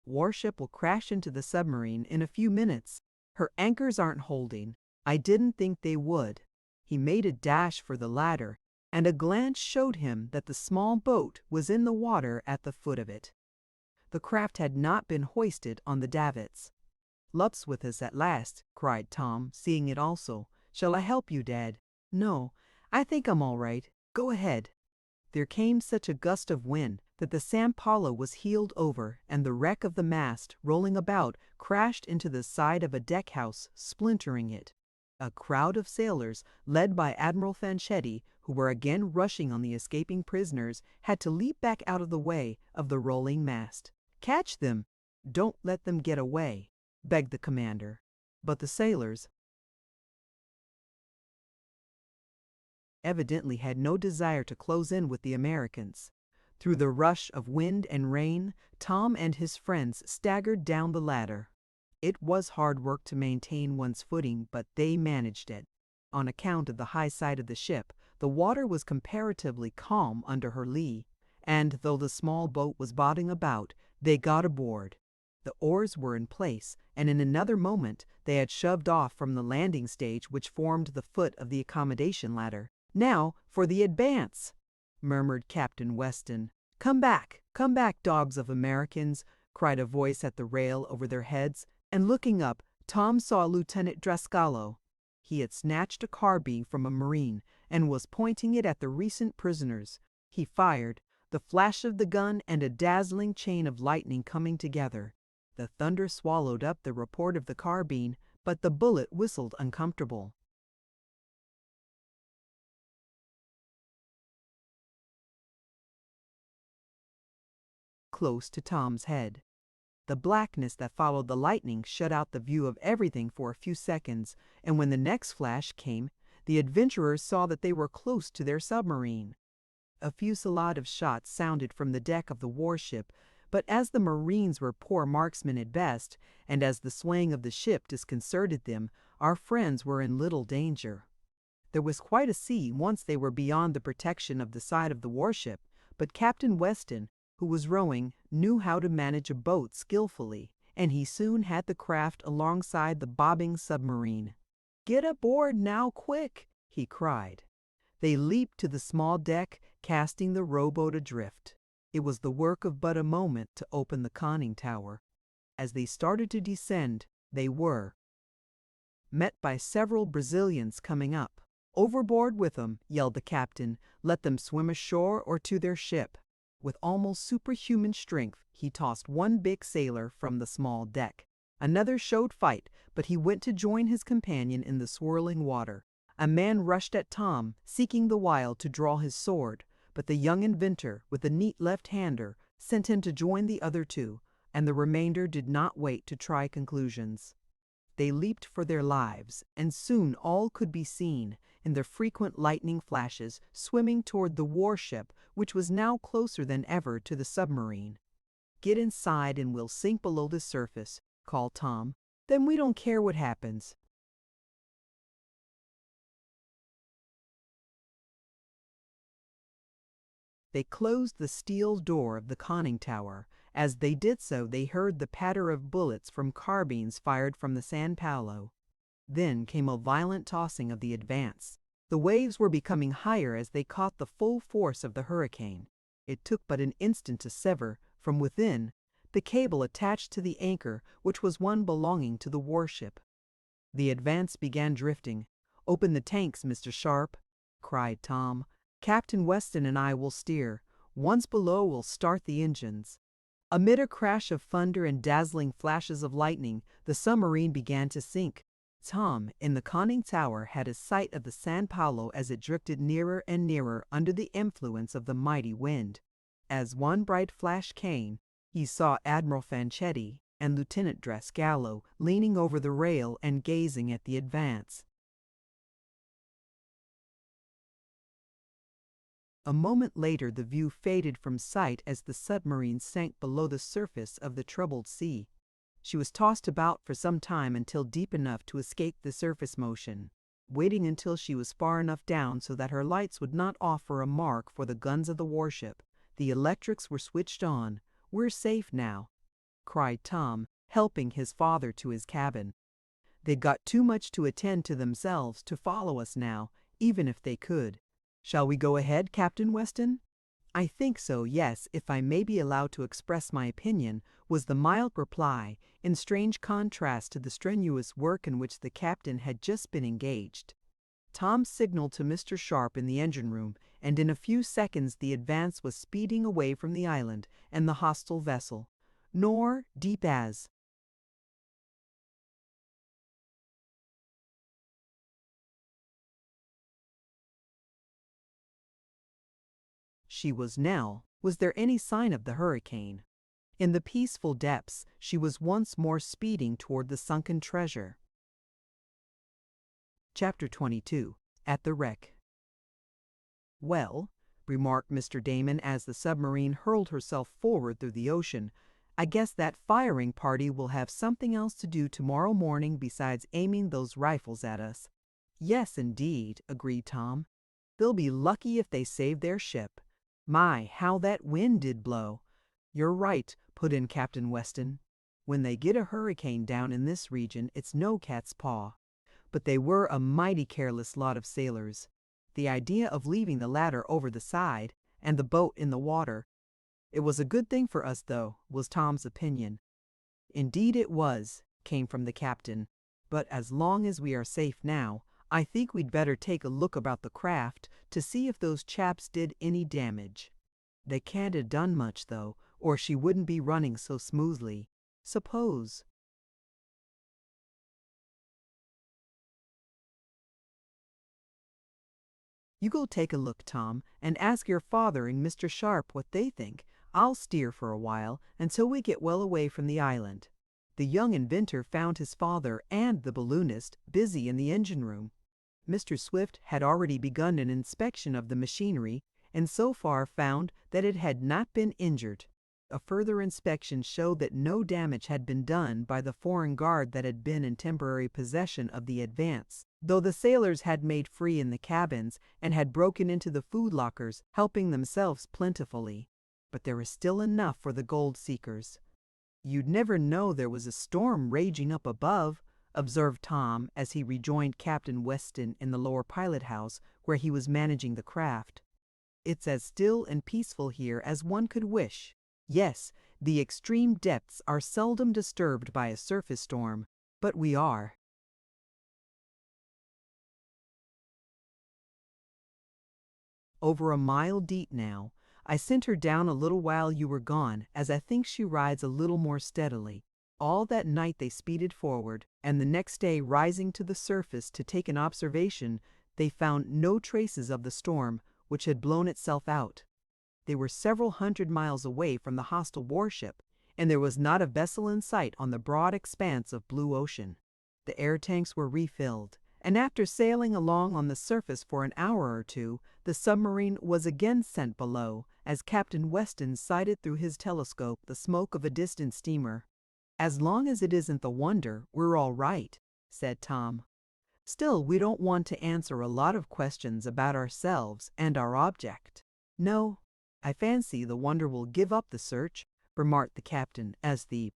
Speaker 1: warship will crash into the submarine in a few minutes. Her anchors aren't holding. I didn't think they would." He made a dash for the ladder, and a glance showed him that the small boat was in the water at the foot of it. The craft had not been hoisted on the davits. "Lup's with us at last," cried Tom, seeing it also. "Shall I help you, Dad?" "No, I think I'm all right. Go ahead." There came such a gust of wind that the San Paulo was heeled over, and the wreck of the mast, rolling about, crashed into the side of a deck house, splintering it. A crowd of sailors, led by Admiral Fanchetti, who were again rushing on the escaping prisoners, had to leap back out of the way of the rolling mast. "Catch them! Don't let them get away," begged the commander. But the sailors evidently had no desire to close in with the Americans. Through the rush of wind and rain, Tom and his friends staggered down the ladder. It was hard work to maintain one's footing, but they managed it. On account of the high side of the ship, the water was comparatively calm under her lee, and though the small boat was bobbing about, they got aboard. The oars were in place, and in another moment they had shoved off from the landing stage which formed the foot of the accommodation ladder. "Now for the Advance," murmured Captain Weston. Come back, dogs of Americans," cried a voice at the rail over their heads, and looking up, Tom saw Lieutenant Drascalo. He had snatched a carbine from a Marine and was pointing it at the recent prisoners. He fired, the flash of the gun and a dazzling chain of lightning coming together. The thunder swallowed up the report of the carbine, but the bullet whistled uncomfortable. Close to Tom's head. The blackness that followed the lightning shut out the view of everything for a few seconds, and when the next flash came, the adventurers saw that they were close to their submarine. A fusillade of shots sounded from the deck of the warship, but as the Marines were poor marksmen at best, and as the swaying of the ship disconcerted them, our friends were in little danger. There was quite a sea once they were beyond the protection of the side of the warship, but Captain Weston, who was rowing, knew how to manage a boat skillfully, and he soon had the craft alongside the bobbing submarine. "Get aboard now, quick!" he cried. They leaped to the small deck, casting the rowboat adrift. It was the work of but a moment to open the conning tower. As they started to descend, they were met by several Brazilians coming up. "Overboard with them!" yelled the captain. "Let them swim ashore or to their ship." With almost superhuman strength, he tossed one big sailor from the small deck. Another showed fight, but he went to join his companion in the swirling water. A man rushed at Tom, seeking the while to draw his sword, but the young inventor, with a neat left-hander, sent him to join the other 2, and the remainder did not wait to try conclusions. They leaped for their lives, and soon all could be seen, in the frequent lightning flashes, swimming toward the warship, which was now closer than ever to the submarine. "Get inside and we'll sink below the surface," called Tom. "Then we don't care what happens." They closed the steel door of the conning tower. As they did so, they heard the patter of bullets from carbines fired from the San Paulo. Then came a violent tossing of the Advance. The waves were becoming higher as they caught the full force of the hurricane. It took but an instant to sever, from within, the cable attached to the anchor, which was one belonging to the warship. The Advance began drifting. "Open the tanks, Mr. Sharp," cried Tom. "Captain Weston and I will steer. Once below, we'll start the engines." Amid a crash of thunder and dazzling flashes of lightning, the submarine began to sink. Tom, in the conning tower, had a sight of the San Paulo as it drifted nearer and nearer under the influence of the mighty wind. As one bright flash came, he saw Admiral Fanchetti and Lieutenant Drascalo leaning over the rail and gazing at the Advance. A moment later the view faded from sight as the submarine sank below the surface of the troubled sea. She was tossed about for some time until deep enough to escape the surface motion. Waiting until she was far enough down so that her lights would not offer a mark for the guns of the warship, the electrics were switched on. "We're safe now," cried Tom, helping his father to his cabin. "They'd got too much to attend to themselves to follow us now, even if they could. Shall we go ahead, Captain Weston?" "I think so, yes, if I may be allowed to express my opinion," was the mild reply, in strange contrast to the strenuous work in which the captain had just been engaged. Tom signaled to Mr. Sharp in the engine room, and in a few seconds the Advance was speeding away from the island and the hostile vessel. Nor, deep as she was now, was there any sign of the hurricane. In the peaceful depths, she was once more speeding toward the sunken treasure. Chapter 22. At the Wreck. "Well," remarked Mr. Damon as the submarine hurled herself forward through the ocean, "I guess that firing party will have something else to do tomorrow morning besides aiming those rifles at us." "Yes, indeed," agreed Tom. "They'll be lucky if they save their ship. My, how that wind did blow!" "You're right," put in Captain Weston. "When they get a hurricane down in this region, it's no cat's paw." But they were a mighty careless lot of sailors. The idea of leaving the ladder over the side, and the boat in the water. "It was a good thing for us, though," was Tom's opinion. "Indeed it was," came from the captain. "But as long as we are safe now, I think we'd better take a look about the craft to see if those chaps did any damage. They can't have done much, though, or she wouldn't be running so smoothly. Suppose—" "You go take a look, Tom, and ask your father and Mr. Sharp what they think. I'll steer for a while, until we get well away from the island." The young inventor found his father and the balloonist busy in the engine room. Mr. Swift had already begun an inspection of the machinery, and so far found that it had not been injured. A further inspection showed that no damage had been done by the foreign guard that had been in temporary possession of the Advance, though the sailors had made free in the cabins and had broken into the food lockers, helping themselves plentifully. But there was still enough for the gold seekers. "You'd never know there was a storm raging up above," observed Tom as he rejoined Captain Weston in the lower pilot house where he was managing the craft. "It's as still and peaceful here as one could wish. Yes, the extreme depths are seldom disturbed by a surface storm, but we are." "Over a mile deep now. I sent her down a little while you were gone, as I think she rides a little more steadily." All that night they speeded forward, and the next day, rising to the surface to take an observation, they found no traces of the storm, which had blown itself out. They were several hundred miles away from the hostile warship, and there was not a vessel in sight on the broad expanse of blue ocean. The air tanks were refilled, and after sailing along on the surface for an hour or two, the submarine was again sent below, as Captain Weston sighted through his telescope the smoke of a distant steamer. "As long as it isn't the Wonder, we're all right," said Tom. "Still, we don't want to answer a lot of questions about ourselves and our object." "No, I fancy the Wonder will give up the search," remarked the captain as the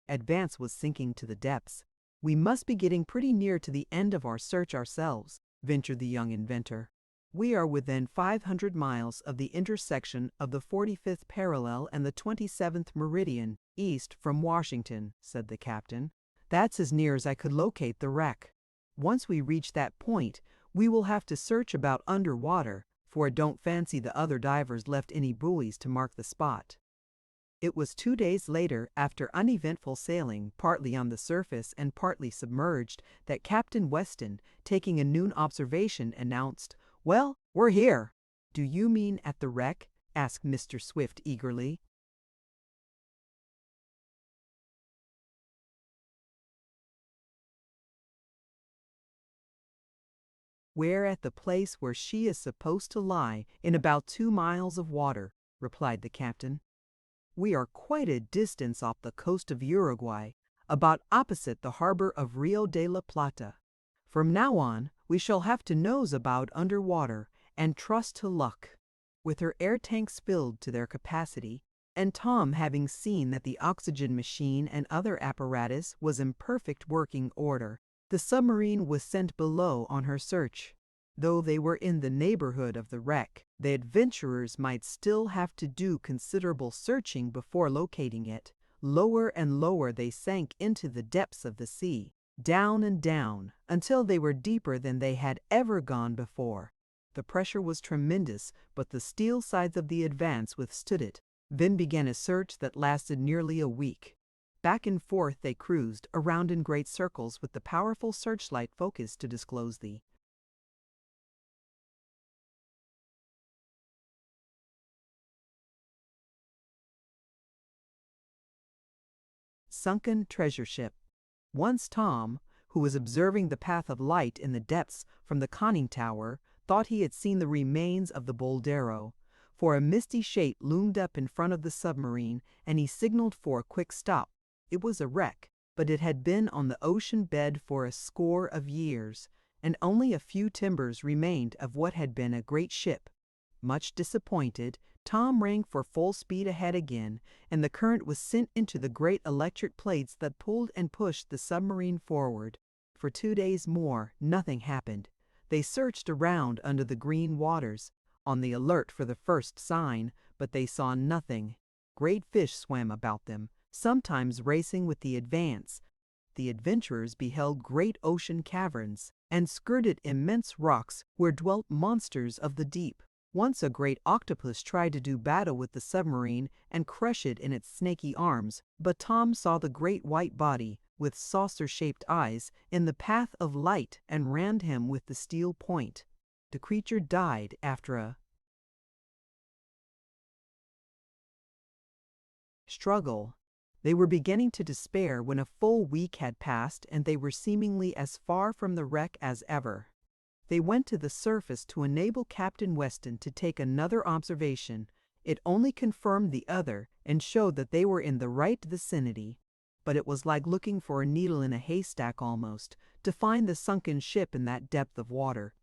Speaker 1: Advance was sinking to the depths. "We must be getting pretty near to the end of our search ourselves," ventured the young inventor. "We are within 500 miles of the intersection of the 45th parallel and the 27th meridian, east from Washington," said the captain. "That's as near as I could locate the wreck. Once we reach that point, we will have to search about underwater, for I don't fancy the other divers left any buoys to mark the spot." It was 2 days later, after uneventful sailing, partly on the surface and partly submerged, that Captain Weston, taking a noon observation, announced, "Well, we're here." "Do you mean at the wreck?" asked Mr. Swift eagerly. "We're at the place where she is supposed to lie, in about 2 miles of water," replied the captain. "We are quite a distance off the coast of Uruguay, about opposite the harbor of Rio de la Plata. From now on, we shall have to nose about under water and trust to luck." With her air tanks filled to their capacity, and Tom having seen that the oxygen machine and other apparatus was in perfect working order, the submarine was sent below on her search. Though they were in the neighborhood of the wreck, the adventurers might still have to do considerable searching before locating it. Lower and lower they sank into the depths of the sea, down and down, until they were deeper than they had ever gone before. The pressure was tremendous, but the steel sides of the Advance withstood it. Then began a search that lasted nearly a week. Back and forth they cruised, around in great circles, with the powerful searchlight focused to disclose the sunken treasure ship. Once Tom, who was observing the path of light in the depths from the conning tower, thought he had seen the remains of the Boldero, for a misty shape loomed up in front of the submarine, and he signaled for a quick stop. It was a wreck, but it had been on the ocean bed for a score of years, and only a few timbers remained of what had been a great ship. Much disappointed, Tom rang for full speed ahead again, and the current was sent into the great electric plates that pulled and pushed the submarine forward. For 2 days more, nothing happened. They searched around under the green waters, on the alert for the first sign, but they saw nothing. Great fish swam about them, sometimes racing with the Advance. The adventurers beheld great ocean caverns, and skirted immense rocks where dwelt monsters of the deep. Once a great octopus tried to do battle with the submarine and crush it in its snaky arms, but Tom saw the great white body, with saucer-shaped eyes, in the path of light and rammed him with the steel point. The creature died after a struggle. They were beginning to despair when a full week had passed and they were seemingly as far from the wreck as ever. They went to the surface to enable Captain Weston to take another observation. It only confirmed the other and showed that they were in the right vicinity. But it was like looking for a needle in a haystack almost, to find the sunken ship in that depth of water.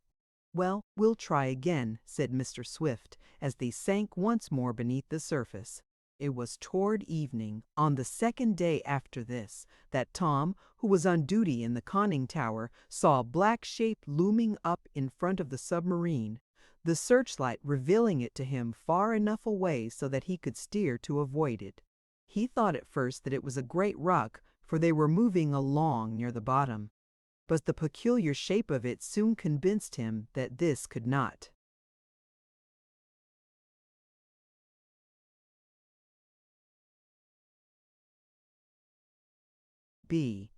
Speaker 1: "Well, we'll try again," said Mr. Swift, as they sank once more beneath the surface. It was toward evening, on the second day after this, that Tom, who was on duty in the conning tower, saw a black shape looming up in front of the submarine, the searchlight revealing it to him far enough away so that he could steer to avoid it. He thought at first that it was a great rock, for they were moving along near the bottom. But the peculiar shape of it soon convinced him that this could not be.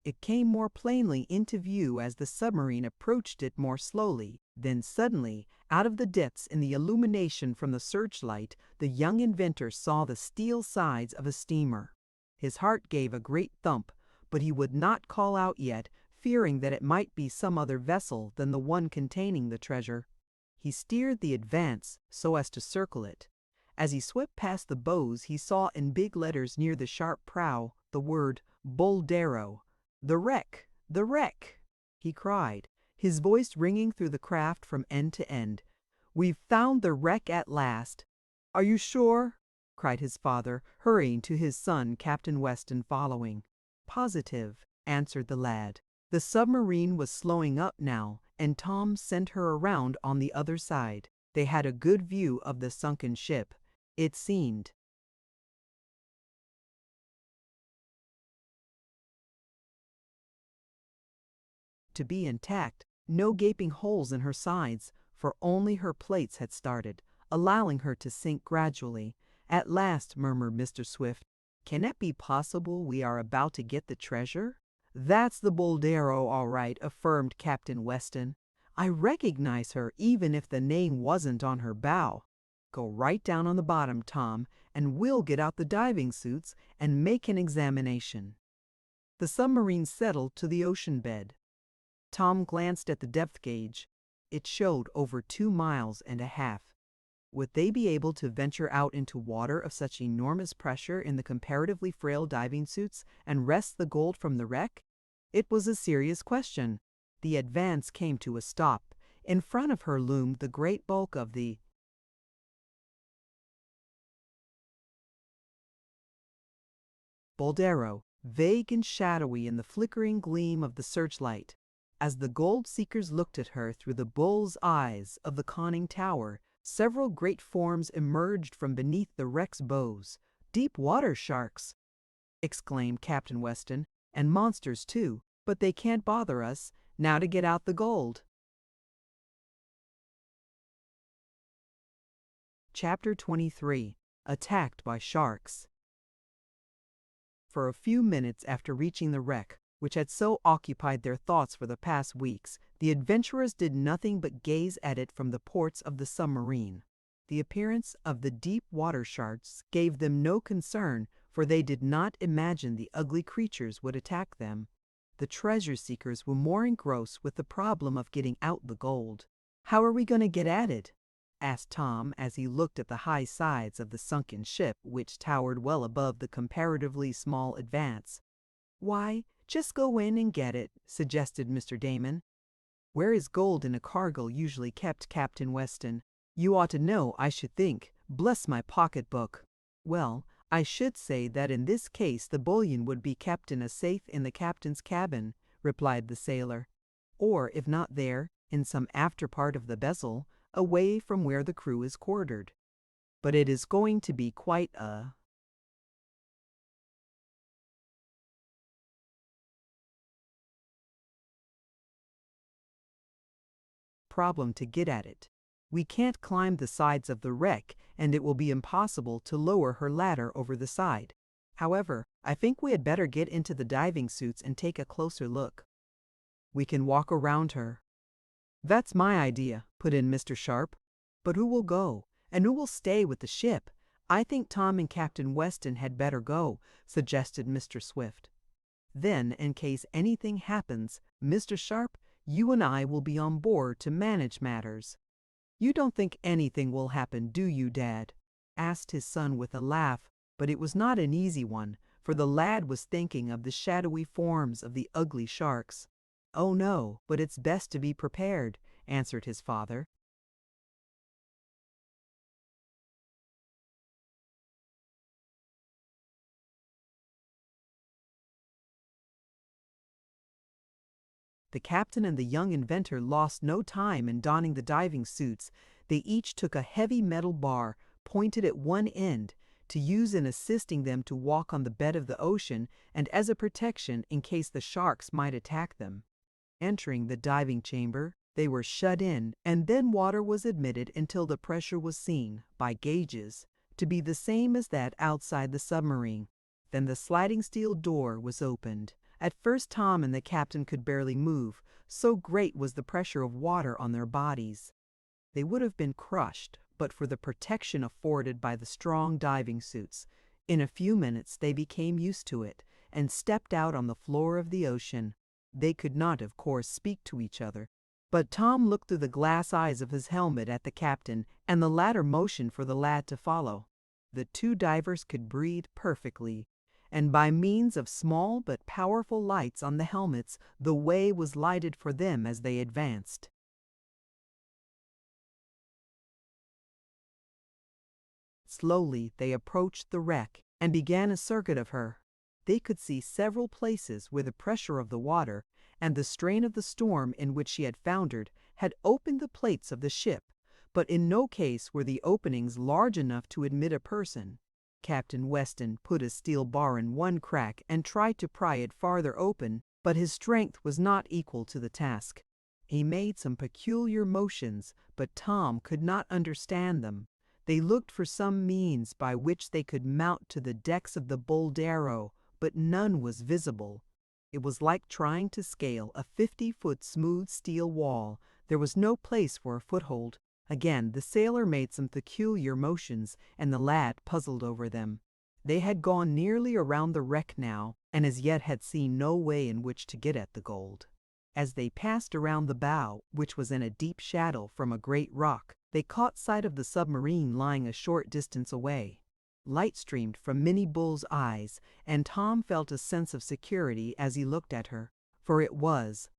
Speaker 1: It came more plainly into view as the submarine approached it more slowly. Then suddenly, out of the depths in the illumination from the searchlight, the young inventor saw the steel sides of a steamer. His heart gave a great thump, but he would not call out yet, fearing that it might be some other vessel than the one containing the treasure. He steered the Advance so as to circle it. As he swept past the bows, he saw in big letters near the sharp prow the word Boldero. "The wreck! The wreck!" he cried, his voice ringing through the craft from end to end. "We've found the wreck at last." "Are you sure?" cried his father, hurrying to his son, Captain Weston, following. "Positive," answered the lad. The submarine was slowing up now, and Tom sent her around on the other side. They had a good view of the sunken ship. It seemed to be intact, no gaping holes in her sides, for only her plates had started, allowing her to sink gradually. "At last," murmured Mr. Swift. "Can it be possible we are about to get the treasure?" "That's the Boldero, all right," affirmed Captain Weston. "I recognize her even if the name wasn't on her bow. Go right down on the bottom, Tom, and we'll get out the diving suits and make an examination." The submarine settled to the ocean bed. Tom glanced at the depth gauge. It showed over 2.5 miles. Would they be able to venture out into water of such enormous pressure in the comparatively frail diving suits and wrest the gold from the wreck? It was a serious question. The Advance came to a stop. In front of her loomed the great bulk of the Boldero, vague and shadowy in the flickering gleam of the searchlight. As the gold seekers looked at her through the bull's eyes of the conning tower, several great forms emerged from beneath the wreck's bows. "Deep water sharks!" exclaimed Captain Weston. "And monsters, too, but they can't bother us. Now to get out the gold." Chapter 23. Attacked by Sharks. For a few minutes after reaching the wreck, which had so occupied their thoughts for the past weeks, the adventurers did nothing but gaze at it from the ports of the submarine. The appearance of the deep water sharks gave them no concern, for they did not imagine the ugly creatures would attack them. The treasure seekers were more engrossed with the problem of getting out the gold. "How are we going to get at it?" asked Tom as he looked at the high sides of the sunken ship, which towered well above the comparatively small Advance. "Why, just go in and get it," suggested Mr. Damon. "Where is gold in a cargo usually kept, Captain Weston? You ought to know, I should think. Bless my pocketbook." "Well, I should say that in this case the bullion would be kept in a safe in the captain's cabin," replied the sailor. "Or, if not there, in some after part of the vessel, away from where the crew is quartered. But it is going to be quite a problem to get at it. We can't climb the sides of the wreck, and it will be impossible to lower her ladder over the side. However, I think we had better get into the diving suits and take a closer look. We can walk around her." "That's my idea," put in Mr. Sharp. "But who will go? And who will stay with the ship?" "I think Tom and Captain Weston had better go," suggested Mr. Swift. "Then, in case anything happens, Mr. Sharp, you and I will be on board to manage matters." "You don't think anything will happen, do you, Dad?" asked his son with a laugh, but it was not an easy one, for the lad was thinking of the shadowy forms of the ugly sharks. "Oh no, but it's best to be prepared," answered his father. The captain and the young inventor lost no time in donning the diving suits. They each took a heavy metal bar, pointed at one end, to use in assisting them to walk on the bed of the ocean and as a protection in case the sharks might attack them. Entering the diving chamber, they were shut in, and then water was admitted until the pressure was seen, by gauges, to be the same as that outside the submarine. Then the sliding steel door was opened. At first Tom and the captain could barely move, so great was the pressure of water on their bodies. They would have been crushed but for the protection afforded by the strong diving suits. In a few minutes they became used to it, and stepped out on the floor of the ocean. They could not, of course, speak to each other, but Tom looked through the glass eyes of his helmet at the captain, and the latter motioned for the lad to follow. The two divers could breathe perfectly, and by means of small but powerful lights on the helmets, the way was lighted for them as they advanced. Slowly they approached the wreck and began a circuit of her. They could see several places where the pressure of the water and the strain of the storm in which she had foundered had opened the plates of the ship, but in no case were the openings large enough to admit a person. Captain Weston put a steel bar in one crack and tried to pry it farther open, but his strength was not equal to the task. He made some peculiar motions, but Tom could not understand them. They looked for some means by which they could mount to the decks of the Boldero, but none was visible. It was like trying to scale a 50-foot smooth steel wall. There was no place for a foothold. Again the sailor made some peculiar motions, and the lad puzzled over them. They had gone nearly around the wreck now, and as yet had seen no way in which to get at the gold. As they passed around the bow, which was in a deep shadow from a great rock, they caught sight of the submarine lying a short distance away. Light streamed from Minnie Bull's eyes, and Tom felt a sense of security as he looked at her, for it was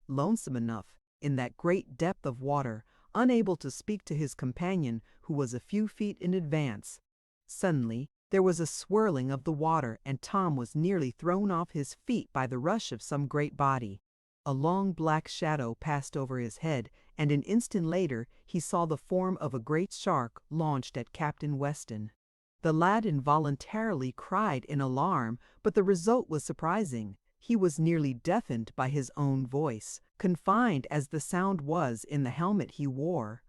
Speaker 1: lonesome enough, in that great depth of water, unable to speak to his companion who was a few feet in advance. Suddenly, there was a swirling of the water, and Tom was nearly thrown off his feet by the rush of some great body. A long black shadow passed over his head, and an instant later he saw the form of a great shark launched at Captain Weston. The lad involuntarily cried in alarm, but the result was surprising. He was nearly deafened by his own voice, confined as the sound was in the helmet he wore.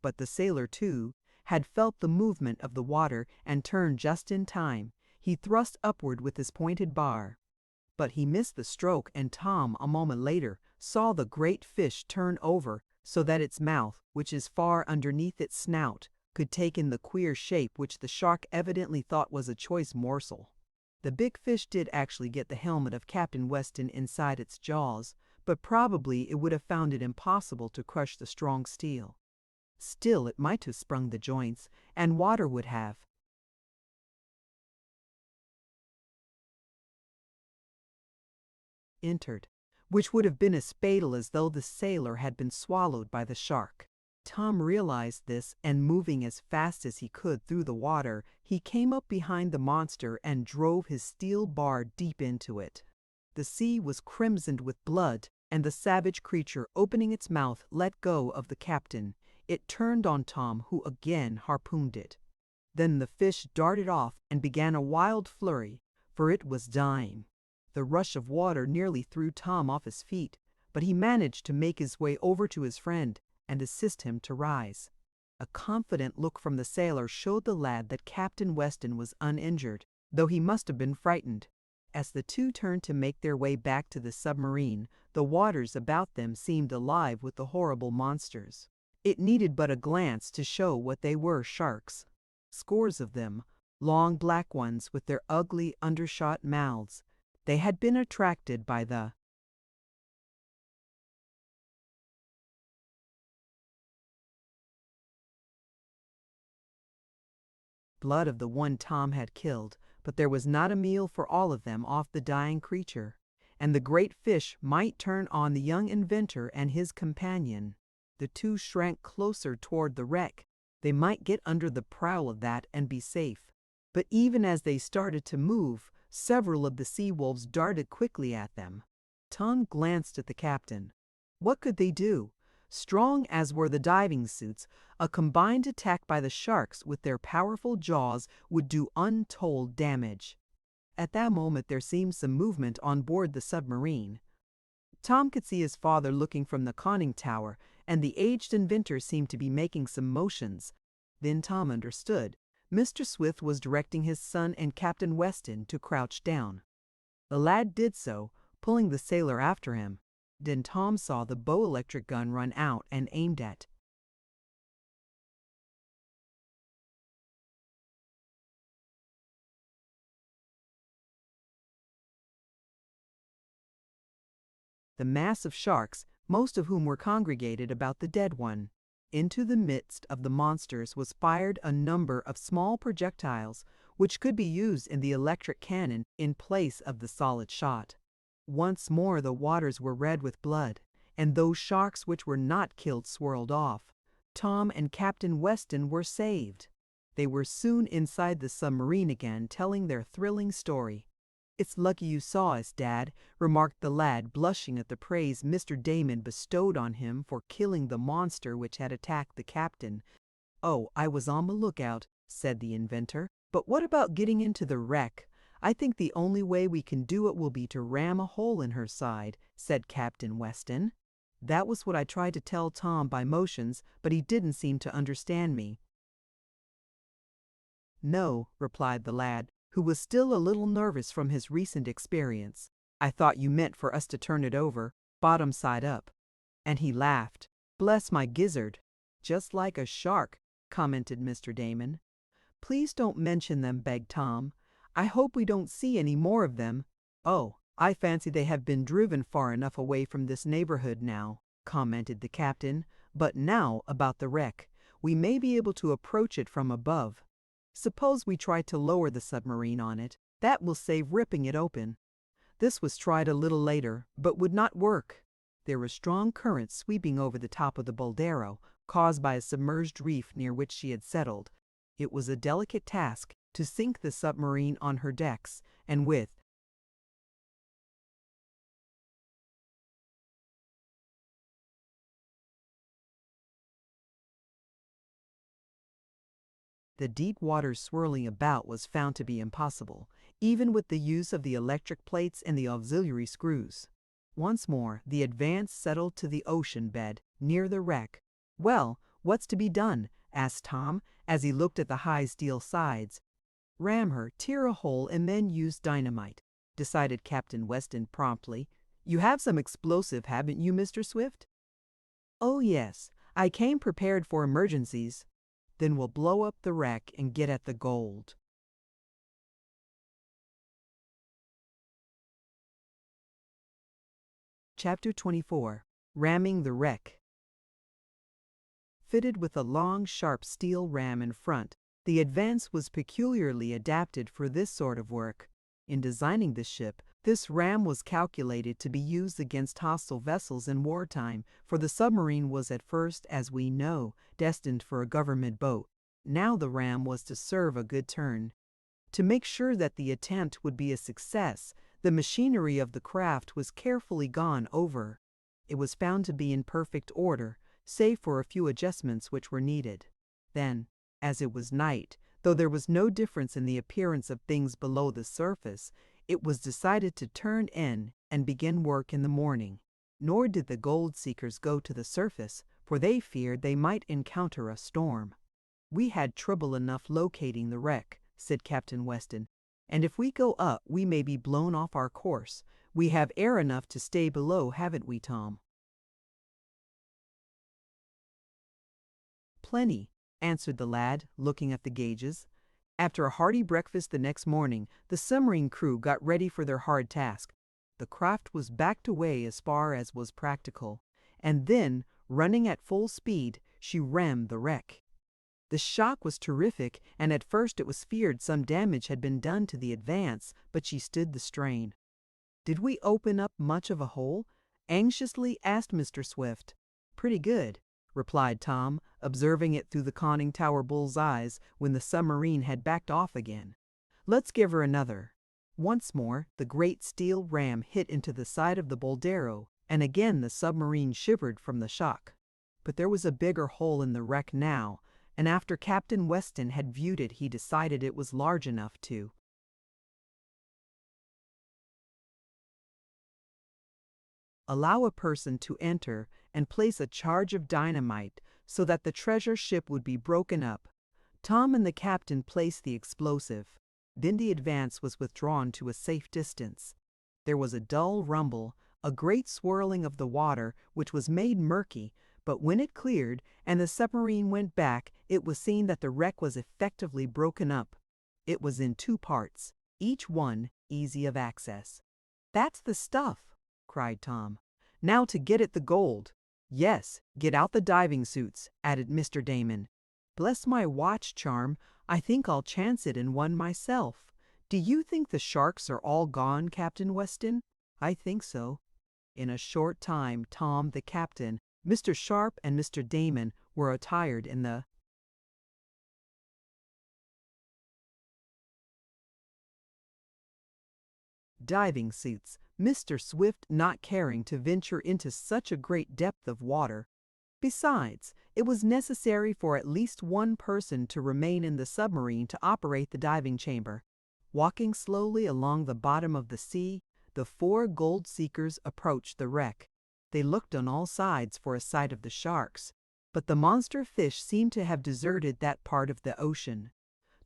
Speaker 1: But the sailor, too, had felt the movement of the water and turned just in time. He thrust upward with his pointed bar. But he missed the stroke, and Tom, a moment later, saw the great fish turn over so that its mouth, which is far underneath its snout, could take in the queer shape which the shark evidently thought was a choice morsel. The big fish did actually get the helmet of Captain Weston inside its jaws, but probably it would have found it impossible to crush the strong steel. Still, it might have sprung the joints, and water would have entered, which would have been as fatal as though the sailor had been swallowed by the shark. Tom realized this, and moving as fast as he could through the water, he came up behind the monster and drove his steel bar deep into it. The sea was crimsoned with blood, and the savage creature, opening its mouth, let go of the captain. It turned on Tom, who again harpooned it. Then the fish darted off and began a wild flurry, for it was dying. The rush of water nearly threw Tom off his feet, but he managed to make his way over to his friend and assist him to rise. A confident look from the sailor showed the lad that Captain Weston was uninjured, though he must have been frightened. As the two turned to make their way back to the submarine, the waters about them seemed alive with the horrible monsters. It needed but a glance to show what they were: sharks. Scores of them, long black ones with their ugly undershot mouths. They had been attracted by the blood of the one Tom had killed, but there was not a meal for all of them off the dying creature, and the great fish might turn on the young inventor and his companion. The two shrank closer toward the wreck. They might get under the prow of that and be safe. But even as they started to move, several of the sea wolves darted quickly at them. Tom glanced at the captain. What could they do? Strong as were the diving suits, a combined attack by the sharks with their powerful jaws would do untold damage. At that moment there seemed some movement on board the submarine. Tom could see his father looking from the conning tower, and the aged inventor seemed to be making some motions. Then Tom understood. Mr. Swift was directing his son and Captain Weston to crouch down. The lad did so, pulling the sailor after him. Then Tom saw the bow-electric gun run out and aimed at the mass of sharks, most of whom were congregated about the dead one. Into the midst of the monsters was fired a number of small projectiles, which could be used in the electric cannon in place of the solid shot. Once more the waters were red with blood, and those sharks which were not killed swirled off. Tom and Captain Weston were saved. They were soon inside the submarine again, telling their thrilling story. "It's lucky you saw us, Dad," remarked the lad, blushing at the praise Mr. Damon bestowed on him for killing the monster which had attacked the captain. "Oh, I was on the lookout," said the inventor. "But what about getting into the wreck?" "I think the only way we can do it will be to ram a hole in her side," said Captain Weston. That was what I tried to tell Tom by motions, but he didn't seem to understand me. "No," replied the lad, who was still a little nervous from his recent experience. "I thought you meant for us to turn it over, bottom side up." And he laughed. "Bless my gizzard! Just like a shark," commented Mr. Damon. Please don't mention them, begged Tom. I hope we don't see any more of them. Oh, I fancy they have been driven far enough away from this neighborhood now, commented the captain. But now about the wreck. We may be able to approach it from above. Suppose we try to lower the submarine on it. That will save ripping it open. This was tried a little later, but would not work. There were strong currents sweeping over the top of the Boldero, caused by a submerged reef near which she had settled. It was a delicate task to sink the submarine on her decks, and with the deep waters swirling about was found to be impossible, even with the use of the electric plates and the auxiliary screws. Once more, the Advance settled to the ocean bed, near the wreck. "Well, what's to be done?" asked Tom, as he looked at the high steel sides. "Ram her, tear a hole, and then use dynamite," decided Captain Weston promptly. "You have some explosive, haven't you, Mr. Swift?" "Oh, yes. I came prepared for emergencies." "Then we'll blow up the wreck and get at the gold." Chapter 24. Ramming the Wreck. Fitted with a long, sharp steel ram in front, the Advance was peculiarly adapted for this sort of work. In designing the ship, this ram was calculated to be used against hostile vessels in wartime, for the submarine was at first, as we know, destined for a government boat. Now the ram was to serve a good turn. To make sure that the attempt would be a success, the machinery of the craft was carefully gone over. It was found to be in perfect order, save for a few adjustments which were needed. Then, as it was night, though there was no difference in the appearance of things below the surface, it was decided to turn in and begin work in the morning. Nor did the gold seekers go to the surface, for they feared they might encounter a storm. "We had trouble enough locating the wreck," said Captain Weston, "and if we go up we may be blown off our course. We have air enough to stay below, haven't we, Tom?" "Plenty," answered the lad, looking at the gauges. After a hearty breakfast the next morning, the submarine crew got ready for their hard task. The craft was backed away as far as was practical, and then, running at full speed, she rammed the wreck. The shock was terrific, and at first it was feared some damage had been done to the Advance, but she stood the strain. "Did we open up much of a hole?" anxiously asked Mr. Swift. "Pretty good," replied Tom, observing it through the conning tower bull's eyes when the submarine had backed off again. "Let's give her another." Once more, the great steel ram hit into the side of the Boldero, and again the submarine shivered from the shock. But there was a bigger hole in the wreck now, and after Captain Weston had viewed it he decided it was large enough to allow a person to enter and place a charge of dynamite so that the treasure ship would be broken up. Tom and the captain placed the explosive. Then the Advance was withdrawn to a safe distance. There was a dull rumble, a great swirling of the water, which was made murky, but when it cleared and the submarine went back, it was seen that the wreck was effectively broken up. It was in two parts, each one easy of access. "That's the stuff!" cried Tom. "Now to get at the gold." "Yes, get out the diving suits," added Mr. Damon. "Bless my watch charm, I think I'll chance it in one myself. Do you think the sharks are all gone, Captain Weston?" "I think so." In a short time Tom, the captain, Mr. Sharp, and Mr. Damon were attired in the diving suits, Mr. Swift not caring to venture into such a great depth of water. Besides, it was necessary for at least one person to remain in the submarine to operate the diving chamber. Walking slowly along the bottom of the sea, the four gold seekers approached the wreck. They looked on all sides for a sight of the sharks, but the monster fish seemed to have deserted that part of the ocean.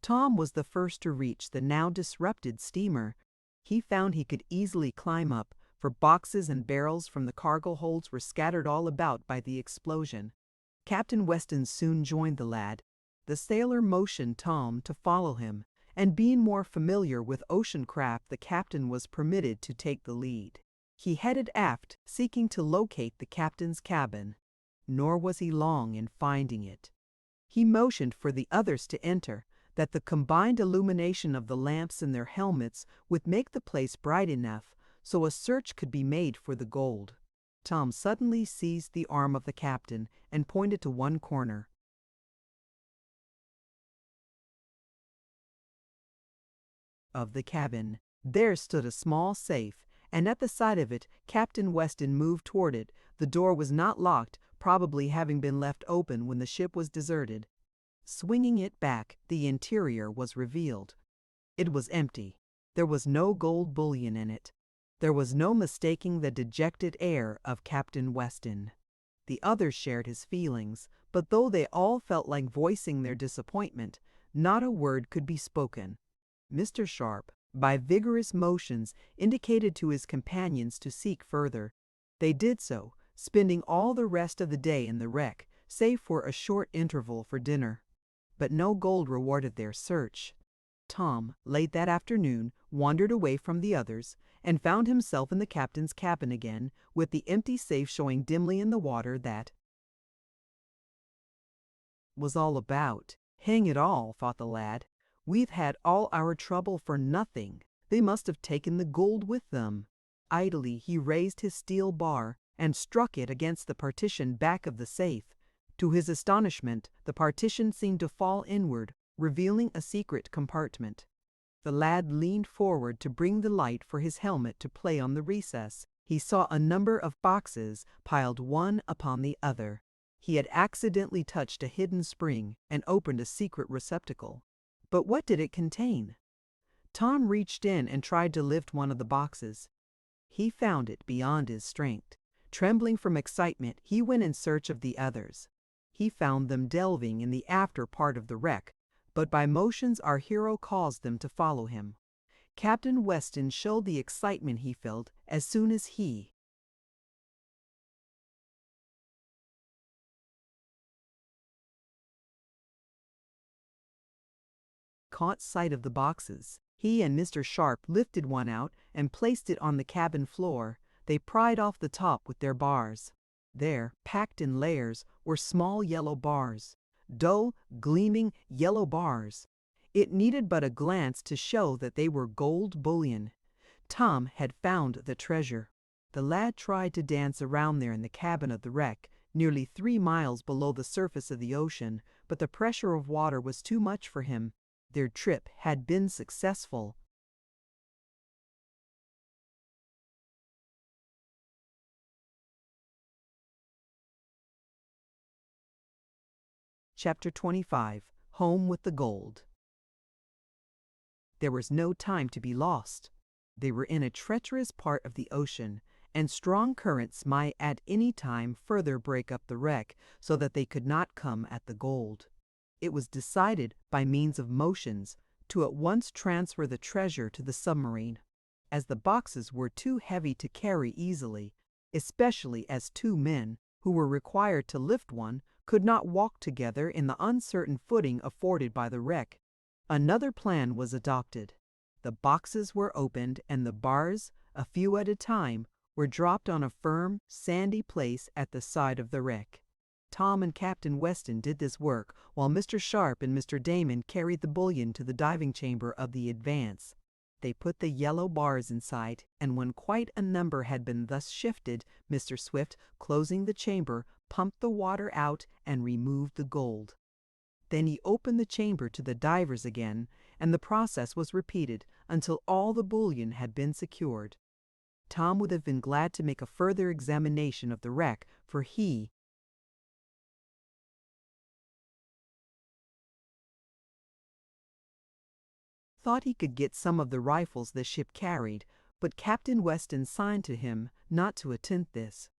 Speaker 1: Tom was the first to reach the now disrupted steamer. He found he could easily climb up, for boxes and barrels from the cargo holds were scattered all about by the explosion. Captain Weston soon joined the lad. the sailor motioned Tom to follow him, and being more familiar with ocean craft, the captain was permitted to take the lead. He headed aft, seeking to locate the captain's cabin, nor was he long in finding it. He motioned for the others to enter, that the combined illumination of the lamps in their helmets would make the place bright enough so a search could be made for the gold. Tom suddenly seized the arm of the captain and pointed to one corner. Of the cabin, there stood a small safe, and at the side of it, Captain Weston moved toward it. The door was not locked, probably having been left open when the ship was deserted. Swinging it back, the interior was revealed. It was empty. There was no gold bullion in it. There was no mistaking the dejected air of Captain Weston. The others shared his feelings, but though they all felt like voicing their disappointment, not a word could be spoken. Mr. Sharp, by vigorous motions, indicated to his companions to seek further. They did so, spending all the rest of the day in the wreck, save for a short interval for dinner. But no gold rewarded their search. Tom, late that afternoon, wandered away from the others, and found himself in the captain's cabin again, with the empty safe showing dimly in the water. That was all about. Hang it all, thought the lad. We've had all our trouble for nothing. They must have taken the gold with them. Idly he raised his steel bar and struck it against the partition back of the safe. To his astonishment, the partition seemed to fall inward, revealing a secret compartment. The lad leaned forward to bring the light for his helmet to play on the recess. He saw a number of boxes piled one upon the other. He had accidentally touched a hidden spring and opened a secret receptacle. But what did it contain? Tom reached in and tried to lift one of the boxes. He found it beyond his strength. Trembling from excitement, he went in search of the others. He found them delving in the after part of the wreck, but by motions our hero caused them to follow him. Captain Weston showed the excitement he felt as soon as he caught sight of the boxes. He and Mr. Sharp lifted one out and placed it on the cabin floor. They pried off the top with their bars. There, packed in layers, were small yellow bars. Dull, gleaming yellow bars. It needed but a glance to show that they were gold bullion. Tom had found the treasure. The lad tried to dance around there in the cabin of the wreck, nearly 3 miles below the surface of the ocean, but the pressure of water was too much for him. Their trip had been successful. Chapter 25. Home with the Gold. There was no time to be lost. They were in a treacherous part of the ocean, and strong currents might at any time further break up the wreck so that they could not come at the gold. It was decided, by means of motions, to at once transfer the treasure to the submarine, as the boxes were too heavy to carry easily, especially as 2 men, who were required to lift one, could not walk together in the uncertain footing afforded by the wreck. Another plan was adopted. The boxes were opened, and the bars, a few at a time, were dropped on a firm, sandy place at the side of the wreck. Tom and Captain Weston did this work, while Mr. Sharp and Mr. Damon carried the bullion to the diving chamber of the Advance. They put the yellow bars inside, and when quite a number had been thus shifted, Mr. Swift, closing the chamber, pumped the water out and removed the gold. Then he opened the chamber to the divers again, and the process was repeated until all the bullion had been secured. Tom would have been glad to make a further examination of the wreck, for he thought he could get some of the rifles the ship carried, but Captain Weston signed to him not to attempt this.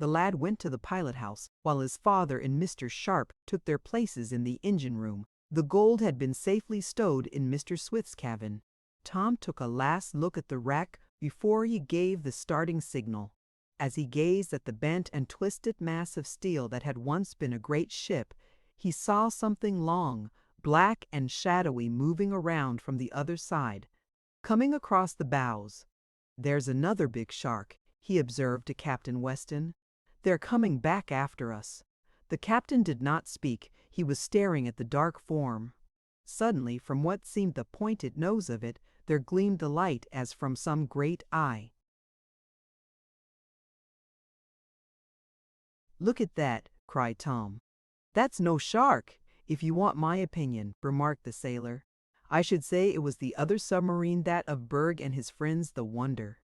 Speaker 1: The lad went to the pilot house, while his father and Mr. Sharp took their places in the engine room. The gold had been safely stowed in Mr. Swift's cabin. Tom took a last look at the wreck before he gave the starting signal. As he gazed at the bent and twisted mass of steel that had once been a great ship, he saw something long, black and shadowy moving around from the other side, coming across the bows. "There's another big shark," he observed to Captain Weston. "They're coming back after us." The captain did not speak. He was staring at the dark form. Suddenly, from what seemed the pointed nose of it, there gleamed a light as from some great eye. "Look at that!" cried Tom. "That's no shark, if you want my opinion," remarked the sailor. "I should say it was the other submarine, that of Berg and his friends, the Wonder.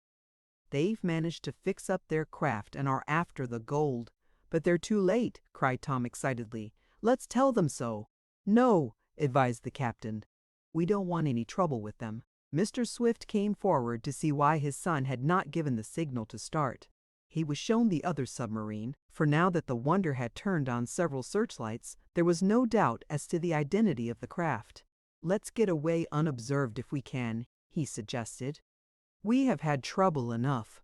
Speaker 1: They've managed to fix up their craft and are after the gold." "But they're too late," cried Tom excitedly. "Let's tell them so." "No," advised the captain. "We don't want any trouble with them." Mr. Swift came forward to see why his son had not given the signal to start. He was shown the other submarine, for now that the Wonder had turned on several searchlights, there was no doubt as to the identity of the craft. "Let's get away unobserved if we can," he suggested. "We have had trouble enough."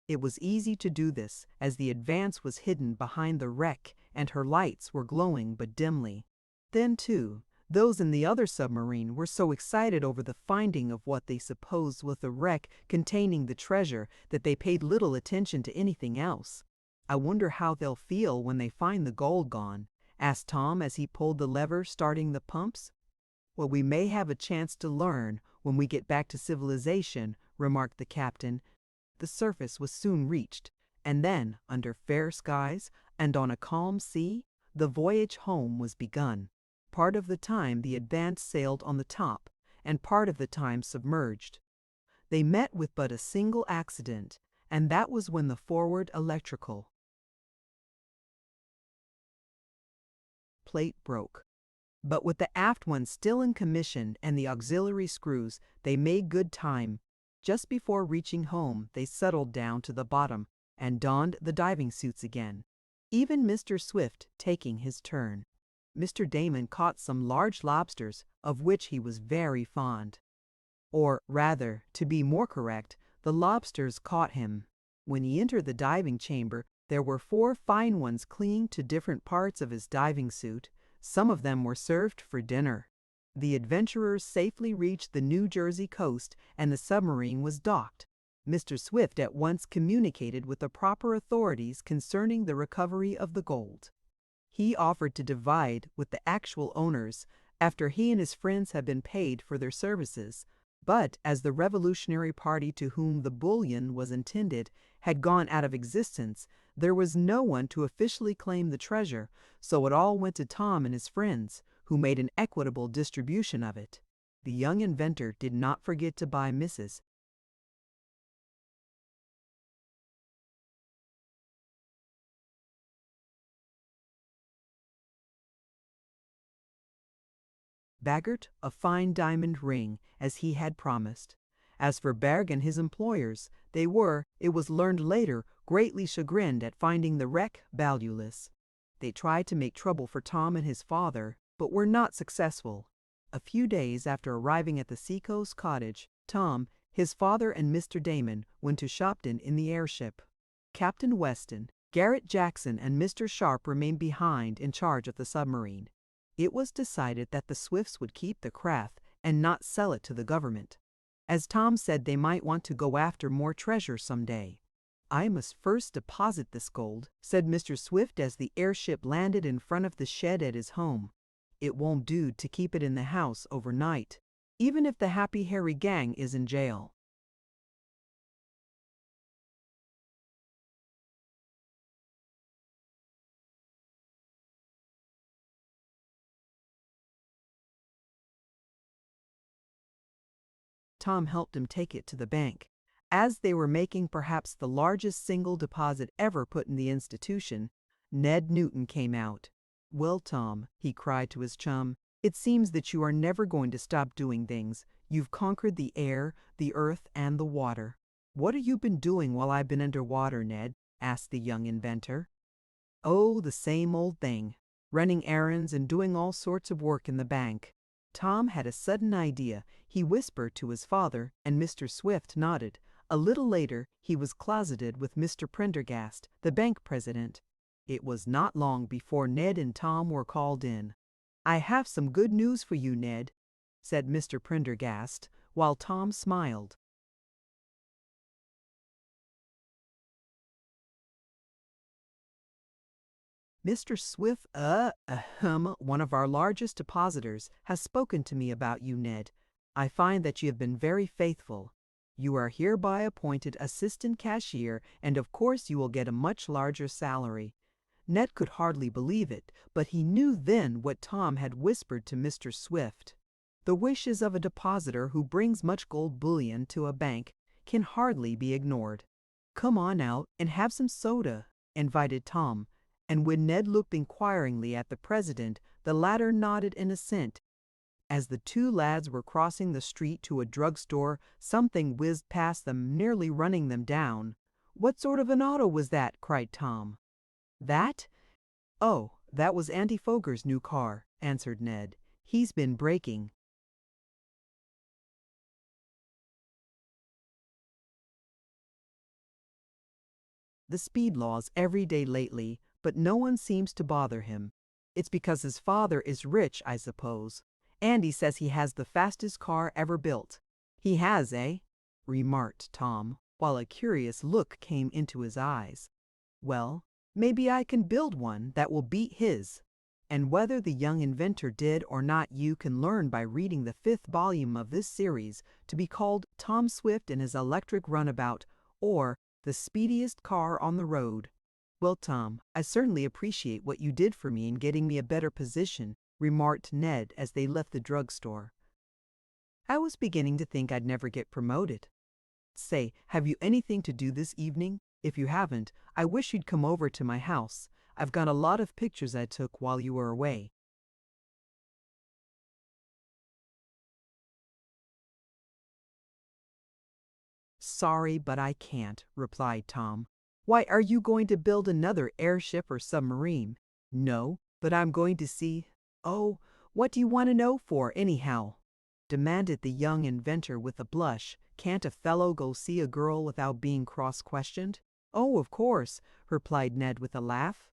Speaker 1: It was easy to do this, as the Advance was hidden behind the wreck and her lights were glowing but dimly. Then, too, those in the other submarine were so excited over the finding of what they supposed was the wreck containing the treasure that they paid little attention to anything else. "I wonder how they'll feel when they find the gold gone?" asked Tom as he pulled the lever starting the pumps. "Well, we may have a chance to learn when we get back to civilization," remarked the captain. The surface was soon reached, and then, under fair skies and on a calm sea, the voyage home was begun. Part of the time the Advance sailed on the top, and part of the time submerged. They met with but a single accident, and that was when the forward electrical plate broke. But with the aft one still in commission and the auxiliary screws, they made good time. Just before reaching home, they settled down to the bottom and donned the diving suits again, even Mr. Swift taking his turn. Mr. Damon caught some large lobsters, of which he was very fond. Or rather, to be more correct, the lobsters caught him. When he entered the diving chamber, there were 4 fine ones clinging to different parts of his diving suit. Some of them were served for dinner. The adventurers safely reached the New Jersey coast, and the submarine was docked. Mr. Swift at once communicated with the proper authorities concerning the recovery of the gold. He offered to divide with the actual owners after he and his friends had been paid for their services, but as the Revolutionary Party to whom the bullion was intended had gone out of existence, there was no one to officially claim the treasure, so it all went to Tom and his friends, who made an equitable distribution of it. The young inventor did not forget to buy Mrs. Baggart a fine diamond ring, as he had promised. As for Berg and his employers, they were, it was learned later, greatly chagrined at finding the wreck valueless. They tried to make trouble for Tom and his father, but were not successful. A few days after arriving at the seacoast cottage, Tom, his father, and Mr. Damon went to Shopton in the airship. Captain Weston, Garrett Jackson, and Mr. Sharp remained behind in charge of the submarine. It was decided that the Swifts would keep the craft and not sell it to the government, as Tom said they might want to go after more treasure some day. "I must first deposit this gold," said Mr. Swift as the airship landed in front of the shed at his home. "It won't do to keep it in the house overnight, even if the Happy Harry gang is in jail." Tom helped him take it to the bank. As they were making perhaps the largest single deposit ever put in the institution, Ned Newton came out. "Well, Tom," he cried to his chum, "it seems that you are never going to stop doing things. You've conquered the air, the earth, and the water." "What have you been doing while I've been under water, Ned?" asked the young inventor. "Oh, the same old thing. Running errands and doing all sorts of work in the bank." Tom had a sudden idea. He whispered to his father, and Mr. Swift nodded. A little later, he was closeted with Mr. Prendergast, the bank president. It was not long before Ned and Tom were called in. "I have some good news for you, Ned," said Mr. Prendergast, while Tom smiled. "Mr. Swift, one of our largest depositors, has spoken to me about you, Ned. I find that you have been very faithful. You are hereby appointed assistant cashier, and of course you will get a much larger salary." Ned could hardly believe it, but he knew then what Tom had whispered to Mr. Swift. The wishes of a depositor who brings much gold bullion to a bank can hardly be ignored. "Come on out and have some soda," invited Tom, and when Ned looked inquiringly at the president, the latter nodded in assent. As the two lads were crossing the street to a drugstore, something whizzed past them, nearly running them down. "What sort of an auto was that?" cried Tom. "That? Oh, that was Auntie Foger's new car," answered Ned. "He's been braking." The speed laws every day lately, but no one seems to bother him. It's because his father is rich, I suppose. Andy says he has the fastest car ever built. "He has, eh?" remarked Tom, while a curious look came into his eyes. "Well, maybe I can build one that will beat his." And whether the young inventor did or not, you can learn by reading the 5th volume of this series, to be called Tom Swift and His Electric Runabout, or The Speediest Car on the Road. "Well, Tom, I certainly appreciate what you did for me in getting me a better position," remarked Ned as they left the drugstore. "I was beginning to think I'd never get promoted. Say, have you anything to do this evening? If you haven't, I wish you'd come over to my house. I've got a lot of pictures I took while you were away." "Sorry, but I can't," replied Tom. "Why, are you going to build another airship or submarine?" "No, but I'm going to see—" "Oh, what do you want to know for, anyhow?" demanded the young inventor with a blush. "Can't a fellow go see a girl without being cross-questioned?" "Oh, of course," replied Ned with a laugh.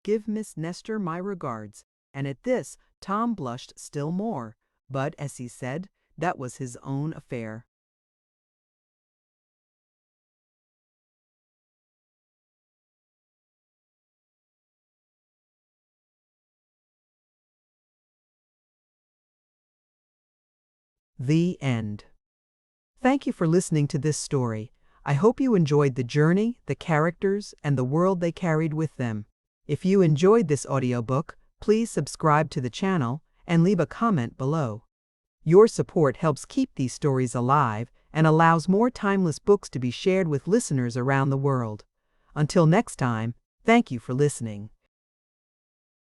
Speaker 1: "Give Miss Nestor my regards." And at this, Tom blushed still more, but, as he said, that was his own affair. The end. Thank you for listening to this story. I hope you enjoyed the journey, the characters, and the world they carried with them. If you enjoyed this audiobook, please subscribe to the channel and leave a comment below. Your support helps keep these stories alive and allows more timeless books to be shared with listeners around the world. Until next time, thank you for listening.